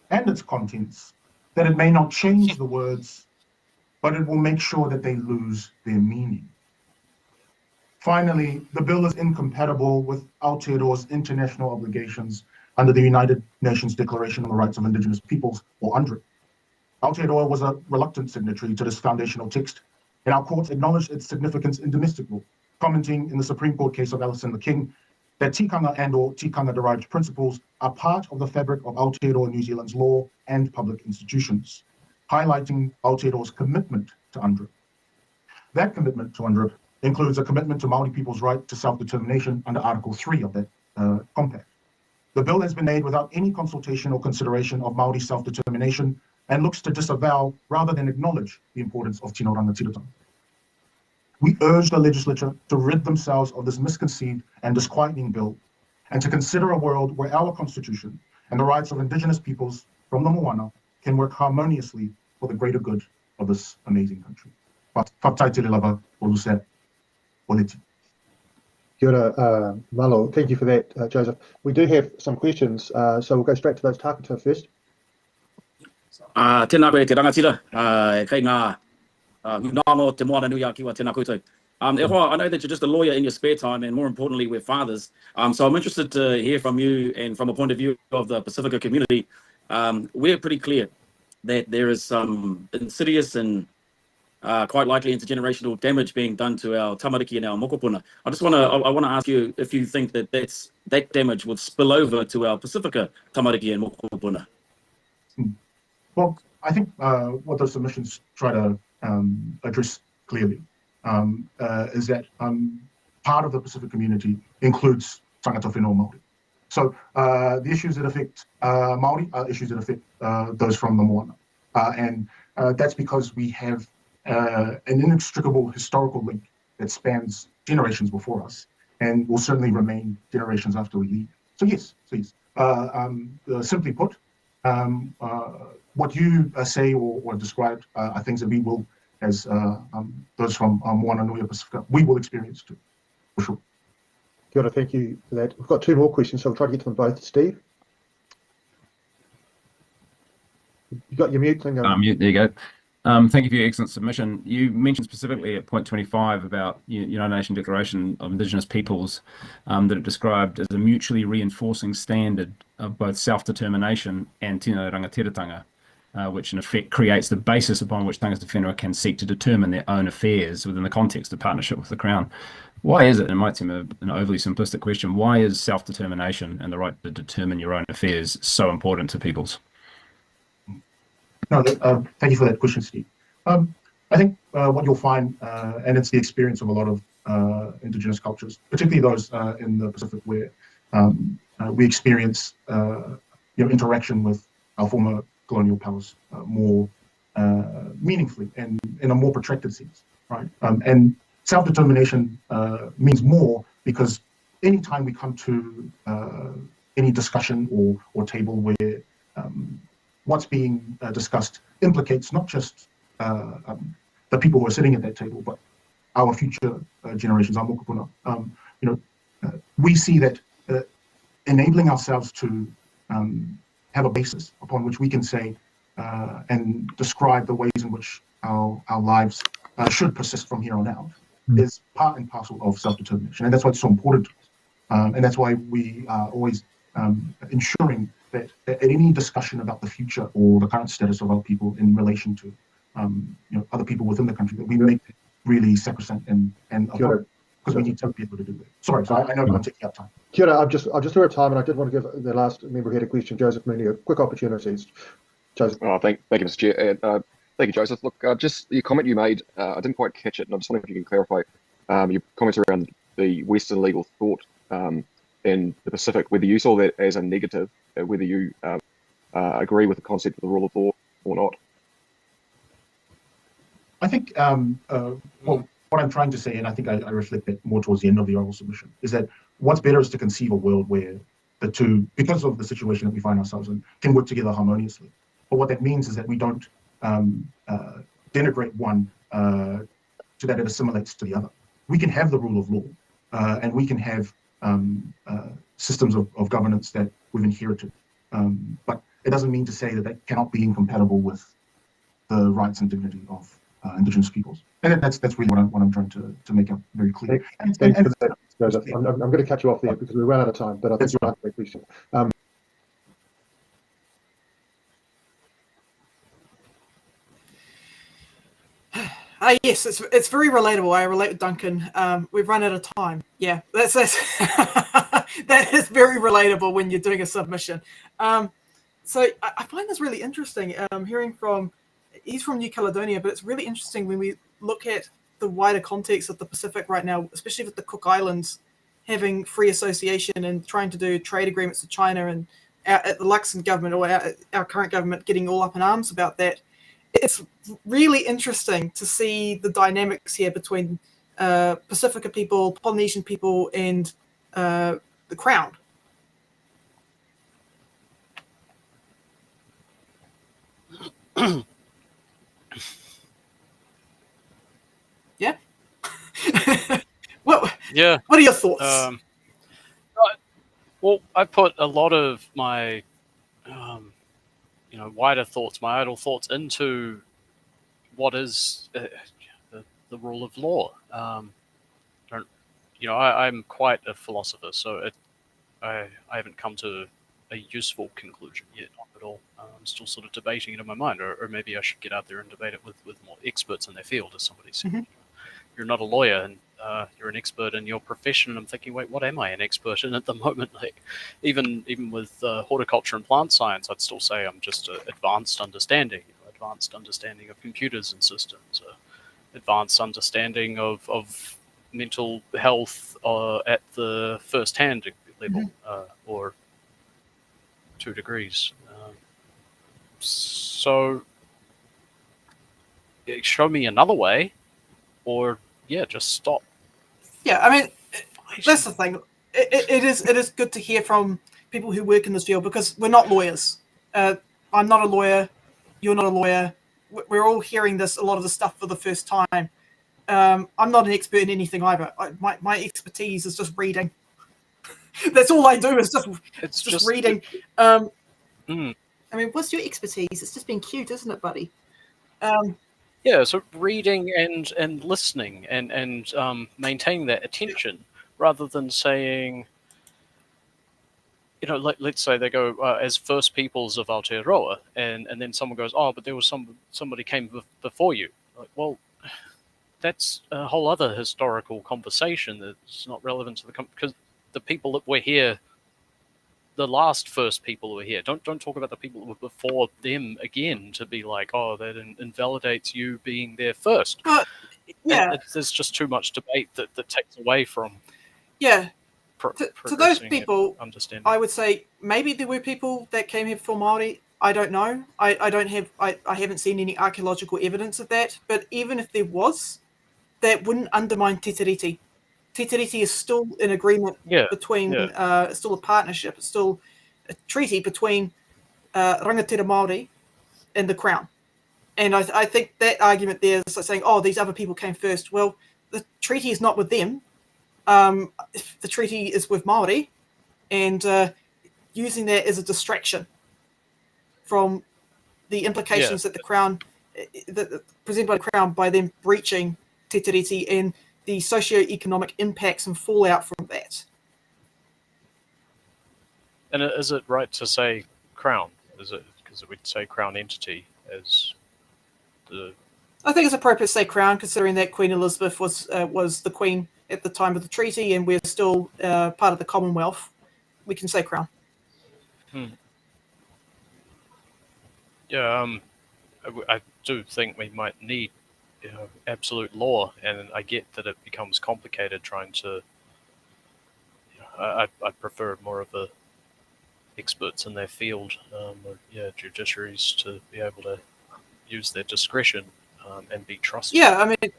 and its contents, that it may not change the words, but it will make sure that they lose their meaning. Finally, the bill is incompatible with Aotearoa's international obligations under the United Nations Declaration on the Rights of Indigenous Peoples, or UNDRIP. Aotearoa was a reluctant signatory to this foundational text, and our courts acknowledged its significance in domestic law, commenting in the Supreme Court case of Allison the King that tikanga and or tikanga-derived principles are part of the fabric of Aotearoa New Zealand's law and public institutions, highlighting Aotearoa's commitment to UNDRIP. That commitment to UNDRIP includes a commitment to Māori people's right to self-determination under Article 3 of that compact. The bill has been made without any consultation or consideration of Māori self-determination and looks to disavow rather than acknowledge the importance of tino rangatiratanga. We urge the legislature to rid themselves of this misconceived and disquieting bill and to consider a world where our constitution and the rights of Indigenous peoples from the moana can work harmoniously for the greater good of this amazing country. Whakataite te lava, Oluset, Oleti. Kia ora, Malo. Thank you for that, Joseph. We do have some questions, so we'll go straight to those tākata first. Tēnā koe te rangatira, kei ngā ngāngo te moana nui a kiwa tēnā koutou. I know that you're just a lawyer in your spare time, and more importantly, we're fathers. So I'm interested to hear from you, and from a point of view of the Pacifica community, we're pretty clear that there is some insidious and quite likely intergenerational damage being done to our tamariki and our mokopuna. I want to ask you if you think that that damage would spill over to our Pacifica tamariki and mokopuna. Well, I think what those submissions try to address clearly is that part of the Pacific community includes tangata whenua Māori. So the issues that affect Māori are issues that affect those from the moana. And that's because we have an inextricable historical link that spans generations before us and will certainly remain generations after we leave. So yes, please. Simply put, what you say or described are things that we will, as those from Moana Nui Pacifica, we will experience too, for sure. Kia ora, thank you for that. We've got two more questions, so we'll try to get to them both. Steve? You got your mute thing going. Mute, there you go. Thank you for your excellent submission. You mentioned specifically at point 25 about United Nations Declaration of Indigenous Peoples that it described as a mutually reinforcing standard of both self-determination and tino rangatiratanga, which in effect creates the basis upon which tangata whenua can seek to determine their own affairs within the context of partnership with the Crown. Why is it, it might seem an overly simplistic question, why is self-determination and the right to determine your own affairs so important to peoples? No, thank you for that question, Steve. I think what you'll find, and it's the experience of a lot of Indigenous cultures, particularly those in the Pacific, where we experience interaction with our former colonial powers more meaningfully and in a more protracted sense, right? And self-determination means more because anytime we come to any discussion or table where what's being discussed implicates not just the people who are sitting at that table, but our future generations, our mokopuna. We see that enabling ourselves to have a basis upon which we can say and describe the ways in which our lives should persist from here on out, is part and parcel of self-determination. And that's why it's so important to us. And that's why we are always ensuring that at any discussion about the future or the current status of our people in relation to other people within the country, that we make it really sacrosanct and because we need to be able to do that. Sorry, so I know I'm taking up time. Kia ora, I'm just over time, and I did want to give the last member who had a question, Joseph Mooney, a quick opportunity. Joseph. Oh, thank you, Mr. Chair. Thank you, Joseph. Look, just your comment you made, I didn't quite catch it, and I'm just wondering if you can clarify your comments around the Western legal thought in the Pacific, whether you saw that as a negative, whether you agree with the concept of the rule of law or not. I think what I'm trying to say, and I think I reflect that more towards the end of the oral submission, is that what's better is to conceive a world where the two, because of the situation that we find ourselves in, can work together harmoniously. But what that means is that we don't denigrate one so that it assimilates to the other. We can have the rule of law, and we can have systems of governance that we've inherited. But it doesn't mean to say that that cannot be incompatible with the rights and dignity of Indigenous peoples. And that's really what I'm trying to make up very clear. Thanks for that, Joseph. I'm going to cut you off there because we ran out of time, but I think you answered that question. Yes, it's very relatable. I relate with Duncan. We've run out of time. Yeah, that's that is very relatable when you're doing a submission. So I find this really interesting. Hearing from, he's from New Caledonia, but it's really interesting when we look at the wider context of the Pacific right now, especially with the Cook Islands having free association and trying to do trade agreements with China, and the Luxon government or our current government getting all up in arms about that. It's really interesting to see the dynamics here between Pacifica people, Polynesian people, and the Crown. Yeah. What are your thoughts? Well, I put a lot of my wider thoughts, my idle thoughts into what is the rule of law. I'm quite a philosopher, so I haven't come to a useful conclusion yet at all. I'm still sort of debating it in my mind, or maybe I should get out there and debate it with more experts in their field, as somebody said. Mm-hmm. You're not a lawyer, and you're an expert in your profession. And I'm thinking, wait, what am I an expert in at the moment? Like, even with horticulture and plant science, I'd still say I'm just an advanced understanding of computers and systems, advanced understanding of mental health at the first-hand level, or 2 degrees. So, show me another way, or just stop. Yeah, I mean, that's the thing. It is good to hear from people who work in this field, because we're not lawyers. I'm not a lawyer. You're not a lawyer. We're all hearing a lot of this stuff for the first time. I'm not an expert in anything either. My expertise is just reading. That's all I do, is just reading. I mean, what's your expertise? It's just being cute, isn't it, buddy? Yeah, so reading and listening and maintaining that attention, rather than saying, let's say they go as first peoples of Aotearoa, and then someone goes, oh, but there was somebody came before you. Like, well, that's a whole other historical conversation that's not relevant to because the people that were here, the last first people who were here, don't talk about the people that were before them again, to be like, oh, that invalidates you being there first. Yeah, there's just too much debate that takes away from. Yeah. To those people, I would say maybe there were people that came here before Māori. I don't know. I haven't seen any archaeological evidence of that. But even if there was, that wouldn't undermine Te Tiriti. Te Tiriti is still an agreement between, it's still a partnership. It's still a treaty between Rangatira Māori and the Crown. And I think that argument there is like saying, oh, these other people came first. Well, the treaty is not with them. The treaty is with Māori, and using that as a distraction from the implications that the Crown presented by the Crown by them breaching Te Tiriti and the socio-economic impacts and fallout from that. And is it right to say Crown? Is it because we'd say Crown entity as the? I think it's appropriate to say Crown, considering that Queen Elizabeth was the Queen at the time of the treaty, and we're still part of the Commonwealth. We can say Crown. Yeah, I do think we might need absolute law, and I get that it becomes complicated trying to. I prefer more of the experts in their field, judiciaries, to be able to use their discretion and be trusted. Yeah, I mean,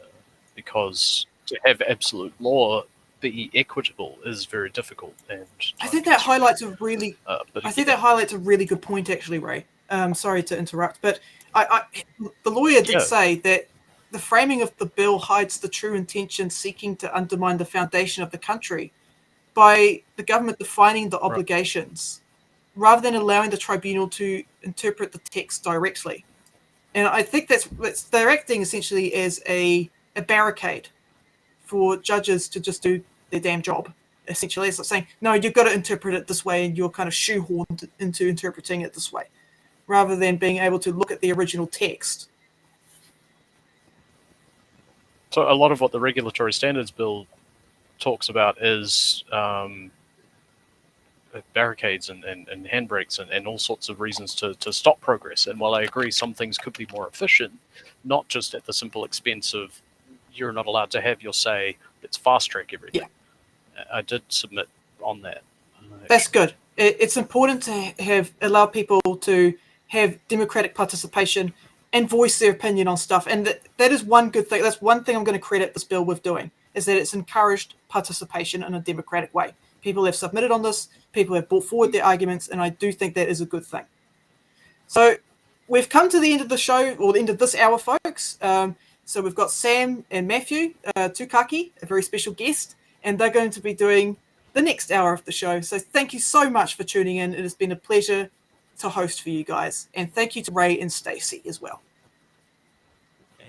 because to have absolute law be equitable is very difficult, and I think that highlights a really. That highlights a really good point, actually, Ray. Sorry to interrupt, but the lawyer did say that the framing of the bill hides the true intention seeking to undermine the foundation of the country by the government defining the obligations rather than allowing the tribunal to interpret the text directly. And I think they're acting essentially as a barricade for judges to just do their damn job. Essentially, it's like saying, no, you've got to interpret it this way, and you're kind of shoehorned into interpreting it this way, rather than being able to look at the original text. So a lot of what the Regulatory Standards Bill talks about is barricades and handbrakes and all sorts of reasons to stop progress. And while I agree some things could be more efficient, not just at the simple expense of you're not allowed to have your say, let's fast track everything. Yeah. I did submit on that. That's good. It's important to allow people to have democratic participation and voice their opinion on stuff. And that is one good thing. That's one thing I'm going to credit this bill with doing, is that it's encouraged participation in a democratic way. People have submitted on this, people have brought forward their arguments, and I do think that is a good thing. So we've come to the end of the show, or the end of this hour, folks. So we've got Sam and Matthew Tukaki, a very special guest, and they're going to be doing the next hour of the show. So thank you so much for tuning in. It has been a pleasure to host for you guys. And thank you to Ray and Stacey as well.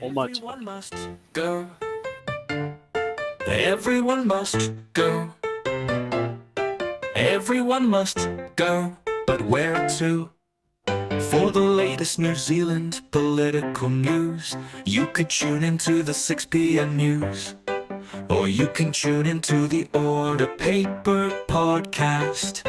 Everyone must go. Everyone must go. Everyone must go. But where to? For the latest New Zealand political news, you could tune into the 6 p.m. news. Or you can tune into the Order Paper podcast,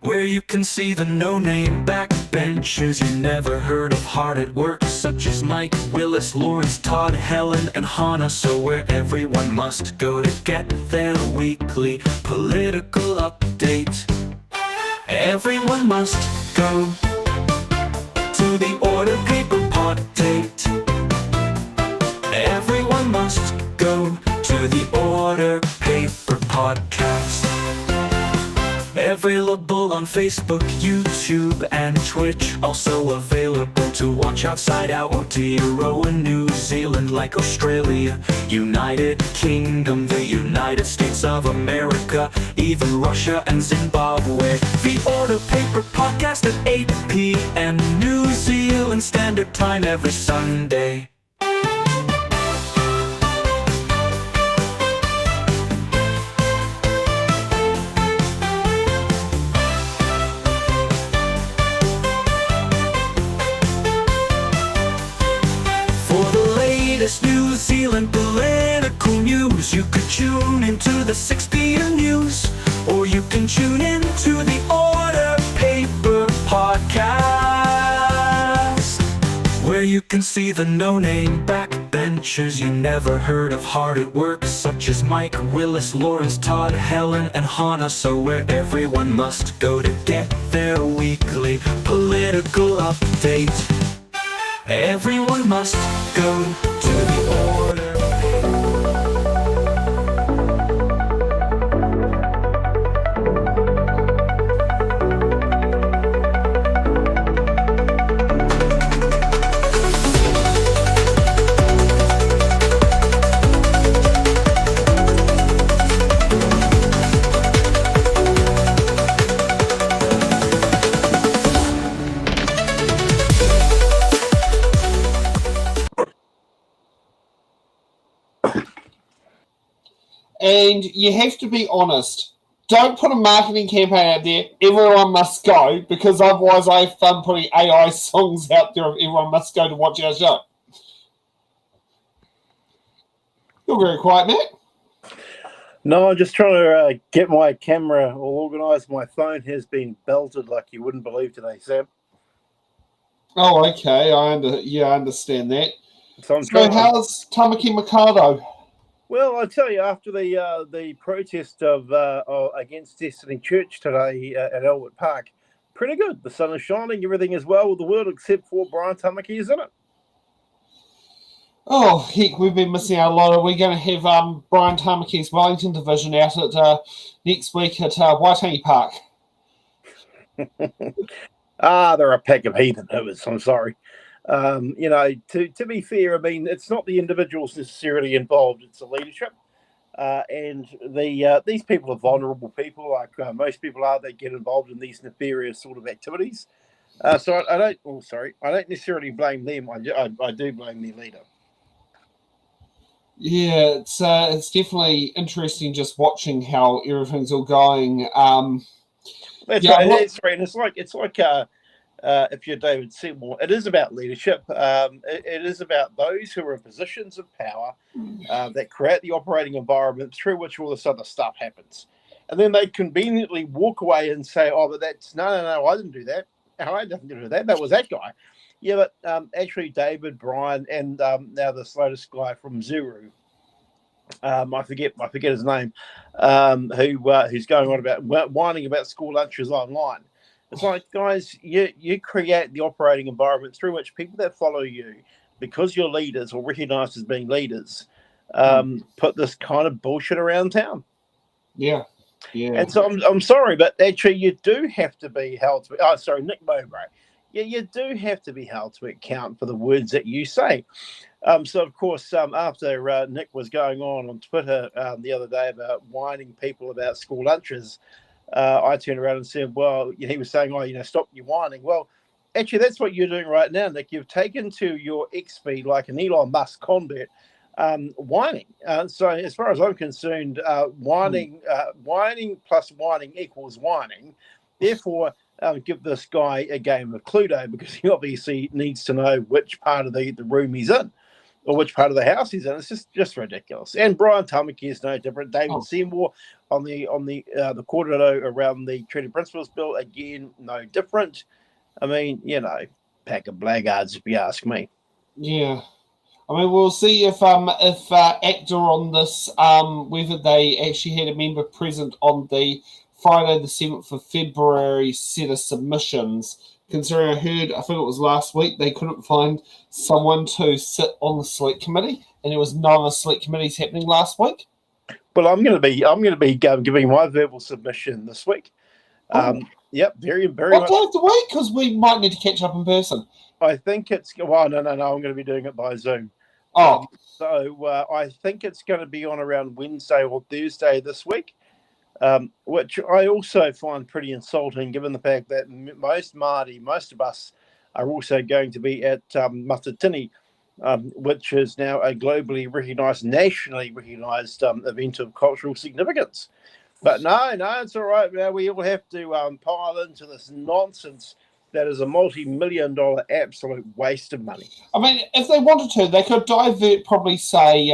where you can see the no-name backbenchers you never heard of hard at work, such as Mike, Willis, Lawrence, Todd, Helen, and Hannah. So where everyone must go to get their weekly political update. Everyone must go to the Order Paper pod date. Everyone must go to the Order Paper podcast. Available on Facebook, YouTube, and Twitch. Also available to watch outside Aotearoa, New Zealand, like Australia, United Kingdom, the United States of America, even Russia and Zimbabwe. The Order Paper podcast at 8 p.m. New Zealand Standard Time every Sunday. New Zealand political news, you could tune into the 6 p.m. news, or you can tune into the Order Paper podcast, where you can see the no-name backbenchers you never heard of hard at work, such as Mike, Willis, Lawrence, Todd, Helen, and Hannah. So where everyone must go to get their weekly political update. Everyone must go to the Order and you have to be honest. Don't put a marketing campaign out there, everyone must go, because otherwise I have fun putting AI songs out there of everyone must go to watch our show. You're very quiet, Matt. No, I'm just trying to get my camera all organised. My phone has been belted like you wouldn't believe today, Sam. Oh, okay. I understand that. So how's Tamaki Mikado? Well, I tell you, after the protest of against Destiny Church today at Albert Park, pretty good. The sun is shining, everything is well with the world except for Brian Tamaki, isn't it? Oh, heck, we've been missing out a lot. We're going to have Brian Tamaki's Wellington division out at next week at Waitangi Park. They're a pack of heathen hoovers, I'm sorry. To be fair, I mean, it's not the individuals necessarily involved, it's the leadership. And these people are vulnerable people, like most people are. They get involved in these nefarious sort of activities. So I don't necessarily blame them. I do blame their leader. Yeah, it's definitely interesting just watching how everything's all going. That's right. That's right. And it's like if you're David Seymour, it is about leadership. It is about those who are in positions of power that create the operating environment through which all this other stuff happens. And then they conveniently walk away and say, oh, but that's, no, I didn't do that. I had nothing to do with that. That was that guy. Yeah, but actually David, Brian, and now this latest guy from Zuru, I forget his name, who's going on about whining about school lunches online. It's like, guys, you create the operating environment through which people that follow you, because you're leaders or recognised as being leaders, put this kind of bullshit around town. Yeah. Yeah. And so I'm sorry, but actually you do have to be held to. Oh, sorry, Nick Mowbray. Yeah, you do have to be held to account for the words that you say. So, of course, after Nick was going on Twitter the other day about whining people about school lunches, I turned around and said, well, he was saying, oh, stop your whining. Well, actually, that's what you're doing right now, Nick. You've taken to your X feed like an Elon Musk convert, whining. So as far as I'm concerned, whining plus whining equals whining. Therefore, give this guy a game of Cluedo, because he obviously needs to know which part of the room he's in or which part of the house he's in. It's just ridiculous. And Brian Tamaki is no different. David Seymour on the corridor around the Treaty Principles Bill, again, no different. I mean, pack of blackguards, if you ask me. Yeah. I mean, we'll see if ACTA on this, whether they actually had a member present on the Friday the 7th of February set of submissions, considering I heard, I think it was last week, they couldn't find someone to sit on the select committee, and there was none of the select committees happening last week. Well, I'm going to be giving my verbal submission this week. Yep, very what much. day of the week? Because we might need to catch up in person. I think it's no. I'm going to be doing it by Zoom. So I think it's going to be on around Wednesday or Thursday this week. Which I also find pretty insulting, given the fact that most of us, are also going to be at Matatini, which is now a globally recognised, nationally recognised event of cultural significance. But no, it's all right. Now we all have to pile into this nonsense that is a multi-million-dollar absolute waste of money. I mean, if they wanted to, they could divert, probably say,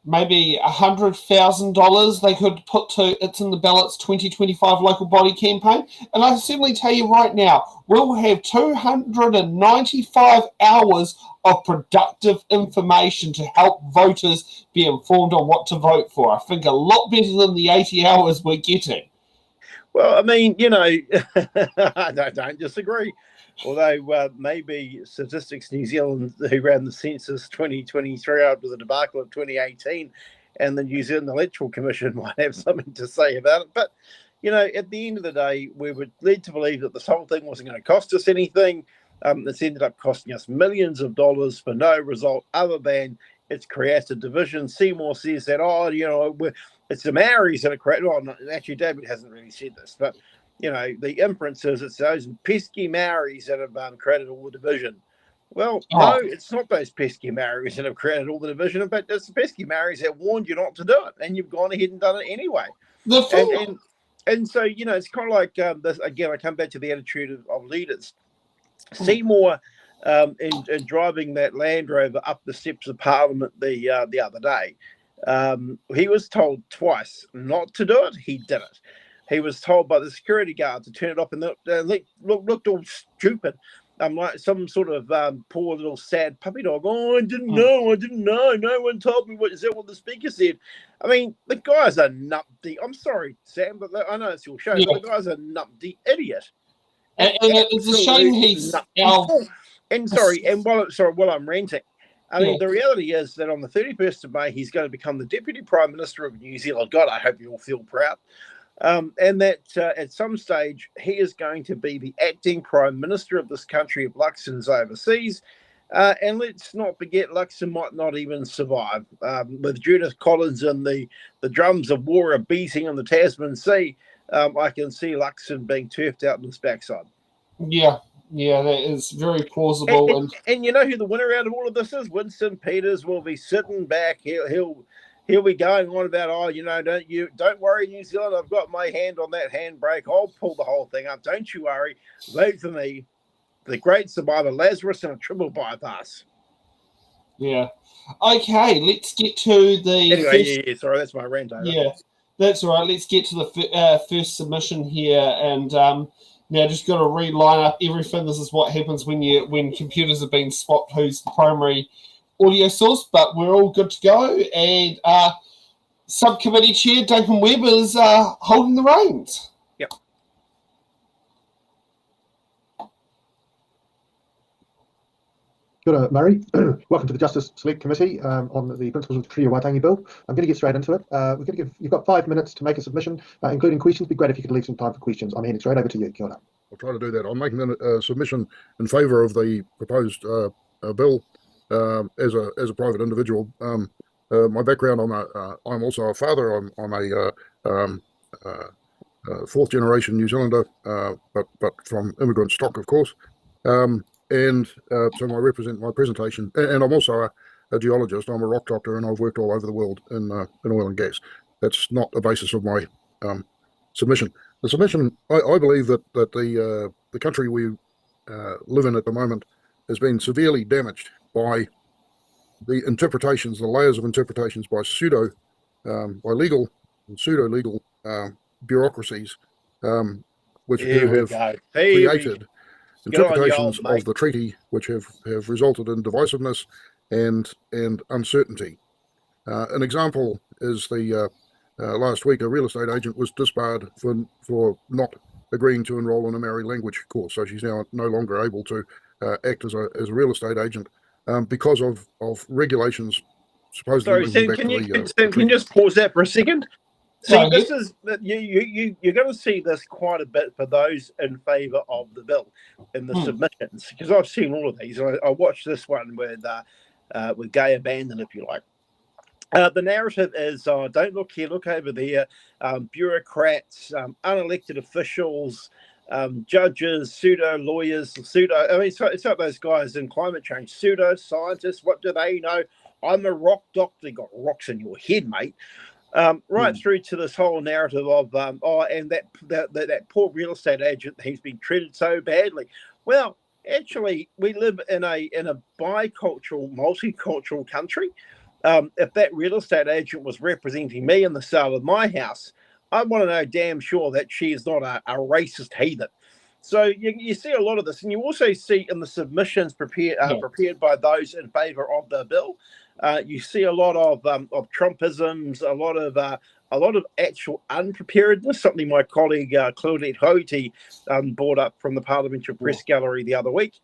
maybe $100,000 they could put to It's in the Ballots 2025 local body campaign. And I can certainly tell you right now, we'll have 295 hours of productive information to help voters be informed on what to vote for. I think a lot better than the 80 hours we're getting. Well, I mean, I don't disagree. Although maybe Statistics New Zealand, who ran the census 2023 after the debacle of 2018, and the New Zealand Electoral Commission might have something to say about it. But, at the end of the day, we were led to believe that this whole thing wasn't going to cost us anything. It's ended up costing us millions of dollars for no result other than it's created division. Seymour says that, it's the Maoris that are created. Well, actually, David hasn't really said this, but the inference is it's those pesky Maoris that have created all the division. Well, no, it's not those pesky Maoris that have created all the division. In fact, it's the pesky Maoris that warned you not to do it, and you've gone ahead and done it anyway. And so, you know, it's kind of like this again. I come back to the attitude of leaders. Seymour, in driving that Land Rover up the steps of Parliament the other day, he was told twice not to do it. He did it. He was told by the security guard to turn it off, and looked all stupid. Like some sort of poor little sad puppy dog. Oh, I didn't know. No one told me. Is that what the speaker said? I mean, the guy's a numpty. I'm sorry, Sam, but I know it's your show. Yeah. But the guy's a numpty idiot. And it's a shame he's while I'm ranting. I mean, the reality is that on the 31st of May, he's going to become the Deputy Prime Minister of New Zealand. God, I hope you all feel proud. And that at some stage, he is going to be the acting Prime Minister of this country if Luxon's overseas. And let's not forget, Luxon might not even survive. With Judith Collins and the drums of war are beating on the Tasman Sea, I can see Luxon being turfed out on his backside. Yeah, that is very plausible. And you know who the winner out of all of this is? Winston Peters will be sitting back. He'll be going on about, don't worry, New Zealand, I've got my hand on that handbrake. I'll pull the whole thing up. Don't you worry. Vote for me, the great survivor Lazarus, and a triple bypass. Yeah. Okay, let's get to the... Anyway, sorry, that's my rant over. Yeah, that's all right. Let's get to the first submission here. And now just got to reline up everything. This is what happens when computers have been swapped, who's the primary audio source, but we're all good to go. And Subcommittee Chair Duncan Webb is holding the reins. Yep. Kia ora, Murray. Welcome to the Justice Select Committee on the principles of the Treaty of Waitangi Bill. I'm going to get straight into it. You've got 5 minutes to make a submission, including questions. It'd be great if you could leave some time for questions. I'm handing straight over to you. Kia ora. I'll try to do that. I'm making a submission in favour of the proposed bill as a private individual. My background: I'm also a father. I'm a fourth generation New Zealander, but from immigrant stock, of course. So my presentation, and I'm also a geologist. I'm a rock doctor, and I've worked all over the world in oil and gas. That's not the basis of my submission. The submission, I believe that the country we live in at the moment has been severely damaged by the interpretations, the layers of interpretations by legal and pseudo-legal bureaucracies, which have created interpretations of the treaty which have resulted in divisiveness and uncertainty. An example is the last week a real estate agent was disbarred for not agreeing to enrol in a Maori language course, so she's now no longer able to act as a real estate agent because of regulations supposedly. Sorry, Sam, can you just pause that for a second? See, this is you're going to see this quite a bit for those in favour of the bill in the submissions, because I've seen all of these. I watched this one with gay abandon, if you like. The narrative is, don't look here, look over there. Bureaucrats, unelected officials, judges, pseudo lawyers, it's not those guys in climate change, pseudo scientists. What do they know? I'm a rock doctor. You got rocks in your head, mate. Right through to this whole narrative of and that poor real estate agent, he's been treated so badly. Well, actually, we live in a bicultural, multicultural country. If that real estate agent was representing me in the sale of my house, I want to know damn sure that she is not a racist heathen. So you see a lot of this, and you also see in the submissions prepared by those in favour of the bill. You see a lot of Trumpisms, a lot of actual unpreparedness. Something my colleague Claudette Hoty brought up from the Parliamentary Press Gallery the other week.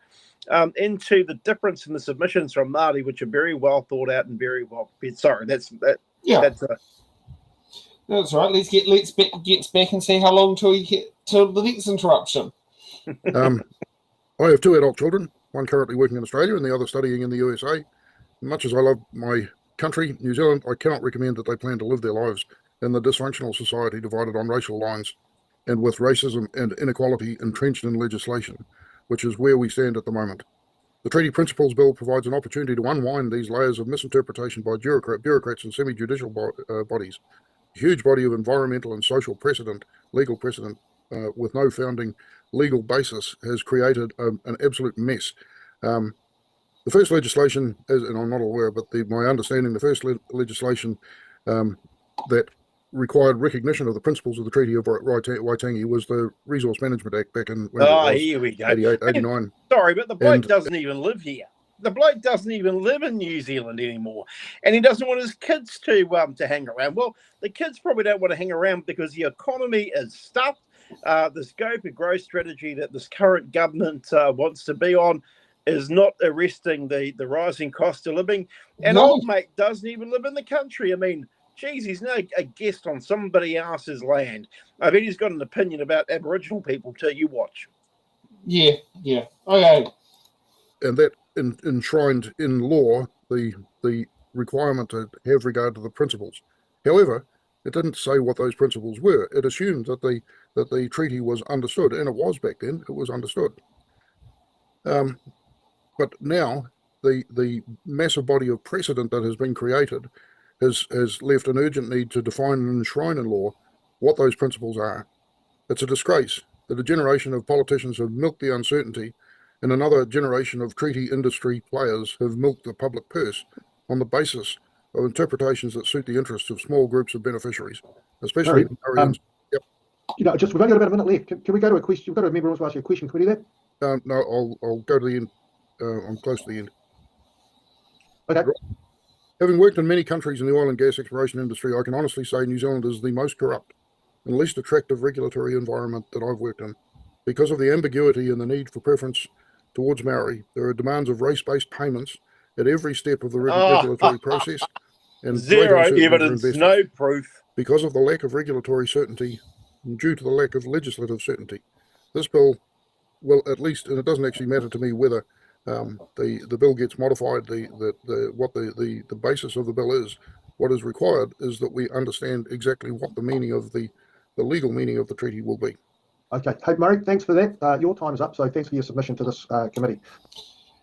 Into the difference in the submissions from Māori, which are very well thought out and very well prepared. Sorry, that's right. Let's get back and see how long till we get till the next interruption. I have 2 adult children, one currently working in Australia and the other studying in the USA. Much as I love my country, New Zealand, I cannot recommend that they plan to live their lives in the dysfunctional society divided on racial lines and with racism and inequality entrenched in legislation, which is where we stand at the moment. The Treaty Principles Bill provides an opportunity to unwind these layers of misinterpretation by bureaucrats and semi-judicial bodies. A huge body of environmental and social precedent, legal precedent, with no founding legal basis, has created an absolute mess. The first legislation, and I'm not aware, but my understanding, the first legislation that required recognition of the principles of the Treaty of Waitangi was the Resource Management Act back in Here we go. 88, 89. Sorry, but the bloke doesn't even live here. The bloke doesn't even live in New Zealand anymore, and he doesn't want his kids to hang around. Well, the kids probably don't want to hang around because the economy is stuffed. The scope of growth strategy that this current government wants to be on is not arresting the rising cost of living. And old mate doesn't even live in the country. I mean, geez, he's no a guest on somebody else's land. I bet he's got an opinion about Aboriginal people too. You watch. Yeah. Okay. And that enshrined in law the requirement to have regard to the principles. However, it didn't say what those principles were. It assumed that the treaty was understood, and it was back then. It was understood. But now the massive body of precedent that has been created has left an urgent need to define and enshrine in law what those principles are. It's a disgrace that a generation of politicians have milked the uncertainty and another generation of treaty industry players have milked the public purse on the basis of interpretations that suit the interests of small groups of beneficiaries, especially Yep. We've only got about a minute left. Can we go to a question? We've got a member who wants to ask you a question. Can we do that? No, I'll go to the end. I'm close to the end. Okay. Having worked in many countries in the oil and gas exploration industry, I can honestly say New Zealand is the most corrupt and least attractive regulatory environment that I've worked in. Because of the ambiguity and the need for preference towards Maori, there are demands of race-based payments at every step of the regulatory process. And Zero evidence, no proof. Because of the lack of regulatory certainty and due to the lack of legislative certainty. This bill will at least, and it doesn't actually matter to me whether the bill gets modified, what the basis of the bill is. What is required is that we understand exactly what the meaning of the legal meaning of the treaty will be. Okay. Hey, Murray, thanks for that. Your time is up, so thanks for your submission to this committee.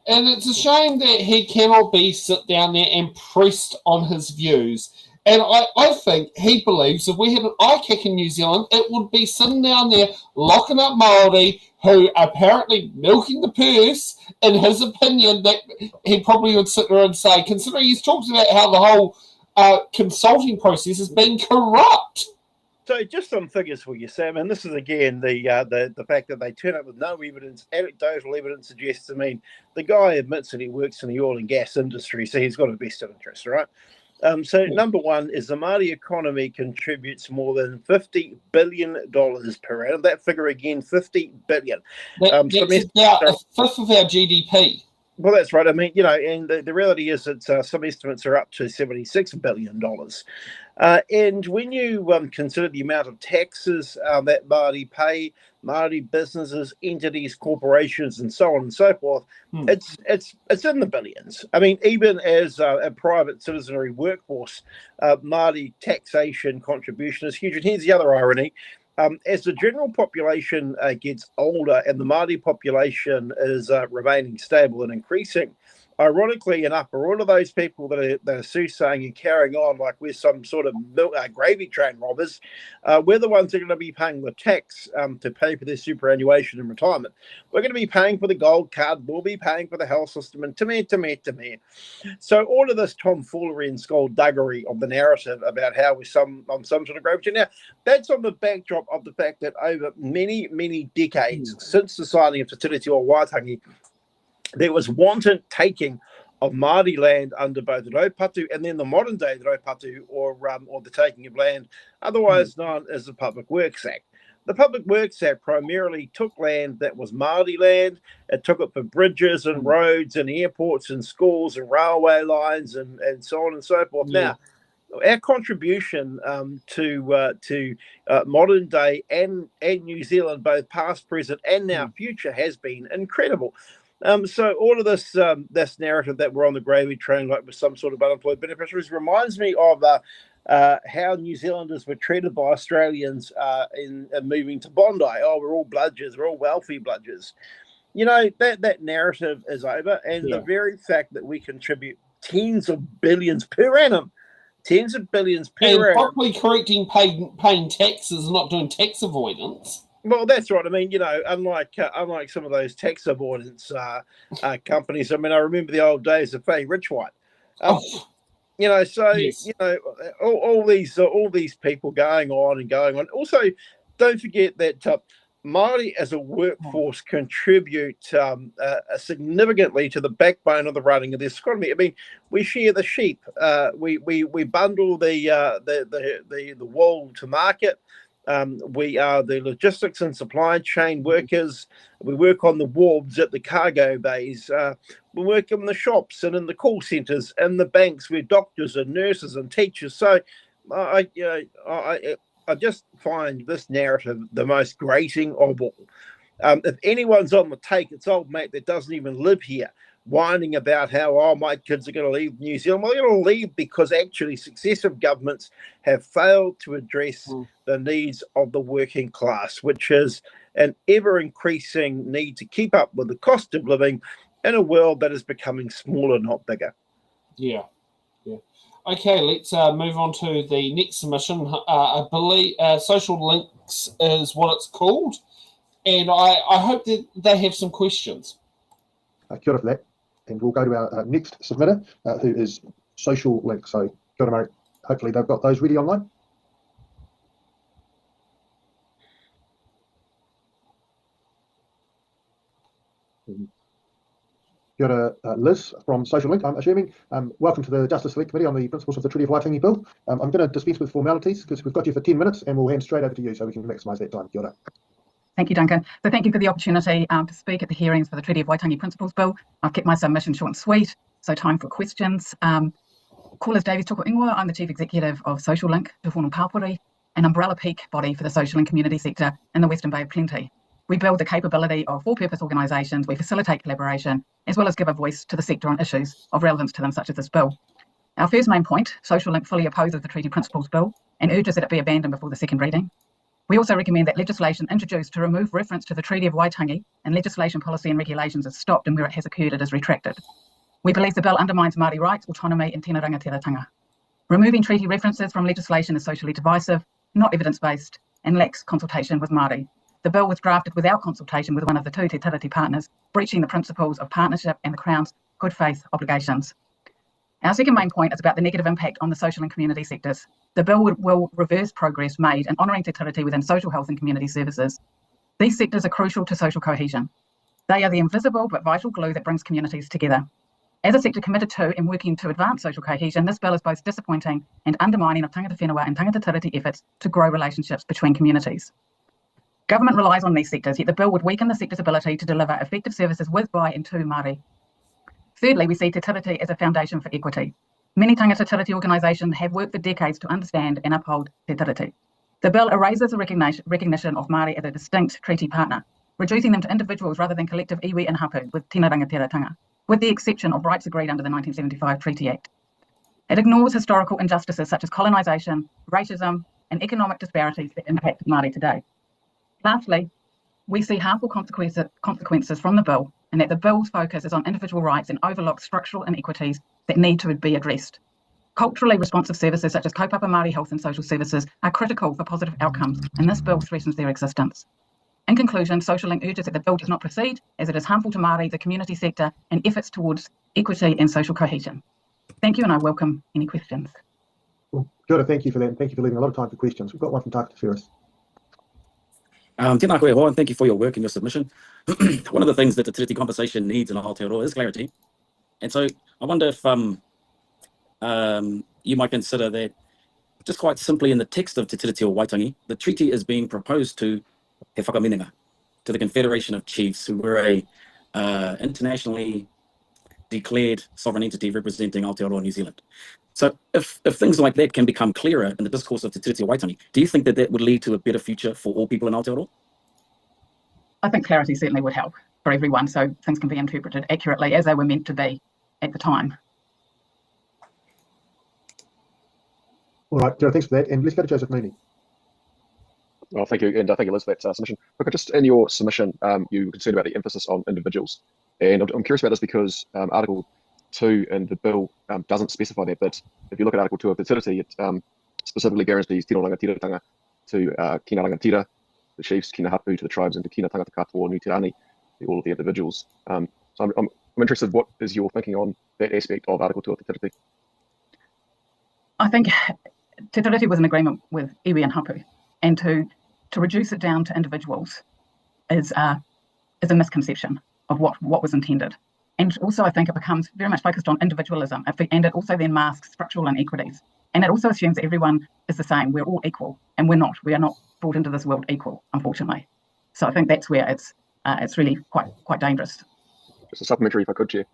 And it's a shame that he cannot be sit down there and pressed on his views. And I think he believes if we had an ICAC in New Zealand, it would be sitting down there locking up Māori who are apparently milking the purse. In his opinion, that he probably would sit there and say, considering he's talked about how the whole consulting process has been corrupt. So just some figures for you, Sam, and this is again the fact that they turn up with no evidence, anecdotal evidence suggests, I mean, the guy admits that he works in the oil and gas industry, so he's got a vested interest, right? So number one is the Māori economy contributes more than $50 billion per annum. That figure again, $50 billion. That's about a fifth of our GDP. Well, that's right. I mean, and the reality is that some estimates are up to $76 billion. And when you consider the amount of taxes that Māori pay, Māori businesses, entities, corporations, and so on and so forth, it's in the billions. I mean, even as a private citizenry workforce, Māori taxation contribution is huge. And here's the other irony. As the general population gets older and the Māori population is remaining stable and increasing, ironically enough, for all of those people that are soothsaying and carrying on like we're some sort of gravy train robbers, we're the ones that are going to be paying the tax to pay for their superannuation and retirement. We're going to be paying for the gold card. We'll be paying for the health system and to. So all of this tomfoolery and skullduggery of the narrative about how we're on some sort of gravy train. Now, that's on the backdrop of the fact that over many, many decades since the signing of Te Treaty of Waitangi, there was wanton taking of Māori land under both the Raupatu and then the modern day Raupatu or the taking of land, otherwise known as the Public Works Act. The Public Works Act primarily took land that was Māori land. It took it for bridges and roads and airports and schools and railway lines and so on and so forth. Now, our contribution to modern day and New Zealand, both past, present, and now future, has been incredible. So all of this narrative that we're on the gravy train like with some sort of unemployed beneficiaries reminds me of how New Zealanders were treated by Australians in moving to Bondi. Oh, we're all bludgers, we're all wealthy bludgers. You know, that narrative is over, and the very fact that we contribute tens of billions per annum, tens of billions per And annum. properly correcting paying taxes, not doing tax avoidance. Well, that's right. I mean, you know, unlike some of those tax avoidance companies. I mean, I remember the old days of Faye Richwhite. You know, so Yes. you know, all these people going on and going on. Also, don't forget that Māori as a workforce contribute significantly to the backbone of the running of this economy. I mean, we share the sheep. We bundle the wool to market. We are the logistics and supply chain workers. We work on the wharves at the cargo bays. We work in the shops and in the call centres and the banks. We're doctors and nurses and teachers. So I just find this narrative the most grating of all. If anyone's on the take, it's old mate that doesn't even live here, whining about how, my kids are going to leave New Zealand. Well, they're going to leave because actually successive governments have failed to address the needs of the working class, which is an ever-increasing need to keep up with the cost of living in a world that is becoming smaller, not bigger. Yeah. Okay, let's move on to the next submission. I believe Social Links is what it's called, and I hope that they have some questions. Kia ora for that. And we'll go to our next submitter, who is Social Link. So, kia ora, mate. Hopefully they've got those ready online. Kia ora, Liz from Social Link, I'm assuming. Welcome to the Justice Select Committee on the Principles of the Treaty of Waitangi Bill. I'm going to dispense with formalities because we've got you for 10 minutes and we'll hand straight over to you so we can maximise that time. Kia ora. Thank you, Duncan. So thank you for the opportunity to speak at the hearings for the Treaty of Waitangi Principles Bill. I've kept my submission short and sweet, so time for questions. Callers Davies Toko Ingoa, I'm the Chief Executive of Social Link, Te Whānau Pāpori, an umbrella peak body for the social and community sector in the Western Bay of Plenty. We build the capability of for-purpose organisations, we facilitate collaboration, as well as give a voice to the sector on issues of relevance to them, such as this bill. Our first main point, Social Link fully opposes the Treaty Principles Bill and urges that it be abandoned before the second reading. We also recommend that legislation introduced to remove reference to the Treaty of Waitangi and legislation, policy and regulations is stopped, and where it has occurred, it is retracted. We believe the bill undermines Māori rights, autonomy and tēnā rangatiratanga. Removing treaty references from legislation is socially divisive, not evidence-based, and lacks consultation with Māori. The bill was drafted without consultation with one of the two Te Tiriti partners, breaching the principles of partnership and the Crown's good faith obligations. Our second main point is about the negative impact on the social and community sectors. The bill will reverse progress made in honouring Te Tiriti within social health and community services. These sectors are crucial to social cohesion. They are the invisible but vital glue that brings communities together. As a sector committed to and working to advance social cohesion, this bill is both disappointing and undermining of tangata whenua and tangata tiriti efforts to grow relationships between communities. Government relies on these sectors, yet the bill would weaken the sector's ability to deliver effective services with, by and to Māori. Thirdly, we see Te Tiriti as a foundation for equity. Many tangata tiriti organisations have worked for decades to understand and uphold Te Tiriti. The bill erases the recognition of Māori as a distinct treaty partner, reducing them to individuals rather than collective iwi and hapu with tēnā rangatiratanga, with the exception of rights agreed under the 1975 Treaty Act. It ignores historical injustices such as colonisation, racism and economic disparities that impact Māori today. Lastly, we see harmful consequences from the bill, and that the bill's focus is on individual rights and overlooks structural inequities that need to be addressed. Culturally responsive services such as kaupapa Māori health and social services are critical for positive outcomes, and this bill threatens their existence. In conclusion, Social Link urges that the bill does not proceed as it is harmful to Māori, the community sector, and efforts towards equity and social cohesion. Thank you, and I welcome any questions. Well, kia ora, thank you for that, and thank you for leaving a lot of time for questions. We've got one from Tākata Ferris. Tēnā koe hoa, and thank you for your work and your submission. One of the things that the Tiriti conversation needs in Aotearoa is clarity. And so I wonder if you might consider that just quite simply in the text of Te Tiriti o Waitangi, the treaty is being proposed to He Whakamenenga, to the Confederation of Chiefs, who were a internationally declared sovereign entity representing Aotearoa New Zealand. So if things like that can become clearer in the discourse of Te Tiriti o Waitangi, do you think that that would lead to a better future for all people in Aotearoa? I think clarity certainly would help for everyone, so things can be interpreted accurately as they were meant to be at the time. All right, Joe, thanks for that. And let's go to Joseph Mooney. Well, thank you, and thank you, Liz, for that submission. Look, just in your submission, you were concerned about the emphasis on individuals, and I'm curious about this because Article 2 in the bill doesn't specify that, but if you look at Article 2 of the Treaty, it specifically guarantees tino rangatiratanga to kina rangatira, the chiefs, kina hapu to the tribes, and to kina tangata katoa nui te rani, all of the individuals. So I'm interested, what is your thinking on that aspect of Article 2 of the Treaty? I think Te Tiriti was an agreement with iwi and hapu, and to reduce it down to individuals is a misconception of what was intended. And also I think it becomes very much focused on individualism, and it also then masks structural inequities. And it also assumes everyone is the same, we're all equal, and we're not. We are not brought into this world equal, unfortunately. So I think that's where it's really quite dangerous. Just a supplementary, if I could, Chair.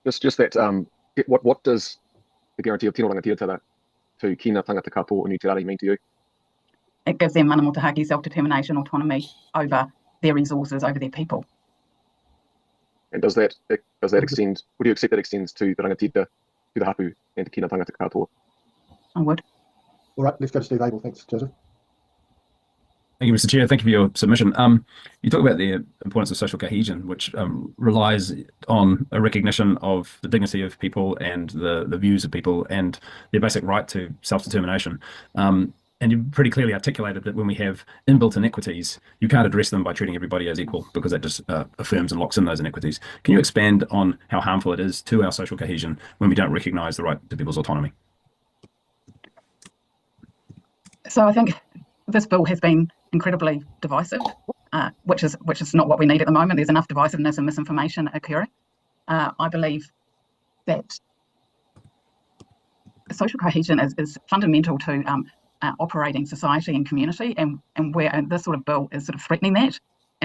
Just that, what does the guarantee of tino rangatira to kina tangata katoa nui te rani mean to you? It gives them mana motahaki self-determination, autonomy over their resources, over their people. And does that extend, would you accept that extends to the rangatira, to the hapu, and to kina tangata katoa? I would. All right, let's go to Steve Abel. Thanks, Joseph. Thank you, Mr. Chair. Thank you for your submission. You talk about the importance of social cohesion, which relies on a recognition of the dignity of people and the views of people and their basic right to self-determination. And you pretty clearly articulated that when we have inbuilt inequities, you can't address them by treating everybody as equal, because that just affirms and locks in those inequities. Can you expand on how harmful it is to our social cohesion when we don't recognise the right to people's autonomy? So I think this bill has been incredibly divisive, which is not what we need at the moment. There's enough divisiveness and misinformation occurring. I believe that social cohesion is fundamental to operating society and community, and where this sort of bill is sort of threatening that,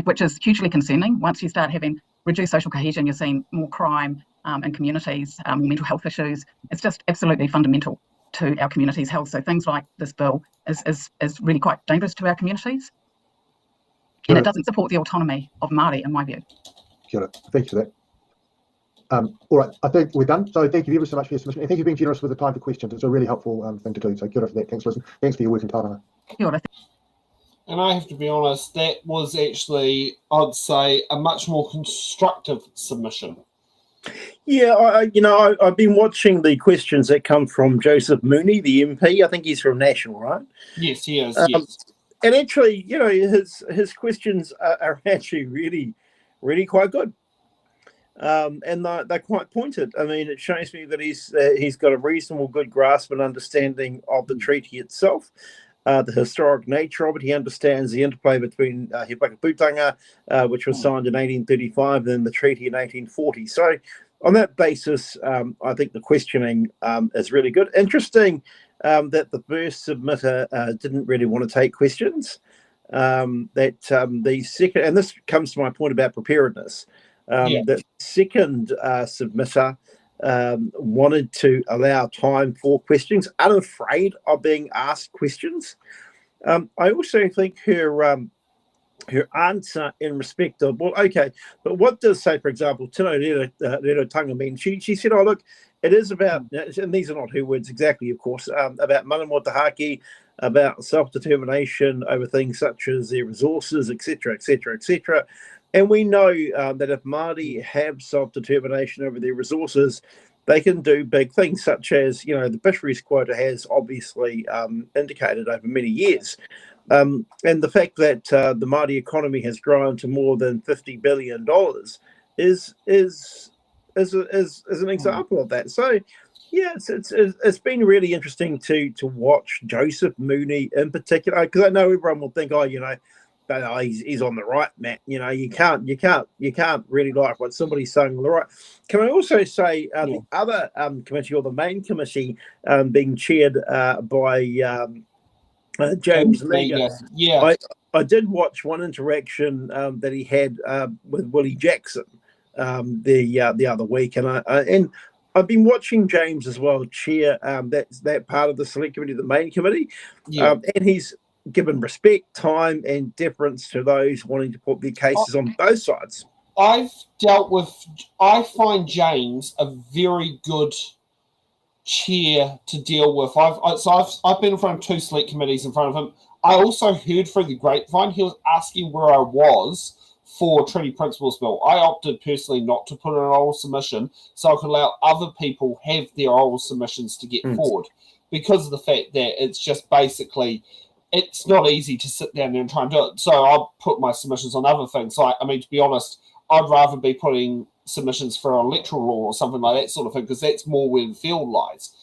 which is hugely concerning. Once you start having reduced social cohesion, you're seeing more crime in communities, more mental health issues. It's just absolutely fundamental to our community's health. So things like this bill is really quite dangerous to our communities, and it doesn't support the autonomy of Māori, in my view. Kia ora. Thank you for that. All right, I think we're done. So thank you ever so much for your submission, and thank you for being generous with the time for questions. It's a really helpful thing to do. So kia ora for that. Thanks, Liz. Thanks for your work in tātanga. Kia ora. And I have to be honest, that was actually, I'd say, a much more constructive submission. Yeah, I've been watching the questions that come from Joseph Mooney, the MP. I think he's from National, right? Yes, he is. Yes. And actually, his questions are actually really, really quite good. And they're quite pointed. I mean, it shows me that he's got a reasonable, good grasp and understanding of the treaty itself, the historic nature of it. He understands the interplay between He Whakaputanga, which was signed in 1835, and the treaty in 1840. So on that basis, I think the questioning is really good. Interesting that the first submitter didn't really want to take questions. The second, and this comes to my point about preparedness, the second submitter wanted to allow time for questions, unafraid of being asked questions. I also think her answer in respect of, well, okay, but what does, say, for example, Tino Rero-tanga mean? She said, oh, look, it is about, and these are not her words exactly, of course, about mana motahaki, about self-determination over things such as their resources, etc., etc., etc. And we know that if Māori have self-determination over their resources, they can do big things, such as, the fisheries quota has obviously indicated over many years. And the fact that the Māori economy has grown to more than $50 billion is an example of that. So, yeah, it's been really interesting to watch Joseph Mooney in particular, because I know everyone will think, he's on the right, Matt. You can't really like what somebody's saying on the right. Can I also say the other committee, or the main committee, being chaired by James Meagher? Yeah, I did watch one interaction that he had with Willie Jackson the other week, and I've been watching James as well chair that part of the select committee, the main committee, and he's given respect, time, and deference to those wanting to put their cases on both sides. I find James a very good chair to deal with. I've been in front of two select committees in front of him. I also heard through the grapevine he was asking where I was for Treaty Principles Bill. I opted personally not to put in an oral submission so I could allow other people have their oral submissions to get forward, because of the fact that it's just basically, it's not easy to sit down there and try and do it. So I'll put my submissions on other things. Like, I mean, to be honest, I'd rather be putting submissions for electoral law or something like that sort of thing, because that's more where the field lies.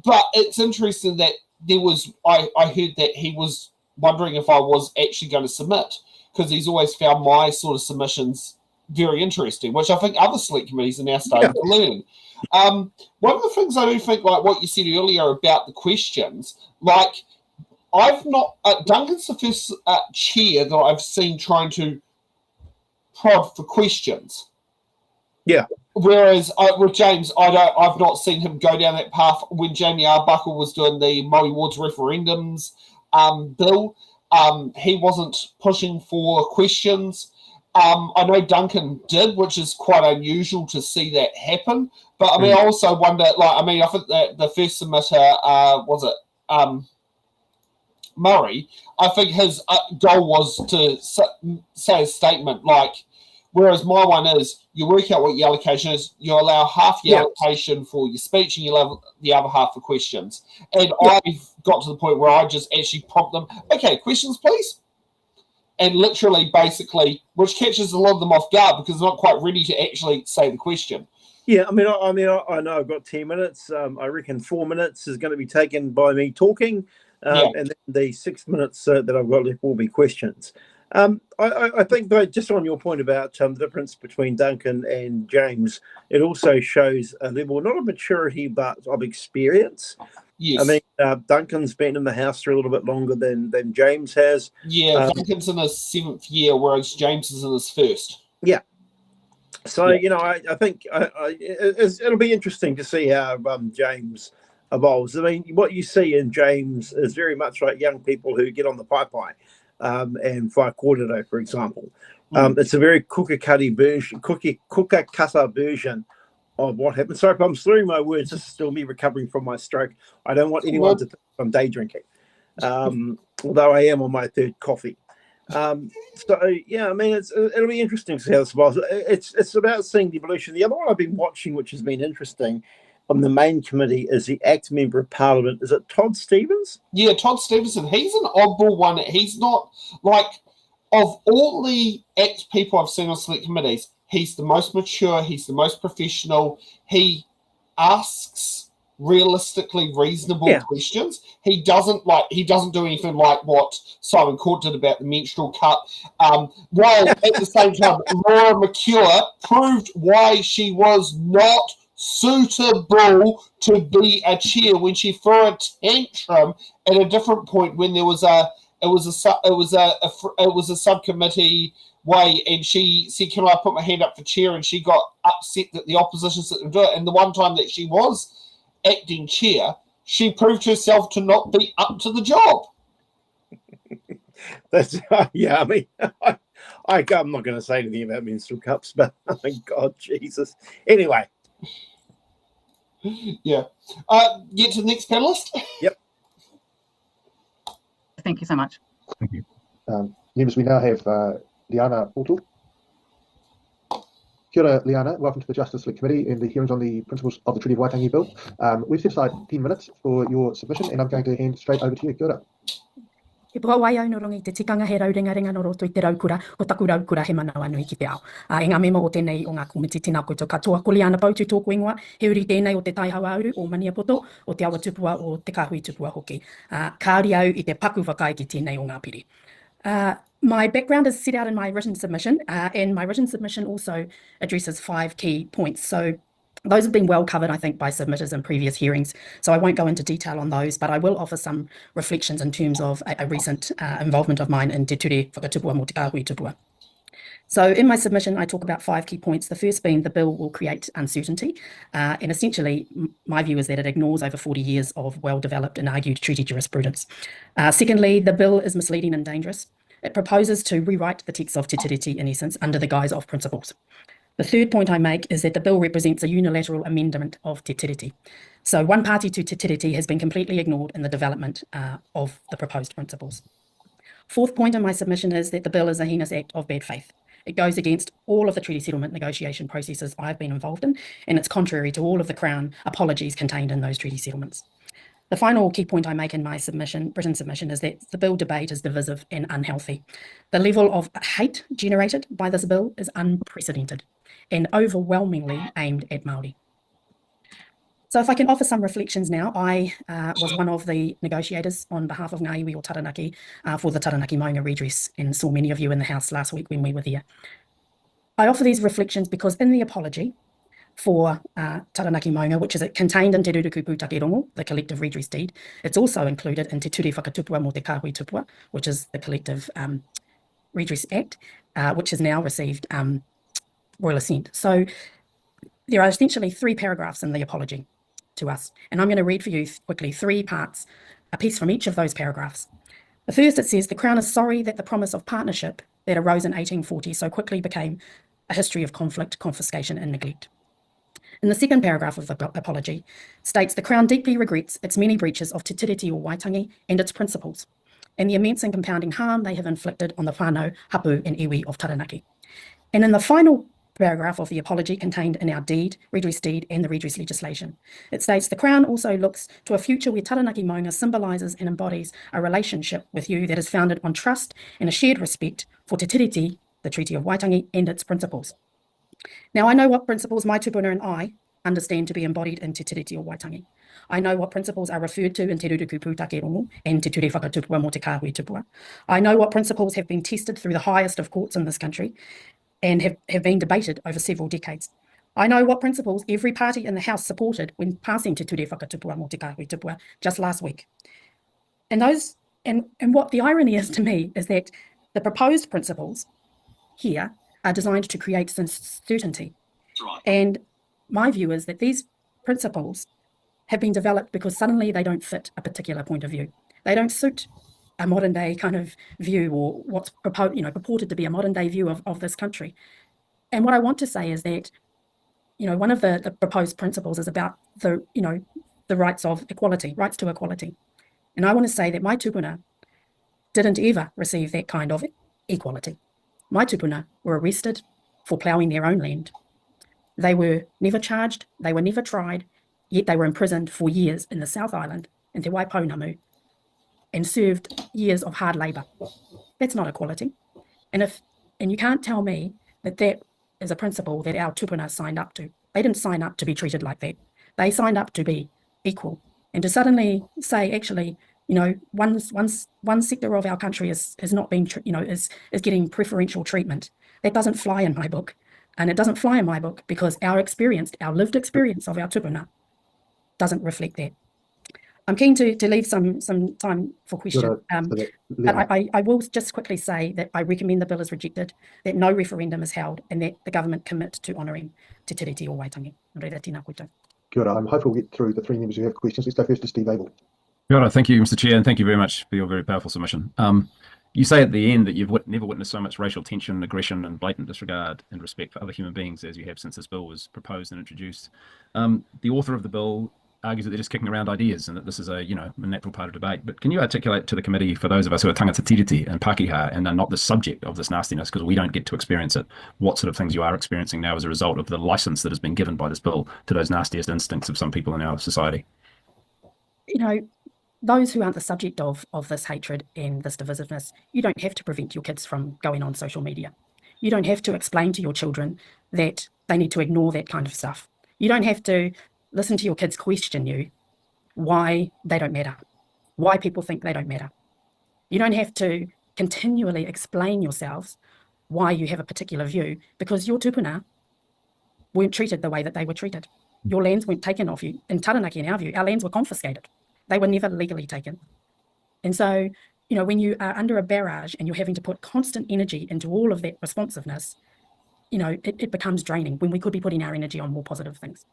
But it's interesting that there was, I heard that he was wondering if I was actually going to submit, because he's always found my sort of submissions very interesting, which I think other select committees are now starting to learn. One of the things I do think, like what you said earlier about the questions, like I've not, Duncan's the first chair that I've seen trying to prod for questions. Yeah. Whereas with James, I've not seen him go down that path. When Jamie Arbuckle was doing the Māori Wards referendums bill, he wasn't pushing for questions. I know Duncan did, which is quite unusual to see that happen. But I mean, I also wonder, like, I mean, I think that the first submitter, was it Murray? I think his goal was to say a statement like, whereas my one is, you work out what your allocation is, you allow half your allocation for your speech, and you allow the other half for questions. And I've got to the point where I just actually prompt them, okay, questions, please. And literally, basically, which catches a lot of them off guard because they're not quite ready to actually say the question. Yeah, I know I've got 10 minutes. I reckon 4 minutes is going to be taken by me talking, and then the 6 minutes that I've got left will be questions. I think, though, just on your point about the difference between Duncan and James, it also shows a level, not of maturity, but of experience. Yes. I mean, Duncan's been in the House for a little bit longer than James has. Yeah, Duncan's in his 7th year, whereas James is in his 1st. Yeah. So, you know, I think it'll be interesting to see how James evolves. I mean, what you see in James is very much like young people who get on the pipeline. And Whai Kōrero, for example. It's a very cookie cutter version of what happened. Sorry if I'm slurring my words. This is still me recovering from my stroke. I don't want anyone to think I'm day drinking, although I am on my 3rd coffee. So, yeah, I mean, it'll be interesting to see how this evolves. It's about seeing the evolution. The other one I've been watching, which has been interesting, on the main committee is the ACT Member of Parliament. Is it Todd Stevens? Yeah, Todd Stevenson. He's an oddball one. He's not, like, of all the ACT people I've seen on select committees, he's the most mature, he's the most professional. He asks realistically reasonable questions. He doesn't do anything like what Simon Court did about the menstrual cup. While at the same time, Laura McCure proved why she was not suitable to be a chair when she threw a tantrum at a different point when there was a subcommittee way, and she said, "Can I put my hand up for chair?" And she got upset that the opposition didn't do it. And the one time that she was acting chair, she proved herself to not be up to the job. That's yeah. I mean, I'm not going to say anything about menstrual cups, but oh my God, Jesus. Anyway. Yeah. Get to the next panelist. Yep. Thank you so much. Thank you. Members, we now have Liana Portal. Kia ora, Liana. Welcome to the Justice Select Committee and the hearings on the principles of the Treaty of Waitangi Bill. We've set aside 10 minutes for your submission, and I'm going to hand straight over to you. Kia ora. He pua wai au no rongi te tikanga he raurenga no roto I te raukura, o taku raukura he manao anui ki te ao. E ngā mema o tēnei o ngā komiti tina koutou katoa. Ko Liana Pautu tōku ingoa, he uri tēnei o te taihawa auru o Maniapoto, o te awa tupua o te kahui tupua hoki. Kāri au I te paku whakai ki tēnei o ngā piri. My background is set out in my written submission, and my written submission also addresses 5 key points. So those have been well covered, I think, by submitters in previous hearings, so I won't go into detail on those, but I will offer some reflections in terms of a recent involvement of mine in Te Ture Whakatupua mō te kāhui tupua. So in my submission, I talk about 5 key points, the first being the bill will create uncertainty, and essentially my view is that it ignores over 40 years of well-developed and argued treaty jurisprudence. Secondly, the bill is misleading and dangerous. It proposes to rewrite the text of Te Tiriti in essence under the guise of principles. The third point I make is that the bill represents a unilateral amendment of Te Tiriti. So one party to Te Tiriti has been completely ignored in the development of the proposed principles. Fourth point in my submission is that the bill is a heinous act of bad faith. It goes against all of the treaty settlement negotiation processes I've been involved in, and it's contrary to all of the Crown apologies contained in those treaty settlements. The final key point I make in my submission, written submission, is that the bill debate is divisive and unhealthy. The level of hate generated by this bill is unprecedented and overwhelmingly aimed at Māori. So if I can offer some reflections now, I was one of the negotiators on behalf of Ngā Iwi o Taranaki for the Taranaki Maunga redress, and saw many of you in the House last week when we were there. I offer these reflections because in the apology for Taranaki Maunga, which is contained in Te Ruruku Pūtake Rongo, the collective redress deed, it's also included in Te Ture Whakatupua mō te Kāhui Tupua, which is the collective redress act, which has now received royal assent. So there are essentially 3 paragraphs in the apology to us. And I'm going to read for you quickly 3 parts, a piece from each of those paragraphs. The first, it says, the Crown is sorry that the promise of partnership that arose in 1840 so quickly became a history of conflict, confiscation and neglect. In the second paragraph of the apology, states the Crown deeply regrets its many breaches of Te Tiriti o Waitangi and its principles, and the immense and compounding harm they have inflicted on the whānau, hapu and iwi of Taranaki. And in the final paragraph of the apology contained in our deed, redress deed and the redress legislation, it states the Crown also looks to a future where Taranaki Maunga symbolises and embodies a relationship with you that is founded on trust and a shared respect for Te Tiriti, the Treaty of Waitangi and its principles. Now I know what principles my tupuna and I understand to be embodied in Te Tiriti o Waitangi. I know what principles are referred to in Te Ruruku Pūtake Rongo and Te Ture Whakatupua mō te Kāhui Tupua. I know what principles have been tested through the highest of courts in this country and have been debated over several decades. I know what principles every party in the House supported when passing Te Ture Whakatupua mō te Kāhui Tupua just last week. And what the irony is to me is that the proposed principles here are designed to create some certainty. And my view is that these principles have been developed because suddenly they don't fit a particular point of view. They don't suit a modern day kind of view or what's purported to be a modern day view of this country. And what I want to say is that, one of the proposed principles is about the rights of equality, rights to equality. And I want to say that my tupuna didn't ever receive that kind of equality. My tupuna were arrested for ploughing their own land. They were never charged, they were never tried, yet they were imprisoned for years in the South Island, in Te Waipounamu, and served years of hard labour. That's not equality. And you can't tell me that that is a principle that our tupuna signed up to. They didn't sign up to be treated like that. They signed up to be equal. And to suddenly say, actually, one sector of our country is not being, is getting preferential treatment. That doesn't fly in my book. And it doesn't fly in my book because our lived experience of our tupuna doesn't reflect that. I'm keen to leave some time for questions. But I will just quickly say that I recommend the bill is rejected, that no referendum is held, and that the government commit to honouring Te Tiriti o Waitangi. Reira tēnā koutou. Kia ora. I'm hopeful we'll get through the 3 members who have questions. Let's go first to Steve Abel. Kia ora. Thank you, Mr. Chair, and thank you very much for your very powerful submission. You say at the end that you've never witnessed so much racial tension, aggression, and blatant disregard and respect for other human beings as you have since this bill was proposed and introduced. The author of the bill argues that they're just kicking around ideas and that this is a natural part of debate. But can you articulate to the committee, for those of us who are tangata tiriti and Pākehā and are not the subject of this nastiness, because we don't get to experience it, what sort of things you are experiencing now as a result of the license that has been given by this bill to those nastiest instincts of some people in our society? Those who aren't the subject of this hatred and this divisiveness, you don't have to prevent your kids from going on social media. You don't have to explain to your children that they need to ignore that kind of stuff. You don't have to listen to your kids question you why they don't matter, why people think they don't matter. You don't have to continually explain yourselves why you have a particular view, because your tupuna weren't treated the way that they were treated. Your lands weren't taken off you. In Taranaki, in our view, our lands were confiscated. They were never legally taken. And so, when you are under a barrage and you're having to put constant energy into all of that responsiveness, it becomes draining when we could be putting our energy on more positive things.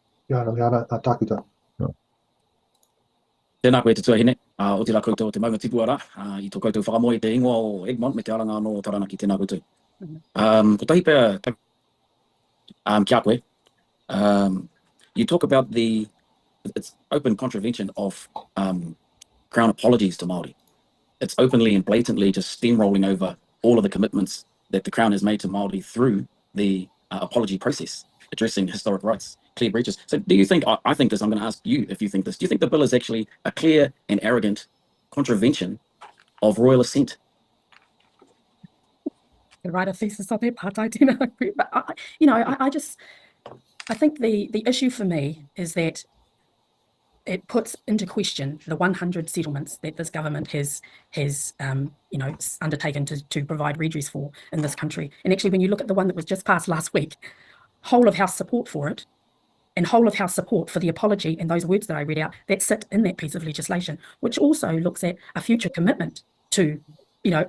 Tēnā koe te tuahine, o te rā koutou o te maunga tipu ara, I tō koutou whakamoe te ingoa o Egmont me te aranga anō o Taranaki, tēnā koutou. Ko tahi pēr, kia koe, you talk about it's open contravention of Crown apologies to Māori. it's openly and blatantly just steamrolling over all of the commitments that the Crown has made to Māori through the apology process, addressing historic rights, clear breaches. So do you think, I think this, I'm going to ask you if you think this, do you think the bill is actually a clear and arrogant contravention of royal assent? To write a thesis on that part, I do not agree. But I think the issue for me is that it puts into question the 100 settlements that this government has undertaken to provide redress for in this country. And actually, when you look at the one that was just passed last week, whole of house support for it and whole of house support for the apology and those words that I read out that sit in that piece of legislation, which also looks at a future commitment to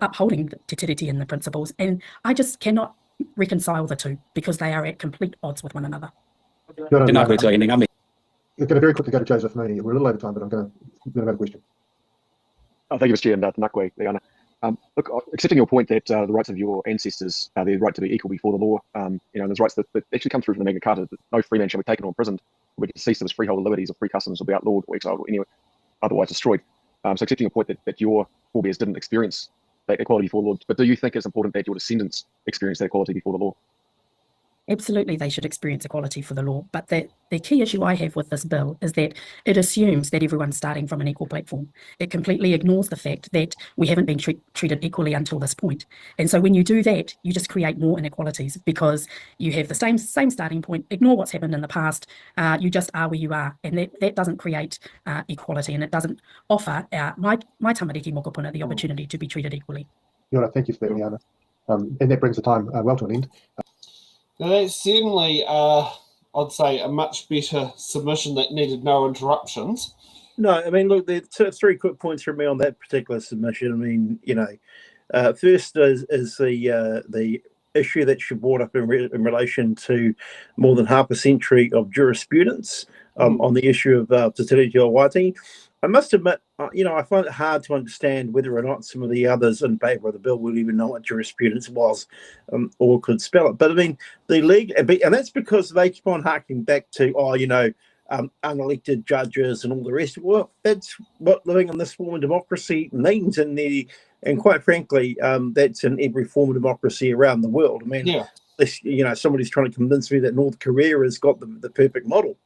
upholding the te tiriti and the principles. And I just cannot reconcile the two because they are at complete odds with one another. You're going to very quickly go to Joseph Mooney. We're a little over time, but I'm going to have a question. Thank you, Mr. Chair, and Nakwe, Leana. Look, accepting your point that the rights of your ancestors, the right to be equal before the law, and there's rights that actually come through from the Magna Carta, that no free man shall be taken or imprisoned, or be deceased of his freehold liberties or free customs, or be outlawed or exiled or anywhere otherwise destroyed. So accepting your point that your forebears didn't experience that equality before the law, but do you think it's important that your descendants experience that equality before the law? Absolutely, they should experience equality for the law. But the key issue I have with this bill is that it assumes that everyone's starting from an equal platform. It completely ignores the fact that we haven't been treated equally until this point. And so when you do that, you just create more inequalities because you have the same starting point, ignore what's happened in the past, you just are where you are. And that doesn't create equality, and it doesn't offer my tamariki mokopuna the opportunity to be treated equally. Thank you for that, Leana. And that brings the time well to an end. Now that's certainly, I'd say, a much better submission that needed no interruptions. No, I mean, look, there's three quick points from me on that particular submission. I mean, first is the issue that she brought up in relation to more than half a century of jurisprudence on the issue of Te Treaty of Waitangi. I must admit, I find it hard to understand whether or not some of the others in favour of the bill would even know what jurisprudence was or could spell it. But I mean, the league, and that's because they keep on harking back to, unelected judges and all the rest. Well, that's what living in this form of democracy means, and quite frankly, that's in every form of democracy around the world. I mean, somebody's trying to convince me that North Korea has got the perfect model.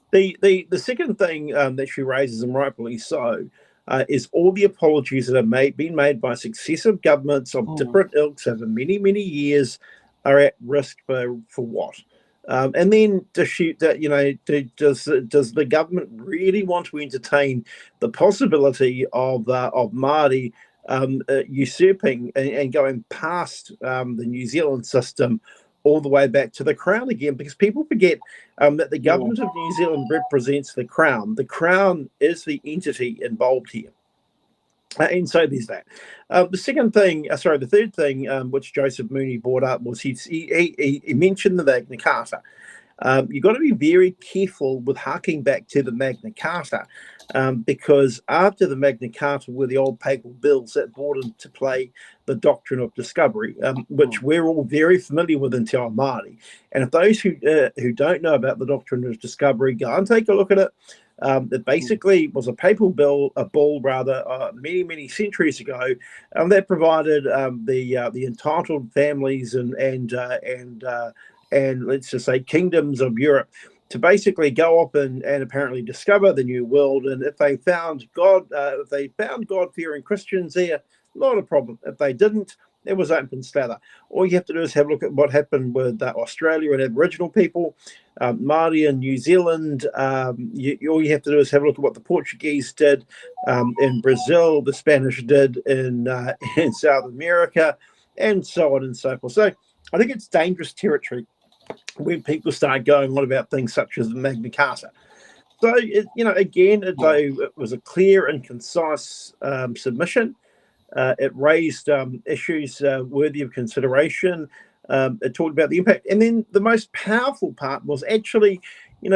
The second thing that she raises, and rightfully so, is all the apologies that have been made by successive governments of different ilks over many, many years are at risk for what? And then does the government really want to entertain the possibility of Māori usurping and going past the New Zealand system all the way back to the Crown again? Because people forget that the government of New Zealand represents the Crown. The Crown is the entity involved here. And so there's that. The third thing, which Joseph Mooney brought up, was he mentioned the Magna Carta. You've got to be very careful with harking back to the Magna Carta, because after the Magna Carta were the old papal bills that brought into play the doctrine of discovery, which we're all very familiar with in Te Ao Māori. And if those who don't know about the doctrine of discovery, go and take a look at it. It basically was a papal bull many, many centuries ago, that provided the entitled families and let's just say kingdoms of Europe to basically go up and apparently discover the new world. And if they found God-fearing Christians there, not a problem. If they didn't, it was open slather. All you have to do is have a look at what happened with Australia and Aboriginal people, Māori in New Zealand. All you have to do is have a look at what the Portuguese did in Brazil, the Spanish did in South America, and so on and so forth. So I think it's dangerous territory when people start going on about things such as the Magna Carta. So, again, though it was a clear and concise submission, it raised issues worthy of consideration. It talked about the impact. And then the most powerful part was actually, you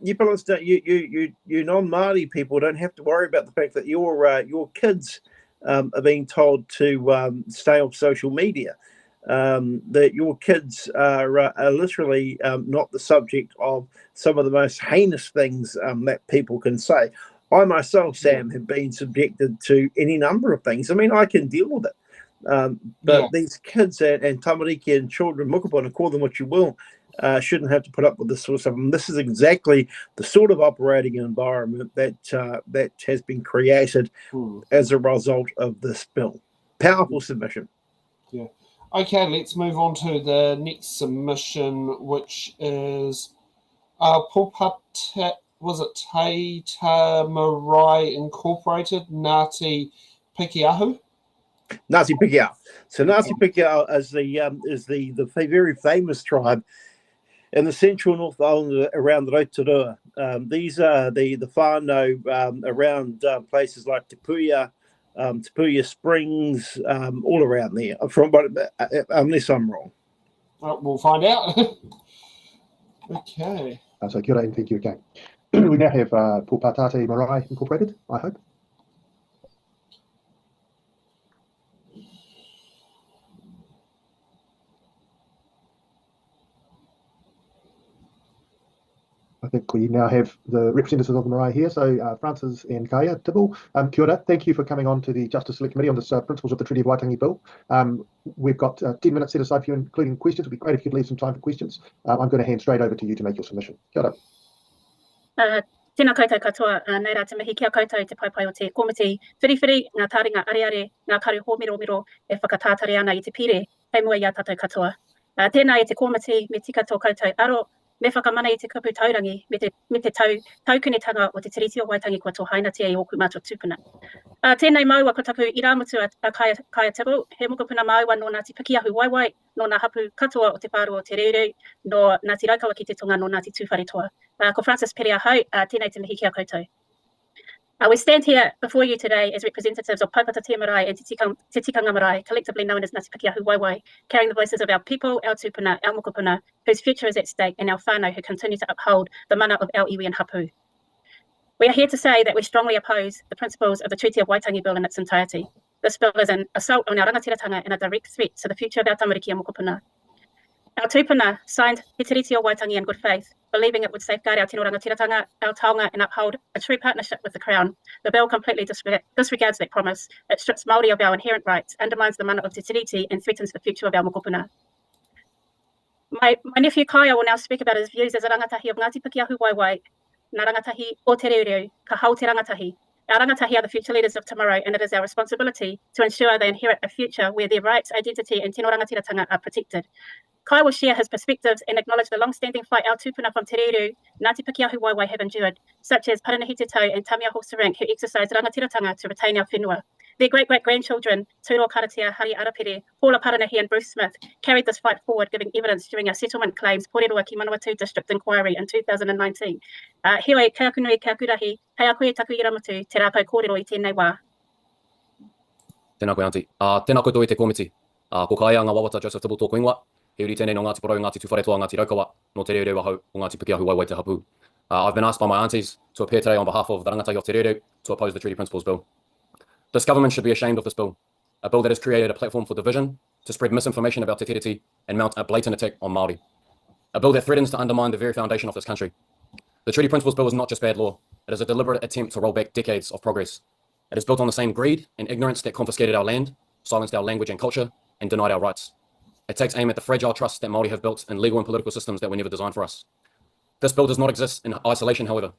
non-Māori people don't have to worry about the fact that your kids are being told to stay off social media. That your kids are literally not the subject of some of the most heinous things that people can say. I myself, Sam, have been subjected to any number of things. I mean, I can deal with it. But these kids and tamariki and children, mukapuna, call them what you will, shouldn't have to put up with this sort of stuff. And this is exactly the sort of operating environment that has been created as a result of this bill. Powerful submission. Yeah. Okay, let's move on to the next submission, which is was it Te Marae Incorporated, Ngāti Pikiahu? Ngāti Pikiahu. So Ngāti Pikiahu is the very famous tribe in the central North Island around Rotorua. These are the whānau around places like Te Puia Springs, all around there. Unless I'm wrong. We'll find out. Okay. So kia ora and thank you again. We now have Te Marae Incorporated, I hope. I think we now have the representatives of the marae here. So Francis and Kaya Tibble, kia ora. Thank you for coming on to the Justice Select Committee on this Principles of the Treaty of Waitangi Bill. We've got 10 minutes set aside for you, including questions. It'd be great if you could leave some time for questions. I'm going to hand straight over to you to make your submission. Kia ora. Tēnā koutou katoa, nei rā te mihi kia koutou te paipai o te komiti whiriwhiri, ngā taringa areare, ngā karu hōmiro e whakatātare ana i te pire, hei mua i a tātou katoa. Tēnā i te komiti, me tika tō koutou aro, me whakamana i te kupu taurangi, me te taukunetanga o te Treaty of Waitangi kua tō hainatia i oku mātua tūpuna. Tēnei maua ko taku i rāmutu a Kaya Tibble, he mokopuna maua no Ngāti Pikiahu Waiwai, no ngā hapu katoa o te pāru o te reureu, no Ngāti Raukawa ki te tonga no Ngāti Tūwhare toa. Ko Francis Perea hau, tēnei te mihi kia koutou. We stand here before you today as representatives of Paupata Te Marae and Te Tikanga Marae, collectively known as Ngāti Pikiahu Waiwai, carrying the voices of our people, our tūpuna, our mokopuna, whose future is at stake, and our whānau who continue to uphold the mana of our iwi and hapu. We are here to say that we strongly oppose the principles of the Treaty of Waitangi Bill in its entirety. This bill is an assault on our rangatiratanga and a direct threat to the future of our tamariki and mokopuna. Our tūpuna signed the Treaty of Waitangi in good faith, believing it would safeguard our tino rangatiratanga, our taonga, and uphold a true partnership with the Crown. The bill completely disregards that promise. It strips Māori of our inherent rights, undermines the mana of Te Tiriti, and threatens the future of our mokopuna. My nephew Kaya will now speak about his views as a rangatahi of Ngāti Pikiahu Waiwai, ngā rangatahi o te reureu, ka hau te rangatahi. Our rangatahi are the future leaders of tomorrow, and it is our responsibility to ensure they inherit a future where their rights, identity, and tino rangatiratanga are protected. Kai will share his perspectives and acknowledge the long-standing fight our tūpuna from Te Reru, Ngāti Pikiahu Waiwai have endured, such as Paranahite Te Tau and Tamia Hosarank, who exercised rangatiratanga to retain our whenua. Their great-great-grandchildren, Turo Karatea, Hari Arapere, Paula Paranahi and Bruce Smith, carried this fight forward, giving evidence during our settlement claims Poreroa ki Manawatu District Inquiry in 2019. Heoi, kia kunui, kia kurahi, hei a koe taku i ramatu, te rāpau kōrero i tēnei wā. Tēnā koe, Auntie. Tēnā koutou i te komiti. Ko Kaya ngā wawata Joseph Tibble tōku ingoa. He uri tēnei no Ngāti Porou, Ngāti Tūwhare toa, Ngāti Raukawa, no Te Reureu ahau o Ngāti Pikiahu Waiwai te hapu. I've been asked by my aunties to appear today on behalf of the rangatahi of Te Reureu to oppose the Treaty Principles Bill. This government should be ashamed of this bill, a bill that has created a platform for division, to spread misinformation about Te Tiriti and mount a blatant attack on Māori. A bill that threatens to undermine the very foundation of this country. The Treaty Principles Bill is not just bad law, it is a deliberate attempt to roll back decades of progress. It is built on the same greed and ignorance that confiscated our land, silenced our language and culture, and denied our rights. It takes aim at the fragile trust that Māori have built in legal and political systems that were never designed for us. This bill does not exist in isolation, however.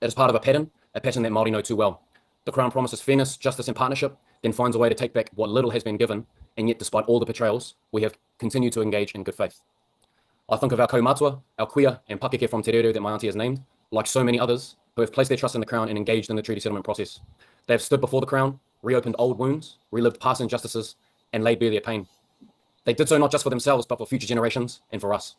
It is part of a pattern that Māori know too well. The Crown promises fairness, justice and partnership, then finds a way to take back what little has been given, and yet despite all the betrayals, we have continued to engage in good faith. I think of our kaumātua, our kuia and pakeke from Te Reureu that my auntie has named, like so many others who have placed their trust in the Crown and engaged in the treaty settlement process. They have stood before the Crown, reopened old wounds, relived past injustices, and laid bare their pain. They did so not just for themselves, but for future generations and for us.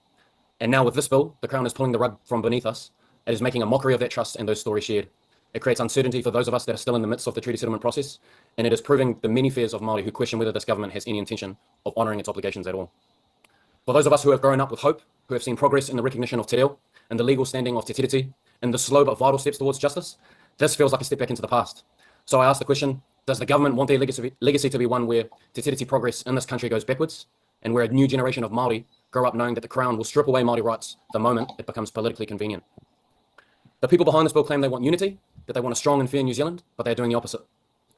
And now with this bill, the Crown is pulling the rug from beneath us. It is making a mockery of that trust and those stories shared. It creates uncertainty for those of us that are still in the midst of the treaty settlement process, and it is proving the many fears of Māori who question whether this government has any intention of honouring its obligations at all. For those of us who have grown up with hope, who have seen progress in the recognition of te reo and the legal standing of te tiriti, and the slow but vital steps towards justice, this feels like a step back into the past. So I ask the question, does the government want their legacy to be one where te tiriti progress in this country goes backwards, and where a new generation of Māori grow up knowing that the Crown will strip away Māori rights the moment it becomes politically convenient? The people behind this bill claim they want unity, that they want a strong and fair New Zealand, but they're doing the opposite.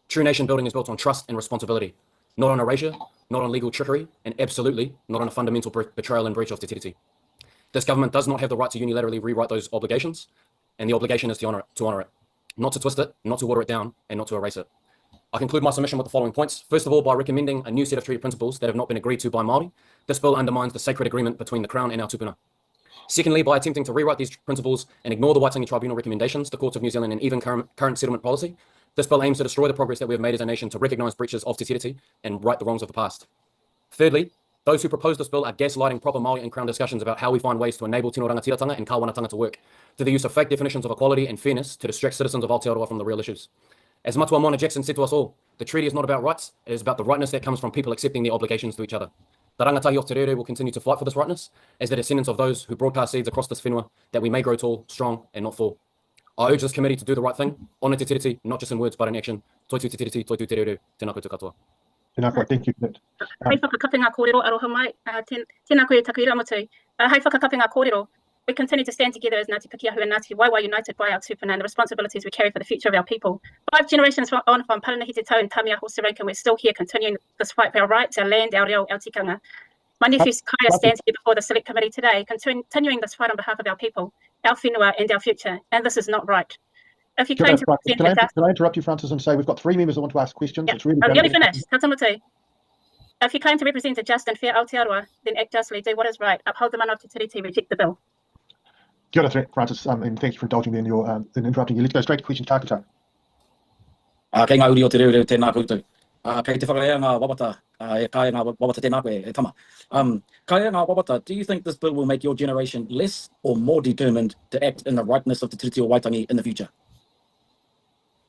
True nation building is built on trust and responsibility, not on erasure, not on legal trickery, and absolutely not on a fundamental betrayal and breach of te tiriti. This government does not have the right to unilaterally rewrite those obligations, and the obligation is to honour it, not to twist it, not to water it down, and not to erase it. I conclude my submission with the following points. First of all, by recommending a new set of treaty principles that have not been agreed to by Māori, this bill undermines the sacred agreement between the Crown and our tupuna. Secondly, by attempting to rewrite these principles and ignore the Waitangi Tribunal recommendations, the Courts of New Zealand, and even current settlement policy, this bill aims to destroy the progress that we have made as a nation to recognise breaches of te tiriti and right the wrongs of the past. Thirdly, those who propose this bill are gaslighting proper Māori and Crown discussions about how we find ways to enable tino rangatiratanga and kawanatanga to work, through the use of fake definitions of equality and fairness to distract citizens of Aotearoa from the real issues. As Matua Mona Jackson said to us all, the treaty is not about rights, it is about the rightness that comes from people accepting their obligations to each other. The rangatahi of Te Rere will continue to fight for this rightness as the descendants of those who broadcast seeds across this whenua that we may grow tall, strong, and not fall. I urge this committee to do the right thing, honour te tiriti, not just in words but in action. Toitu te tiriti, toitu te rere, tēnā koutou katoa. Tēnā koe, thank you for that. Hei whakakapinga kōrero aroha mai, tēnā koe taku iramotu. Hei whakakapinga kōrero. We continue to stand together as Ngāti Pakeahu and Ngāti Waiwai united by our tupuna and the responsibilities we carry for the future of our people. 5 generations on from Paranahi Te Tau and Tamiaho Saraika, we're still here continuing this fight for our rights, our land, our reo, our tikanga. My nephew Kaya stands here before the Select Committee today, continuing this fight on behalf of our people, our whenua and our future, and this is not right. If you claim to represent Can I interrupt you, Francis, and say we've got 3 members that want to ask questions? Yeah, It's really I'm nearly finished. Tatamutu. If you claim to represent a just and fair Aotearoa, then act justly, do what is right, uphold the mana of te tiriti, reject the bill. Kia ora, Francis, and thank you for indulging me in your in interrupting you. Let's go straight to question tākata. Kei ngā uri o te reo tēnā koutou. Kei te whakaea ngā wawata, e kāia ngā wawata tēnā koe, e tama. Kāia ngā wawata, do you think this bill will make your generation less or more determined to act in the rightness of the Treaty of Waitangi in the future?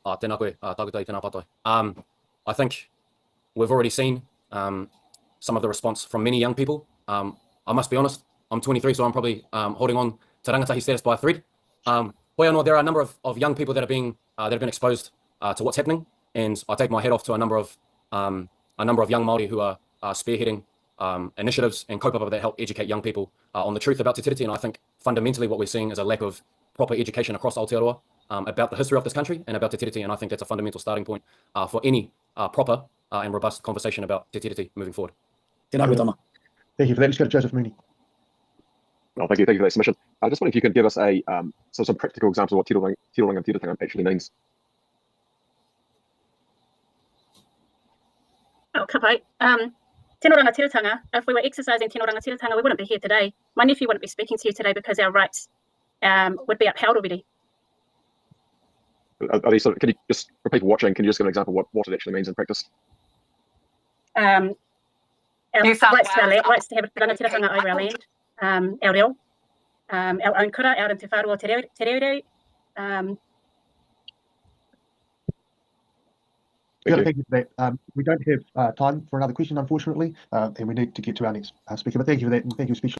Tēnā koe, tākutai, tēnā patoi. I think we've already seen some of the response from many young people. I must be honest, I'm 23, so I'm probably holding on to rangatahi status by a thread. Hoi anō, there are a number of young people that have been exposed to what's happening, and I take my hat off to a number of young Māori who are spearheading initiatives and kaupapa that help educate young people on the truth about te tiriti. And I think fundamentally what we're seeing is a lack of proper education across Aotearoa about the history of this country and about te tiriti, and I think that's a fundamental starting point for any proper and robust conversation about te tiriti moving forward. Thank you for that. Let's go to Joseph Mooney. Well, thank you for that submission. I just wonder if you could give us some practical examples of what tiroranga and tiratanga actually means. Oh, ka pai. Tino rangatiratanga, if we were exercising tino rangatiratanga, we wouldn't be here today. My nephew wouldn't be speaking to you today because our rights would be upheld already. Are these can you just, for people watching, can you just give an example of what it actually means in practice? Our rights to have rangatiratanga over our land, our reo, our own kura, our te whāroa te reo. Thank you for that. We don't have time for another question, unfortunately, and we need to get to our next speaker. But thank you for that, and thank you, especially.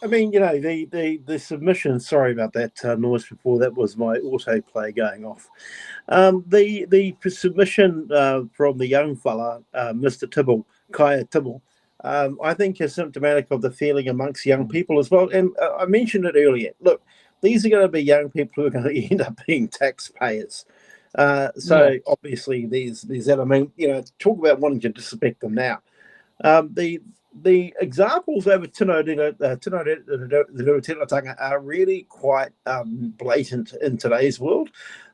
I mean, you know, the submission, sorry about that noise before, that was my autoplay going off. The submission from the young fella, Mr. Tibble, Kaya Tibble, I think is symptomatic of the feeling amongst young people as well. And I mentioned it earlier. Look, these are going to be young people who are going to end up being taxpayers. Obviously, there's that. I mean, you know, talk about wanting to disrespect them now. The examples over Tino Rangatiratanga are really quite blatant in today's world.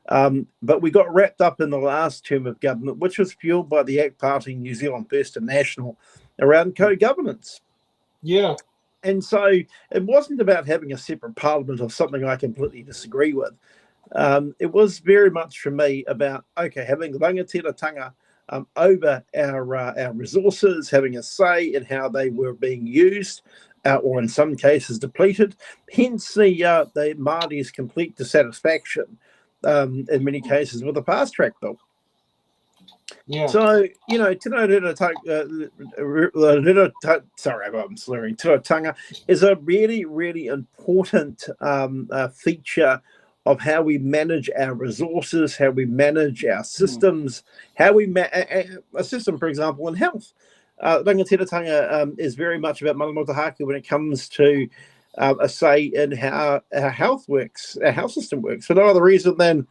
But we got wrapped up in the last term of government, which was fueled by the ACT Party, New Zealand First and National, around co-governance. Yeah. And so it wasn't about having a separate parliament or something I completely disagree with. It was very much for me about, okay, having rangatiratanga over our resources, having a say in how they were being used, or in some cases depleted. Hence the Māori's complete dissatisfaction in many cases with the fast track bill. Yeah. So, you know, tiratanga is a really, really important feature of how we manage our resources, how we manage our systems, how we a system, for example, in health. Rangatiratanga is very much about mana motuhake when it comes to a say in how our health works, our health system works, for no other reason than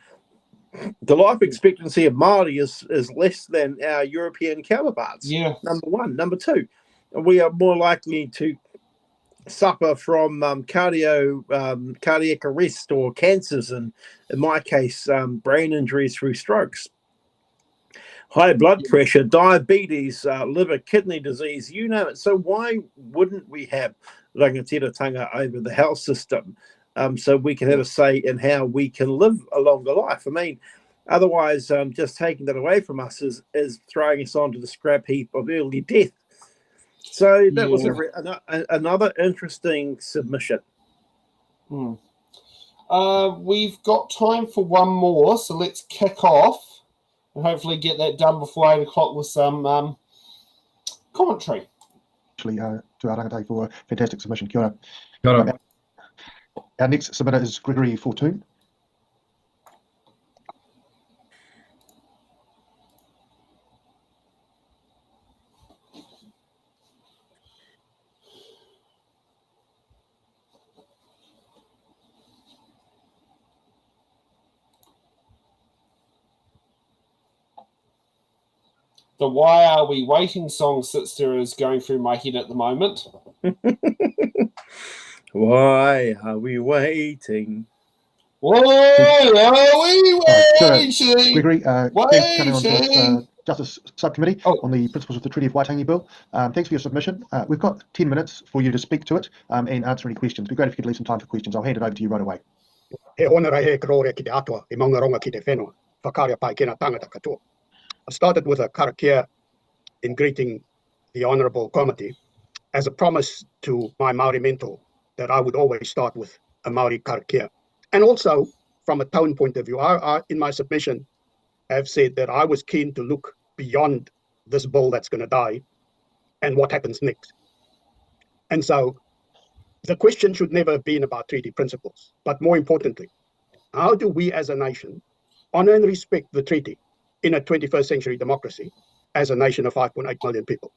the life expectancy of Māori is less than our European counterparts. Yeah. Number one. Number two, we are more likely to suffer from cardiac arrest or cancers, and in my case, brain injuries through strokes, high blood pressure, diabetes, liver, kidney disease, you name it. So why wouldn't we have rangatiratanga over the health system, so we can have a say in how we can live a longer life? I mean, otherwise, just taking that away from us is throwing us onto the scrap heap of early death. So that was another interesting submission. We've got time for one more, so let's kick off and hopefully get that done before 8 o'clock with some commentary. Actually, to our rangatahi for a fantastic submission. Kia ora. Kia ora. Our next submitter is Gregory Fortune. The Why Are We Waiting song sits there is going through my head at the moment. Why are we waiting? Why are we waiting? Gregory, thanks for coming on to this Justice Subcommittee on the principles of the Treaty of Waitangi Bill. Thanks for your submission. We've got 10 minutes for you to speak to it and answer any questions. It'd be great if you could leave some time for questions. I'll hand it over to you right away. He honora he krore ki te atua, I maungaronga ki te whenua, whakaria pai kena tangata katoa. I started with a karakia in greeting the Honourable Committee as a promise to my Māori mentor that I would always start with a Māori karakia. And also, from a tone point of view, I in my submission, have said that I was keen to look beyond this bill that's going to die and what happens next. And so, the question should never have been about treaty principles, but more importantly, how do we as a nation honour and respect the treaty in a 21st century democracy as a nation of 5.8 million people?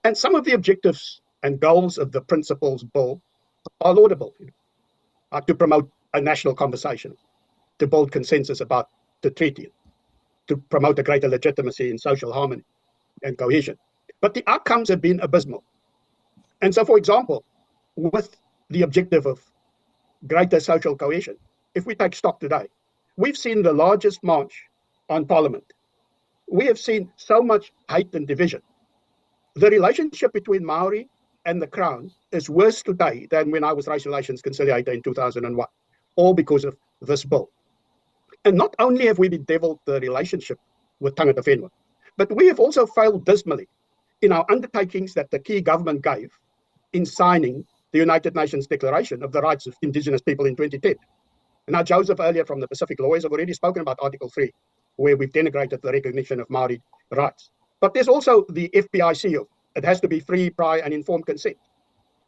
And some of the objectives and goals of the principles bill are laudable, to promote a national conversation, to build consensus about the treaty, to promote a greater legitimacy in social harmony and cohesion. But the outcomes have been abysmal. And so, for example, with the objective of greater social cohesion, if we take stock today, we've seen the largest march on Parliament. We have seen so much hate and division. The relationship between Maori and the Crown is worse today than when I was Race Relations Conciliator in 2001, all because of this bill. And not only have we bedeviled the relationship with tangata whenua, but we have also failed dismally in our undertakings that the key government gave in signing the United Nations Declaration of the Rights of Indigenous People in 2010. And now Joseph earlier from the Pacific Lawyers have already spoken about Article 3, where we've denigrated the recognition of Māori rights. But there's also the FBI seal. It has to be free, prior and informed consent.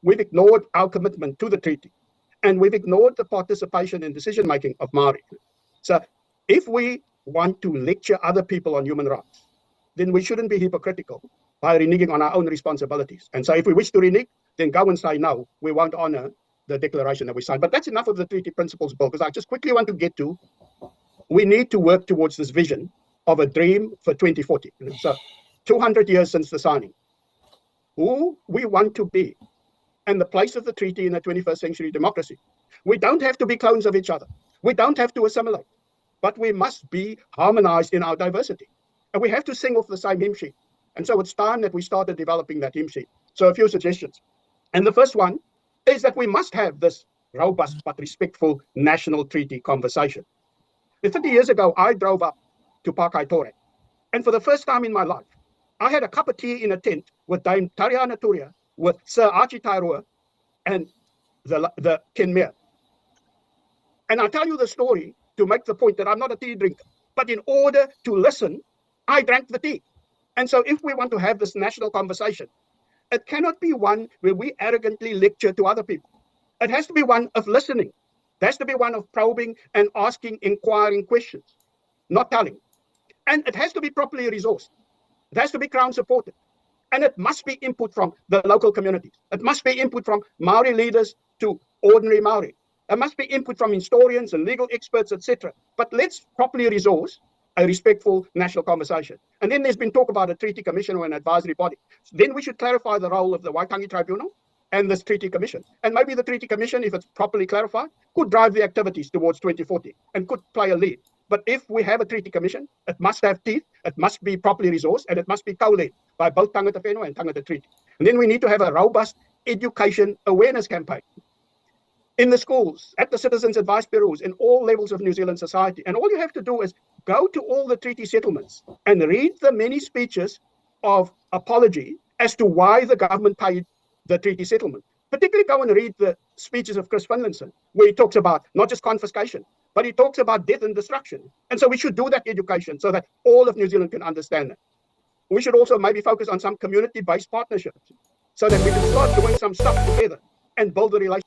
We've ignored our commitment to the treaty, and we've ignored the participation in decision-making of Māori. So if we want to lecture other people on human rights, then we shouldn't be hypocritical by reneging on our own responsibilities. And so if we wish to renege, then go and say, no, we won't honour the declaration that we signed. But that's enough of the treaty principles bill, because I just quickly want to get to, we need to work towards this vision of a dream for 2040. So 200 years since the signing, who we want to be and the place of the treaty in a 21st century democracy. We don't have to be clones of each other. We don't have to assimilate, but we must be harmonized in our diversity. And we have to sing off the same hymn sheet. And so it's time that we started developing that hymn sheet. So a few suggestions. And the first one is that we must have this robust but respectful national treaty conversation. 30 years ago, I drove up to Pākaitore. And for the first time in my life, I had a cup of tea in a tent with Dame Tariana Turia, with Sir Archie Tairua, and the Ken Mayor. And I tell you the story to make the point that I'm not a tea drinker, but in order to listen, I drank the tea. And so if we want to have this national conversation, it cannot be one where we arrogantly lecture to other people. It has to be one of listening. It has to be one of probing and asking inquiring questions, not telling. And it has to be properly resourced. It has to be Crown supported. And it must be input from the local communities. It must be input from Maori leaders to ordinary Maori. It must be input from historians and legal experts, etc. But let's properly resource a respectful national conversation. And then there's been talk about a treaty commission or an advisory body. Then we should clarify the role of the Waitangi Tribunal and this treaty commission. And maybe the treaty commission, if it's properly clarified, could drive the activities towards 2040 and could play a lead. But if we have a treaty commission, it must have teeth, it must be properly resourced, and it must be co-led by both Tangata Whenua and Tangata Treaty. And then we need to have a robust education awareness campaign in the schools, at the citizens' advice bureaus, in all levels of New Zealand society. And all you have to do is go to all the treaty settlements and read the many speeches of apology as to why the government paid the treaty settlement. Particularly go and read the speeches of Chris Finlayson, where he talks about not just confiscation, but he talks about death and destruction. And so we should do that education so that all of New Zealand can understand that. We should also maybe focus on some community-based partnerships so that we can start doing some stuff together and build a relationship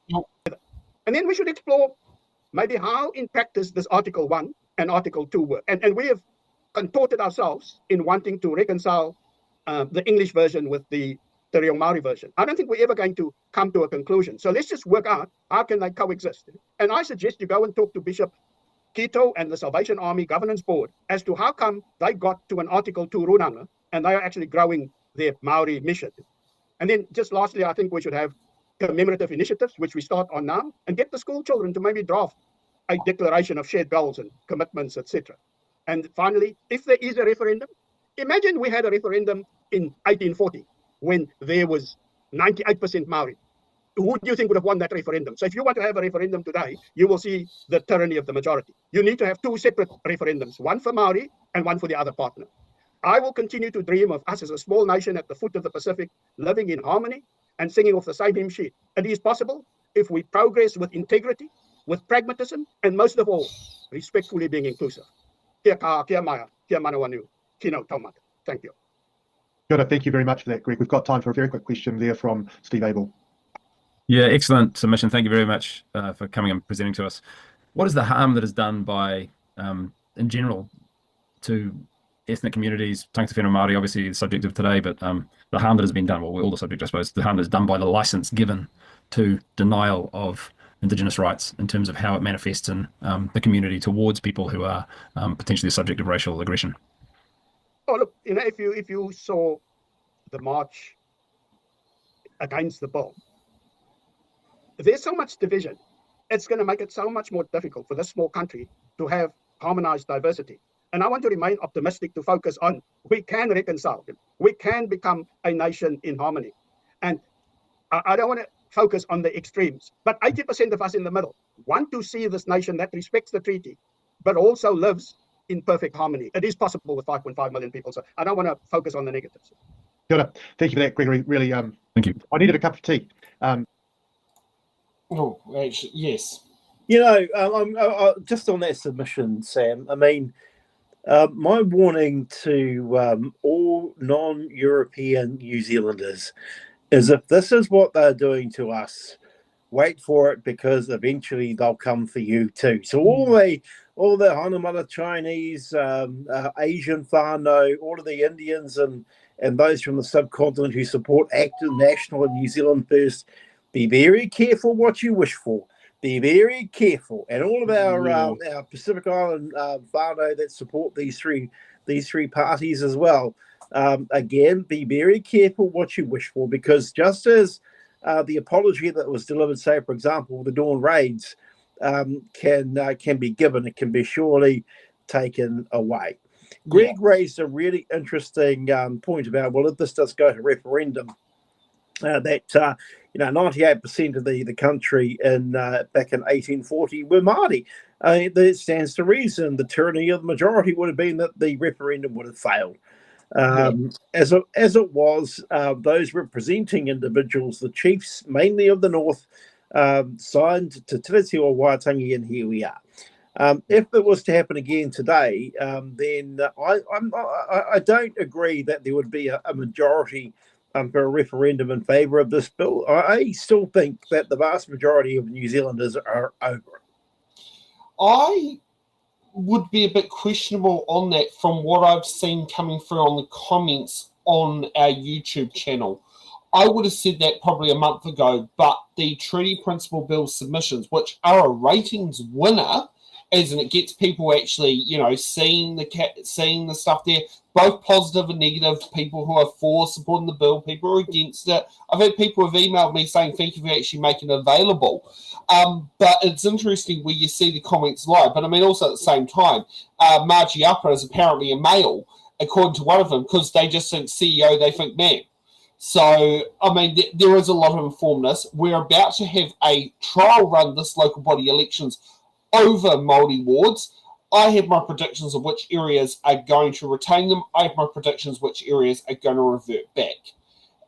together. And then we should explore maybe how in practice this Article 1 and Article 2 work. And we have contorted ourselves in wanting to reconcile the English version with the Te Reo Māori version. I don't think we're ever going to come to a conclusion. So let's just work out how can they coexist. And I suggest you go and talk to Bishop Kito and the Salvation Army Governance Board as to how come they got to an Article 2 runanga and they are actually growing their Maori mission. And then just lastly, I think we should have commemorative initiatives, which we start on now, and get the school children to maybe draft a declaration of shared goals and commitments, etc. And finally, if there is a referendum, imagine we had a referendum in 1840 when there was 98% Maori. Who do you think would have won that referendum? So if you want to have a referendum today, you will see the tyranny of the majority. You need to have two separate referendums, one for Maori and one for the other partner. I will continue to dream of us as a small nation at the foot of the Pacific, living in harmony and singing off the same hymn sheet. It is possible if we progress with integrity, with pragmatism, and most of all, respectfully being inclusive. Kia kaha, kia maia, kia manawanu, kino taumata. Thank you. Kia ora, thank you very much for that, Greg. We've got time for a very quick question there from Steve Abel. Yeah, excellent submission. Thank you very much for coming and presenting to us. What is the harm that is done by, in general, to ethnic communities, Tangata Whenua Māori, obviously the subject of today, but the harm that has been done, well, we're all the subject, I suppose, the harm that is done by the license given to denial of Indigenous rights in terms of how it manifests in the community towards people who are potentially the subject of racial aggression. Oh, look, you know, if you saw the march against the bill, there's so much division. It's going to make it so much more difficult for this small country to have harmonized diversity. And I want to remain optimistic to focus on we can reconcile. We can become a nation in harmony. And I don't want to focus on the extremes, but 80% of us in the middle want to see this nation that respects the treaty, but also lives in perfect harmony. It is possible with 5.5 million people. So I don't want to focus on the negatives. Kia ora. Thank you for that, Gregory. Really, thank you. I needed a cup of tea. Oh, actually, yes. You know, just on that submission, Sam, I mean, my warning to all non-European New Zealanders is if this is what they're doing to us, wait for it, because eventually they'll come for you too. So all the Hanamata Chinese, Asian whānau, all of the Indians and those from the subcontinent who support active national and New Zealand first, be very careful what you wish for. Be very careful. And all of our Pacific Island whānau that support these three parties as well, again, be very careful what you wish for, because just as the apology that was delivered, say, for example, the Dawn raids can be given, it can be surely taken away. Greg raised a really interesting point about, well, if this does go to referendum, that 98% of the country back in 1840 were Māori. That stands to reason. The tyranny of the majority would have been that the referendum would have failed. As it was, those representing individuals, the chiefs, mainly of the north, signed to Treaty of Waitangi, and here we are. If it was to happen again today, then I don't agree that there would be a majority for a referendum in favour of this bill. I still think that the vast majority of New Zealanders are over it. I would be a bit questionable on that from what I've seen coming through on the comments on our YouTube channel. I would have said that probably a month ago, but the Treaty Principle Bill submissions, which are a ratings winner, as in it gets people actually, you know, seeing the stuff there, both positive and negative, people who are for supporting the bill, people who are against it. I've had people who have emailed me saying, thank you for actually making it available. But it's interesting where you see the comments live. But I mean, also at the same time, Margie Upper is apparently a male, according to one of them, because they just think CEO, they think man. So, I mean, there is a lot of informedness. We're about to have a trial run this local body elections over Māori wards. I have my predictions of which areas are going to retain them. I have my predictions which areas are going to revert back.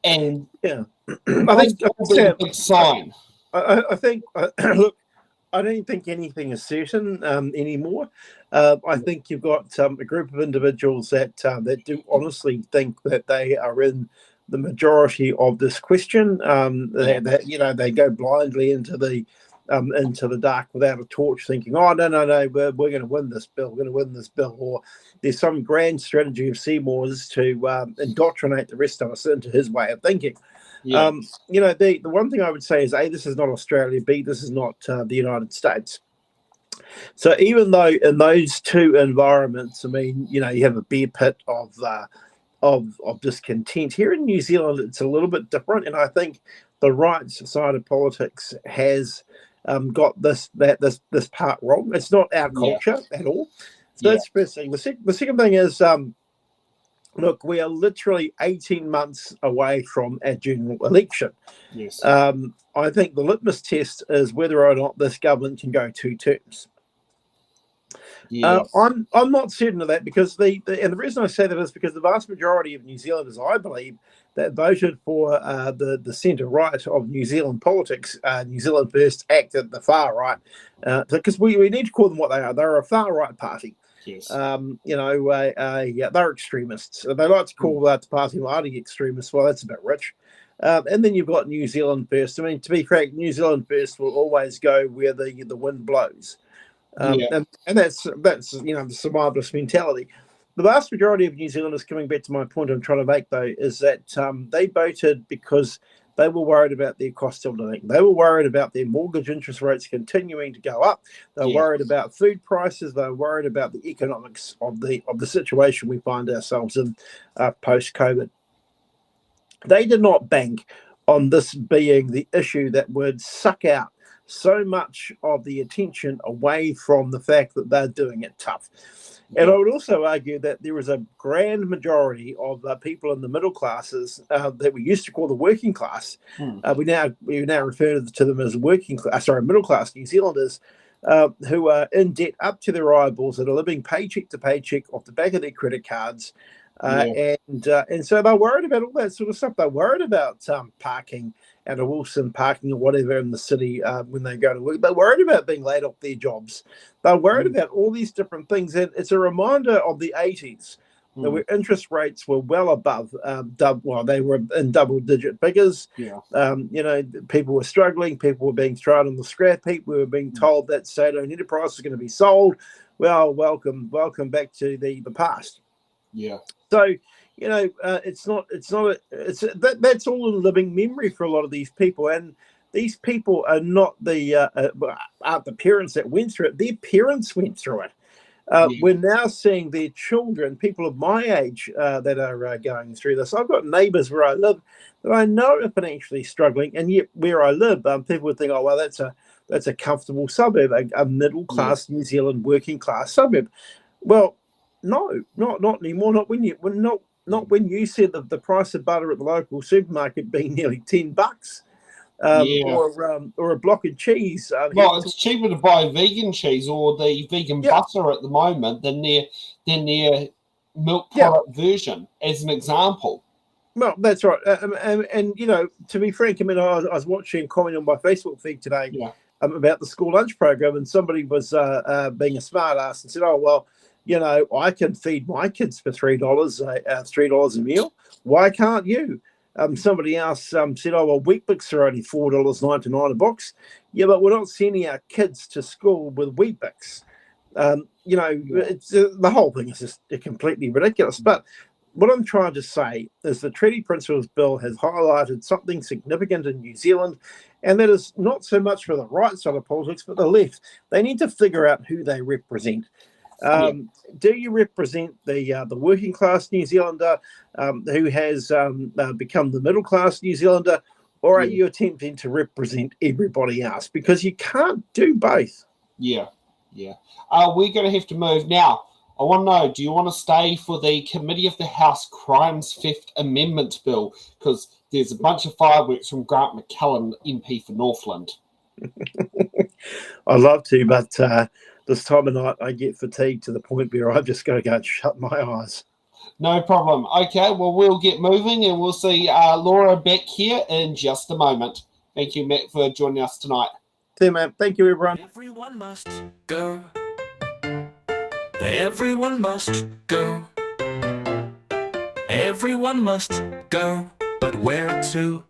And yeah, I think that's a big sign. I think, look, I don't think anything is certain anymore. I think you've got a group of individuals that do honestly think that they are in the majority of this question. That you know, they go blindly into the dark without a torch, thinking, "Oh no, we're going to win this bill. We're going to win this bill." Or there's some grand strategy of Seymour's to indoctrinate the rest of us into his way of thinking. Yeah. You know, the one thing I would say is, A, this is not Australia. B, this is not the United States. So even though in those two environments, I mean, you know, you have a bear pit of discontent. Here in New Zealand, it's a little bit different, and I think the right side of politics has got this part wrong. It's not our culture at all. So that's the first thing. The second thing is, look, we are literally 18 months away from a general election. Yes. I think the litmus test is whether or not this government can go 2 terms. Yes. I'm not certain of that, because the reason I say that is because the vast majority of New Zealanders, I believe, that voted for the centre right of New Zealand politics, New Zealand First Act at the far right, because we need to call them what they are. They're a far right party. Yes. You know, they're extremists. They like to call the party Māori extremists. Well, that's a bit rich. And then you've got New Zealand First. I mean, to be frank, New Zealand First will always go where the wind blows. And that's you know, the survivalist mentality. The vast majority of New Zealanders, coming back to my point I'm trying to make, though, is that they voted because they were worried about their cost of living. They were worried about their mortgage interest rates continuing to go up. They were worried about food prices. They were worried about the economics of the situation we find ourselves in post-COVID. They did not bank on this being the issue that would suck out so much of the attention away from the fact that they're doing it tough. And I would also argue that there is a grand majority of people in the middle classes that we used to call the working class. We now refer to them as middle class New Zealanders, who are in debt up to their eyeballs and are living paycheck to paycheck off the back of their credit cards. And so they're worried about all that sort of stuff. They're worried about parking at a Wilson parking or whatever in the city when they go to work. They're worried about being laid off their jobs. They're worried about all these different things. And it's a reminder of the 80s, where interest rates were well above, they were in double-digit figures. You know, people were struggling. People were being thrown on the scrap heap. We were being told that state-owned enterprise was going to be sold. Well, welcome back to the past. Yeah. So, you know, that's all in living memory for a lot of these people, and these people are not aren't the parents that went through it. Their parents went through it. We're now seeing their children, people of my age, that are going through this. I've got neighbours where I live that I know are financially struggling, and yet where I live, people would think, oh well, that's a comfortable suburb, a middle class New Zealand working class suburb. Well, no, not anymore. Not when you said the price of butter at the local supermarket being nearly $10, or a block of cheese. Well, it's cheaper to buy vegan cheese or the vegan butter at the moment than their milk product version, as an example. Well, that's right. And you know, to be frank, I mean, I was watching a comment on my Facebook feed today about the school lunch program, and somebody was being a smart ass and said, "Oh well, you know, I can feed my kids for $3 a meal. Why can't you?" Somebody else said, "Oh well, Weet-Bix are only $4.99 a box." Yeah, but we're not sending our kids to school with Weet-Bix. You know, it's the whole thing is just completely ridiculous. But what I'm trying to say is the Treaty Principles Bill has highlighted something significant in New Zealand, and that is not so much for the right side of politics, but the left. They need to figure out who they represent. Do you represent the working class New Zealander who has become the middle class New Zealander, or are you attempting to represent everybody else? Because you can't do both. Yeah. We're going to have to move now. I want to know, do you want to stay for the Committee of the House Crimes Fifth Amendment Bill? Because there's a bunch of fireworks from Grant McCallum, MP for Northland. I'd love to, but this time of night I get fatigued to the point where I've just got to go and shut my eyes. No problem. Okay, well, we'll get moving and we'll see Laura back here in just a moment. Thank you, Matt, for joining us tonight. See you, man. Thank you, everyone. Everyone must go. Everyone must go. Everyone must go. But where to?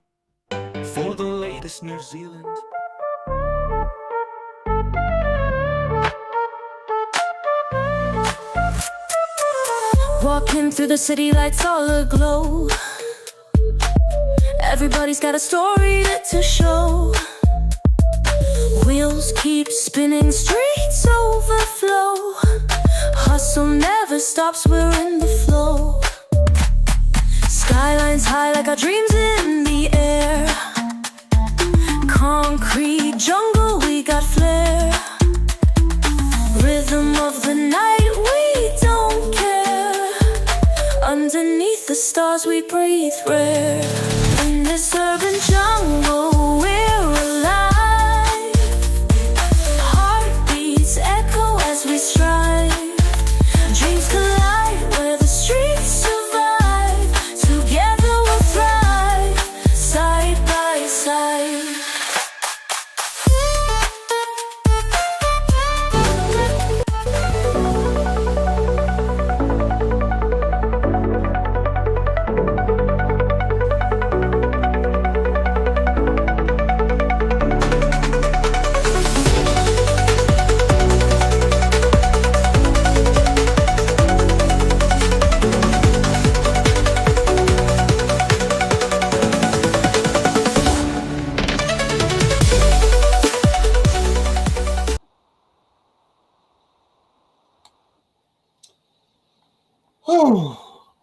For the latest New Zealand. Walking through the city, lights all aglow. Everybody's got a story to show. Wheels keep spinning, streets overflow. Hustle never stops, we're in the flow. Skylines high like our dreams in the air. Concrete jungle, we got flair. Rhythm of the night, we don't care. Underneath the stars we breathe rare. In this urban jungle we're alive. Heartbeats echo as we strive. Dreams collide where the streets survive. Together we'll thrive, side by side.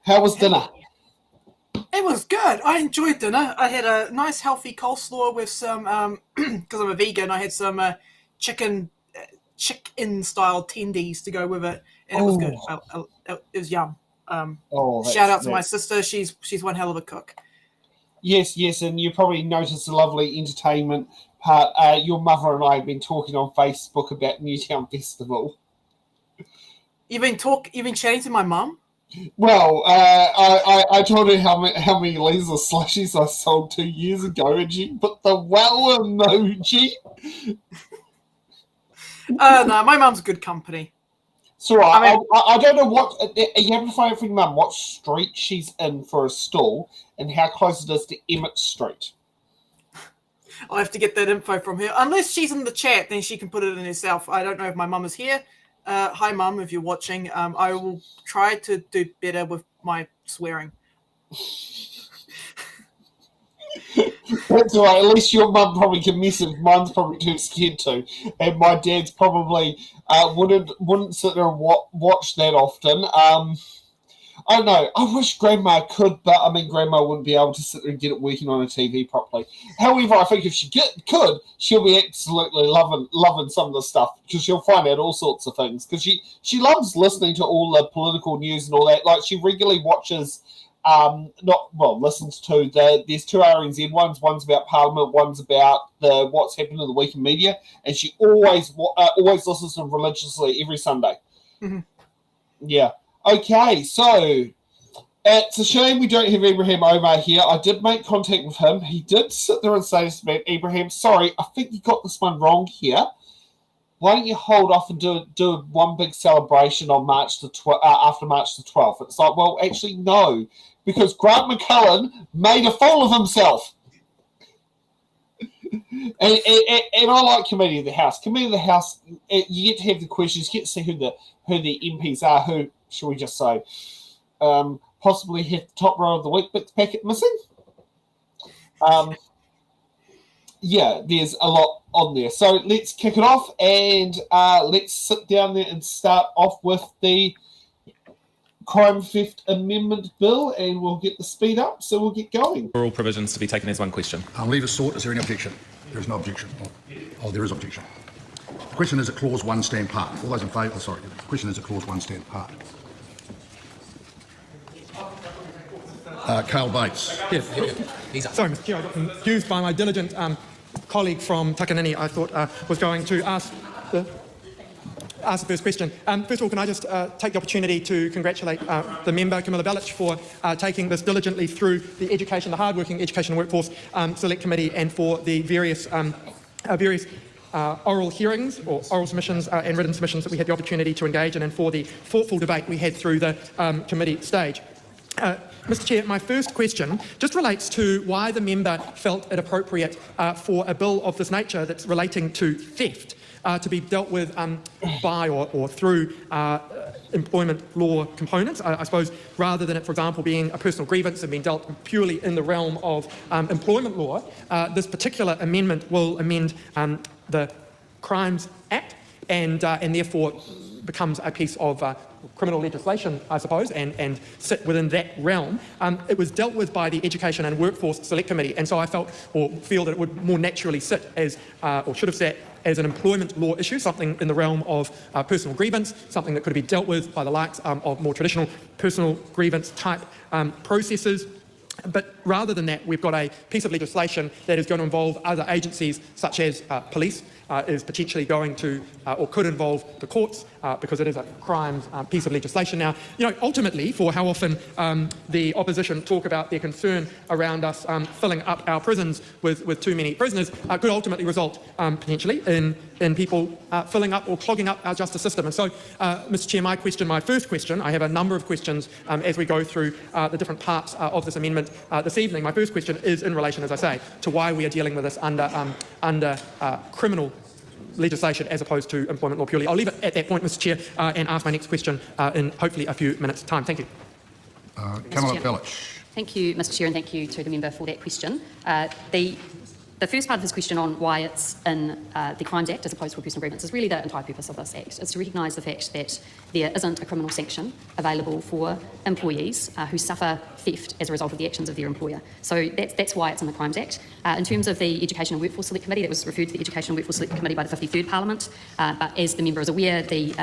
How was dinner? It was good. I enjoyed dinner. I had a nice healthy coleslaw with some, because I'm a vegan, I had some chicken style tendies to go with it, and it was good. It was yum. Shout out to my sister. She's one hell of a cook. Yes, and you probably noticed the lovely entertainment part. Your mother and I have been talking on Facebook about Newtown Festival. You've been chatting to my mum? Well, I told her how many laser slushies I sold 2 years ago, and she put the well emoji. No, my mum's good company. So I don't know what you have to find out from your mum what street she's in for a stall and how close it is to Emmett Street. I'll have to get that info from her. Unless she's in the chat, then she can put it in herself. I don't know if my mum is here. Hi, Mum, if you're watching. I will try to do better with my swearing. That's all right. At least your mum probably can miss it. Mine's probably too scared to. And my dad's probably wouldn't sit there and watch that often. I don't know. I wish Grandma could, but I mean, Grandma wouldn't be able to sit there and get it working on a TV properly. However, I think if she could, she'll be absolutely loving some of the stuff because she'll find out all sorts of things. Because she loves listening to all the political news and all that. Like she regularly watches, listens to there's 2 RNZ ones. One's about Parliament, one's about what's happened in the week in media, and she always listens to them religiously every Sunday. Mm-hmm. Yeah. Okay, so it's a shame we don't have Ibrahim Omar here. I did make contact with him. He did sit there and say to me, Ibrahim, sorry, I think you got this one wrong here. Why don't you hold off and do one big celebration on after March the 12th? It's like, well, actually, no, because Grant McCallum made a fool of himself. And I like Committee of the House. Committee of the House, you get to have the questions, you get to see who the MPs are, who, shall we just say, possibly have the top row of the Weet-Bix packet missing. Yeah, there's a lot on there. So let's kick it off and let's sit down there and start off with the Crime Theft Amendment Bill, and we'll get the speed up, so we'll get going. For all provisions to be taken as one question. Leave as sought. Is there any objection? There is no objection. Oh, there is objection. The question is a clause 1 stand part. All those in favour? Sorry. The question is a clause 1 stand part. Carl Bates. Yes. Sorry, Mr. Chair, I got confused by my diligent colleague from Takanini. I thought was going to ask the first question. First of all, can I just take the opportunity to congratulate the member, Camilla Belich, for taking this diligently through the hard-working Education and Workforce Select Committee, and for the various oral hearings or oral submissions and written submissions that we had the opportunity to engage in, and for the thoughtful debate we had through the committee stage. Mr. Chair, my first question just relates to why the member felt it appropriate for a bill of this nature that's relating to theft to be dealt with by or through employment law components. I suppose rather than it, for example, being a personal grievance and being dealt purely in the realm of employment law, this particular amendment will amend the Crimes Act and therefore becomes a piece of criminal legislation, I suppose, and sit within that realm. It was dealt with by the Education and Workforce Select Committee, and so I feel that it would more naturally sit as, or should have sat as, an employment law issue, something in the realm of personal grievance, something that could be dealt with by the likes of more traditional personal grievance type processes. But rather than that, we've got a piece of legislation that is going to involve other agencies, such as police, is potentially going to or could involve the courts, because it is a crimes piece of legislation. Now, ultimately, for how often the opposition talk about their concern around us filling up our prisons with too many prisoners, could ultimately result potentially in people filling up or clogging up our justice system. And so, Mr. Chair, my first question, I have a number of questions as we go through the different parts of this amendment this evening. My first question is in relation, as I say, to why we are dealing with this under criminal legislation as opposed to employment law purely. I'll leave it at that point, Mr. Chair, and ask my next question in hopefully a few minutes' time. Thank you. Camilla Belich. Thank you, Mr. Chair, and thank you to the member for that question. The first part of his question on why it's in the Crimes Act as opposed to a personal grievance is really the entire purpose of this Act. It's to recognise the fact that there isn't a criminal sanction available for employees who suffer theft as a result of the actions of their employer. So that's why it's in the Crimes Act. In terms of the Education and Workforce Select Committee, that was referred to the Education and Workforce Select Committee by the 53rd Parliament, but as the member is aware, the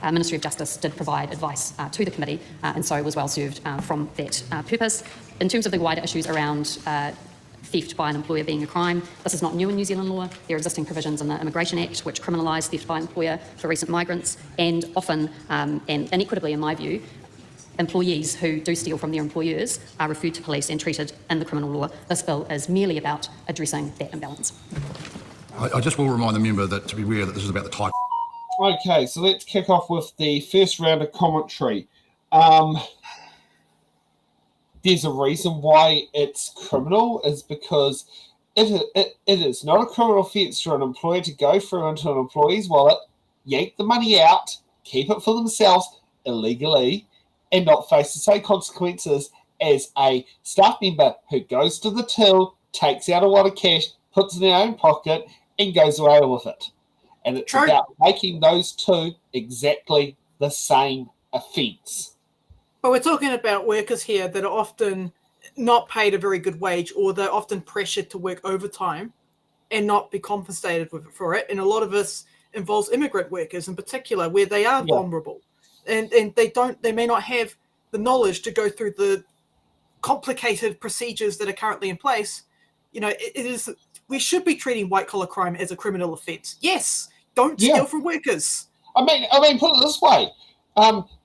Ministry of Justice did provide advice to the committee, and so was well served from that purpose. In terms of the wider issues around theft by an employer being a crime, this is not new in New Zealand law. There are existing provisions in the Immigration Act which criminalise theft by an employer for recent migrants, and often, and inequitably in my view, employees who do steal from their employers are referred to police and treated in the criminal law. This bill is merely about addressing that imbalance. I just will remind the member that to be aware that this is about the type. Okay, so let's kick off with the first round of commentary. There's a reason why it's criminal, is because it is not a criminal offence for an employer to go through into an employee's wallet, yank the money out, keep it for themselves illegally, and not face the same consequences as a staff member who goes to the till, takes out a lot of cash, puts it in their own pocket, and goes away with it. And it's about making those two exactly the same offence. But we're talking about workers here that are often not paid a very good wage, or they're often pressured to work overtime and not be compensated for it. And a lot of this involves immigrant workers in particular, where they are vulnerable, and they may not have the knowledge to go through the complicated procedures that are currently in place. We should be treating white collar crime as a criminal offence. Yes, don't steal from workers. I mean, put it this way.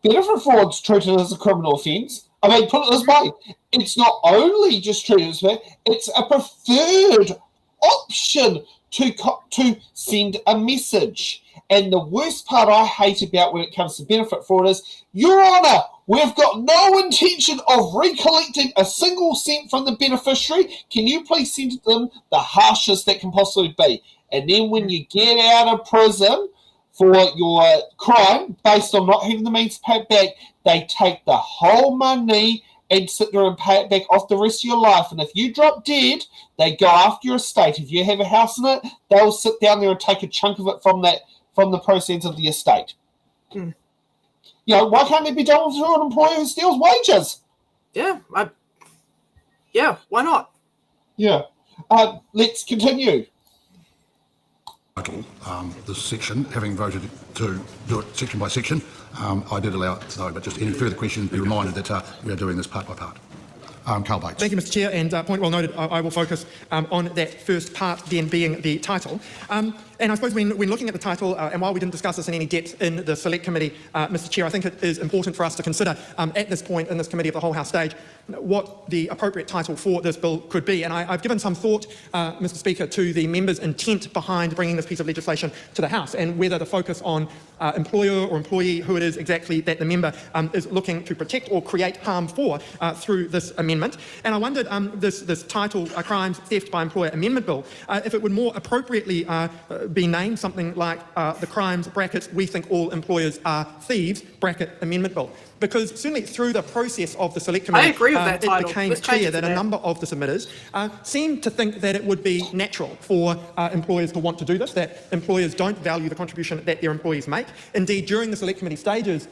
Benefit fraud's treated as a criminal offence. I mean, put it this way. It's not only just treated as that, it's a preferred option to send a message. And the worst part I hate about when it comes to benefit fraud is, Your Honour, we've got no intention of recollecting a single cent from the beneficiary. Can you please send them the harshest that can possibly be? And then when you get out of prison for your crime, based on not having the means to pay it back, they take the whole money and sit there and pay it back off the rest of your life. And if you drop dead, they go after your estate. If you have a house in it, they'll sit down there and take a chunk of it from the proceeds of the estate. Hmm. You know, why can't it be done through an employer who steals wages? Yeah, why not? Yeah. Let's continue. This section, having voted to do it section by section, I did allow it so, but just any further questions, be reminded that we are doing this part by part. Carl Bates. Thank you, Mr. Chair, and point well noted. I will focus on that first part, then being the title. And I suppose when looking at the title, and while we didn't discuss this in any depth in the Select Committee, Mr. Chair, I think it is important for us to consider at this point in this Committee of the Whole House stage what the appropriate title for this bill could be. And I've given some thought, Mr. Speaker, to the members' intent behind bringing this piece of legislation to the House, and whether the focus on employer or employee, who it is exactly that the member is looking to protect or create harm for through this amendment. And I wondered, this title, Crimes, Theft by Employer Amendment Bill, if it would more appropriately be named something like the Crimes, brackets, we think all employers are thieves, bracket, Amendment Bill. Because certainly through the process of the Select Committee, I agree with that title. It became clear that a number of the submitters seemed to think that it would be natural for employers to want to do this, that employers don't value the contribution that their employees make. Indeed, during the Select Committee stages,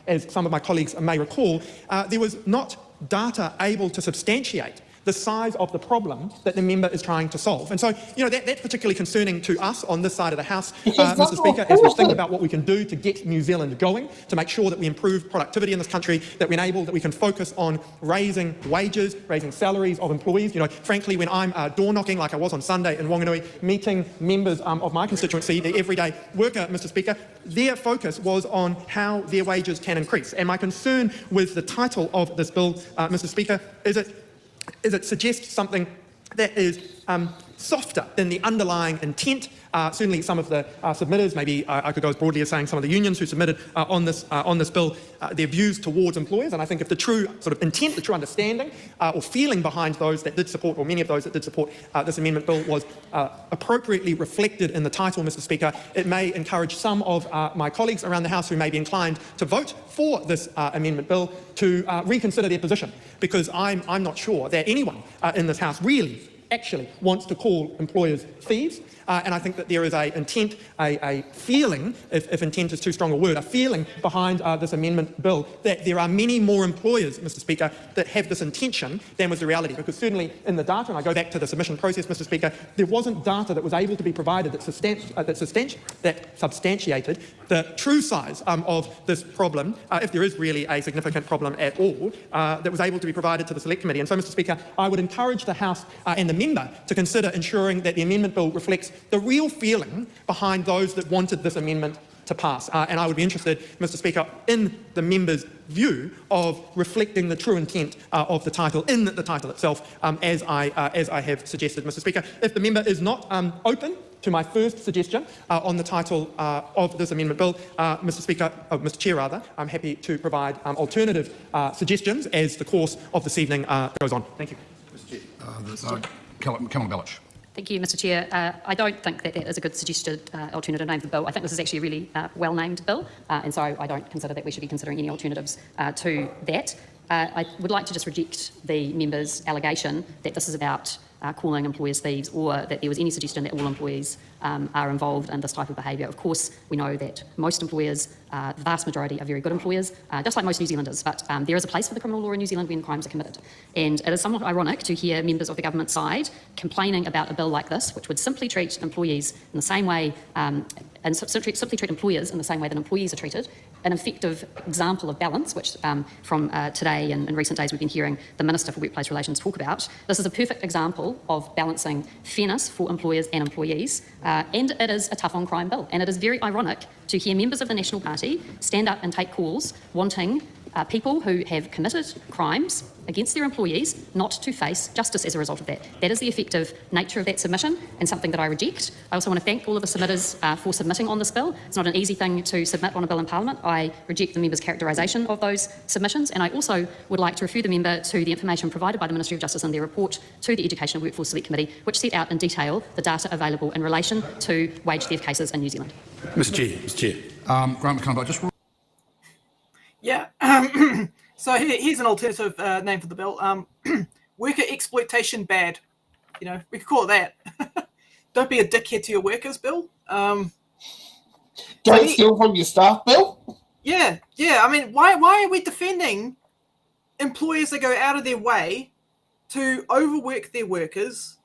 as some of my colleagues may recall, there was not data able to substantiate the size of the problem that the member is trying to solve. And so, you know, that's particularly concerning to us on this side of the House, Mr. Speaker, as we think about what we can do to get New Zealand going, to make sure that we improve productivity in this country, that we can focus on raising wages, raising salaries of employees. You know, frankly, when I'm door knocking like I was on Sunday in Wanganui, meeting members of my constituency, the everyday worker, Mr. Speaker, their focus was on how their wages can increase. And my concern with the title of this bill, Mr. Speaker, is it suggests something that is softer than the underlying intent. Certainly some of the submitters, maybe I could go as broadly as saying some of the unions who submitted on this bill, their views towards employers. And I think if the true sort of intent, the true understanding or feeling behind those that did support, or many of those that did support this amendment bill, was appropriately reflected in the title, Mr. Speaker, it may encourage some of my colleagues around the House who may be inclined to vote for this amendment bill to reconsider their position, because I'm not sure that anyone in this House really actually wants to call employers thieves. And I think that there is a intent, a feeling, if intent is too strong a word, a feeling behind this amendment bill that there are many more employers, Mr. Speaker, that have this intention than was the reality. Because certainly in the data, and I go back to the submission process, Mr. Speaker, there wasn't data that was able to be provided that substantiated the true size of this problem, if there is really a significant problem at all, that was able to be provided to the Select Committee. And so, Mr. Speaker, I would encourage the House and the member to consider ensuring that the amendment bill reflects the real feeling behind those that wanted this amendment to pass. And I would be interested, Mr. Speaker, in the member's view of reflecting the true intent of the title in the title itself, as I have suggested, Mr. Speaker. If the member is not open to my first suggestion on the title of this amendment bill, Mr. Chair, rather, I'm happy to provide alternative suggestions as the course of this evening goes on. Thank you. Mr. Chair. Cameron Bellich. Thank you, Mr. Chair. I don't think that is a good suggested alternative name for the bill. I think this is actually a really well-named bill, and so I don't consider that we should be considering any alternatives to that. I would like to just reject the member's allegation that this is about calling employers thieves, or that there was any suggestion that all employees are involved in this type of behaviour. Of course, we know that most employers, the vast majority, are very good employers, just like most New Zealanders, but there is a place for the criminal law in New Zealand when crimes are committed. And it is somewhat ironic to hear members of the government side complaining about a bill like this, which would simply treat employees in the same way, and simply treat employers in the same way that employees are treated. An effective example of balance, which from today and in recent days we've been hearing the Minister for Workplace Relations talk about. This is a perfect example of balancing fairness for employers and employees, and it is a tough on crime bill. And it is very ironic to hear members of the National Party stand up and take calls wanting people who have committed crimes against their employees not to face justice as a result of that. That is the effective nature of that submission, and something that I reject. I also want to thank all of the submitters for submitting on this bill. It's not an easy thing to submit on a bill in Parliament. I reject the member's characterisation of those submissions, and I also would like to refer the member to the information provided by the Ministry of Justice in their report to the Education and Workforce Select Committee, which set out in detail the data available in relation to wage theft cases in New Zealand. Mr. Chair. Grant McConville, just... Yeah. So here's an alternative name for the bill. Worker exploitation bad. You know, we could call it that. Don't be a dickhead to your workers, Bill. Don't steal from your staff, Bill. Yeah. I mean, why are we defending employers that go out of their way to overwork their workers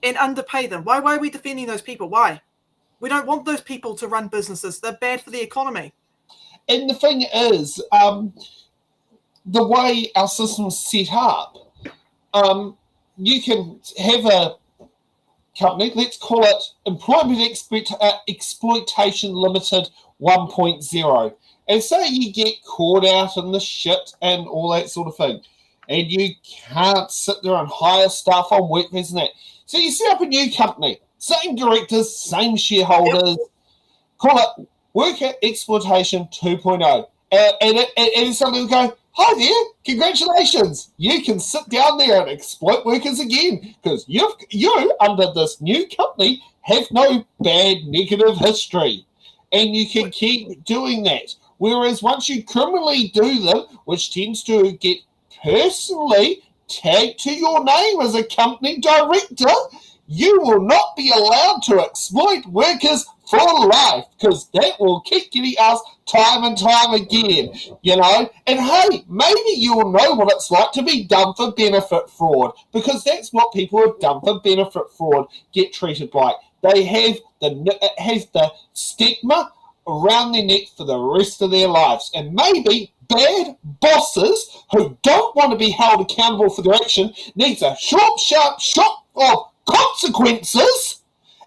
and underpay them? Why are we defending those people? Why? We don't want those people to run businesses. They're bad for the economy. And the thing is, the way our system's set up, you can have a company, let's call it Employment Exploitation Limited 1.0. And say you get caught out in the shit and all that sort of thing, and you can't sit there and hire staff on workers and that. So you set up a new company, same directors, same shareholders, call it Worker Exploitation 2.0. And somebody will go, hi there, congratulations. You can sit down there and exploit workers again because you, under this new company, have no bad negative history. And you can keep doing that. Whereas once you criminally do them, which tends to get personally tagged to your name as a company director, you will not be allowed to exploit workers for life because that will keep getting us time and time again, you know. And hey, maybe you'll know what it's like to be done for benefit fraud because that's what people who have done for benefit fraud get treated like. They have the stigma around their neck for the rest of their lives. And maybe bad bosses who don't want to be held accountable for their action needs a sharp shock of consequences.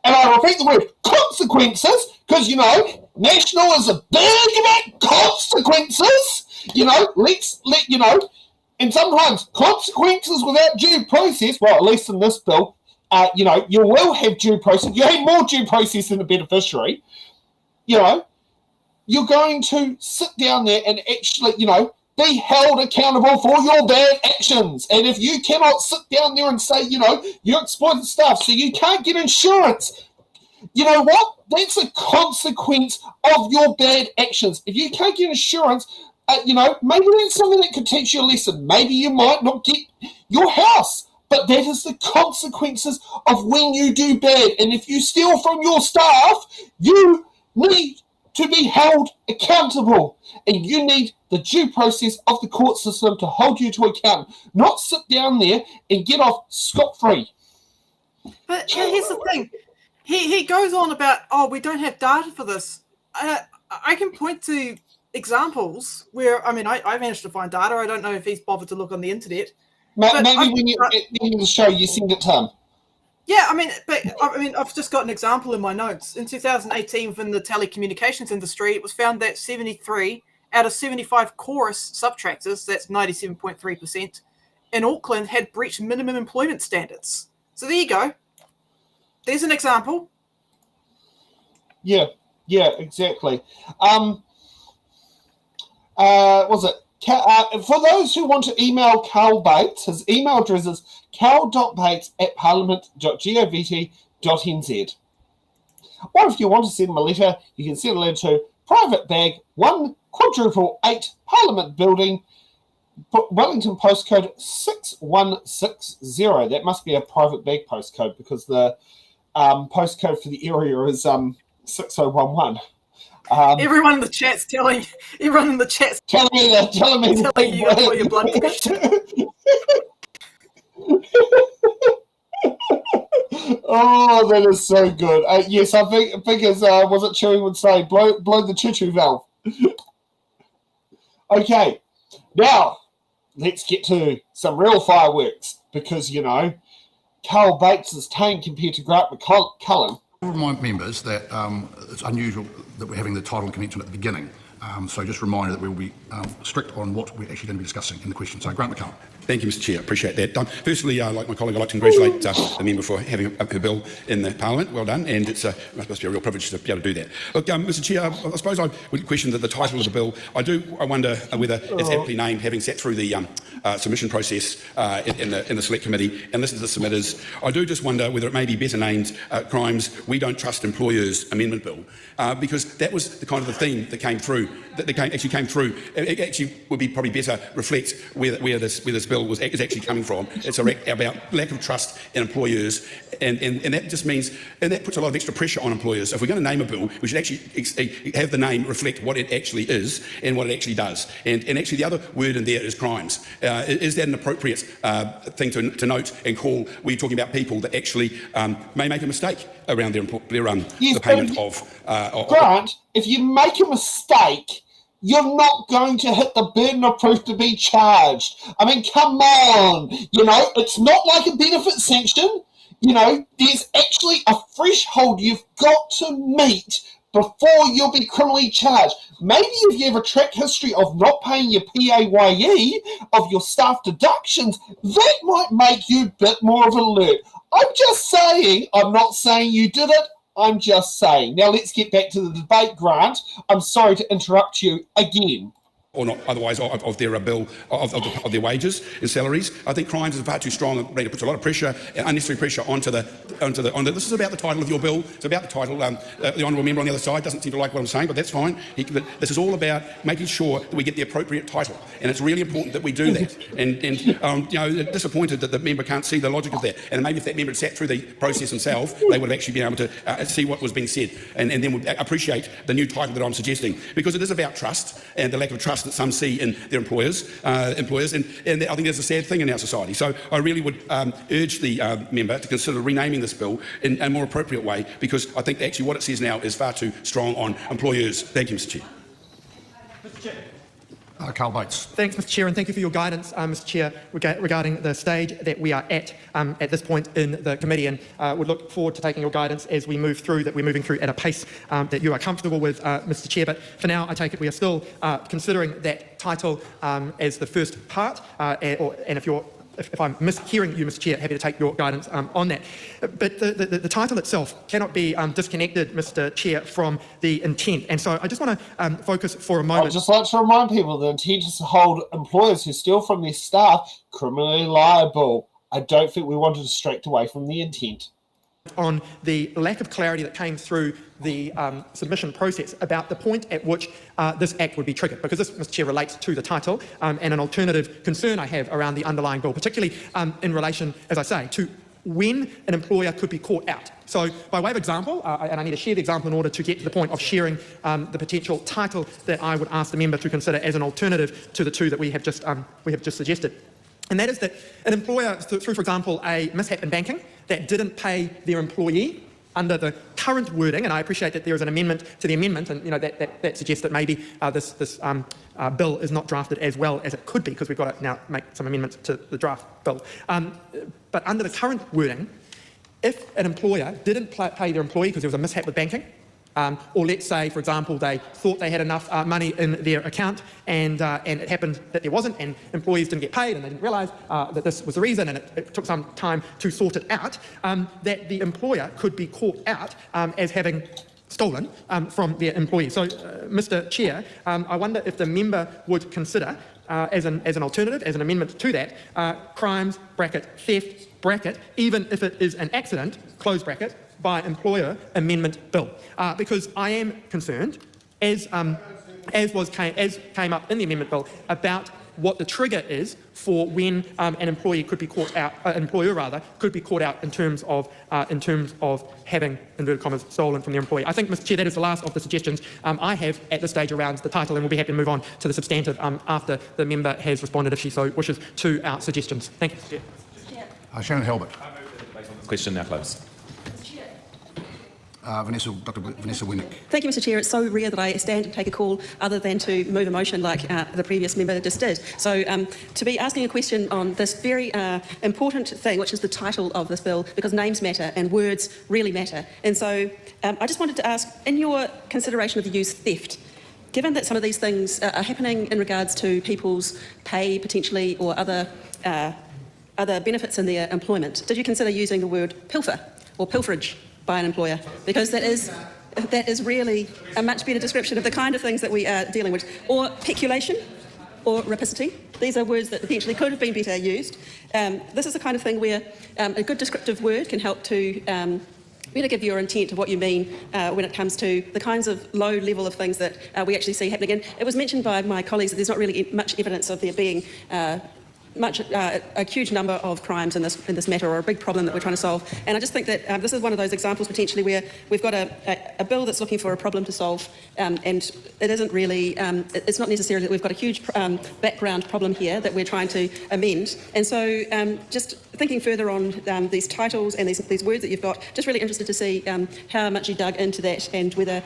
And I repeat the word consequences because, you know, National is a big about consequences. You know, you know, and sometimes consequences without due process, well, at least in this bill, you know, you will have due process. You have more due process than the beneficiary. You know, you're going to sit down there and actually, you know, be held accountable for your bad actions. And if you cannot sit down there and say, you know, you exploited staff, so you can't get insurance, you know what? That's a consequence of your bad actions. If you can't get insurance, you know, maybe that's something that could teach you a lesson. Maybe you might not get your house. But that is the consequences of when you do bad. And if you steal from your staff, you need to be held accountable. And you need the due process of the court system to hold you to account. Not sit down there and get off scot-free. But here's the thing. He goes on about, oh, we don't have data for this. I can point to examples where, I mean, I managed to find data. I don't know if he's bothered to look on the internet. Maybe when you at the end of the show, you send it to him. Yeah, I mean, I've just got an example in my notes. In 2018, within the telecommunications industry, it was found that 73 out of 75 chorus subtractors, that's 97.3%, in Auckland had breached minimum employment standards. So there you go. There's an example. Yeah, exactly. Was it? For those who want to email Carl Bates, his email address is carl.bates@parliament.govt.nz. Or if you want to send him a letter, you can send a letter to Private Bag 188 Parliament Building, Wellington postcode 6160. That must be a Private Bag postcode because the postcode for the area is 6011. Everyone in the chat's telling me you got your blood pressure. Oh, that is so good. Yes, I think as was it Chewy would say, blow the choo-choo valve. Okay, now let's get to some real fireworks because, you know, Carl Bates is tame compared to Grant McCullen. I'll remind members that it's unusual that we're having the title and connection at the beginning. So just a reminder that we will be strict on what we're actually going to be discussing in the question. So Grant McCullen. Thank you, Mr Chair. Appreciate that. Firstly, like my colleague, I'd like to congratulate the member for having her bill in the Parliament. Well done, and it must be a real privilege to be able to do that. Look, Mr Chair, I suppose I would question the title of the bill. I wonder whether it's aptly named, having sat through the submission process in the Select Committee and listened to the submitters. I do just wonder whether it may be better named Crimes We Don't Trust Employers Amendment Bill, because that was the kind of the theme that came through. Actually came through. It actually would be probably better reflect where this bill is actually coming from. It's about lack of trust in employers, and that just means, and that puts a lot of extra pressure on employers. If we're going to name a bill, we should actually have the name reflect what it actually is and what it actually does. And actually the other word in there is crimes. Is that an appropriate thing to note and call? We're talking about people that actually may make a mistake around the payment of Grant, if you make a mistake, you're not going to hit the burden of proof to be charged. I mean, come on. It's not like a benefit sanction. There's actually a threshold you've got to meet before you'll be criminally charged. Maybe if you have a track history of not paying your PAYE, of your staff deductions, that might make you a bit more of an alert. I'm just saying, I'm not saying you did it. I'm just saying. Now let's get back to the debate, Grant. I'm sorry to interrupt you again. Or not otherwise of their bill of their wages and salaries. I think crimes is far too strong. It puts a lot of pressure, unnecessary pressure onto the. This is about the title of your bill. It's about the title. The honourable member on the other side doesn't seem to like what I'm saying, but that's fine. This is all about making sure that we get the appropriate title, and it's really important that we do that. And disappointed that the member can't see the logic of that. And maybe if that member had sat through the process himself, they would have actually been able to see what was being said, and then would appreciate the new title that I'm suggesting, because it is about trust and the lack of trust that some see in their employers, and I think that's a sad thing in our society. So I really would urge the member to consider renaming this bill in a more appropriate way, because I think actually what it says now is far too strong on employers. Thank you, Mr Chair. Mr Chair. Carl Bates. Thanks, Mr Chair, and thank you for your guidance, Mr Chair, regarding the stage that we are at this point in the committee, and would look forward to taking your guidance as we move through, that we're moving through at a pace that you are comfortable with, Mr Chair. But for now, I take it we are still considering that title as the first part, and if I'm mishearing you, Mr Chair, happy to take your guidance on that. But the title itself cannot be disconnected, Mr Chair, from the intent. And so I just want to focus for a moment. I'd just like to remind people the intent is to hold employers who steal from their staff criminally liable. I don't think we want to distract away from the intent. On the lack of clarity that came through the submission process about the point at which this Act would be triggered, because this, Mr Chair, relates to the title and an alternative concern I have around the underlying bill, particularly in relation, as I say, to when an employer could be caught out. So by way of example, and I need to share the example in order to get to the point of sharing the potential title that I would ask the member to consider as an alternative to the two that we have just suggested. And that is that an employer, through, for example, a mishap in banking that didn't pay their employee under the current wording, and I appreciate that there is an amendment to the amendment, and that suggests that maybe this bill is not drafted as well as it could be, because we've got to now make some amendments to the draft bill. But under the current wording, if an employer didn't pay their employee because there was a mishap with banking, or let's say, for example, they thought they had enough money in their account and it happened that there wasn't, and employees didn't get paid and they didn't realise that this was the reason, and it took some time to sort it out, that the employer could be caught out as having stolen from their employee. So, Mr Chair, I wonder if the member would consider, as an alternative, as an amendment to that, crimes, bracket, theft, bracket, even if it is an accident, close bracket, by employer amendment bill, because I am concerned, as came up in the amendment bill, about what the trigger is for when an employee could be caught out, employer rather, could be caught out in terms of having, inverted commas, stolen from their employee. I think, Mr Chair, that is the last of the suggestions I have at this stage around the title, and we'll be happy to move on to the substantive after the member has responded, if she so wishes, to our suggestions. Thank you, Mr Chair. Shannon Halbert. Question now closed. Dr. Vanessa Winnick. Thank you, Mr Chair. It's so rare that I stand and take a call other than to move a motion like the previous member just did. So to be asking a question on this very important thing, which is the title of this bill, because names matter and words really matter. And so I just wanted to ask, in your consideration of the use theft, given that some of these things are happening in regards to people's pay potentially or other benefits in their employment, did you consider using the word pilfer or pilferage by an employer? Because that is really a much better description of the kind of things that we are dealing with. Or peculation or rapacity. These are words that potentially could have been better used. This is the kind of thing where a good descriptive word can help to better give your intent of what you mean when it comes to the kinds of low level of things that we actually see happening. And it was mentioned by my colleagues that there's not really much evidence of there being a huge number of crimes in this matter, or a big problem that we're trying to solve. And I just think that this is one of those examples potentially where we've got a bill that's looking for a problem to solve, and it isn't really, it's not necessarily that we've got a huge background problem here that we're trying to amend. And so just thinking further on these titles and these words that you've got, just really interested to see how much you dug into that and whether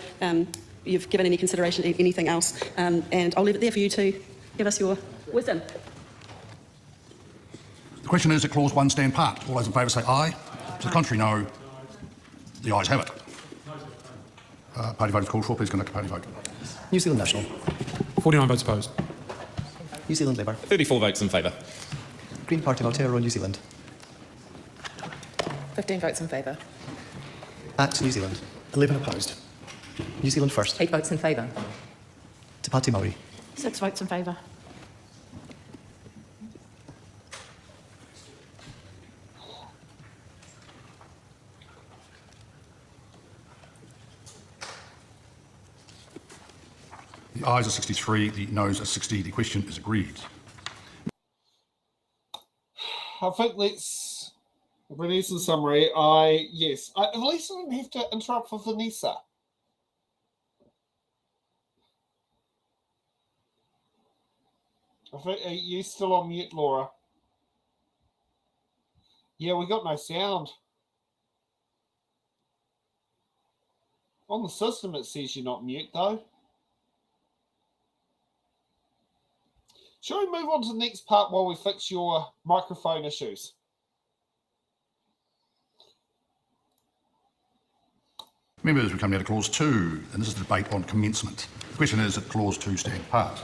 you've given any consideration to anything else. And I'll leave it there for you to give us your wisdom. The question is, that clause 1 stand part? All those in favour say aye. To the contrary, no. The ayes have it. Party vote is called for. Please conduct a party vote. New Zealand National. 49 votes opposed. New Zealand Labour. 34 votes in favour. Green Party of Aotearoa New Zealand. 15 votes in favour. Act New Zealand. 11 opposed. New Zealand First. 8 votes in favour. Te Pāti Māori. 6 votes in favour. The ayes are 63, the noes are 60. The question is agreed. I think let's release the summary. Yes. At least I didn't have to interrupt for Vanessa. I think, are you still on mute, Laura? Yeah, we got no sound. On the system, it says you're not mute, though. Shall we move on to the next part while we fix your microphone issues? Members, we come now to clause 2, and this is the debate on commencement. The question is, that clause 2 stand part?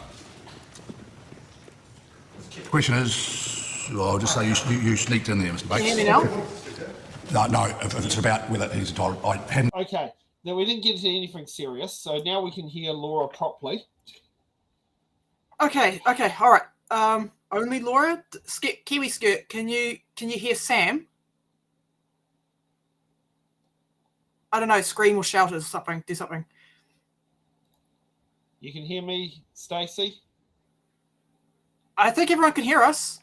The question is, well, I'll just say you sneaked in there, Mr. Bates. Can you hear me now? No, if it's about whether he's entitled, I hadn't. Okay, now we didn't get into anything serious, so now we can hear Laura properly. Okay, all right. Only Laura, Kiwi Skirt. Can you hear Sam? I don't know. Scream or shout or something. Do something. You can hear me, Stacey? I think everyone can hear us.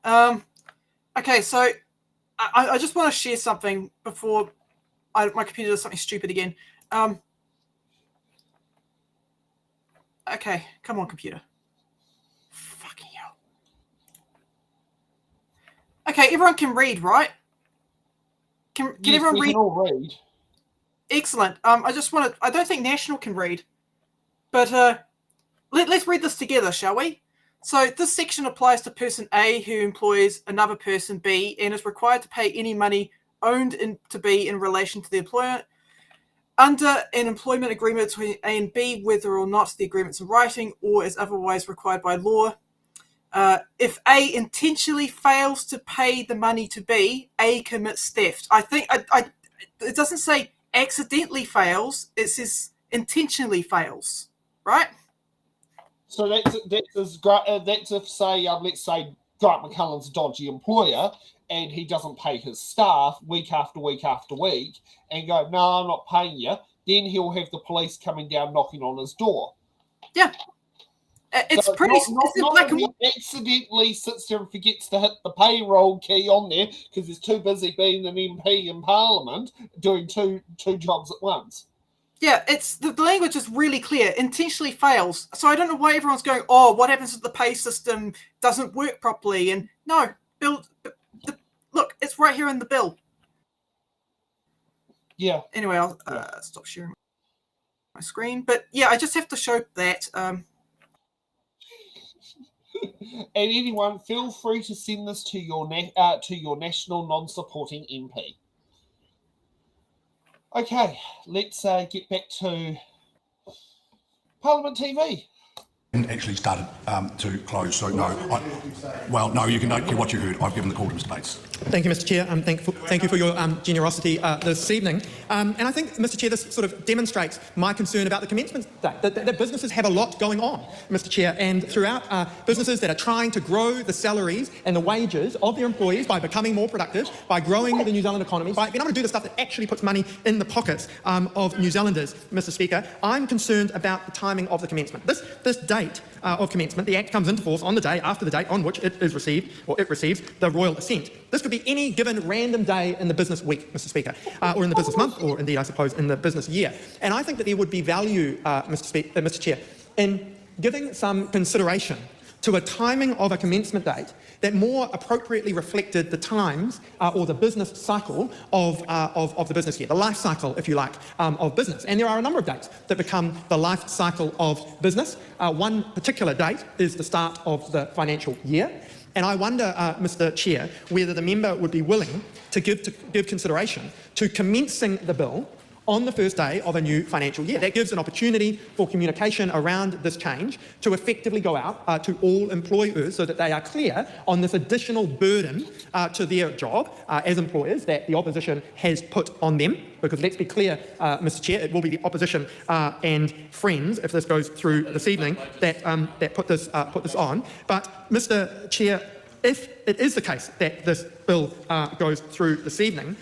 Okay, so I just want to share something before my computer does something stupid again. Okay, come on, computer. Fucking hell. Okay, everyone can read, right? Can Yes, everyone we read? can all read. Excellent. I don't think National can read, but let's read this together, shall we? So this section applies to person A who employs another person B and is required to pay any money owned to B in relation to the employer under an employment agreement between A and B, whether or not the agreement's in writing or is otherwise required by law. If A intentionally fails to pay the money to B, A commits theft. I think it doesn't say accidentally fails, it says intentionally fails, right? So that's if, say, let's say Grant McCullen's a dodgy employer and he doesn't pay his staff week after week after week and go, no, I'm not paying you, then he'll have the police coming down knocking on his door. Yeah. It's so pretty not black and white. Accidentally sits there and forgets to hit the payroll key on there because he's too busy being an MP in Parliament doing two jobs at once. Yeah, it's the language is really clear. Intentionally fails. So I don't know why everyone's going, oh, what happens if the pay system doesn't work properly? And no, look, it's right here in the bill. Yeah. Anyway, I'll stop sharing my screen. But yeah, I just have to show that. And anyone, feel free to send this to your national non-supporting MP. Okay, let's get back to Parliament TV. And actually started to close, so no. No, you can don't care what you heard. I've given the call to Mr. Bates. Thank you, Mr. Chair. Thank you for your generosity this evening. And I think, Mr. Chair, this sort of demonstrates my concern about the commencement date, that businesses have a lot going on, Mr. Chair, and throughout businesses that are trying to grow the salaries and the wages of their employees by becoming more productive, by growing the New Zealand economy, by being able to do the stuff that actually puts money in the pockets of New Zealanders, Mr. Speaker. I'm concerned about the timing of the commencement. This date of commencement, the Act comes into force on the day after the date on which it receives the royal assent. This could be any given random day in the business week, Mr. Speaker, or in the business month, or indeed, I suppose, in the business year. And I think that there would be value, Mr. Chair, in giving some consideration to a timing of a commencement date that more appropriately reflected the times or the business cycle of the business year, the life cycle, if you like, of business. And there are a number of dates that become the life cycle of business. One particular date is the start of the financial year. And I wonder, Mr. Chair, whether the member would be willing to give consideration to commencing the bill on the first day of a new financial year. That gives an opportunity for communication around this change to effectively go out to all employers so that they are clear on this additional burden to their job as employers that the opposition has put on them. Because let's be clear, Mr. Chair, it will be the opposition and friends, if this goes through this evening, that put this on. But, Mr. Chair, if it is the case that this bill goes through this evening,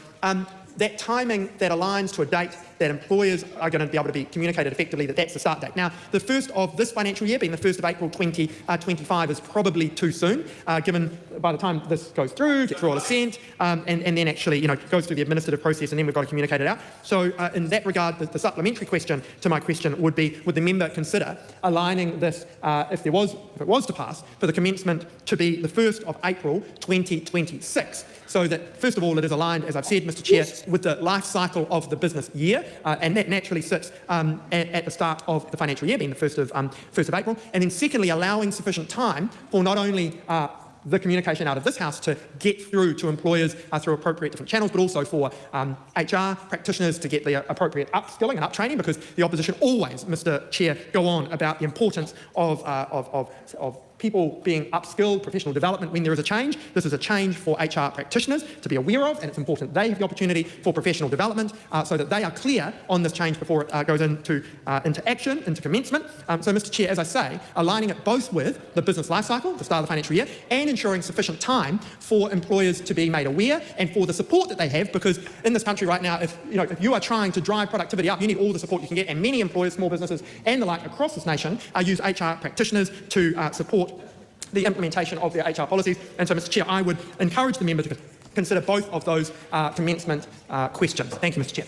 that timing that aligns to a date that employers are going to be able to be communicated effectively that's the start date. Now, the first of this financial year, being the 1st of April 2025, is probably too soon, given by the time this goes through, gets royal assent, and then actually goes through the administrative process, and then we've got to communicate it out. So in that regard, the supplementary question to my question would be, would the member consider aligning this, if it was to pass, for the commencement to be the 1st of April 2026, so that, first of all, it is aligned, as I've said, Mr. Chair, with the life cycle of the business year, and that naturally sits at the start of the financial year, being the 1st of April, and then secondly, allowing sufficient time for not only the communication out of this House to get through to employers through appropriate different channels, but also for HR practitioners to get the appropriate upskilling and uptraining, because the opposition always, Mr. Chair, go on about the importance of people being upskilled, professional development when there is a change. This is a change for HR practitioners to be aware of, and it's important they have the opportunity for professional development so that they are clear on this change before it goes into action, into commencement. So, Mr. Chair, as I say, aligning it both with the business life cycle, the start of the financial year, and ensuring sufficient time for employers to be made aware and for the support that they have, because in this country right now, if you are trying to drive productivity up, you need all the support you can get, and many employers, small businesses and the like across this nation use HR practitioners to support the implementation of their HR policies. And so, Mr. Chair, I would encourage the member to consider both of those commencement questions. Thank you, Mr. Chair.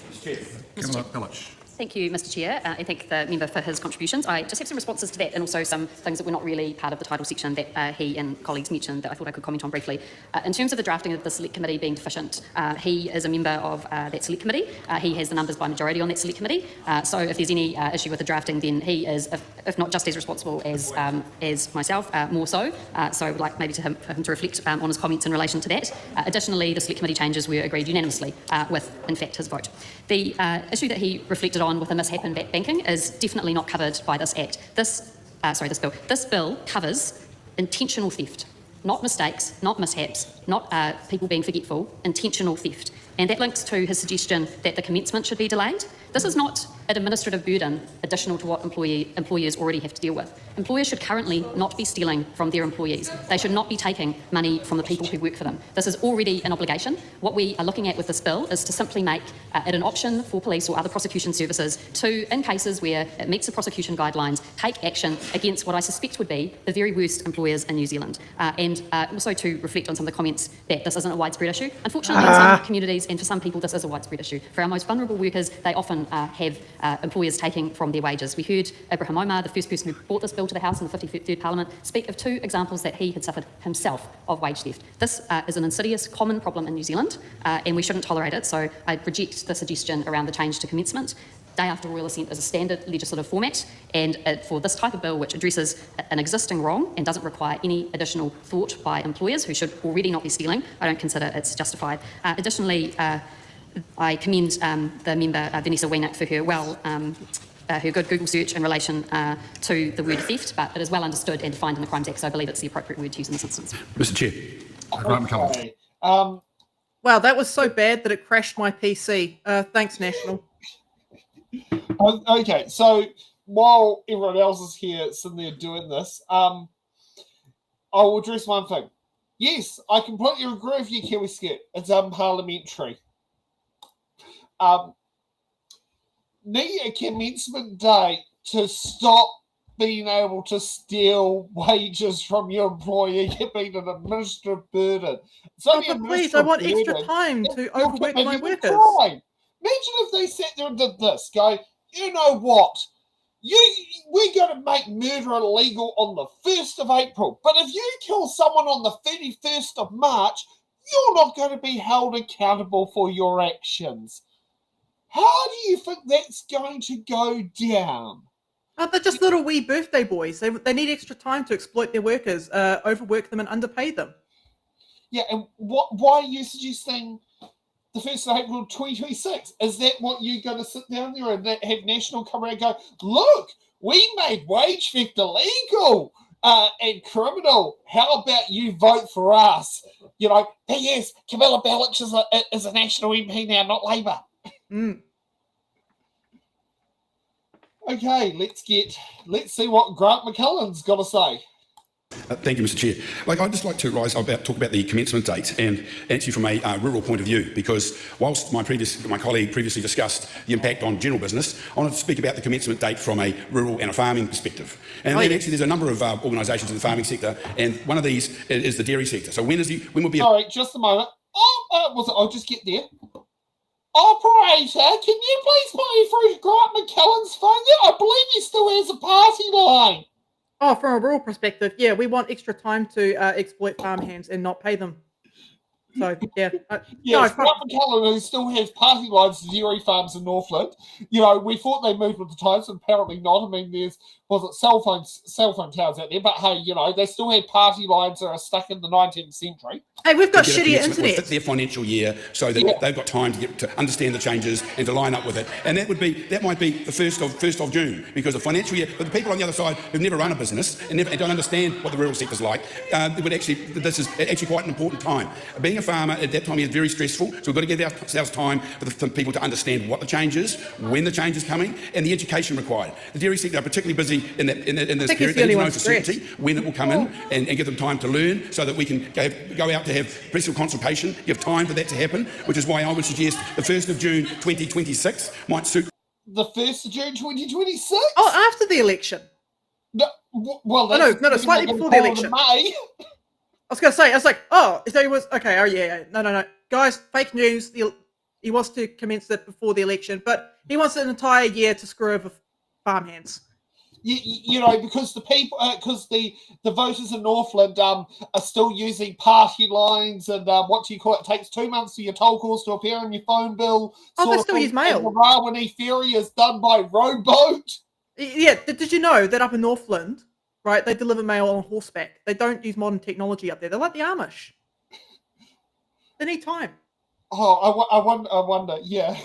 Thank you, Mr. Chair. I thank the member for his contributions. I just have some responses to that, and also some things that were not really part of the title section that he and colleagues mentioned that I thought I could comment on briefly. In terms of the drafting of the Select Committee being deficient, he is a member of that Select Committee. He has the numbers by majority on that Select Committee. So if there's any issue with the drafting, then he is, if not just as responsible as myself, more so. So I would like maybe for him to reflect on his comments in relation to that. Additionally, the Select Committee changes were agreed unanimously with, in fact, his vote. The issue that he reflected on with the mishap in banking is definitely not covered by this Act. This bill. This bill covers intentional theft, not mistakes, not mishaps, not people being forgetful, intentional theft. And that links to his suggestion that the commencement should be delayed. This is not an administrative burden additional to what employers already have to deal with. Employers should currently not be stealing from their employees. They should not be taking money from the people who work for them. This is already an obligation. What we are looking at with this bill is to simply make it an option for police or other prosecution services to, in cases where it meets the prosecution guidelines, take action against what I suspect would be the very worst employers in New Zealand. And also to reflect on some of the comments that this isn't a widespread issue. Unfortunately, in some communities and for some people, this is a widespread issue. For our most vulnerable workers, they often have employers taking from their wages. We heard Abraham Omar, the first person who brought this bill to the House in the 53rd Parliament, speak of 2 examples that he had suffered himself of wage theft. This is an insidious, common problem in New Zealand, and we shouldn't tolerate it, so I reject the suggestion around the change to commencement. Day after royal assent is a standard legislative format, and for this type of bill, which addresses an existing wrong and doesn't require any additional thought by employers who should already not be stealing, I don't consider it's justified. Additionally, I commend the member Vanessa Wiener for her her good Google search in relation to the word theft, but it is well understood and defined in the Crimes Act, so I believe it's the appropriate word to use in this instance. Mr. Chair. Grant McCullum. Wow, that was so bad that it crashed my PC. Thanks, National. Okay, so while everyone else is here sitting there doing this, I will address one thing. Yes, I completely agree with you, Kiwi Skirt. It's unparliamentary. Need a commencement date to stop being able to steal wages from your employer, being an administrative burden. Oh, but please, I want extra time to overwork my workers. Imagine if they sat there and did this, go, you know what? We're going to make murder illegal on the 1st of April, but if you kill someone on the 31st of March, you're not going to be held accountable for your actions. How do you think that's going to go down? Oh, they're just little wee birthday boys. They need extra time to exploit their workers, overwork them and underpay them. Yeah, and why are you suggesting the 1st of April 2026? Is that what you're going to sit down there and have National come around and go, look, we made wage theft illegal and criminal. How about you vote for us? You know, yes, Camilla Bellich is a National MP now, not Labour. Okay, let's see what Grant McCullen's got to say. Thank you, Mr. Chair. I'd just like to talk about the commencement date and answer from a rural point of view, because whilst my colleague previously discussed the impact on general business, I wanted to speak about the commencement date from a rural and a farming perspective. And actually, there's a number of organisations in the farming sector, and one of these is the dairy sector. So when will be? Sorry, just a moment. I'll just get there. Operator, can you please put me through to Grant McCullen's phone there? I believe he still has a party line. Oh, from a rural perspective, yeah, we want extra time to exploit farmhands and not pay them. So, yeah. Yes, Grant McCullen, who still has party lines to dairy farms in Northland. You know, we thought they moved with the times, and apparently not. I mean, there's cell phone towers out there, but hey, you know, they still had party lines that are stuck in the 19th century. Hey, we've got shittier internet. Fit their financial year so that they've got time to understand the changes and to line up with it. And that might be the 1st of June, because the financial year, but the people on the other side who've never run a business and don't understand what the rural sector's like, this is actually quite an important time. Being a farmer at that time is very stressful, so we've got to give ourselves time for people to understand what the change is, when the change is coming, and the education required. The dairy sector are particularly busy in this period. They need to know for certainty when it will come in and give them time to learn, so that we can go out to have personal consultation, give time for that to happen, which is why I would suggest the 1st of June 2026 might suit. The 1st of June 2026? Oh, after the election. No, well, no, slightly before the election. May. I was going to say, I was like, oh, so he was, okay, oh yeah, no. Guys, fake news, he wants to commence it before the election, but he wants an entire year to screw over farmhands. You know, because the people, because the voters in Northland are still using party lines, and what do you call it? It takes 2 months for your toll calls to appear on your phone bill. Oh, they still use mail. The Rawene ferry is done by rowboat. Yeah, did you know that up in Northland, right, they deliver mail on horseback? They don't use modern technology up there. They're like the Amish. They need time. Oh, I wonder, yeah.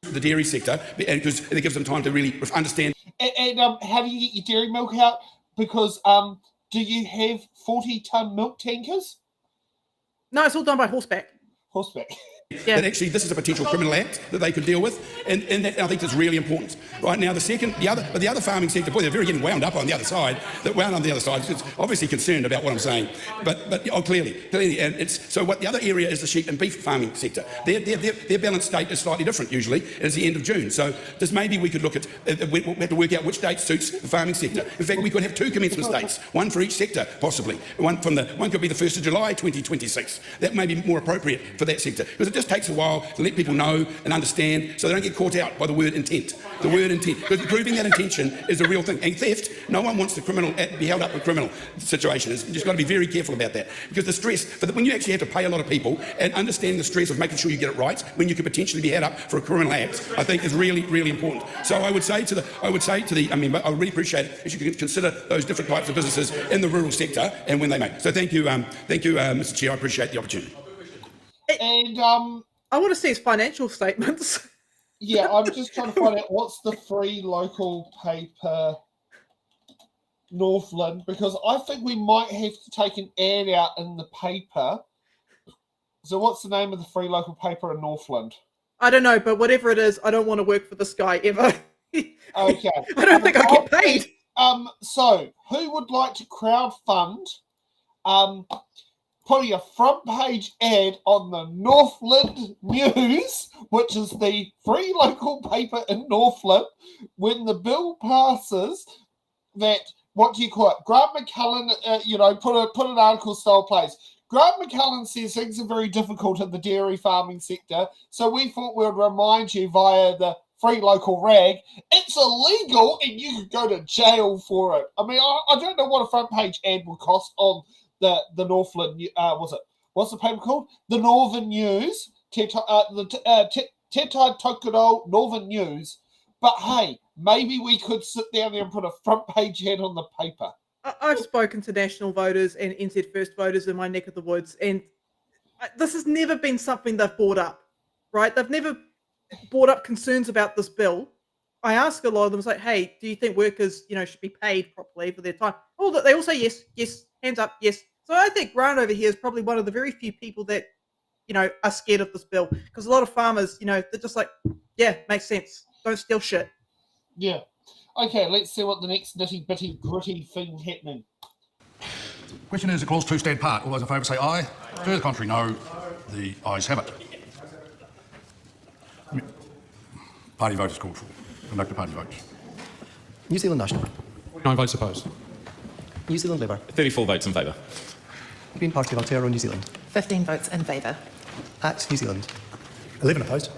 The dairy sector, because it gives them time to really understand. And how do you get your dairy milk out? Because do you have 40-ton milk tankers? No, it's all done by horseback. Horseback. Yeah. That actually this is a potential criminal act that they could deal with, and that, I think that's really important. Right now, the other farming sector, boy, they're very getting wound up on the other side. It's obviously concerned about what I'm saying, but clearly, and it's so. What the other area is the sheep and beef farming sector. Their balance date is slightly different. Usually, it's the end of June. So just maybe we could look at we have to work out which date suits the farming sector. In fact, we could have 2 commencement dates, one for each sector, possibly. One could be the 1st of July 2026. That may be more appropriate for that sector, because it just takes a while to let people know and understand, so they don't get caught out by the word intent. The word intent, because proving that intention is a real thing. And theft, no one wants the criminal be held up with criminal situation. You've just got to be very careful about that, because the stress, when you actually have to pay a lot of people, and understand the stress of making sure you get it right when you could potentially be held up for a criminal act, I think is really, really important. So I would say to the member, I would really appreciate it if you could consider those different types of businesses in the rural sector and when they make. So thank you, Mr. Chair. I appreciate the opportunity. And I want to see his financial statements. Yeah, I'm just trying to find out what's the free local paper Northland, because I think we might have to take an ad out in the paper. So what's the name of the free local paper in Northland? I don't know, but whatever it is, I don't want to work for this guy ever. Okay. I don't think I'll get paid. So who would like to crowdfund putting a front page ad on the Northland News, which is the free local paper in Northland, when the bill passes, that, what do you call it? Grant McCullen, put an article style place. Grant McCullen says things are very difficult in the dairy farming sector, so we thought we would remind you via the free local rag, it's illegal and you could go to jail for it. I mean, I don't know what a front page ad will cost on the Northland, what's the paper called? The Northern News, Te Tai Tokoro Northern News. But hey, maybe we could sit down there and put a front page ad on the paper. I've spoken to national voters and NZ First voters in my neck of the woods, and this has never been something they've brought up, right? They've never brought up concerns about this bill. I ask a lot of them, it's like, hey, do you think workers, should be paid properly for their time? Oh, they all say yes, yes, hands up, yes. So I think Grant over here is probably one of the very few people that, are scared of this bill, because a lot of farmers, they're just like, yeah, makes sense. Don't steal shit. Yeah. Okay, let's see what the next nitty-bitty gritty thing happening. Question is, clause 2 stand part. All those in favour say aye. To the contrary, no. The ayes have it. Party vote is called for. Conduct a party vote. New Zealand National. 9 votes opposed. New Zealand Labour. 34 votes in favour. Green Party of Aotearoa New Zealand. 15 votes in favour. Act New Zealand. 11 opposed.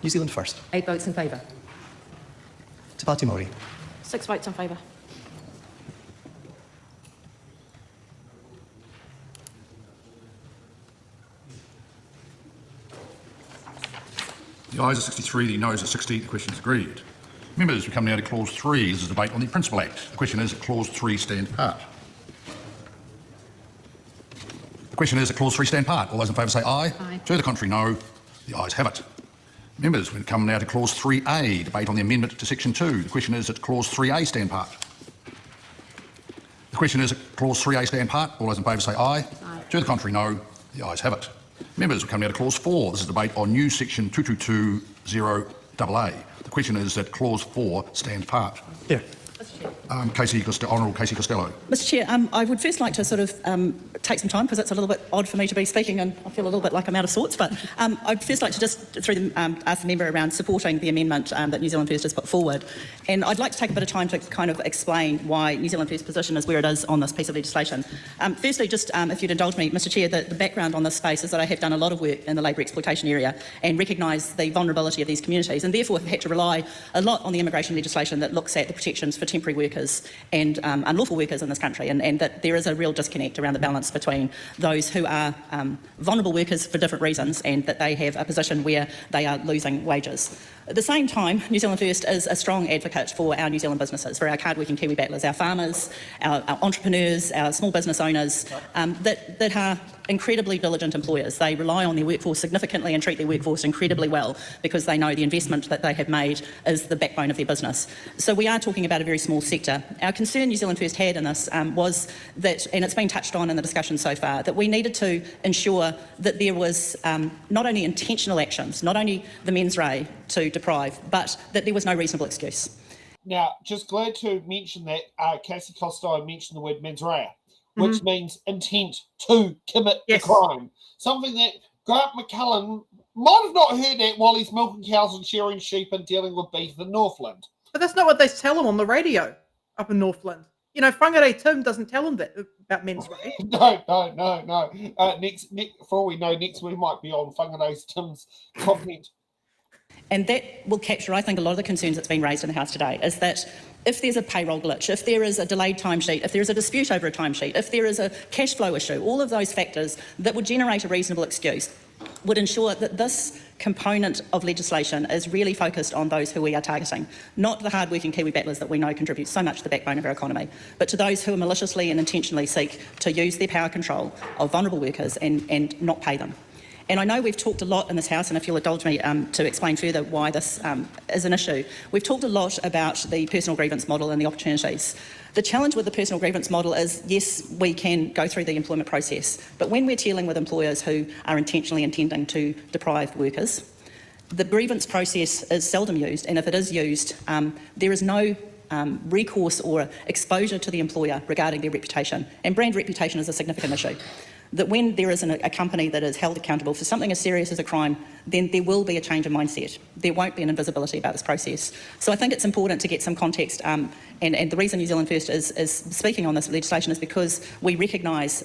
New Zealand First. 8 votes in favour. Te Pāti Māori. 6 votes in favour. The ayes are 63, the noes are 60. The question is agreed. Members, we come now to clause 3. This is a debate on the Principal Act. The question is, clause 3 stand part. The question is, clause 3 stand part. All those in favour say aye. Aye. To the contrary, no. The ayes have it. Members, we come now to clause 3A, debate on the amendment to section 2. The question is, clause 3A stand part. The question is, clause 3A stand part. All those in favour say aye. Aye. To the contrary, no. The ayes have it. Members, we come now to clause 4. This is a debate on new section 2220AA. The question is that clause 4 stand part. Yeah. Honourable Casey Costello. Mr Chair, I would first like to sort of take some time, because it's a little bit odd for me to be speaking and I feel a little bit like I'm out of sorts, but I'd first like to just ask the member around supporting the amendment that New Zealand First has put forward. And I'd like to take a bit of time to kind of explain why New Zealand First's position is where it is on this piece of legislation. Firstly, just if you'd indulge me, Mr Chair, the background on this space is that I have done a lot of work in the labour exploitation area and recognise the vulnerability of these communities, and therefore have had to rely a lot on the immigration legislation that looks at the protections for temporary workers and unlawful workers in this country, and that there is a real disconnect around the balance between those who are vulnerable workers for different reasons and that they have a position where they are losing wages. At the same time, New Zealand First is a strong advocate for our New Zealand businesses, for our card-working Kiwi battlers, our farmers, our entrepreneurs, our small business owners, that are incredibly diligent employers. They rely on their workforce significantly and treat their workforce incredibly well because they know the investment that they have made is the backbone of their business. So we are talking about a very small sector. Our concern New Zealand First had in this was that, and it's been touched on in the discussion so far, that we needed to ensure that there was not only intentional actions, not only the mens rea to deprive, but that there was no reasonable excuse. Now, just glad to mention that Casey Costello mentioned the word mens rea, which means intent to commit the crime. Something that Grant McCullen might have not heard that while he's milking cows and shearing sheep and dealing with beef in Northland. But that's not what they tell him on the radio up in Northland. Whangarei Tim doesn't tell him that about mens rea. No. Next, for all we know, next we might be on Whangarei Tim's content. And that will capture, I think, a lot of the concerns that's been raised in the House today, is that if there's a payroll glitch, if there is a delayed timesheet, if there is a dispute over a timesheet, if there is a cash flow issue, all of those factors that would generate a reasonable excuse would ensure that this component of legislation is really focused on those who we are targeting, not the hard-working Kiwi battlers that we know contribute so much to the backbone of our economy, but to those who maliciously and intentionally seek to use their power control of vulnerable workers and not pay them. And I know we've talked a lot in this House, and if you'll indulge me to explain further why this is an issue, we've talked a lot about the personal grievance model and the opportunities. The challenge with the personal grievance model is, yes, we can go through the employment process, but when we're dealing with employers who are intentionally intending to deprive workers, the grievance process is seldom used, and if it is used, there is no recourse or exposure to the employer regarding their reputation. And brand reputation is a significant issue. That when there is a company that is held accountable for something as serious as a crime, then there will be a change of mindset. There won't be an invisibility about this process. So I think it's important to get some context, and the reason New Zealand First is speaking on this legislation is because we recognise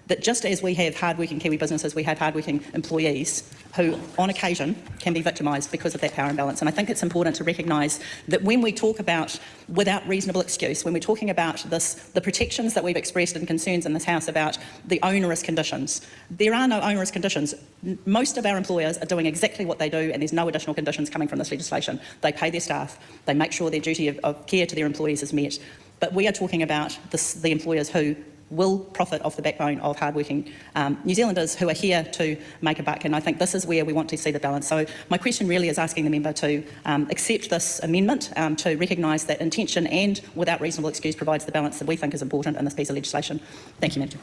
that just as we have hard-working Kiwi businesses, we have hard-working employees who, on occasion, can be victimised because of that power imbalance. And I think it's important to recognise that when we talk about without reasonable excuse, when we're talking about the protections that we've expressed and concerns in this House about the onerous conditions, there are no onerous conditions. Most of our employers are doing exactly what they do, and there's no additional conditions coming from this legislation. They pay their staff, they make sure their duty of care to their employees is met. But we are talking about the employers who will profit off the backbone of hardworking New Zealanders who are here to make a buck, and I think this is where we want to see the balance. So my question really is asking the member to accept this amendment, to recognise that intention and without reasonable excuse provides the balance that we think is important in this piece of legislation. Thank you, Manager.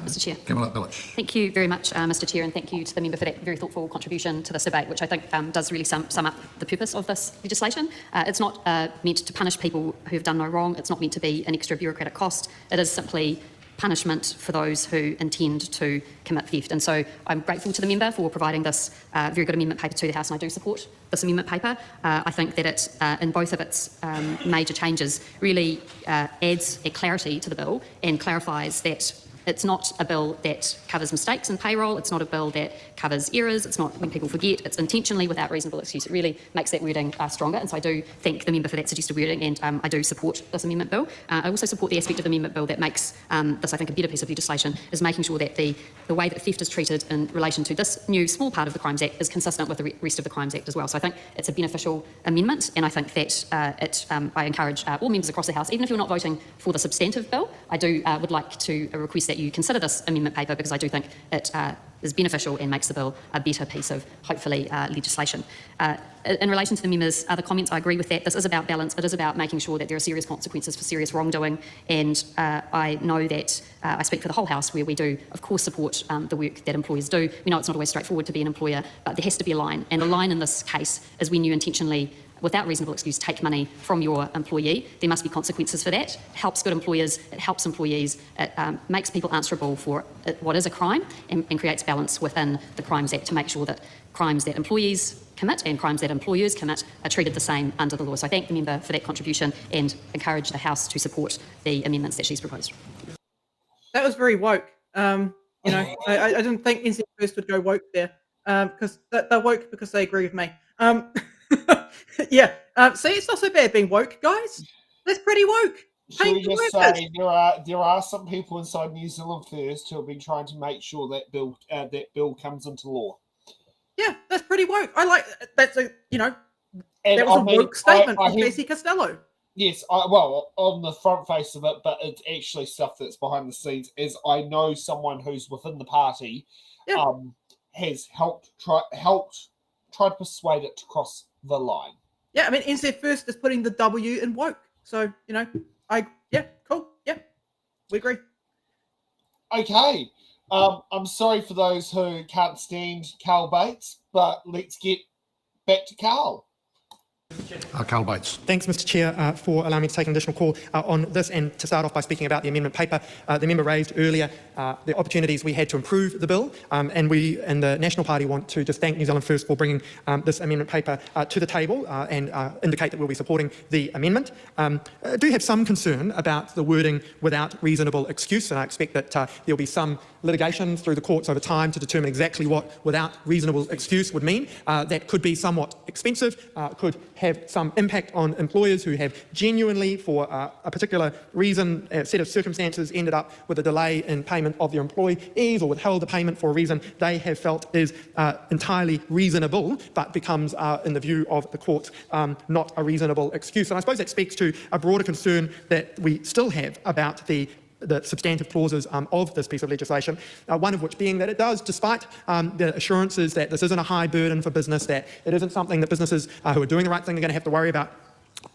Mr Chair. Thank you very much, Mr Chair, and thank you to the member for that very thoughtful contribution to this debate, which I think does really sum up the purpose of this legislation. It's not meant to punish people who have done no wrong. It's not meant to be an extra bureaucratic cost. It is simply punishment for those who intend to commit theft. And so I'm grateful to the member for providing this very good amendment paper to the House, and I do support this amendment paper. I think that it, in both of its major changes, really adds a clarity to the bill and clarifies that it's not a bill that covers mistakes in payroll, it's not a bill that covers errors, it's not when people forget, it's intentionally without reasonable excuse. It really makes that wording stronger, and so I do thank the member for that suggested wording, and I do support this amendment bill. I also support the aspect of the amendment bill that makes this, I think, a better piece of legislation, is making sure that the way that theft is treated in relation to this new small part of the Crimes Act is consistent with the rest of the Crimes Act as well. So I think it's a beneficial amendment, and I think that I encourage all members across the House, even if you're not voting for the substantive bill, I would like to request that you consider this amendment paper, because I do think it is beneficial and makes the bill a better piece of, hopefully, legislation. In relation to the members' other comments, I agree with that. This is about balance. It is about making sure that there are serious consequences for serious wrongdoing, and I know that I speak for the whole House, where we do, of course, support the work that employers do. We know it's not always straightforward to be an employer, but there has to be a line, and the line in this case is when you intentionally, without reasonable excuse, take money from your employee. There must be consequences for that. It helps good employers, it helps employees, it makes people answerable for what is a crime, and creates balance within the Crimes Act to make sure that crimes that employees commit and crimes that employers commit are treated the same under the law. So I thank the member for that contribution and encourage the House to support the amendments that she's proposed. That was very woke. I didn't think NZ First would go woke there, because they're woke because they agree with me. Yeah. See, it's not so bad being woke, guys. That's pretty woke. Should we just say there are some people inside New Zealand First who have been trying to make sure that bill comes into law. Yeah, that's pretty woke. I like that's a that was a woke statement from Casey Costello. Yes, well, on the front face of it, but it's actually stuff that's behind the scenes. As I know, someone who's within the party has helped try to persuade it to cross the line. Yeah, I mean, NZ First is putting the W in woke. So, cool. Yeah, we agree. Okay. I'm sorry for those who can't stand Carl Bates, but let's get back to Carl. Carl Bates. Thanks, Mr Chair, for allowing me to take an additional call on this, and to start off by speaking about the amendment paper. The member raised earlier the opportunities we had to improve the bill, and we in the National Party want to just thank New Zealand First for bringing this amendment paper to the table and indicate that we'll be supporting the amendment. I do have some concern about the wording without reasonable excuse, and I expect that there'll be some litigation through the courts over time to determine exactly what without reasonable excuse would mean. That could be somewhat expensive, could have some impact on employers who have genuinely, for a particular reason, a set of circumstances, ended up with a delay in payment of their employees or withheld the payment for a reason they have felt is entirely reasonable, but becomes, in the view of the courts, not a reasonable excuse. And I suppose that speaks to a broader concern that we still have about the the substantive clauses of this piece of legislation, one of which being that it does, despite the assurances that this isn't a high burden for business, that it isn't something that businesses who are doing the right thing are going to have to worry about,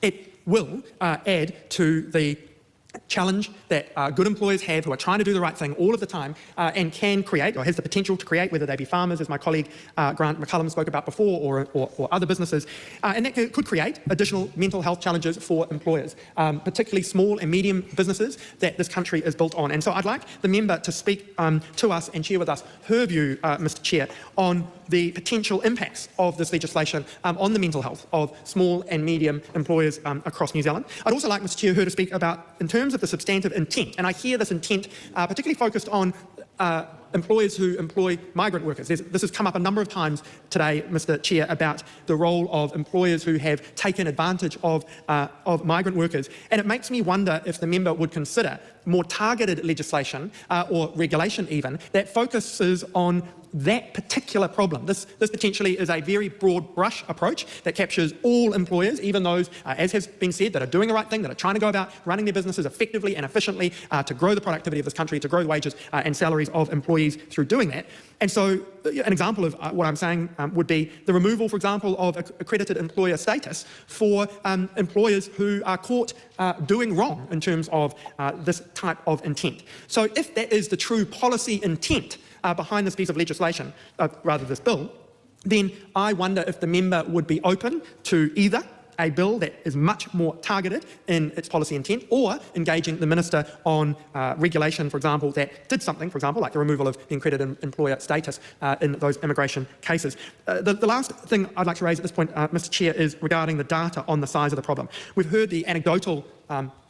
it will add to the challenge that good employers have who are trying to do the right thing all of the time and can create, or has the potential to create, whether they be farmers, as my colleague Grant McCullum spoke about before, or other businesses, and that could create additional mental health challenges for employers, particularly small and medium businesses that this country is built on. And so I'd like the member to speak to us and share with us her view, Mr. Chair, on the potential impacts of this legislation on the mental health of small and medium employers across New Zealand. I'd also like, Mr. Chair, her to speak about, in terms of the substantive intent, and I hear this intent particularly focused on employers who employ migrant workers. This has come up a number of times today, Mr. Chair, about the role of employers who have taken advantage of migrant workers. And it makes me wonder if the member would consider more targeted legislation or regulation even that focuses on that particular problem. This potentially is a very broad brush approach that captures all employers, even those, as has been said, that are doing the right thing, that are trying to go about running their businesses effectively and efficiently to grow the productivity of this country, to grow the wages and salaries of employees through doing that. And so an example of what I'm saying would be the removal, for example, of accredited employer status for employers who are caught doing wrong in terms of this type of intent. So if that is the true policy intent behind this piece of legislation, rather this bill, then I wonder if the member would be open to either a bill that is much more targeted in its policy intent, or engaging the Minister on regulation, for example, that did something, for example, like the removal of the accredited employer status in those immigration cases. The last thing I'd like to raise at this point, Mr. Chair, is regarding the data on the size of the problem. We've heard the anecdotal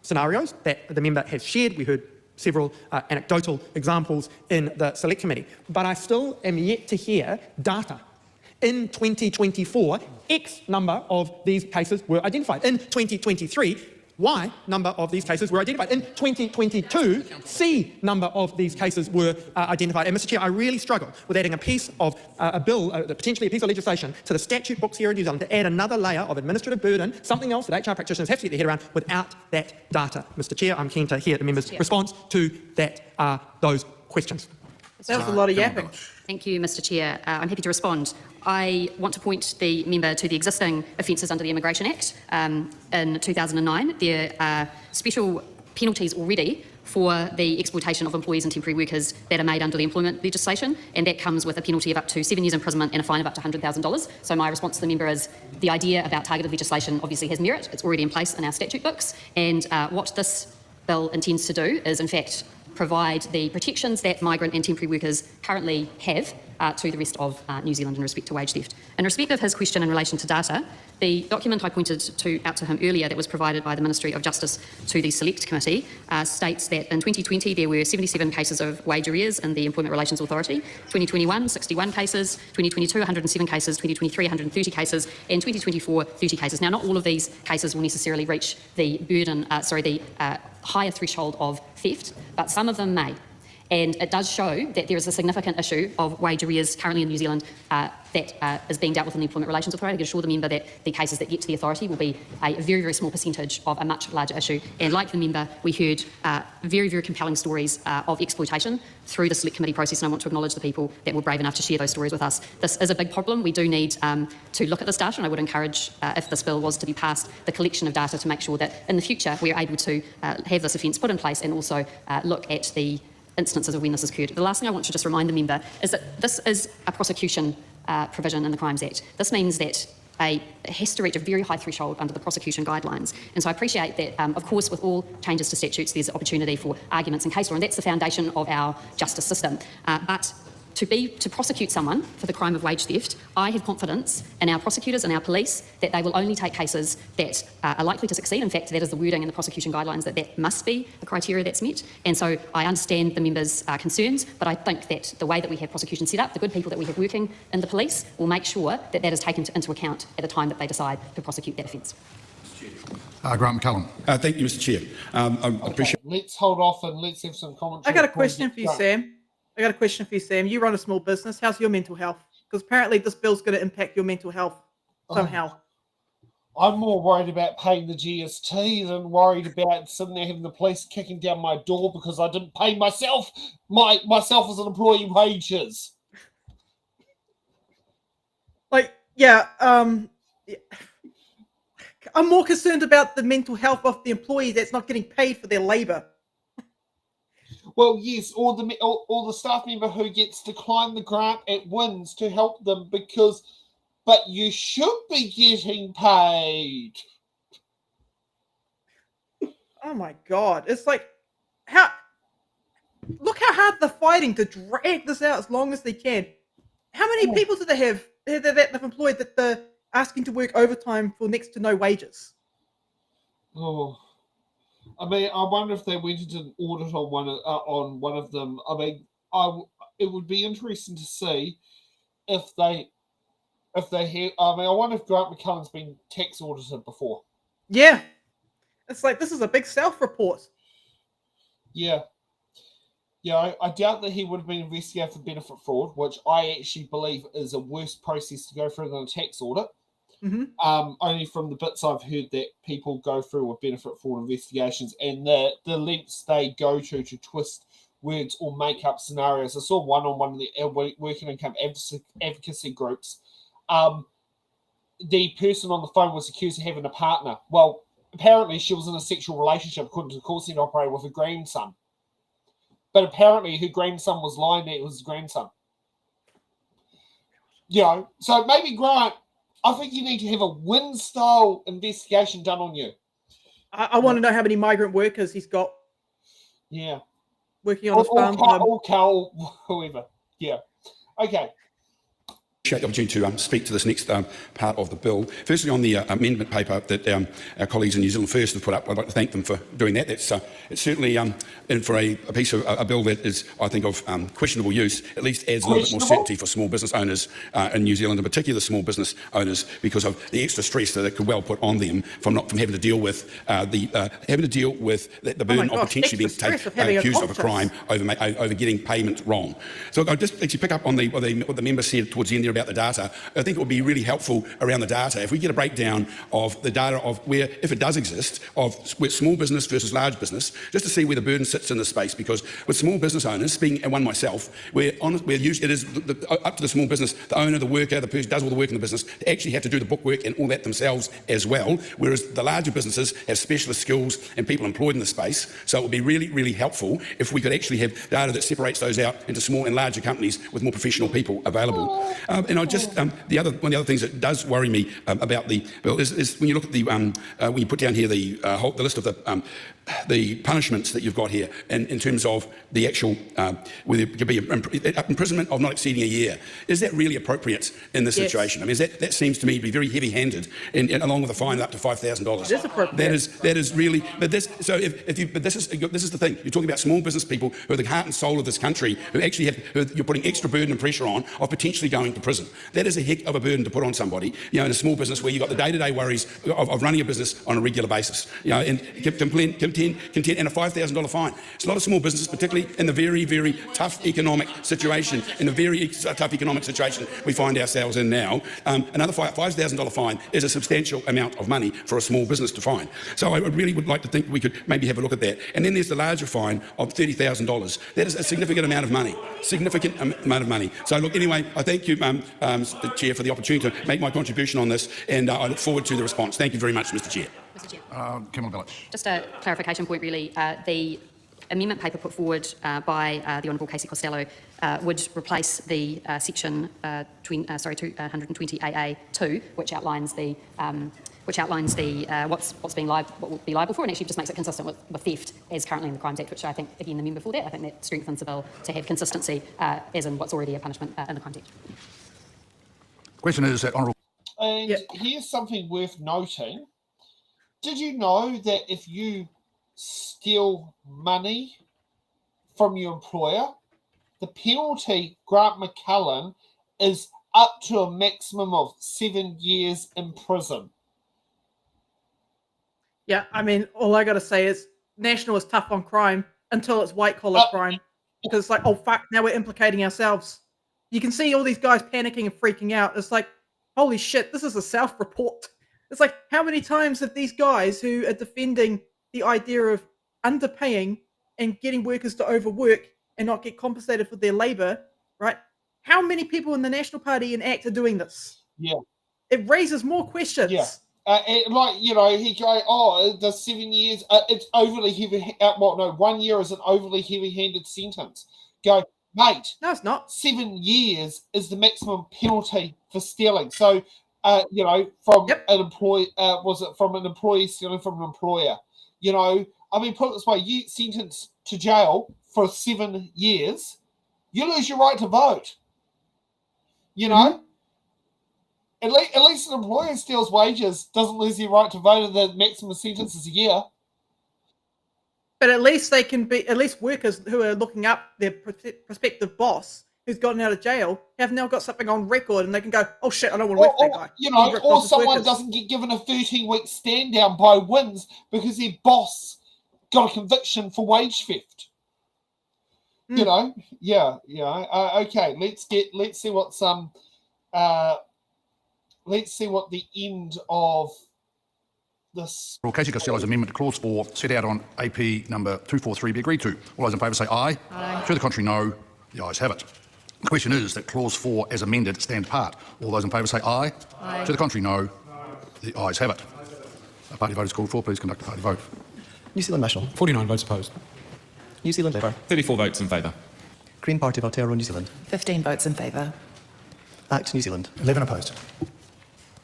scenarios that the member has shared. We heard several anecdotal examples in the Select Committee, but I still am yet to hear data. In 2024, X number of these cases were identified. In 2023, Y number of these cases were identified. In 2022, C number of these cases were identified. And Mr. Chair, I really struggle with adding a piece of a bill, potentially a piece of legislation, to the statute books here in New Zealand to add another layer of administrative burden, something else that HR practitioners have to get their head around without that data. Mr. Chair, I'm keen to hear the member's response to that, those questions. That was a lot of yapping. Thank you, Mr. Chair. I'm happy to respond. I want to point the member to the existing offences under the Immigration Act. In 2009, there are special penalties already for the exploitation of employees and temporary workers that are made under the employment legislation, and that comes with a penalty of up to 7 years imprisonment and a fine of up to $100,000. So my response to the member is the idea about targeted legislation obviously has merit. It's already in place in our statute books, and what this bill intends to do is, in fact, provide the protections that migrant and temporary workers currently have to the rest of New Zealand in respect to wage theft. In respect of his question in relation to data, the document I pointed out to him earlier that was provided by the Ministry of Justice to the Select Committee states that in 2020 there were 77 cases of wage arrears in the Employment Relations Authority, 2021 61 cases, 2022 107 cases, 2023 130 cases, and 2024 30 cases. Now, not all of these cases will necessarily reach the burden, higher threshold of theft, but some of them may. And it does show that there is a significant issue of wage arrears currently in New Zealand that is being dealt with in the Employment Relations Authority. I can assure the member that the cases that get to the authority will be a very, very small percentage of a much larger issue. And like the member, we heard very, very compelling stories of exploitation through the Select Committee process, and I want to acknowledge the people that were brave enough to share those stories with us. This is a big problem. We do need to look at this data, and I would encourage, if this bill was to be passed, the collection of data to make sure that in the future we are able to have this offence put in place and also look at the instances of when this has occurred. The last thing I want to just remind the member is that this is a prosecution provision in the Crimes Act. This means that it has to reach a very high threshold under the prosecution guidelines. And so I appreciate that, of course, with all changes to statutes, there's opportunity for arguments and case law, and that's the foundation of our justice system. But to prosecute someone for the crime of wage theft, I have confidence in our prosecutors and our police that they will only take cases that are likely to succeed. In fact, that is the wording in the prosecution guidelines, that must be the criteria that's met. And so I understand the members' concerns, but I think that the way that we have prosecution set up, the good people that we have working in the police, will make sure that that is taken into account at the time that they decide to prosecute that offence. Grant McCullum. Thank you, Mr. Chair. I appreciate. Let's hold off and let's have some commentary. I got a question for you, Sam. You run a small business. How's your mental health? Because apparently this bill's going to impact your mental health somehow. I'm more worried about paying the GST than worried about sitting there having the police kicking down my door because I didn't pay myself as an employee wages. Like, yeah, I'm more concerned about the mental health of the employee that's not getting paid for their labor. Well, yes, or the staff member who gets declined the grant at wins to help them but you should be getting paid. Oh my God. It's like, look how hard they're fighting to drag this out as long as they can. How many people do they have that they've employed that they're asking to work overtime for next to no wages? Oh, I mean, I wonder if they went into an audit on one of them. I mean, it would be interesting to see if they have. I mean, I wonder if Grant McCullen's been tax audited before. Yeah, it's like this is a big self-report. Yeah. Yeah, I doubt that he would have been investigated for benefit fraud, which I actually believe is a worse process to go through than a tax audit. Mm-hmm. Only from the bits I've heard that people go through with benefit fraud investigations and the lengths they go to twist words or make up scenarios. I saw one on one of the working income advocacy groups. The person on the phone was accused of having a partner. Well, apparently she was in a sexual relationship, according to the call centre operator, with her grandson. But apparently her grandson was lying that it was his grandson. You know, so maybe Grant, I think you need to have a Win-style investigation done on you. I want to know how many migrant workers he's got. Yeah. Working on his farm. Or Carl, whoever. Yeah. Okay. Appreciate the opportunity to speak to this next part of the bill. Firstly, on the amendment paper that our colleagues in New Zealand First have put up, I'd like to thank them for doing that. It's certainly, and for a piece of a bill that is, I think, of questionable use, at least adds a little bit more certainty for small business owners in New Zealand, in particular small business owners, because of the extra stress that it could well put on them from having to deal with the burden of potentially being accused of a crime over getting payment wrong. So I'll just actually pick up on what the member said towards the end there about the data. I think it would be really helpful around the data if we get a breakdown of the data of where, if it does exist, of where small business versus large business, just to see where the burden sits in the space. Because with small business owners, being one myself, it is up to the small business, the owner, the worker, the person who does all the work in the business, to actually have to do the bookwork and all that themselves as well. Whereas the larger businesses have specialist skills and people employed in the space. So it would be really, really helpful if we could actually have data that separates those out into small and larger companies with more professional people available. And I just one of the other things that does worry me about the bill is when you look at the when you put down here the list of the punishments that you've got here, and in terms of the actual whether it could be imprisonment of not exceeding a year. Is that really appropriate in this situation? I mean, that seems to me to be very heavy-handed, and along with a fine up to $5,000. It is appropriate. That is really. But this is the thing. You're talking about small business people who are the heart and soul of this country, who actually you're putting extra burden and pressure on of potentially going to prison. That is a heck of a burden to put on somebody, you know, in a small business where you've got the day-to-day worries of running a business on a regular basis, you know, and contend and a $5,000 fine. It's a lot of small businesses, particularly in the very, very tough economic situation, we find ourselves in now. Another $5,000 fine is a substantial amount of money for a small business to fine. So I really would like to think we could maybe have a look at that. And then there's the larger fine of $30,000. That is a significant amount of money. So look, anyway, I thank you, Chair, for the opportunity to make my contribution on this, and I look forward to the response. Thank you very much, Mr. Chair. Just a clarification point, really. The amendment paper put forward by the Honourable Casey Costello would replace the section 220AA2, which outlines what will be liable for, and actually just makes it consistent with theft as currently in the Crimes Act, which I think, again, the member for that, I think that strengthens the bill to have consistency as in what's already a punishment in the Crimes Act. Question is that Honourable. And here's something worth noting. Did you know that if you steal money from your employer, the penalty, Grant McCullen, is up to a maximum of 7 years in prison? Yeah, I mean, all I got to say is National is tough on crime until it's white-collar crime. Because it's like, oh, fuck, now we're implicating ourselves. You can see all these guys panicking and freaking out. It's like, holy shit, this is a self-report. It's like, how many times have these guys who are defending the idea of underpaying and getting workers to overwork and not get compensated for their labor, right? How many people in the National Party and ACT are doing this? Yeah. It raises more questions. Yeah. He go, oh, the 7 years, it's overly heavy. 1 year is an overly heavy-handed sentence. Go, mate. No, it's not. 7 years is the maximum penalty for stealing. So, from an employee, was it from an employee stealing from an employer? I mean, put it this way: you sentenced to jail for 7 years, you lose your right to vote. At least an employer who steals wages doesn't lose their right to vote, and the maximum sentence is a year. But at least they can be, at least workers who are looking up their prospective boss who's gotten out of jail have now got something on record, and they can go, oh shit, I don't want to work for that guy. Or someone doesn't get given a 13-week stand down by wins because their boss got a conviction for wage theft. Okay, let's see what the end of this. Casey Costello's amendment to Clause 4 set out on AP number 243 be agreed to. All those in favour say aye. Aye. To the contrary, no. The ayes have it. The question is that Clause 4 as amended stand apart. All those in favour say aye. Aye. To the contrary, no. The ayes have it. A party vote is called for. Please conduct a party vote. New Zealand National. 49 votes opposed. New Zealand Labour. 34 votes in favour. Green Party of Aotearoa New Zealand. 15 votes in favour. ACT New Zealand. 11 opposed.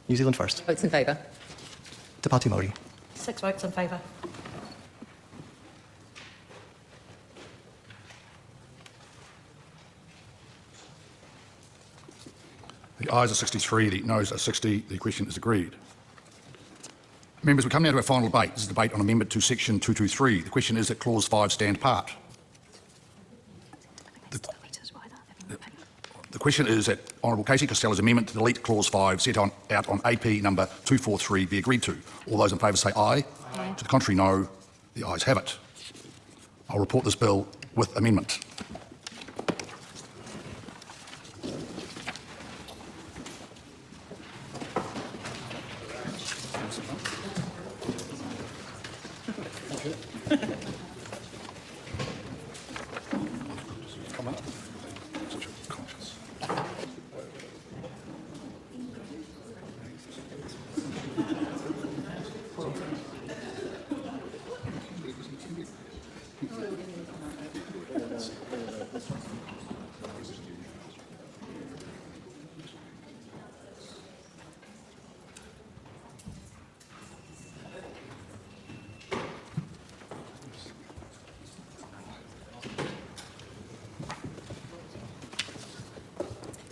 New Zealand First. Votes in favour. Te Pāti Māori. 6 votes in favour. The ayes are 63, the noes are 60. The question is agreed. Members, we come now to our final debate. This is a debate on amendment to section 223. The question is that clause 5 stand apart. The question is that Honourable Casey Costello's amendment to delete clause 5 set out on AP number 243 be agreed to. All those in favour say aye. Aye. To the contrary, no. The ayes have it. I'll report this bill with amendment.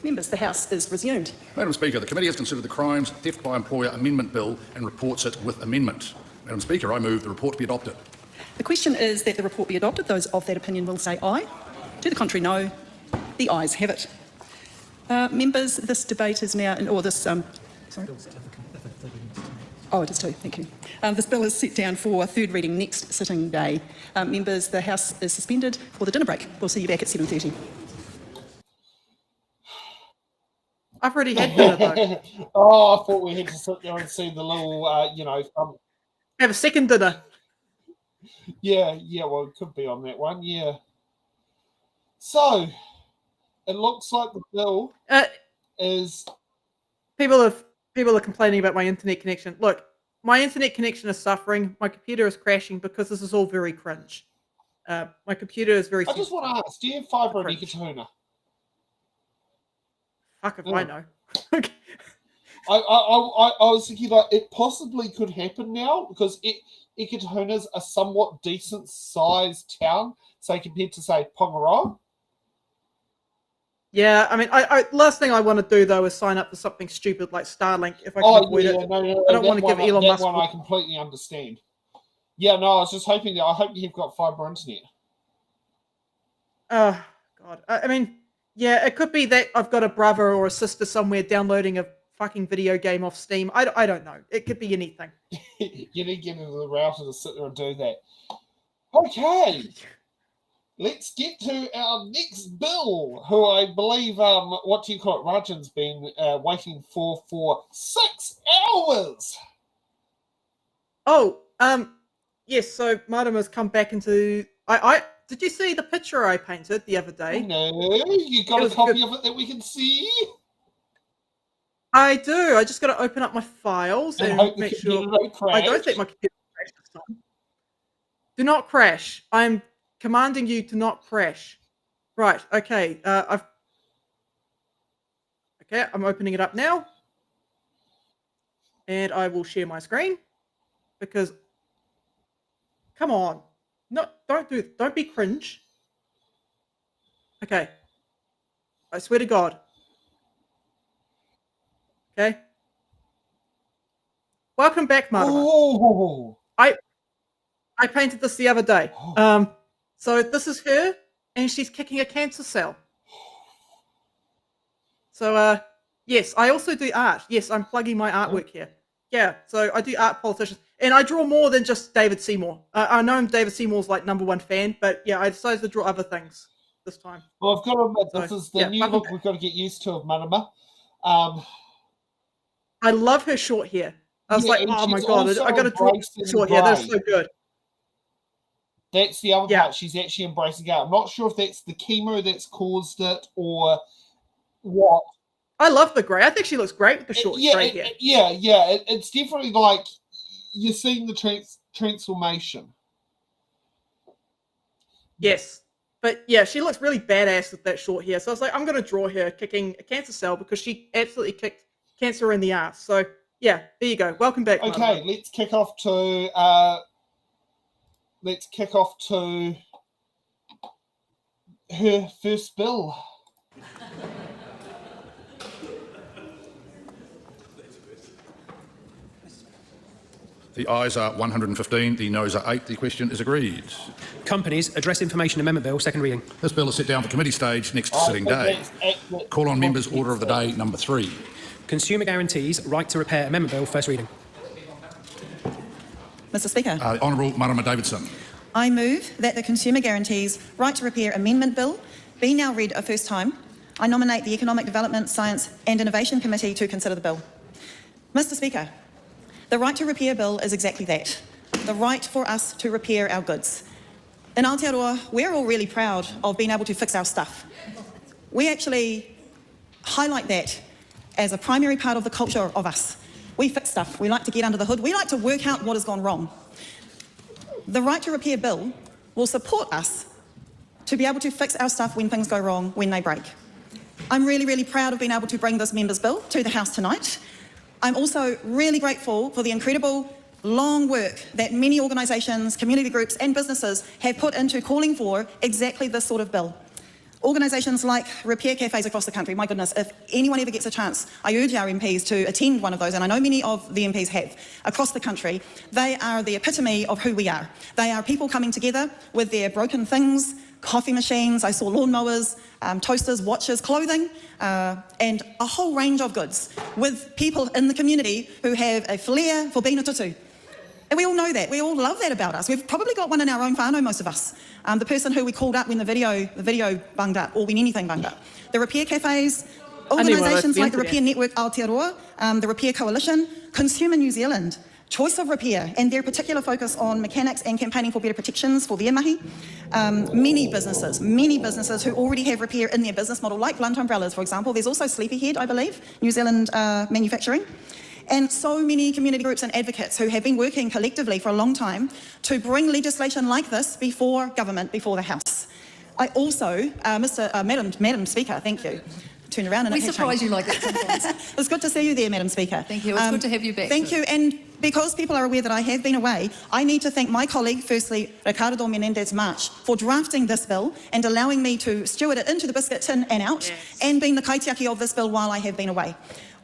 Members, the House is resumed. Madam Speaker, the committee has considered the Crimes Theft by Employer Amendment Bill and reports it with amendment. Madam Speaker, I move the report be adopted. The question is that the report be adopted. Those of that opinion will say aye. To the contrary, no. The ayes have it. Members, this debate is now, or this, sorry. Oh, it is too, thank you. This bill is set down for third reading next sitting day. Members, the House is suspended for the dinner break. We'll see you back at 7:30. I've already had dinner though. Oh, I thought we had to sit there and see the little, have a second dinner. Yeah, well, it could be on that one, yeah. So, it looks like the bill is... People are complaining about my internet connection. Look, my internet connection is suffering. My computer is crashing because this is all very cringe. My computer is very... I just want to ask, do you have fibre and Ekatuna? Fuck if I know. I was thinking like it possibly could happen now because Ekatuna's a somewhat decent sized town, say compared to say Pongaroa. Yeah, I mean, I last thing I want to do though is sign up for something stupid like Starlink if I can avoid it. No, I don't want to give Elon Musk. That one I completely understand. Yeah, no, I was just hoping that I hope you've got fibre internet. Oh God, I mean. Yeah, it could be that I've got a brother or a sister somewhere downloading a fucking video game off Steam. I don't know. It could be anything. You need to get into the router to sit there and do that. Okay. Let's get to our next bill, who I believe, Rajan's been waiting for 6 hours. Oh, yes. So Marama's come back into. I did you see the picture I painted the other day? No, you got a copy of it that we can see? I do. I just got to open up my files and hope the make computer sure. don't crash. I don't think my computer will crash this time. Do not crash. I'm commanding you to not crash. Right. Okay. Okay. I'm opening it up now, and I will share my screen because. Come on. No, don't be cringe. Okay. I swear to God. Okay. Welcome back, Marama. Oh. I painted this the other day. So this is her, and she's kicking a cancer cell. So yes, I also do art. Yes, I'm plugging my artwork here. Yeah, so I do art politicians, and I draw more than just David Seymour. I know David Seymour's like #1 fan, but yeah, I decided to draw other things this time. Well, I've got to admit, this is the new look we've got to get used to of Marama. I love her short hair. I was like, oh my God, I got to draw short hair. That's so good. That's the other part. She's actually embracing it. I'm not sure if that's the chemo that's caused it or what. I love the grey. I think she looks great with the short grey hair. It's definitely like you're seeing the transformation. Yes. But yeah, she looks really badass with that short hair. So I was like, I'm going to draw her kicking a cancer cell because she absolutely kicked cancer in the ass. So yeah, there you go. Welcome back. Okay, Marama. let's kick off to her first bill. The ayes are 115, the noes are 8. The question is agreed. Companies Address Information Amendment Bill, second reading. This bill is set down for committee stage next sitting day. Call on members, order of the day, number 3. Consumer Guarantees Right to Repair Amendment Bill, first reading. Mr Speaker. The Honourable Marama Davidson. I move that the Consumer Guarantees Right to Repair Amendment Bill be now read a first time. I nominate the Economic Development, Science and Innovation Committee to consider the bill. Mr Speaker, the Right to Repair Bill is exactly that, the right for us to repair our goods. In Aotearoa, we're all really proud of being able to fix our stuff. We actually highlight that as a primary part of the culture of us. We fix stuff. We like to get under the hood. We like to work out what has gone wrong. The Right to Repair Bill will support us to be able to fix our stuff when things go wrong, when they break. I'm really, really proud of being able to bring this members' bill to the House tonight. I'm also really grateful for the incredible long work that many organisations, community groups and businesses have put into calling for exactly this sort of bill. Organisations like repair cafes across the country, my goodness, if anyone ever gets a chance, I urge our MPs to attend one of those, and I know many of the MPs have, across the country. They are the epitome of who we are. They are people coming together with their broken things, coffee machines, I saw lawnmowers, toasters, watches, clothing, and a whole range of goods with people in the community who have a flair for being a tutu. And we all know that. We all love that about us. We've probably got one in our own whānau, most of us. The person who we called up when the video bunged up, or when anything bunged up. The repair cafes, organisations like the Repair Network Aotearoa, the Repair Coalition, Consumer New Zealand, Choice of Repair, and their particular focus on mechanics and campaigning for better protections for their mahi. Many businesses who already have repair in their business model, like Blunt Umbrellas, for example. There's also Sleepyhead, I believe, New Zealand manufacturing. And so many community groups and advocates who have been working collectively for a long time to bring legislation like this before government, before the House. I also, Madam Speaker, thank you. Turn around and we surprise you like that sometimes. It's good to see you there, Madam Speaker. Thank you. It's good to have you back. Thank you. And because people are aware that I have been away, I need to thank my colleague, firstly, Ricardo Menendez March, for drafting this bill and allowing me to steward it into the biscuit tin and out, and being the kaitiaki of this bill while I have been away.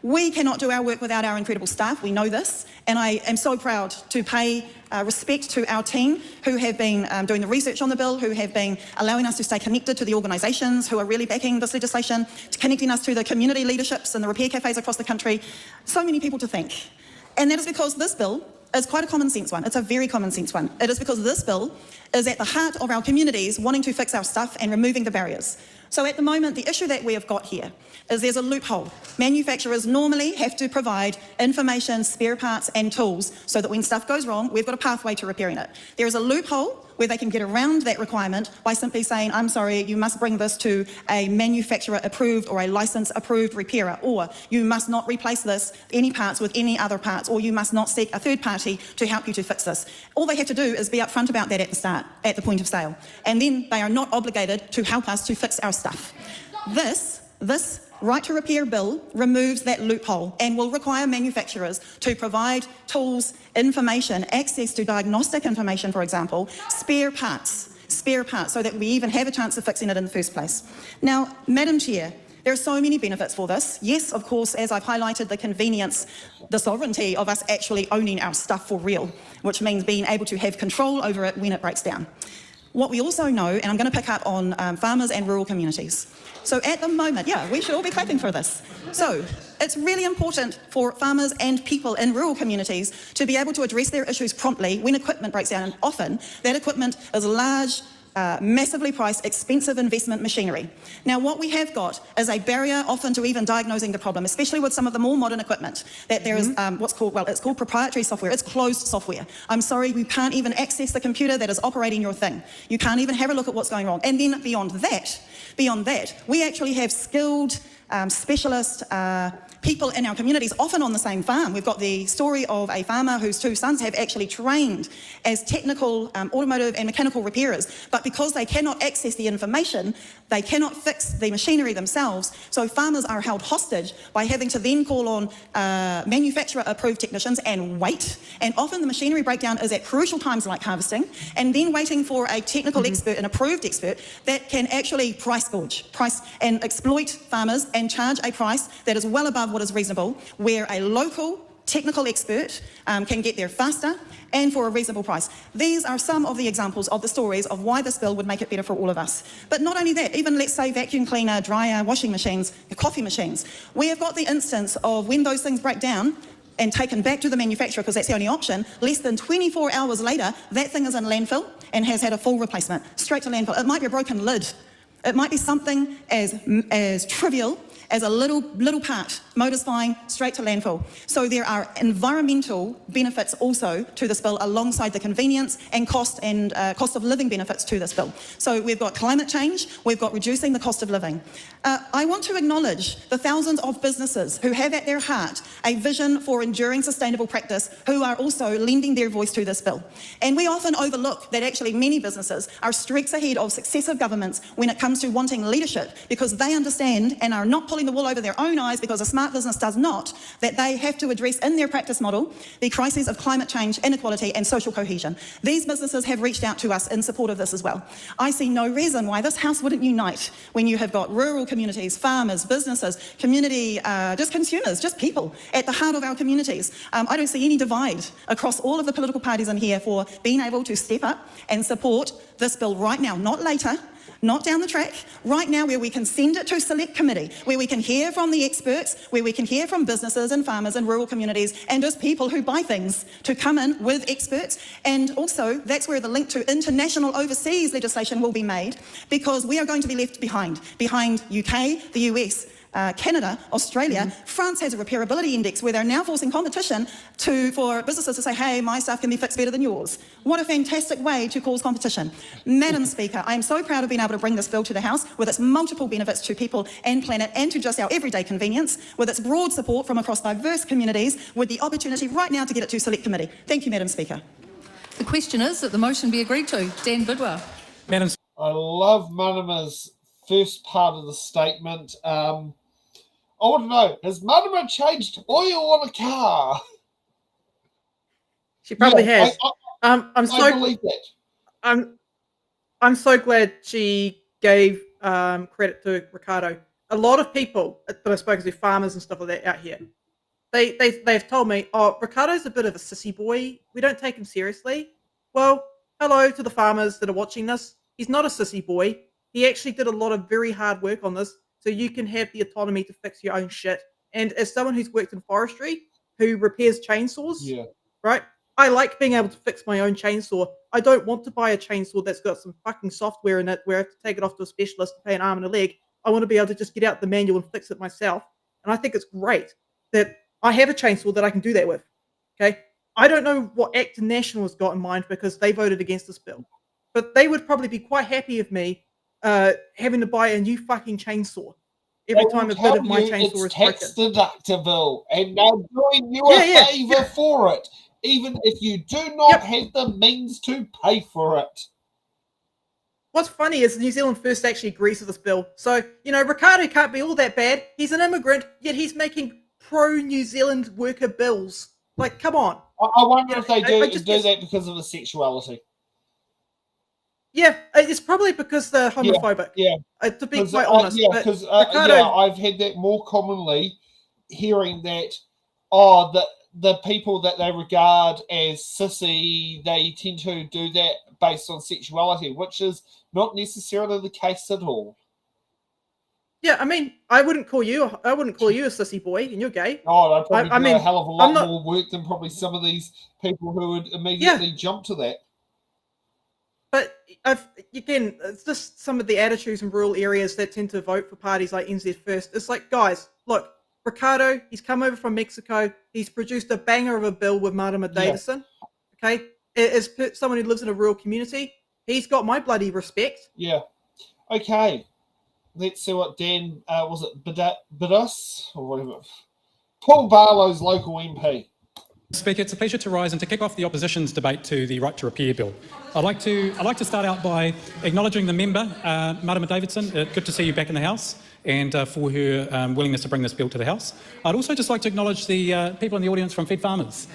We cannot do our work without our incredible staff, we know this, and I am so proud to pay respect to our team who have been doing the research on the bill, who have been allowing us to stay connected to the organisations who are really backing this legislation, to connecting us to the community leaderships and the repair cafes across the country. So many people to thank. And that is because this bill is quite a common sense one. It's a very common sense one. It is because this bill is at the heart of our communities wanting to fix our stuff and removing the barriers. So at the moment, the issue that we have got here is there's a loophole. Manufacturers normally have to provide information, spare parts and tools so that when stuff goes wrong, we've got a pathway to repairing it. There is a loophole where they can get around that requirement by simply saying, I'm sorry, you must bring this to a manufacturer approved or a license approved repairer, or you must not replace any parts with any other parts, or you must not seek a third party to help you to fix this. All they have to do is be upfront about that at the start, at the point of sale. And then they are not obligated to help us to fix our stuff. This Right to Repair Bill removes that loophole and will require manufacturers to provide tools, information, access to diagnostic information, for example, spare parts, so that we even have a chance of fixing it in the first place. Now, Madam Chair, there are so many benefits for this. Yes, of course, as I've highlighted, the convenience, the sovereignty of us actually owning our stuff for real, which means being able to have control over it when it breaks down. What we also know, and I'm going to pick up on farmers and rural communities. So at the moment, yeah, we should all be clapping for this. So it's really important for farmers and people in rural communities to be able to address their issues promptly when equipment breaks down. And often that equipment is large, massively priced, expensive investment machinery. Now, what we have got is a barrier often to even diagnosing the problem, especially with some of the more modern equipment, that there is it's called proprietary software. It's closed software. I'm sorry, you can't even access the computer that is operating your thing. You can't even have a look at what's going wrong. And then beyond that, we actually have skilled specialist people in our communities, often on the same farm. We've got the story of a farmer whose two sons have actually trained as technical automotive and mechanical repairers, but because they cannot access the information, they cannot fix the machinery themselves. So farmers are held hostage by having to then call on manufacturer-approved technicians and wait. And often the machinery breakdown is at crucial times like harvesting, and then waiting for a technical expert, an approved expert, that can actually price and exploit farmers and charge a price that is well above what is reasonable, where a local technical expert can get there faster and for a reasonable price. These are some of the examples of the stories of why this bill would make it better for all of us. But not only that, even let's say vacuum cleaner, dryer, washing machines, coffee machines. We have got the instance of when those things break down and taken back to the manufacturer because that's the only option, less than 24 hours later, that thing is in landfill and has had a full replacement, straight to landfill. It might be a broken lid. It might be something as trivial as a little part, motors flying straight to landfill. So there are environmental benefits also to this bill alongside the convenience and cost of living benefits to this bill. So we've got climate change, we've got reducing the cost of living. I want to acknowledge the thousands of businesses who have at their heart a vision for enduring sustainable practice, who are also lending their voice to this bill. And we often overlook that actually many businesses are streaks ahead of successive governments when it comes to wanting leadership, because they understand and are not pulling the wool over their own eyes, because a smart business does not, that they have to address in their practice model the crises of climate change, inequality and social cohesion. These businesses have reached out to us in support of this as well. I see no reason why this House wouldn't unite when you have got rural communities, farmers, businesses, community, just consumers, just people at the heart of our communities. I don't see any divide across all of the political parties in here for being able to step up and support this bill right now, not later, not down the track, right now, where we can send it to select committee, where we can hear from the experts, where we can hear from businesses and farmers and rural communities and just people who buy things to come in with experts. And also, that's where the link to international overseas legislation will be made, because we are going to be left behind UK, the US, Canada, Australia. France has a repairability index where they're now forcing competition for businesses to say, hey, my stuff can be fixed better than yours. What a fantastic way to cause competition. Madam Speaker, I am so proud of being able to bring this bill to the House with its multiple benefits to people and planet and to just our everyday convenience, with its broad support from across diverse communities, with the opportunity right now to get it to select committee. Thank you, Madam Speaker. The question is that the motion be agreed to. Dan Bidwell. I love Manama's first part of the statement. I want to know, has Manama changed oil on a car? She probably has. I believe that. I'm so glad she gave credit to Ricardo. A lot of people that I've spoken to, farmers and stuff like that out here, they've told me, oh, Ricardo's a bit of a sissy boy. We don't take him seriously. Well, hello to the farmers that are watching this. He's not a sissy boy. He actually did a lot of very hard work on this, so you can have the autonomy to fix your own shit. And as someone who's worked in forestry, who repairs chainsaws, right? I like being able to fix my own chainsaw I don't want to buy a chainsaw that's got some fucking software in it where I have to take it off to a specialist to pay an arm and a leg. I want to be able to just get out the manual and fix it myself. And I think it's great that I have a chainsaw that I can do that with. Okay. I don't know what Act National has got in mind because they voted against this bill, but they would probably be quite happy of me having to buy a new fucking chainsaw every time a bit of my chainsaw is broken. Tax deductible, and they're doing you a favour for it, even if you do not have the means to pay for it. What's funny is New Zealand First actually agrees with this bill. So, Ricardo can't be all that bad. He's an immigrant, yet he's making pro-New Zealand worker bills. Like, come on. I wonder if they do that because of the sexuality. Yeah, it's probably because they're homophobic. Yeah. To be quite honest. Because I've had that more commonly, hearing that, the people that they regard as sissy, they tend to do that based on sexuality, which is not necessarily the case at all. Yeah, I mean, I wouldn't call you a sissy boy, and you're gay. Oh, I'd probably do a hell of a lot more work than probably some of these people who would immediately jump to that. But again, it's just some of the attitudes in rural areas that tend to vote for parties like NZ First. It's like, guys, look, Ricardo, he's come over from Mexico. He's produced a banger of a bill with Marama Davidson. Okay, as someone who lives in a rural community, he's got my bloody respect. Yeah. Okay. Let's see what Dan, was it Bidus or whatever? Paul Barlow's local MP. Speaker, it's a pleasure to rise and to kick off the opposition's debate to the Right to Repair Bill. I'd like to start out by acknowledging the member, Marama Davidson. Good to see you back in the House, and for her willingness to bring this bill to the House. I'd also just like to acknowledge the people in the audience from Fed Farmers.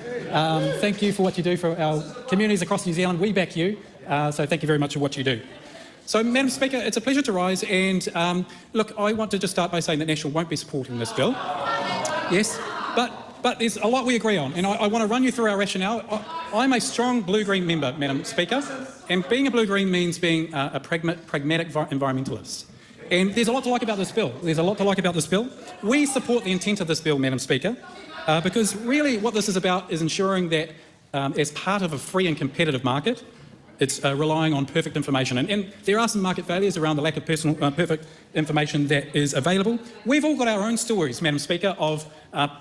Thank you for what you do for our communities across New Zealand. We back you, so thank you very much for what you do. So, Madam Speaker, it's a pleasure to rise, and look, I want to just start by saying that National won't be supporting this bill. Yes, but there's a lot we agree on, and I want to run you through our rationale. I'm a strong blue-green member, Madam Speaker, and being a blue-green means being a pragmatic environmentalist. And there's a lot to like about this bill. We support the intent of this bill, Madam Speaker, because really what this is about is ensuring that as part of a free and competitive market, it's relying on perfect information. And there are some market failures around the lack of perfect information that is available. We've all got our own stories, Madam Speaker, of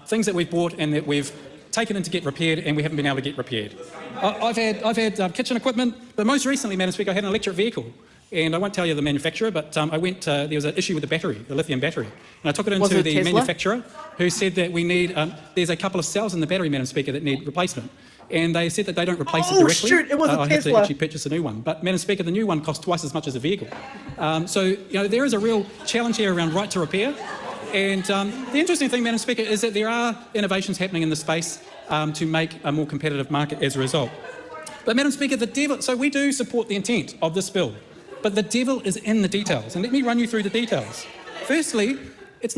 things that we've bought and that we've taken in to get repaired and we haven't been able to get repaired. I've had kitchen equipment, but most recently, Madam Speaker, I had an electric vehicle. And I won't tell you the manufacturer, but I went, there was an issue with the battery, the lithium battery. And I took it into the manufacturer, who said that we need, there's a couple of cells in the battery, Madam Speaker, that need replacement. And they said that they don't replace it directly. Shoot, it was a I have to actually purchase a new one. But, Madam Speaker, the new one costs twice as much as a vehicle. So, there is a real challenge here around right to repair. And the interesting thing, Madam Speaker, is that there are innovations happening in the space to make a more competitive market as a result. But, Madam Speaker, so we do support the intent of this bill, but the devil is in the details. And let me run you through the details. Firstly, it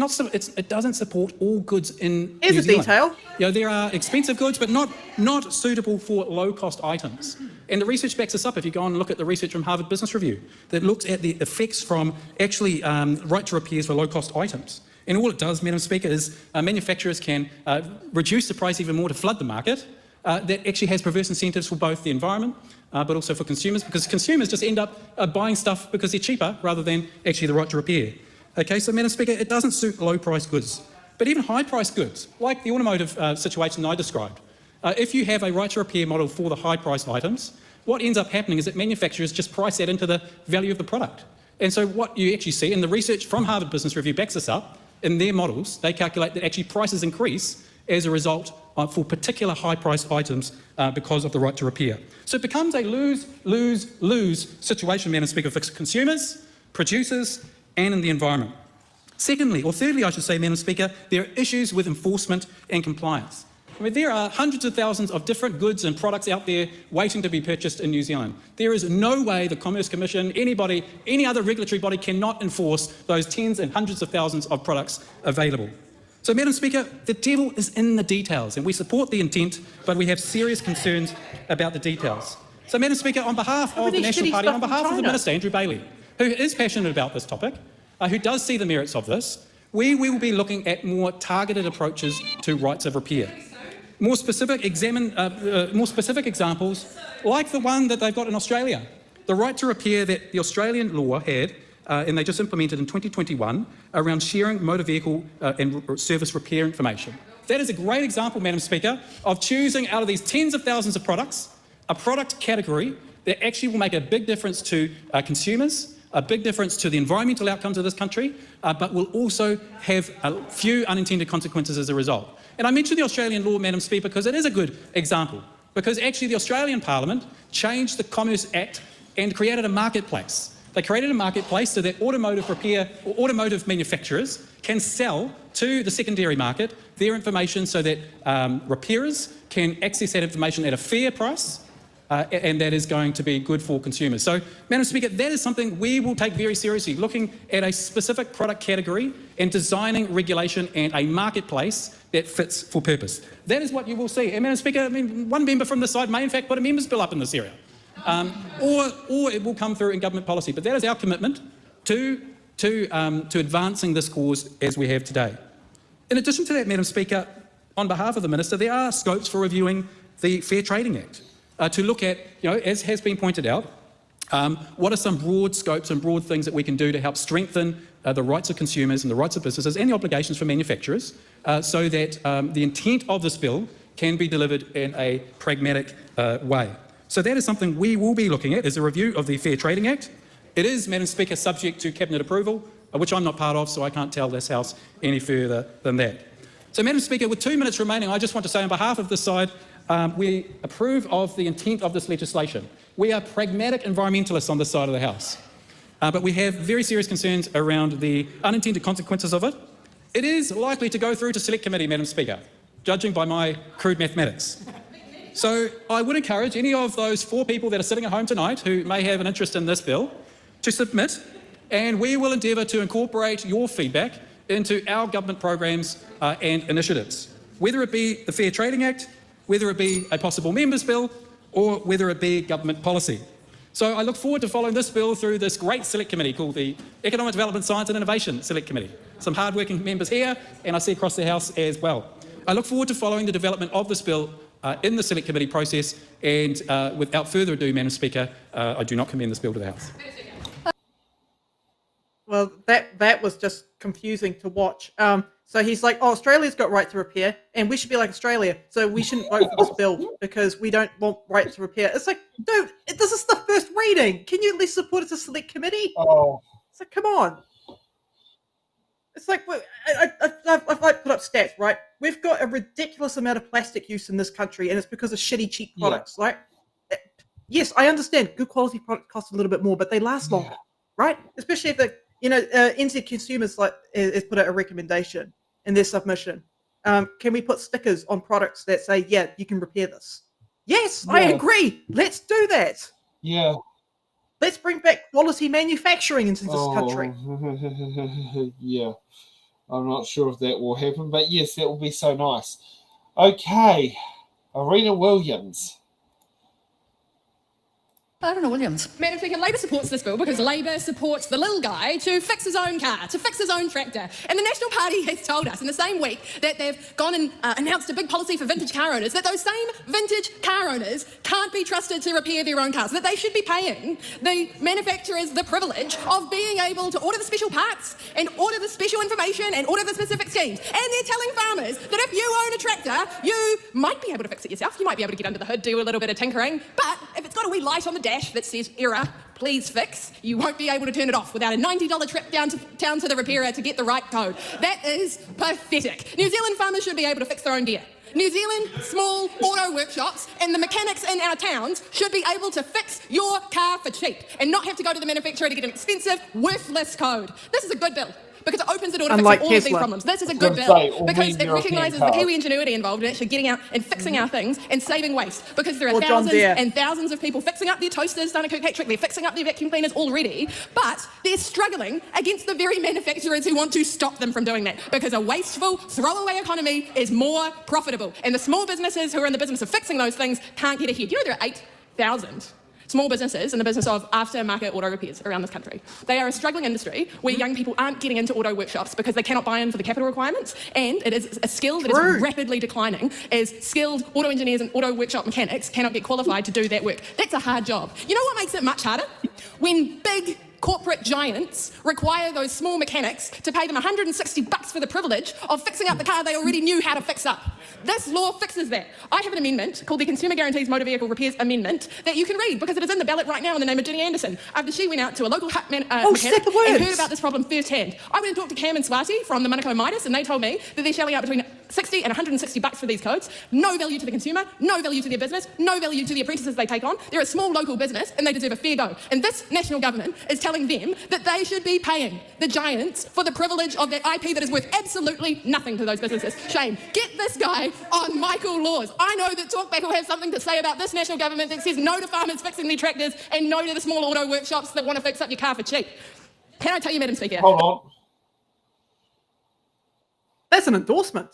doesn't support all goods in New Zealand. Detail. There are expensive goods, but not suitable for low-cost items. And the research backs this up. If you go and look at the research from Harvard Business Review that looks at the effects from actually right to repairs for low-cost items. And all it does, Madam Speaker, is manufacturers can reduce the price even more to flood the market. That actually has perverse incentives for both the environment, but also for consumers, because consumers just end up buying stuff because they're cheaper rather than actually the right to repair. Okay, so Madam Speaker, it doesn't suit low-priced goods, but even high-priced goods, like the automotive situation I described. If you have a right to repair model for the high-priced items, what ends up happening is that manufacturers just price that into the value of the product. And so what you actually see, and the research from Harvard Business Review backs this up, in their models, they calculate that actually prices increase as a result for particular high-priced items because of the right to repair. So it becomes a lose-lose-lose situation, Madam Speaker, for consumers, producers, and in the environment. Secondly, or thirdly, I should say, Madam Speaker, there are issues with enforcement and compliance. I mean, there are hundreds of thousands of different goods and products out there waiting to be purchased in New Zealand. There is no way the Commerce Commission, anybody, any other regulatory body cannot enforce those tens and hundreds of thousands of products available. So, Madam Speaker, the devil is in the details, and we support the intent, but we have serious concerns about the details. So, Madam Speaker, on behalf of the National Party, on behalf of the Minister, Andrew Bailey, who is passionate about this topic, who does see the merits of this, we will be looking at more targeted approaches to rights of repair. more specific examples, like the one that they've got in Australia. The right to repair that the Australian law had, and they just implemented in 2021, around sharing motor vehicle and service repair information. That is a great example, Madam Speaker, of choosing out of these tens of thousands of products, a product category that actually will make a big difference to consumers, a big difference to the environmental outcomes of this country, but will also have a few unintended consequences as a result. And I mention the Australian law, Madam Speaker, because it is a good example, because actually the Australian Parliament changed the Commerce Act and created a marketplace. They created a marketplace so that automotive repair or automotive manufacturers can sell to the secondary market their information so that repairers can access that information at a fair price, and that is going to be good for consumers. So, Madam Speaker, that is something we will take very seriously, looking at a specific product category and designing regulation and a marketplace that fits for purpose. That is what you will see. And, Madam Speaker, I mean, one member from this side may in fact put a members' bill up in this area. Or it will come through in government policy. But that is our commitment to advancing this cause as we have today. In addition to that, Madam Speaker, on behalf of the Minister, there are scopes for reviewing the Fair Trading Act to look at, as has been pointed out, what are some broad scopes and broad things that we can do to help strengthen the rights of consumers and the rights of businesses and the obligations for manufacturers so that the intent of this bill can be delivered in a pragmatic way. So that is something we will be looking at, is a review of the Fair Trading Act. It is, Madam Speaker, subject to Cabinet approval, which I'm not part of, so I can't tell this House any further than that. So, Madam Speaker, with 2 minutes remaining, I just want to say on behalf of this side, we approve of the intent of this legislation. We are pragmatic environmentalists on this side of the House, but we have very serious concerns around the unintended consequences of it. It is likely to go through to Select Committee, Madam Speaker, judging by my crude mathematics. So I would encourage any of those 4 people that are sitting at home tonight who may have an interest in this bill to submit, and we will endeavour to incorporate your feedback into our government programs and initiatives, whether it be the Fair Trading Act, whether it be a possible members' bill, or whether it be government policy. So I look forward to following this bill through this great select committee called the Economic Development, Science and Innovation Select Committee. Some hard-working members here, and I see across the House as well. I look forward to following the development of this bill in the Select Committee process, and without further ado, Madam Speaker, I do not commend this bill to the House. Well, that was just confusing to watch. So he's like, oh, Australia's got right to repair, and we should be like Australia, so we shouldn't vote for this bill because we don't want right to repair. It's like, dude, this is the first reading. Can you at least support it as a Select Committee? Oh. It's like, come on. It's like, I've put up stats, right? We've got a ridiculous amount of plastic use in this country, and it's because of shitty, cheap products, right? Yes, I understand good quality products cost a little bit more, but they last longer, right? Especially if the, NZ Consumers has put out a recommendation in their submission. Can we put stickers on products that say, yeah, you can repair this? Yes, I agree. Let's do that. Yeah. Let's bring back quality manufacturing into this country. Yeah. I'm not sure if that will happen, but yes, that will be so nice. Okay. Arena Williams. Arena Williams. Madam Speaker, Labor supports this bill because Labor supports the little guy to fix his own car, to fix his own tractor. And the National Party has told us in the same week that they've gone and announced a big policy for vintage car owners, that those same vintage car owners can't be trusted to repair their own cars, that they should be paying the manufacturers the privilege of being able to order the special parts and order the special information and order the specific schemes. And they're telling farmers that if you own a tractor, you might be able to fix it yourself, you might be able to get under the hood, do a little bit of tinkering, but if it's got a wee light on the dash that says error, please fix, you won't be able to turn it off without a $90 trip down to the repairer to get the right code. That is pathetic. New Zealand farmers should be able to fix their own gear. New Zealand small auto workshops and the mechanics in our towns should be able to fix your car for cheap and not have to go to the manufacturer to get an expensive, worthless code. This is a good bill, because it opens the door to fixing all of these problems. This is a good bill because it recognises the Kiwi ingenuity involved in actually getting out and fixing our things and saving waste, because there are thousands and thousands of people fixing up their toasters, done a cook hat trick, they're fixing up their vacuum cleaners already, but they're struggling against the very manufacturers who want to stop them from doing that, because a wasteful, throwaway economy is more profitable, and the small businesses who are in the business of fixing those things can't get ahead. You know, there are 8,000 small businesses in the business of aftermarket auto repairs around this country. They are a struggling industry where young people aren't getting into auto workshops because they cannot buy in for the capital requirements, and it is a skill that is rapidly declining as skilled auto engineers and auto workshop mechanics cannot get qualified to do that work. That's a hard job. You know what makes it much harder? When big corporate giants require those small mechanics to pay them $160 for the privilege of fixing up the car they already knew how to fix up. This law fixes that. I have an amendment called the Consumer Guarantees Motor Vehicle Repairs Amendment that you can read because it is in the ballot right now in the name of Jenny Anderson after she went out to a local hut mechanic and heard about this problem firsthand. I went and talked to Cam and Swati from the Manukau Midas and they told me that they're shelling out between $60 and $160 for these codes. No value to the consumer, no value to their business, no value to the apprentices they take on. They're a small local business and they deserve a fair go. And this national government is telling them that they should be paying the giants for the privilege of that IP that is worth absolutely nothing to those businesses. Shame. Get this guy on Michael Laws. I know that Talkback will have something to say about this national government that says no to farmers fixing their tractors and no to the small auto workshops that want to fix up your car for cheap. Can I tell you, Madam Speaker? Hold on. That's an endorsement.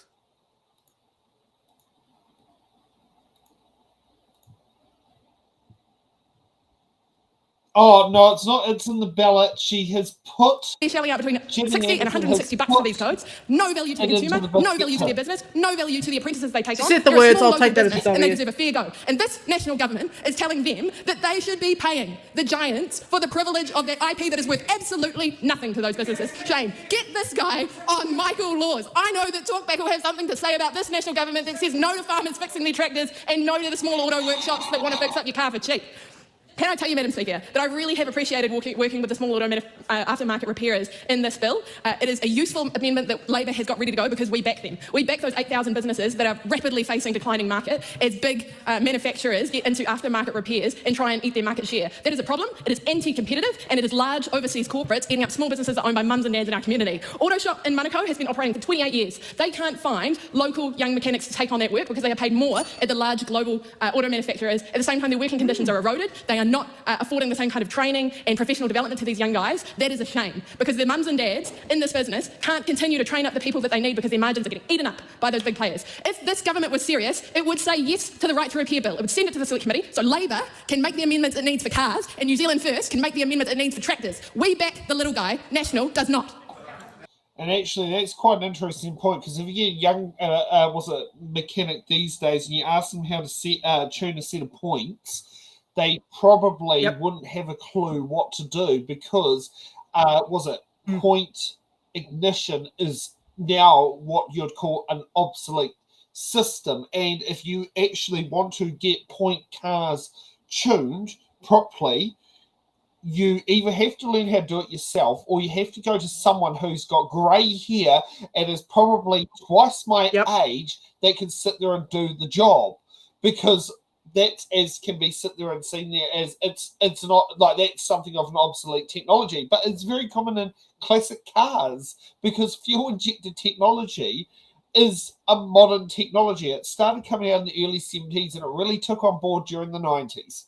Oh, no, it's not. It's in the ballot. She has put... They're shelling out between $60 and $160 for these codes. No value to the consumer, no value to their business, no value to the apprentices they take on. Said the words, I'll take that as and they deserve a fair go. And this national government is telling them that they should be paying the giants for the privilege of that IP that is worth absolutely nothing to those businesses. Shame. Get this guy on Michael Laws. I know that Talkback will have something to say about this national government that says no to farmers fixing their tractors and no to the small auto workshops that want to fix up your car for cheap. Can I tell you, Madam Speaker, that I really have appreciated working with the small auto aftermarket repairers in this bill. It is a useful amendment that Labor has got ready to go because we back them. We back those 8,000 businesses that are rapidly facing declining market as big manufacturers get into aftermarket repairs and try and eat their market share. That is a problem. It is anti-competitive and it is large overseas corporates eating up small businesses that are owned by mums and dads in our community. Auto Shop in Manukau has been operating for 28 years. They can't find local young mechanics to take on that work because they are paid more at the large global auto manufacturers. At the same time, their working conditions are eroded. They are not affording the same kind of training and professional development to these young guys. That is a shame because their mums and dads in this business can't continue to train up the people that they need because their margins are getting eaten up by those big players. If this government was serious, it would say yes to the right to repair bill. It would send it to the select committee so Labor can make the amendments it needs for cars and New Zealand First can make the amendments it needs for tractors. We back the little guy. National does not. And actually, that's quite an interesting point because if you get a young, mechanic these days and you ask them how to tune a set of points, they probably wouldn't have a clue what to do because, point ignition is now what you'd call an obsolete system. And if you actually want to get point cars tuned properly, you either have to learn how to do it yourself or you have to go to someone who's got grey hair and is probably twice my age that can sit there and do the job because that as can be sit there and seen there as it's not like that's something of an obsolete technology, but it's very common in classic cars because fuel injected technology is a modern technology. It started coming out in the early 70s and it really took on board during the 90s.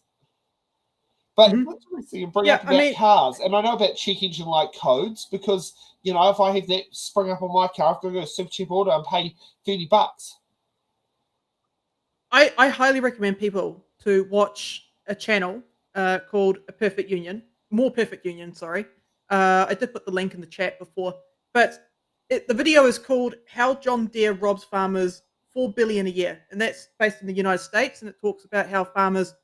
But interesting and bring up about cars, and I know about check engine light codes because you know if I have that spring up on my car, I've got to go to Super Cheap Auto and pay $30. I highly recommend people to watch a channel called More Perfect Union, sorry. I did put the link in the chat before, but the video is called How John Deere Robs Farmers $4 billion a Year, and that's based in the United States, and it talks about how farmers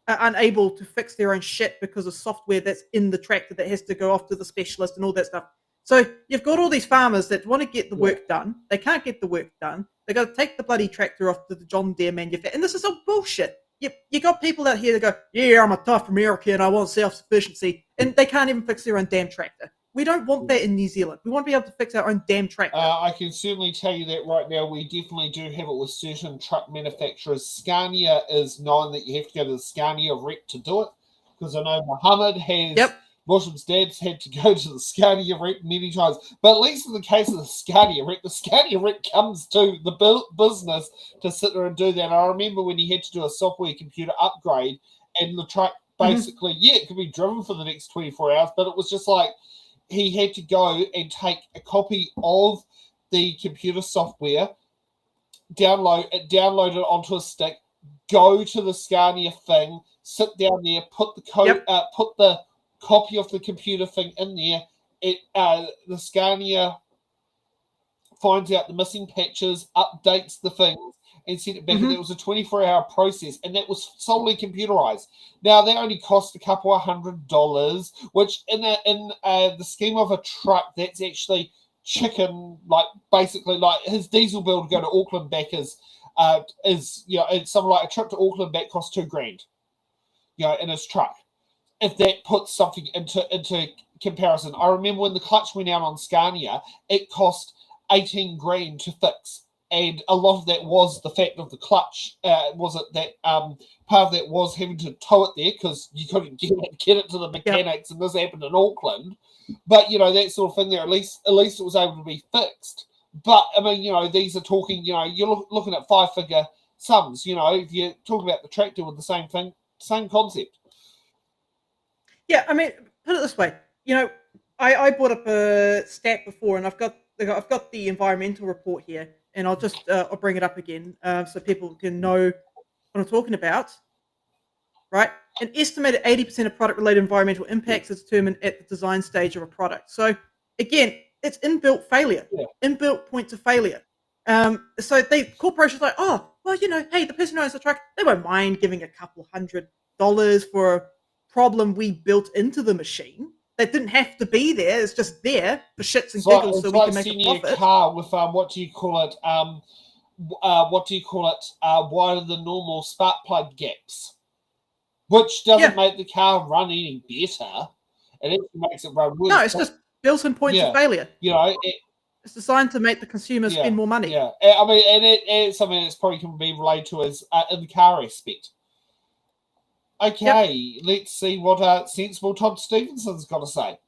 are unable to fix their own shit because of software that's in the tractor that has to go off to the specialist and all that stuff. So you've got all these farmers that want to get the work done. They can't get the work done. They got to take the bloody tractor off to the John Deere manufacturer. And this is all bullshit. You got people out here that go, yeah, I'm a tough American. I want self-sufficiency. And they can't even fix their own damn tractor. We don't want that in New Zealand. We want to be able to fix our own damn tractor. I can certainly tell you that right now we definitely do have it with certain truck manufacturers. Scania is known that you have to go to the Scania rep to do it because I know Muhammad has... Muslim's dad's had to go to the Scania rep many times. But at least in the case of the Scania rep comes to the business to sit there and do that. And I remember when he had to do a software computer upgrade and the truck basically, it could be driven for the next 24 hours, but it was just like he had to go and take a copy of the computer software, download it onto a stick, go to the Scania thing, sit down there, put the put the copy of the computer thing in there. The Scania finds out the missing patches, updates the things, and sent it back. And it was a 24-hour process, and that was solely computerized. Now that only cost a couple of $100, which in the scheme of a truck, that's actually chicken. Like basically, like his diesel bill to go to Auckland back is it's something like a trip to Auckland back costs $2,000, in his truck. If that puts something into comparison, I remember when the clutch went out on Scania, it cost $18,000 to fix, and a lot of that was the fact of the clutch. Was it that part of that was having to tow it there because you couldn't get it to the mechanics, and this happened in Auckland. But that sort of thing there, at least it was able to be fixed. But I mean, these are talking. You're looking at 5-figure sums. If you talk about the tractor with the same thing, same concept. Yeah, I mean, put it this way. I brought up a stat before, and I've got the environmental report here, and I'll bring it up again so people can know what I'm talking about. Right, an estimated 80% of product-related environmental impacts is determined at the design stage of a product. So again, it's inbuilt failure, inbuilt points of failure. So corporations are like, oh, well, hey, the person who owns the truck, they won't mind giving a couple $100 for a problem we built into the machine that didn't have to be there. It's just there for shits and giggles, so we can make a profit. A car with what do you call it? Wider than normal spark plug gaps, which doesn't make the car run any better. It actually makes it run worse. No, it's just built-in points of failure. It's designed to make the consumer spend more money. Yeah, I mean, and it's something that's probably can be related to as in the car aspect. Okay, let's see what sensible Todd Stevenson's got to say.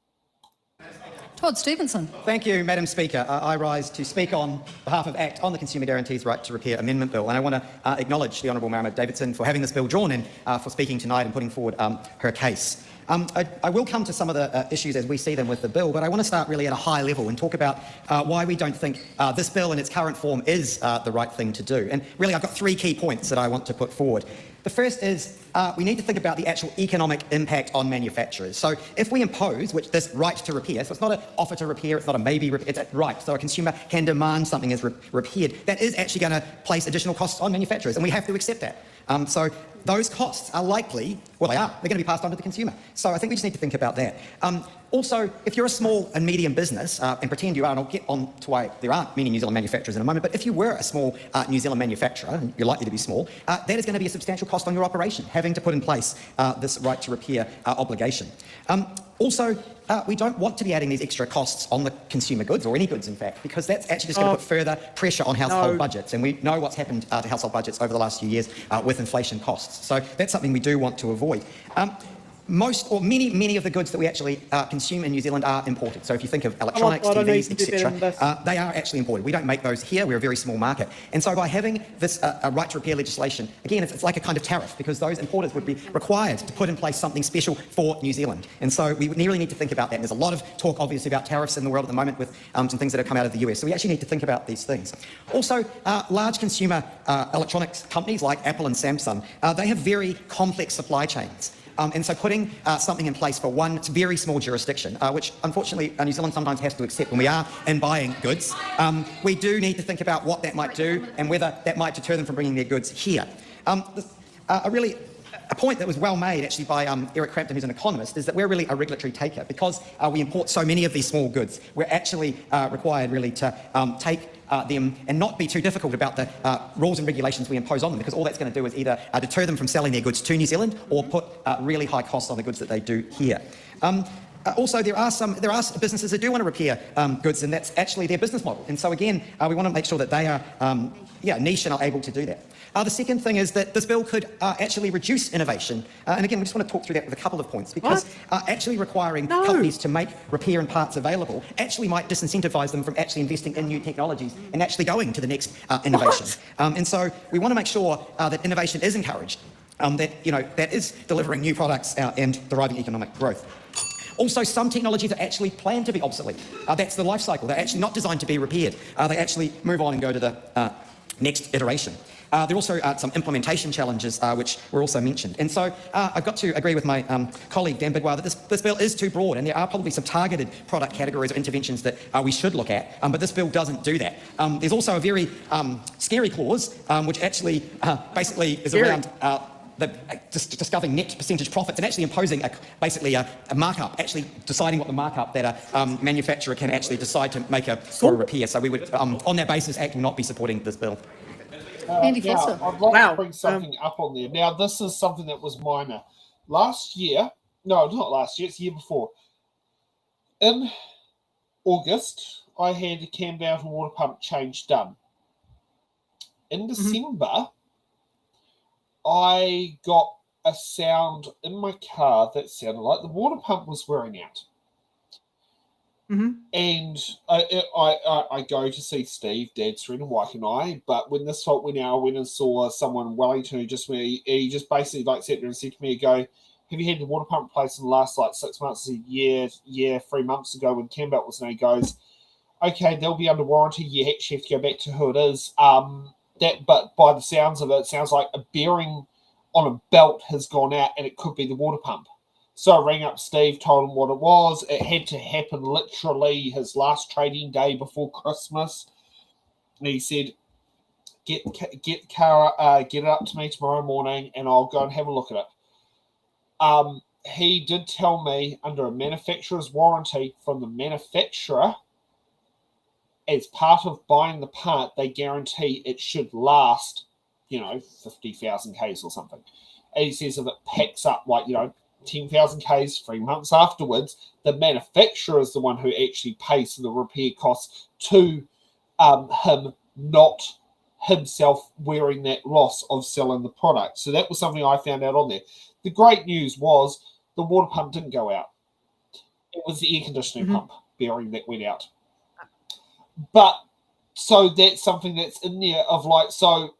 Todd Stevenson. Thank you, Madam Speaker. I rise to speak on behalf of ACT on the Consumer Guarantees Right to Repair Amendment Bill, and I want to acknowledge the Honourable Marama Davidson for having this bill drawn and for speaking tonight and putting forward her case. I will come to some of the issues as we see them with the bill, but I want to start really at a high level and talk about why we don't think this bill in its current form is the right thing to do. And really, I've got 3 key points that I want to put forward. The first is we need to think about the actual economic impact on manufacturers. So if we impose this right to repair, so it's not an offer to repair, it's not a maybe repair, it's a right, so a consumer can demand something is repaired, that is actually going to place additional costs on manufacturers, and we have to accept that. So those costs are likely, they're going to be passed on to the consumer. So I think we just need to think about that. Also, if you're a small and medium business, and pretend you are, and I'll get on to why there aren't many New Zealand manufacturers in a moment, but if you were a small New Zealand manufacturer, and you're likely to be small, that is going to be a substantial cost on your operation, having to put in place this right to repair obligation. Also, we don't want to be adding these extra costs on the consumer goods, or any goods in fact, because that's actually just going to put further pressure on household budgets, and we know what's happened to household budgets over the last few years with inflation costs. So that's something we do want to avoid. Many of the goods that we actually consume in New Zealand are imported. So if you think of electronics, TVs, etc., they are actually imported. We don't make those here. We're a very small market. And so by having this right to repair legislation, again, it's like a kind of tariff, because those importers would be required to put in place something special for New Zealand. And so we really need to think about that. And there's a lot of talk, obviously, about tariffs in the world at the moment with some things that have come out of the US. So we actually need to think about these things. Also, large consumer electronics companies like Apple and Samsung, they have very complex supply chains. And so putting something in place for one very small jurisdiction, which unfortunately New Zealand sometimes has to accept when we are in buying goods, we do need to think about what that might do and whether that might deter them from bringing their goods here. A point that was well made actually by Eric Crampton, who's an economist, is that we're really a regulatory taker. Because we import so many of these small goods, we're actually required really to take them and not be too difficult about the rules and regulations we impose on them, because all that's going to do is either deter them from selling their goods to New Zealand or put really high costs on the goods that they do here. Also, there are businesses that do want to repair goods, and that's actually their business model. And so again, we want to make sure that they are niche and are able to do that. The second thing is that this bill could actually reduce innovation. And again, we just want to talk through that with a couple of points, because actually requiring companies to make repair and parts available actually might disincentivize them from actually investing in new technologies and actually going to the next innovation. And so we want to make sure that innovation is encouraged, that is delivering new products and deriving economic growth. Also, some technologies are actually planned to be obsolete. That's the life cycle. They're actually not designed to be repaired. They actually move on and go to the next iteration. There are also some implementation challenges which were also mentioned. And so I've got to agree with my colleague Dan Bidwell that this bill is too broad, and there are probably some targeted product categories or interventions that we should look at, but this bill doesn't do that. There's also a very scary clause which actually basically is around discovering net percentage profits and actually imposing basically a markup, actually deciding what the markup that a manufacturer can actually decide to make for a repair. So we would, on that basis, ACT will not be supporting this bill. Andy Now, Foster. I'd like to bring something up on there. Now, this is something that was minor. Last year, no, not last year, it's the year before. In August, I had a Cambourne water pump change done. In December, I got a sound in my car that sounded like the water pump was wearing out. And I go to see Steve, Dad, Serena, Wyke, and I. But when this fault went out, I went and saw someone in Wellington who he just basically sat there and said to me, "Have you had the water pump replaced in the last 6 months, a year, 3 months ago when Campbell was?" And he goes, "Okay, they'll be under warranty. You actually have to go back to who it is." But by the sounds of it, it sounds like a bearing on a belt has gone out, and it could be the water pump. So I rang up Steve, told him what it was. It had to happen literally his last trading day before Christmas. And he said, get the car, get it up to me tomorrow morning, and I'll go and have a look at it. He did tell me under a manufacturer's warranty from the manufacturer, as part of buying the part, they guarantee it should last, 50,000 Ks or something. And he says if it packs up 10,000 Ks 3 months afterwards, the manufacturer is the one who actually pays for the repair costs to him, not himself wearing that loss of selling the product. So that was something I found out on there. The great news was the water pump didn't go out. It was the air conditioning pump bearing that went out. But so that's something that's in there of so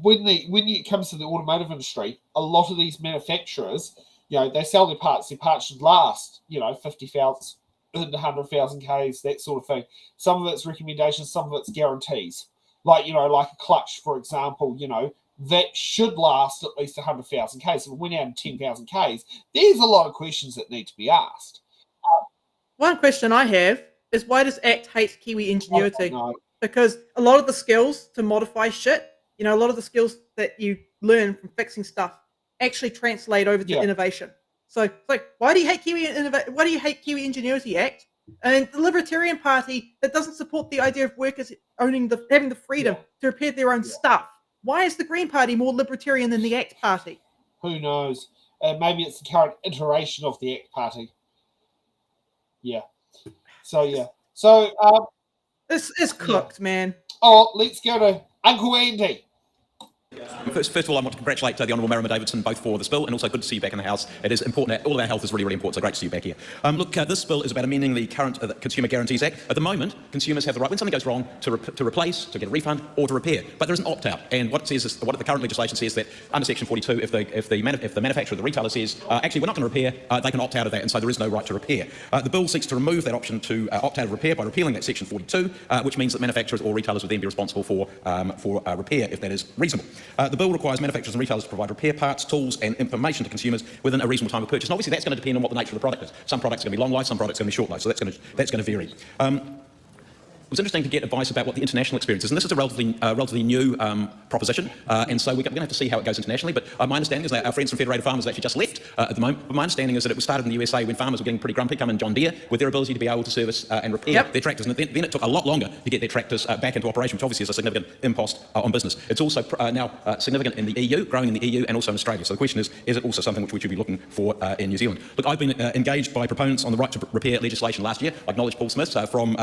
when it comes to the automotive industry, a lot of these manufacturers, they sell their parts. Their parts should last, 50,000, 100,000 Ks, that sort of thing. Some of it's recommendations, some of it's guarantees. Like a clutch, for example, that should last at least 100,000 Ks. If it went out in 10,000 Ks, there's a lot of questions that need to be asked. One question I have is, why does ACT hate Kiwi ingenuity? Because a lot of the skills to modify shit, a lot of the skills that you learn from fixing stuff actually translate over to innovation. So why do you hate Why do you hate Kiwi ingenuity, ACT? And the Libertarian Party that doesn't support the idea of workers having the freedom to repair their own stuff. Why is the Green Party more libertarian than the ACT Party? Who knows? Maybe it's the current iteration of the ACT Party. Yeah. So this is cooked, man. Oh, let's go to Uncle Andy. First of all, I want to congratulate the Honourable Marama Davidson both for this bill, and also good to see you back in the House. It is important. All of our health is really, really important, so great to see you back here. This bill is about amending the current Consumer Guarantees Act. At the moment, consumers have the right, when something goes wrong, to replace, to get a refund, or to repair. But there is an opt-out, and what it says is, what the current legislation says, that under Section 42, if the manufacturer or the retailer says, actually, we're not going to repair, they can opt out of that, and so there is no right to repair. The bill seeks to remove that option to opt out of repair by repealing that Section 42, which means that manufacturers or retailers would then be responsible for repair if that is reasonable. The bill requires manufacturers and retailers to provide repair parts, tools and information to consumers within a reasonable time of purchase. And obviously that's going to depend on what the nature of the product is. Some products are going to be long life, some products are going to be short life, so that's going to vary. It was interesting to get advice about what the international experience is, and this is a relatively new proposition, and so we're going to have to see how it goes internationally. But my understanding is that our friends from Federated Farmers have actually just left at the moment. But my understanding is that it was started in the USA when farmers were getting pretty grumpy, coming John Deere, with their ability to be able to service and repair their tractors. And then it took a lot longer to get their tractors back into operation, which obviously is a significant impost on business. It's also now significant in the EU, growing in the EU, and also in Australia. So the question is it also something which we should be looking for in New Zealand? Look, I've been engaged by proponents on the right to repair legislation last year. I acknowledge Paul Smith from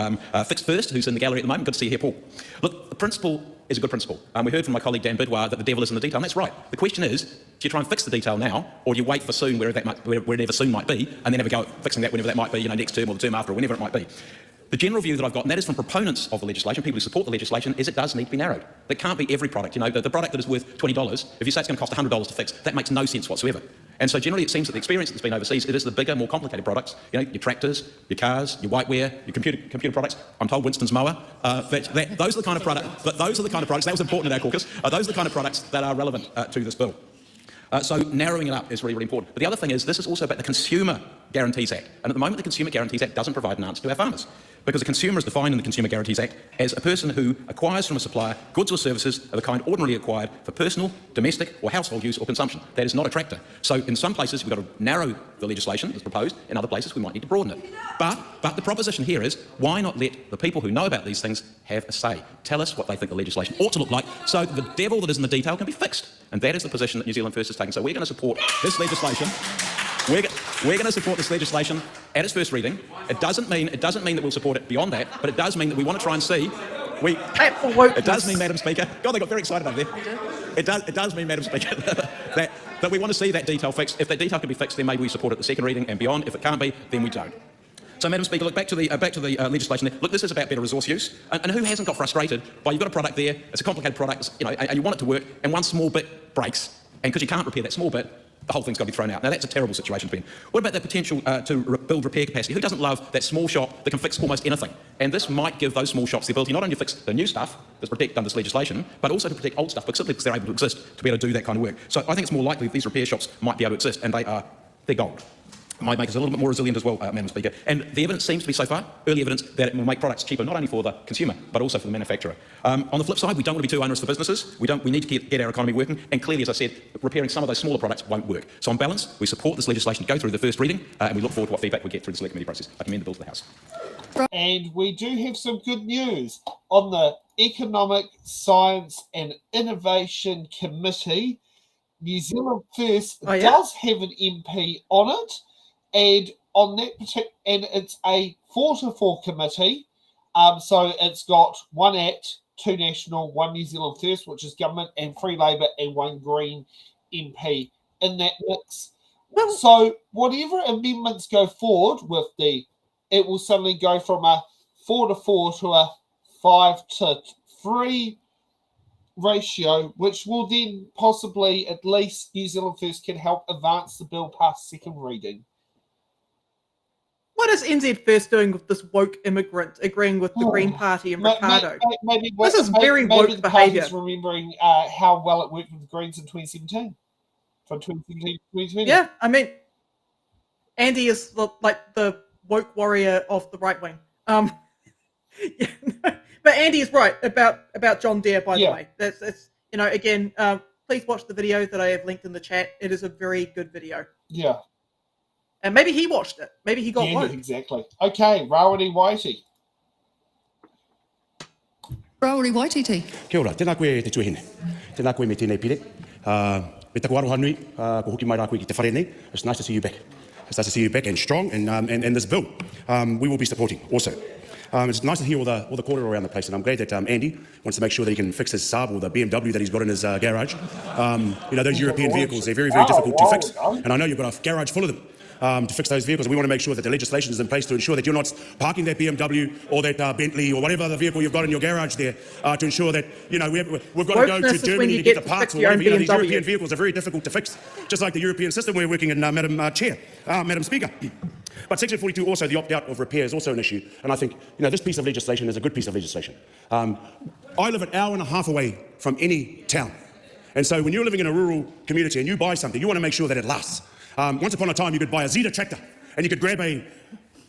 Fixed First, who's in the gallery at the moment. Good to see you here, Paul. Look, the principle is a good principle. We heard from my colleague Dan Bidwell that the devil is in the detail, and that's right. The question is, do you try and fix the detail now, or do you wait for soon, wherever soon might be, and then have a go at fixing that whenever that might be, next term or the term after, or whenever it might be? The general view that I've got, and that is from proponents of the legislation, people who support the legislation, is it does need to be narrowed. It can't be every product. The product that is worth $20, if you say it's going to cost $100 to fix, that makes no sense whatsoever. And so generally it seems that the experience that's been overseas, it is the bigger, more complicated products, your tractors, your cars, your whiteware, your computer products. I'm told Winston's mower. Those are the kind of products, that was important in our caucus, those are the kind of products that are relevant to this bill. So narrowing it up is really, really important. But the other thing is this is also about the Consumer Guarantees Act. And at the moment, the Consumer Guarantees Act doesn't provide an answer to our farmers. Because a consumer is defined in the Consumer Guarantees Act as a person who acquires from a supplier goods or services of the kind ordinarily acquired for personal, domestic or household use or consumption. That is not a tractor. So in some places, we've got to narrow the legislation as proposed. In other places, we might need to broaden it. But the proposition here is, why not let the people who know about these things have a say? Tell us what they think the legislation ought to look like so the devil that is in the detail can be fixed. And that is the position that New Zealand First is taking. So we're going to support this legislation. We're going to support this legislation at its first reading. It doesn't mean that we'll support it beyond that, but it does mean that we want to try and see. It does mean, Madam Speaker. God, they got very excited over there. It does mean, Madam Speaker, that we want to see that detail fixed. If that detail can be fixed, then maybe we support it at the second reading and beyond. If it can't be, then we don't. So, Madam Speaker, look back to the legislation there. Look, this is about better resource use, and who hasn't got frustrated by you've got a product there, it's a complicated product, and you want it to work, and one small bit breaks, and because you can't repair that small bit, the whole thing's got to be thrown out. Now, that's a terrible situation to be in. What about the potential to build repair capacity? Who doesn't love that small shop that can fix almost anything? And this might give those small shops the ability not only to fix the new stuff that's protected under this legislation, but also to protect old stuff, simply because they're able to exist, to be able to do that kind of work. So I think it's more likely that these repair shops might be able to exist, and they're gold. It might make us a little bit more resilient as well, Madam Speaker. And the evidence seems to be so far, early evidence, that it will make products cheaper not only for the consumer, but also for the manufacturer. On the flip side, we don't want to be too onerous for businesses. We need to get our economy working. And clearly, as I said, repairing some of those smaller products won't work. So on balance, we support this legislation to go through the first reading, and we look forward to what feedback we get through the select committee process. I commend the bill to the House. And we do have some good news on the Economic, Science and Innovation Committee. New Zealand First does have an MP on it. And on that and it's a 4-4 committee. So it's got 1 Act, 2 National, 1 New Zealand First, which is government, and Free Labour, and 1 Green MP in that mix. So whatever amendments go forward with it will suddenly go from a 4-4 to a 5-3 ratio, which will then possibly, at least New Zealand First can help advance the bill past second reading. What is NZ First doing with this woke immigrant agreeing with the Green Party and Ricardo? This is very woke behaviour. Remembering how well it worked with the Greens in 2017. From 2017 to 2020. Yeah, I mean, Andy is like the woke warrior of the right wing. But Andy is right about John Deere, by the way. That's again, please watch the video that I have linked in the chat. It is a very good video. Yeah. And maybe he watched it. Maybe he got woke. Exactly. Okay, Laura Te Waititi. Laura Te Waititi. Kia ora, tēnā koe te tuahine. Tēnā koe me tēnei pire. Me taku aroha nui, ko hoki mai rā koe ki te whare nei. It's nice to see you back. It's nice to see you back and strong, and this bill we will be supporting also. It's nice to hear all the kōrero around the place, and I'm glad that Andy wants to make sure that he can fix his Saab or the BMW that he's got in his garage. Those European vehicles, they're very, very difficult to fix, and I know you've got a garage full of them. To fix those vehicles, and we want to make sure that the legislation is in place to ensure that you're not parking that BMW or that Bentley or whatever other vehicle you've got in your garage there to ensure that, we've got to go to Germany to get the parts or whatever. These European vehicles are very difficult to fix, just like the European system we're working in, Madam Speaker. But Section 42 also, the opt-out of repair is also an issue, and I think, this piece of legislation is a good piece of legislation. I live an hour and a half away from any town, and so when you're living in a rural community and you buy something, you want to make sure that it lasts. Once upon a time, you could buy a Zeta tractor and you could grab a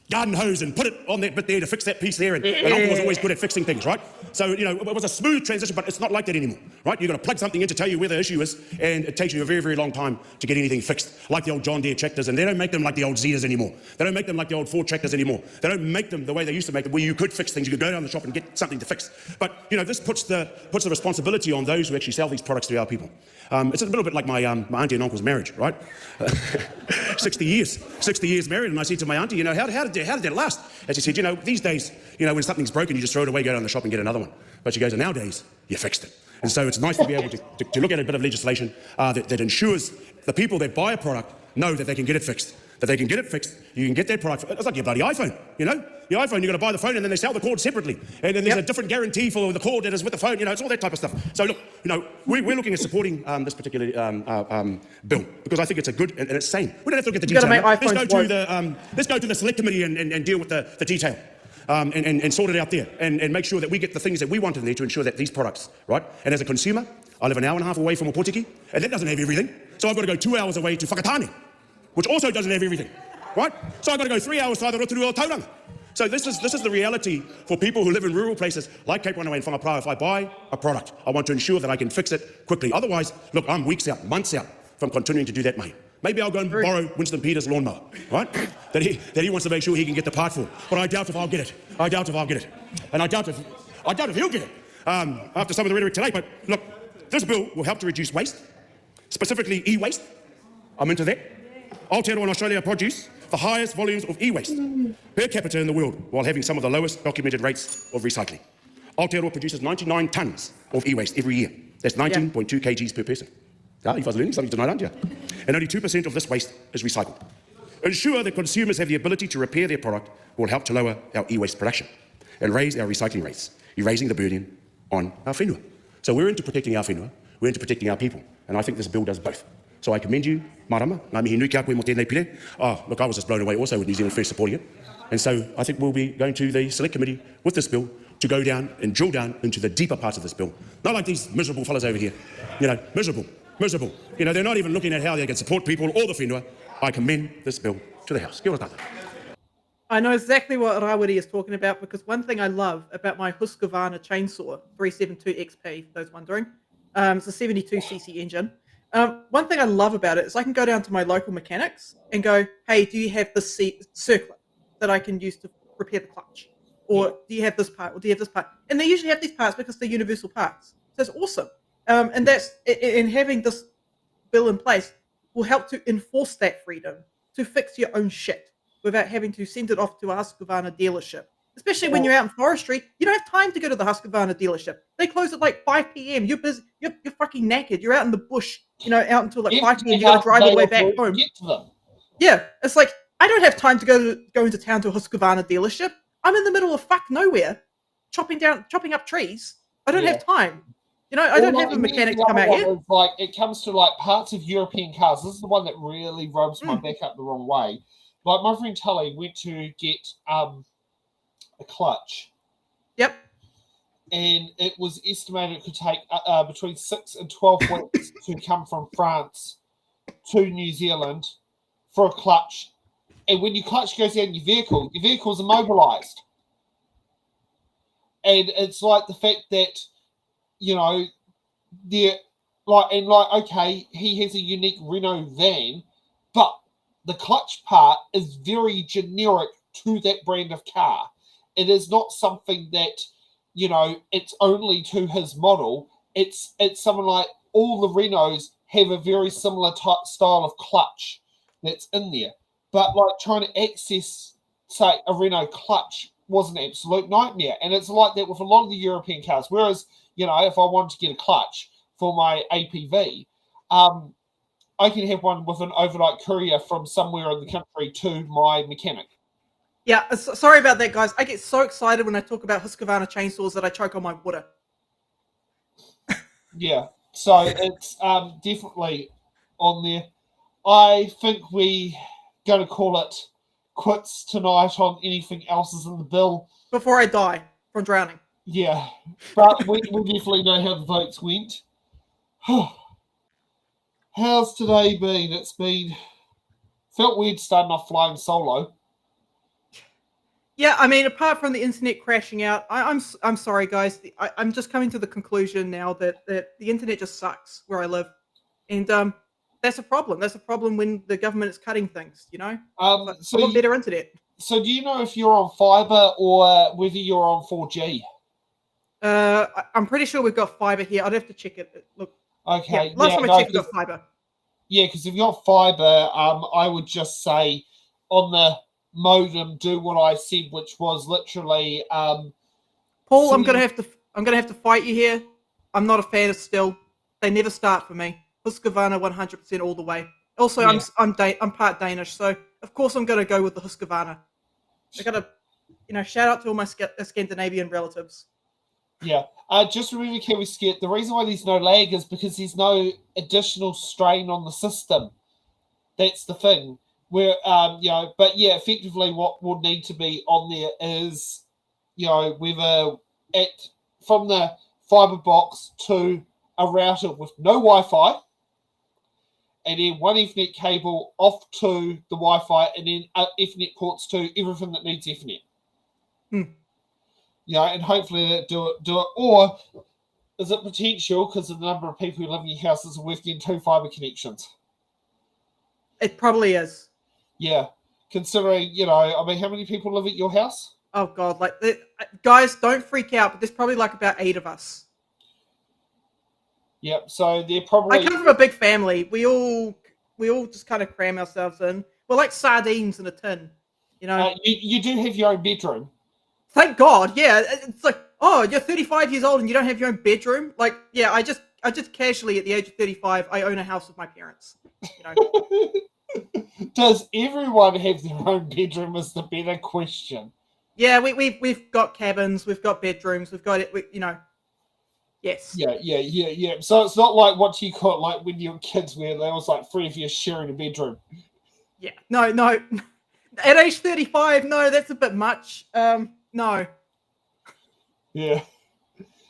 garden hose and put it on that bit there to fix that piece there, and Uncle was always good at fixing things, right? So, it was a smooth transition, but it's not like that anymore, right? You've got to plug something in to tell you where the issue is, and it takes you a very, very long time to get anything fixed, like the old John Deere tractors, and they don't make them like the old Zetas anymore. They don't make them like the old Ford tractors anymore. They don't make them the way they used to make them, where you could fix things. You could go down the shop and get something to fix. But, this puts the responsibility on those who actually sell these products to our people. It's a little bit like my auntie and uncle's marriage, right? 60 years married, and I said to my auntie, how did that last? And she said, these days, when something's broken, you just throw it away, go down the shop and get another one. But she goes, nowadays, you fixed it. And so it's nice to be able to look at a bit of legislation that ensures the people that buy a product know that they can get it fixed. that they can get it fixed. You can get that product. It's like your bloody iPhone, you know? The iPhone, you've got to buy the phone and then they sell the cord separately. And then there's a different guarantee for the cord that is with the phone, you know, it's all that type of stuff. So look, you know, we're looking at supporting this particular bill because I think it's a good and it's sane. We don't have to look at the detail. Let's go to the select committee and deal with the detail. And sort it out there and make sure that we get the things that we want in there to ensure that these products, right? And as a consumer, I live an hour and a half away from a Potiki, and that doesn't have everything. So I've got to go 2 hours away to Whakatane, which also doesn't have everything, right? So I've got to go 3 hours to either Rotorua or Tauranga. So this is the reality for people who live in rural places like Cape Whanaway and Whangaparau. If I buy a product, I want to ensure that I can fix it quickly. Otherwise, look, I'm weeks out, months out from continuing to do that, mate. Maybe I'll go and borrow Winston Peters' lawnmower, right? That he wants to make sure he can get the part for. But I doubt if I'll get it. I doubt if I'll get it. And I doubt if he'll get it. After some of the rhetoric today, but look, this bill will help to reduce waste, specifically e-waste. I'm into that. Aotearoa and Australia produce the highest volumes of e-waste per capita in the world while having some of the lowest documented rates of recycling. Aotearoa produces 99 tonnes of e-waste every year. That's 19.2 kgs per person. You guys are learning something tonight, aren't you? And only 2% of this waste is recycled. Ensure that consumers have the ability to repair their product will help to lower our e-waste production and raise our recycling rates, erasing the burden on our whenua. So we're into protecting our whenua, we're into protecting our people, and I think this bill does both. So I commend you, Marama, ngā mihi nui kia koe mo tēnei pire. Look, I was just blown away also with New Zealand First supporting it. And so I think we'll be going to the Select Committee with this bill to go down and drill down into the deeper parts of this bill. Not like these miserable fellas over here, you know, miserable. You know, they're not even looking at how they can support people or the whenua. I commend this bill to the House. Kia ora tātou. I know exactly what Rawiri is talking about because one thing I love about my Husqvarna chainsaw 372 XP, for those wondering, it's a 72cc engine. One thing I love about it is I can go down to my local mechanics and go, hey, do you have this circlet that I can use to repair the clutch? Or do you have this part? Or do you have this part? And they usually have these parts because they're universal parts. So it's awesome. And having this bill in place will help to enforce that freedom to fix your own shit without having to send it off to a Husqvarna dealership. Especially when you're out in forestry, you don't have time to go to the Husqvarna dealership. They close at like 5 p.m. You're busy. You're fucking knackered. You're out in the bush, you know, out until like 5 p.m. You got to drive all the way back home. Get to them. Yeah, it's like I don't have time to go into town to a Husqvarna dealership. I'm in the middle of fuck nowhere, chopping up trees. I don't have time. You know, I don't have a mechanic to come out here. Like it comes to like parts of European cars. This is the one that really rubs my back up the wrong way. Like my friend Tully went to get a clutch. Yep. And it was estimated it could take between 6 and 12 weeks to come from France to New Zealand for a clutch. And when your clutch goes down your vehicle's immobilized. And it's like the fact that, you know, okay, he has a unique Renault van, but the clutch part is very generic to that brand of car. It is not something that, you know, it's only to his model. It's something like all the Renaults have a very similar style of clutch that's in there. But like trying to access, say, a Renault clutch was an absolute nightmare. And it's like that with a lot of the European cars. Whereas, you know, if I wanted to get a clutch for my APV, I can have one with an overnight courier from somewhere in the country to my mechanic. Yeah, sorry about that, guys. I get so excited when I talk about Husqvarna chainsaws that I choke on my water. Yeah, so it's definitely on there. I think we're going to call it quits tonight on anything else is in the bill. Before I die from drowning. Yeah, but we definitely know how the votes went. How's today been? It's been... Felt weird starting off flying solo. Yeah, I mean, apart from the internet crashing out, I'm sorry, guys. I'm just coming to the conclusion now that the internet just sucks where I live. And that's a problem. That's a problem when the government is cutting things, you know? So I want better internet. So do you know if you're on fibre or whether you're on 4G? I'm pretty sure we've got fibre here. I'd have to check it. Look. Okay. Yeah, last time I checked, we got fibre. Yeah, because if you've got fibre, I would just say on the modem do what I said, which was literally Paul, I'm gonna have to fight you here. I'm not a fan of Still. They never start for me. Husqvarna 100% all the way. Also, yeah. I'm part Danish, so of course I'm going to go with the Husqvarna. I got to, shout out to all my Scandinavian relatives. Yeah. Just remember, Kiwi Skit, the reason why there's no lag is because there's no additional strain on the system. That's the thing. Where, but yeah, effectively what will need to be on there is, whether from the fibre box to a router with no Wi-Fi, and then one Ethernet cable off to the Wi-Fi, and then Ethernet ports to everything that needs Ethernet. And hopefully that do it. Or is it potential, because of the number of people who live in your house, is it worth getting 2 fibre connections? It probably is. Yeah. Considering, how many people live at your house? Oh, God. Guys, don't freak out, but there's probably about 8 of us. Yep, so they're probably... I come from a big family. We all just kind of cram ourselves in. We're like sardines in a tin, You do have your own bedroom. Thank God, yeah. It's like, oh, you're 35 years old and you don't have your own bedroom? Like, yeah, I just casually at the age of 35, I own a house with my parents. Does everyone have their own bedroom is the better question. Yeah, we've got cabins, we've got bedrooms, we've got it, yes. Yeah. So it's not like what you call like when you were kids where there was like 3 of you sharing a bedroom. Yeah, no. At age 35, no, that's a bit much. No. Yeah.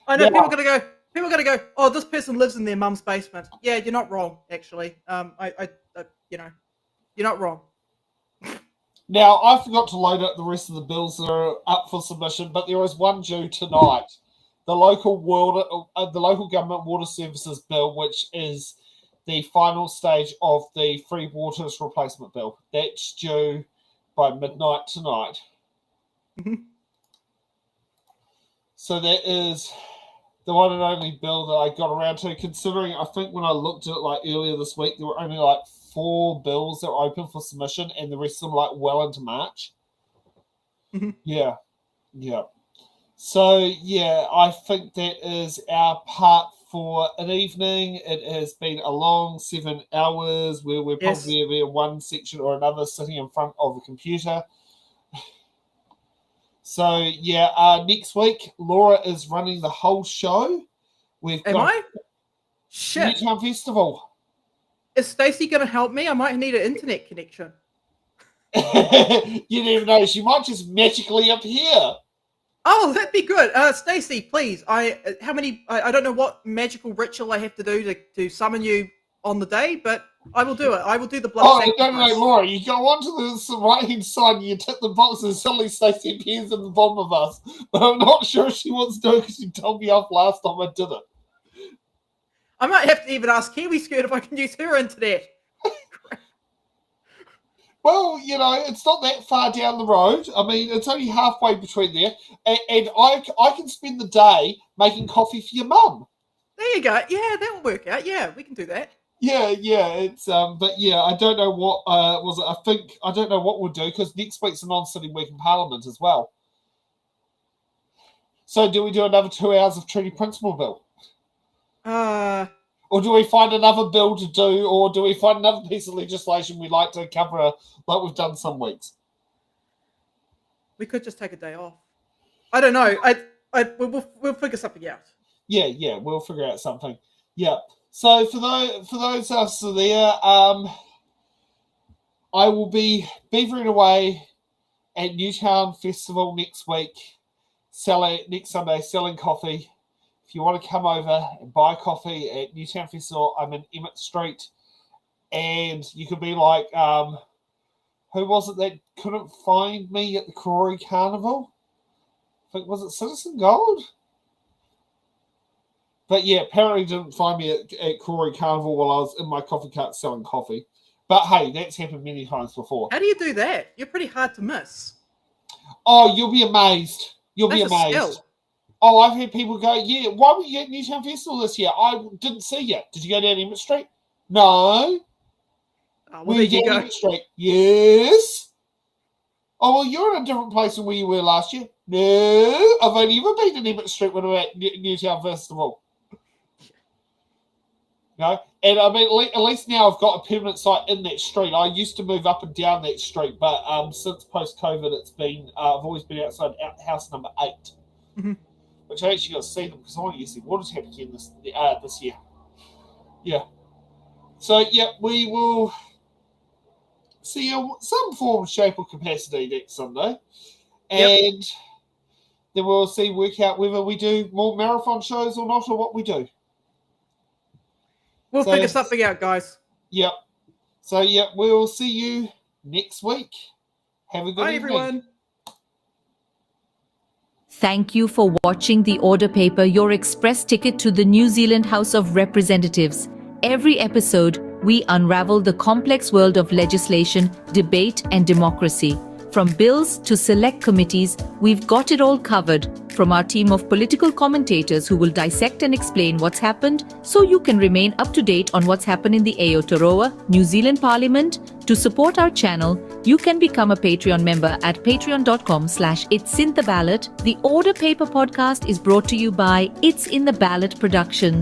I know people are gonna go, oh, this person lives in their mum's basement. Yeah, you're not wrong, actually. You're not wrong. Now, I forgot to load up the rest of the bills that are up for submission, but there is one due tonight. The local government water services bill, which is the final stage of the free waters replacement bill. That's due by midnight tonight. So that is the one and only bill that I got around to, considering I think when I looked at it earlier this week, there were only 4 bills that were open for submission, and the rest of them well into March. Yeah. So yeah, I think that is our part for an evening. It has been a long 7 hours where we're probably in one section or another sitting in front of a computer. So yeah, next week Laura is running the whole show. Am I? Shit. Newtown Festival. Is Stacey going to help me? I might need an internet connection. You never know. She might just magically appear. Oh, that'd be good. Stacey, please. I don't know what magical ritual I have to do to summon you on the day, but I will do it. I will do the blood sacrifice. No, Laura. You go onto the right-hand side and you tick the box and suddenly Stacey appears in the bottom of us. But I'm not sure if she wants to do it because she told me off last time I did it. I might have to even ask Kiwi Skirt if I can use her internet. Well, it's not that far down the road. I mean, it's only halfway between there. And I can spend the day making coffee for your mum. There you go. Yeah, that will work out. Yeah, we can do that. Yeah. It's but yeah, I don't know what was it. I don't know what we'll do because next week's a non-sitting week in Parliament as well. So do we do another 2 hours of Treaty Principle Bill? Or do we find another bill to do, or do we find another piece of legislation we'd like to cover like we've done some weeks? We could just take a day off. I don't know. We'll figure something out. Yeah, we'll figure out something. Yeah. So for those of us there, I will be beavering away at Newtown Festival next week, next Sunday, selling coffee. If you want to come over and buy coffee at Newtown Festival, I'm in Emmett Street. And you could be like, who was it that couldn't find me at the Karori Carnival? I think, was it Citizen Gold? But yeah, apparently didn't find me at Karori Carnival while I was in my coffee cart selling coffee. But hey, that's happened many times before. How do you do that? You're pretty hard to miss. Oh, you'll be amazed. That's a skill. Oh, I've had people go, yeah, why were you at Newtown Festival this year? I didn't see you. Did you go down Emmett Street? No. Oh, well, there you go. Emmett Street? Yes. Oh, well, you're in a different place than where you were last year. No. I've only ever been in Emmett Street when I'm at Newtown Festival. And I mean, at least now I've got a permanent site in that street. I used to move up and down that street, but since post-COVID, it's been I've always been outside house number 8, which I actually got to see them because I want to see what is happening this year. Yeah. So yeah, we will see some form, shape, or capacity next Sunday, and then we'll work out whether we do more marathon shows or not, or what we do. We'll figure something out, guys. Yep. So, yeah, we'll see you next week. Have a good evening. Everyone. Thank you for watching The Order Paper, your express ticket to the New Zealand House of Representatives. Every episode, we unravel the complex world of legislation, debate, and democracy. From bills to select committees, we've got it all covered. From our team of political commentators who will dissect and explain what's happened so you can remain up to date on what's happened in the Aotearoa, New Zealand Parliament. To support our channel, you can become a Patreon member at patreon.com/it'sintheballot. The Order Paper podcast is brought to you by It's in the Ballot Productions.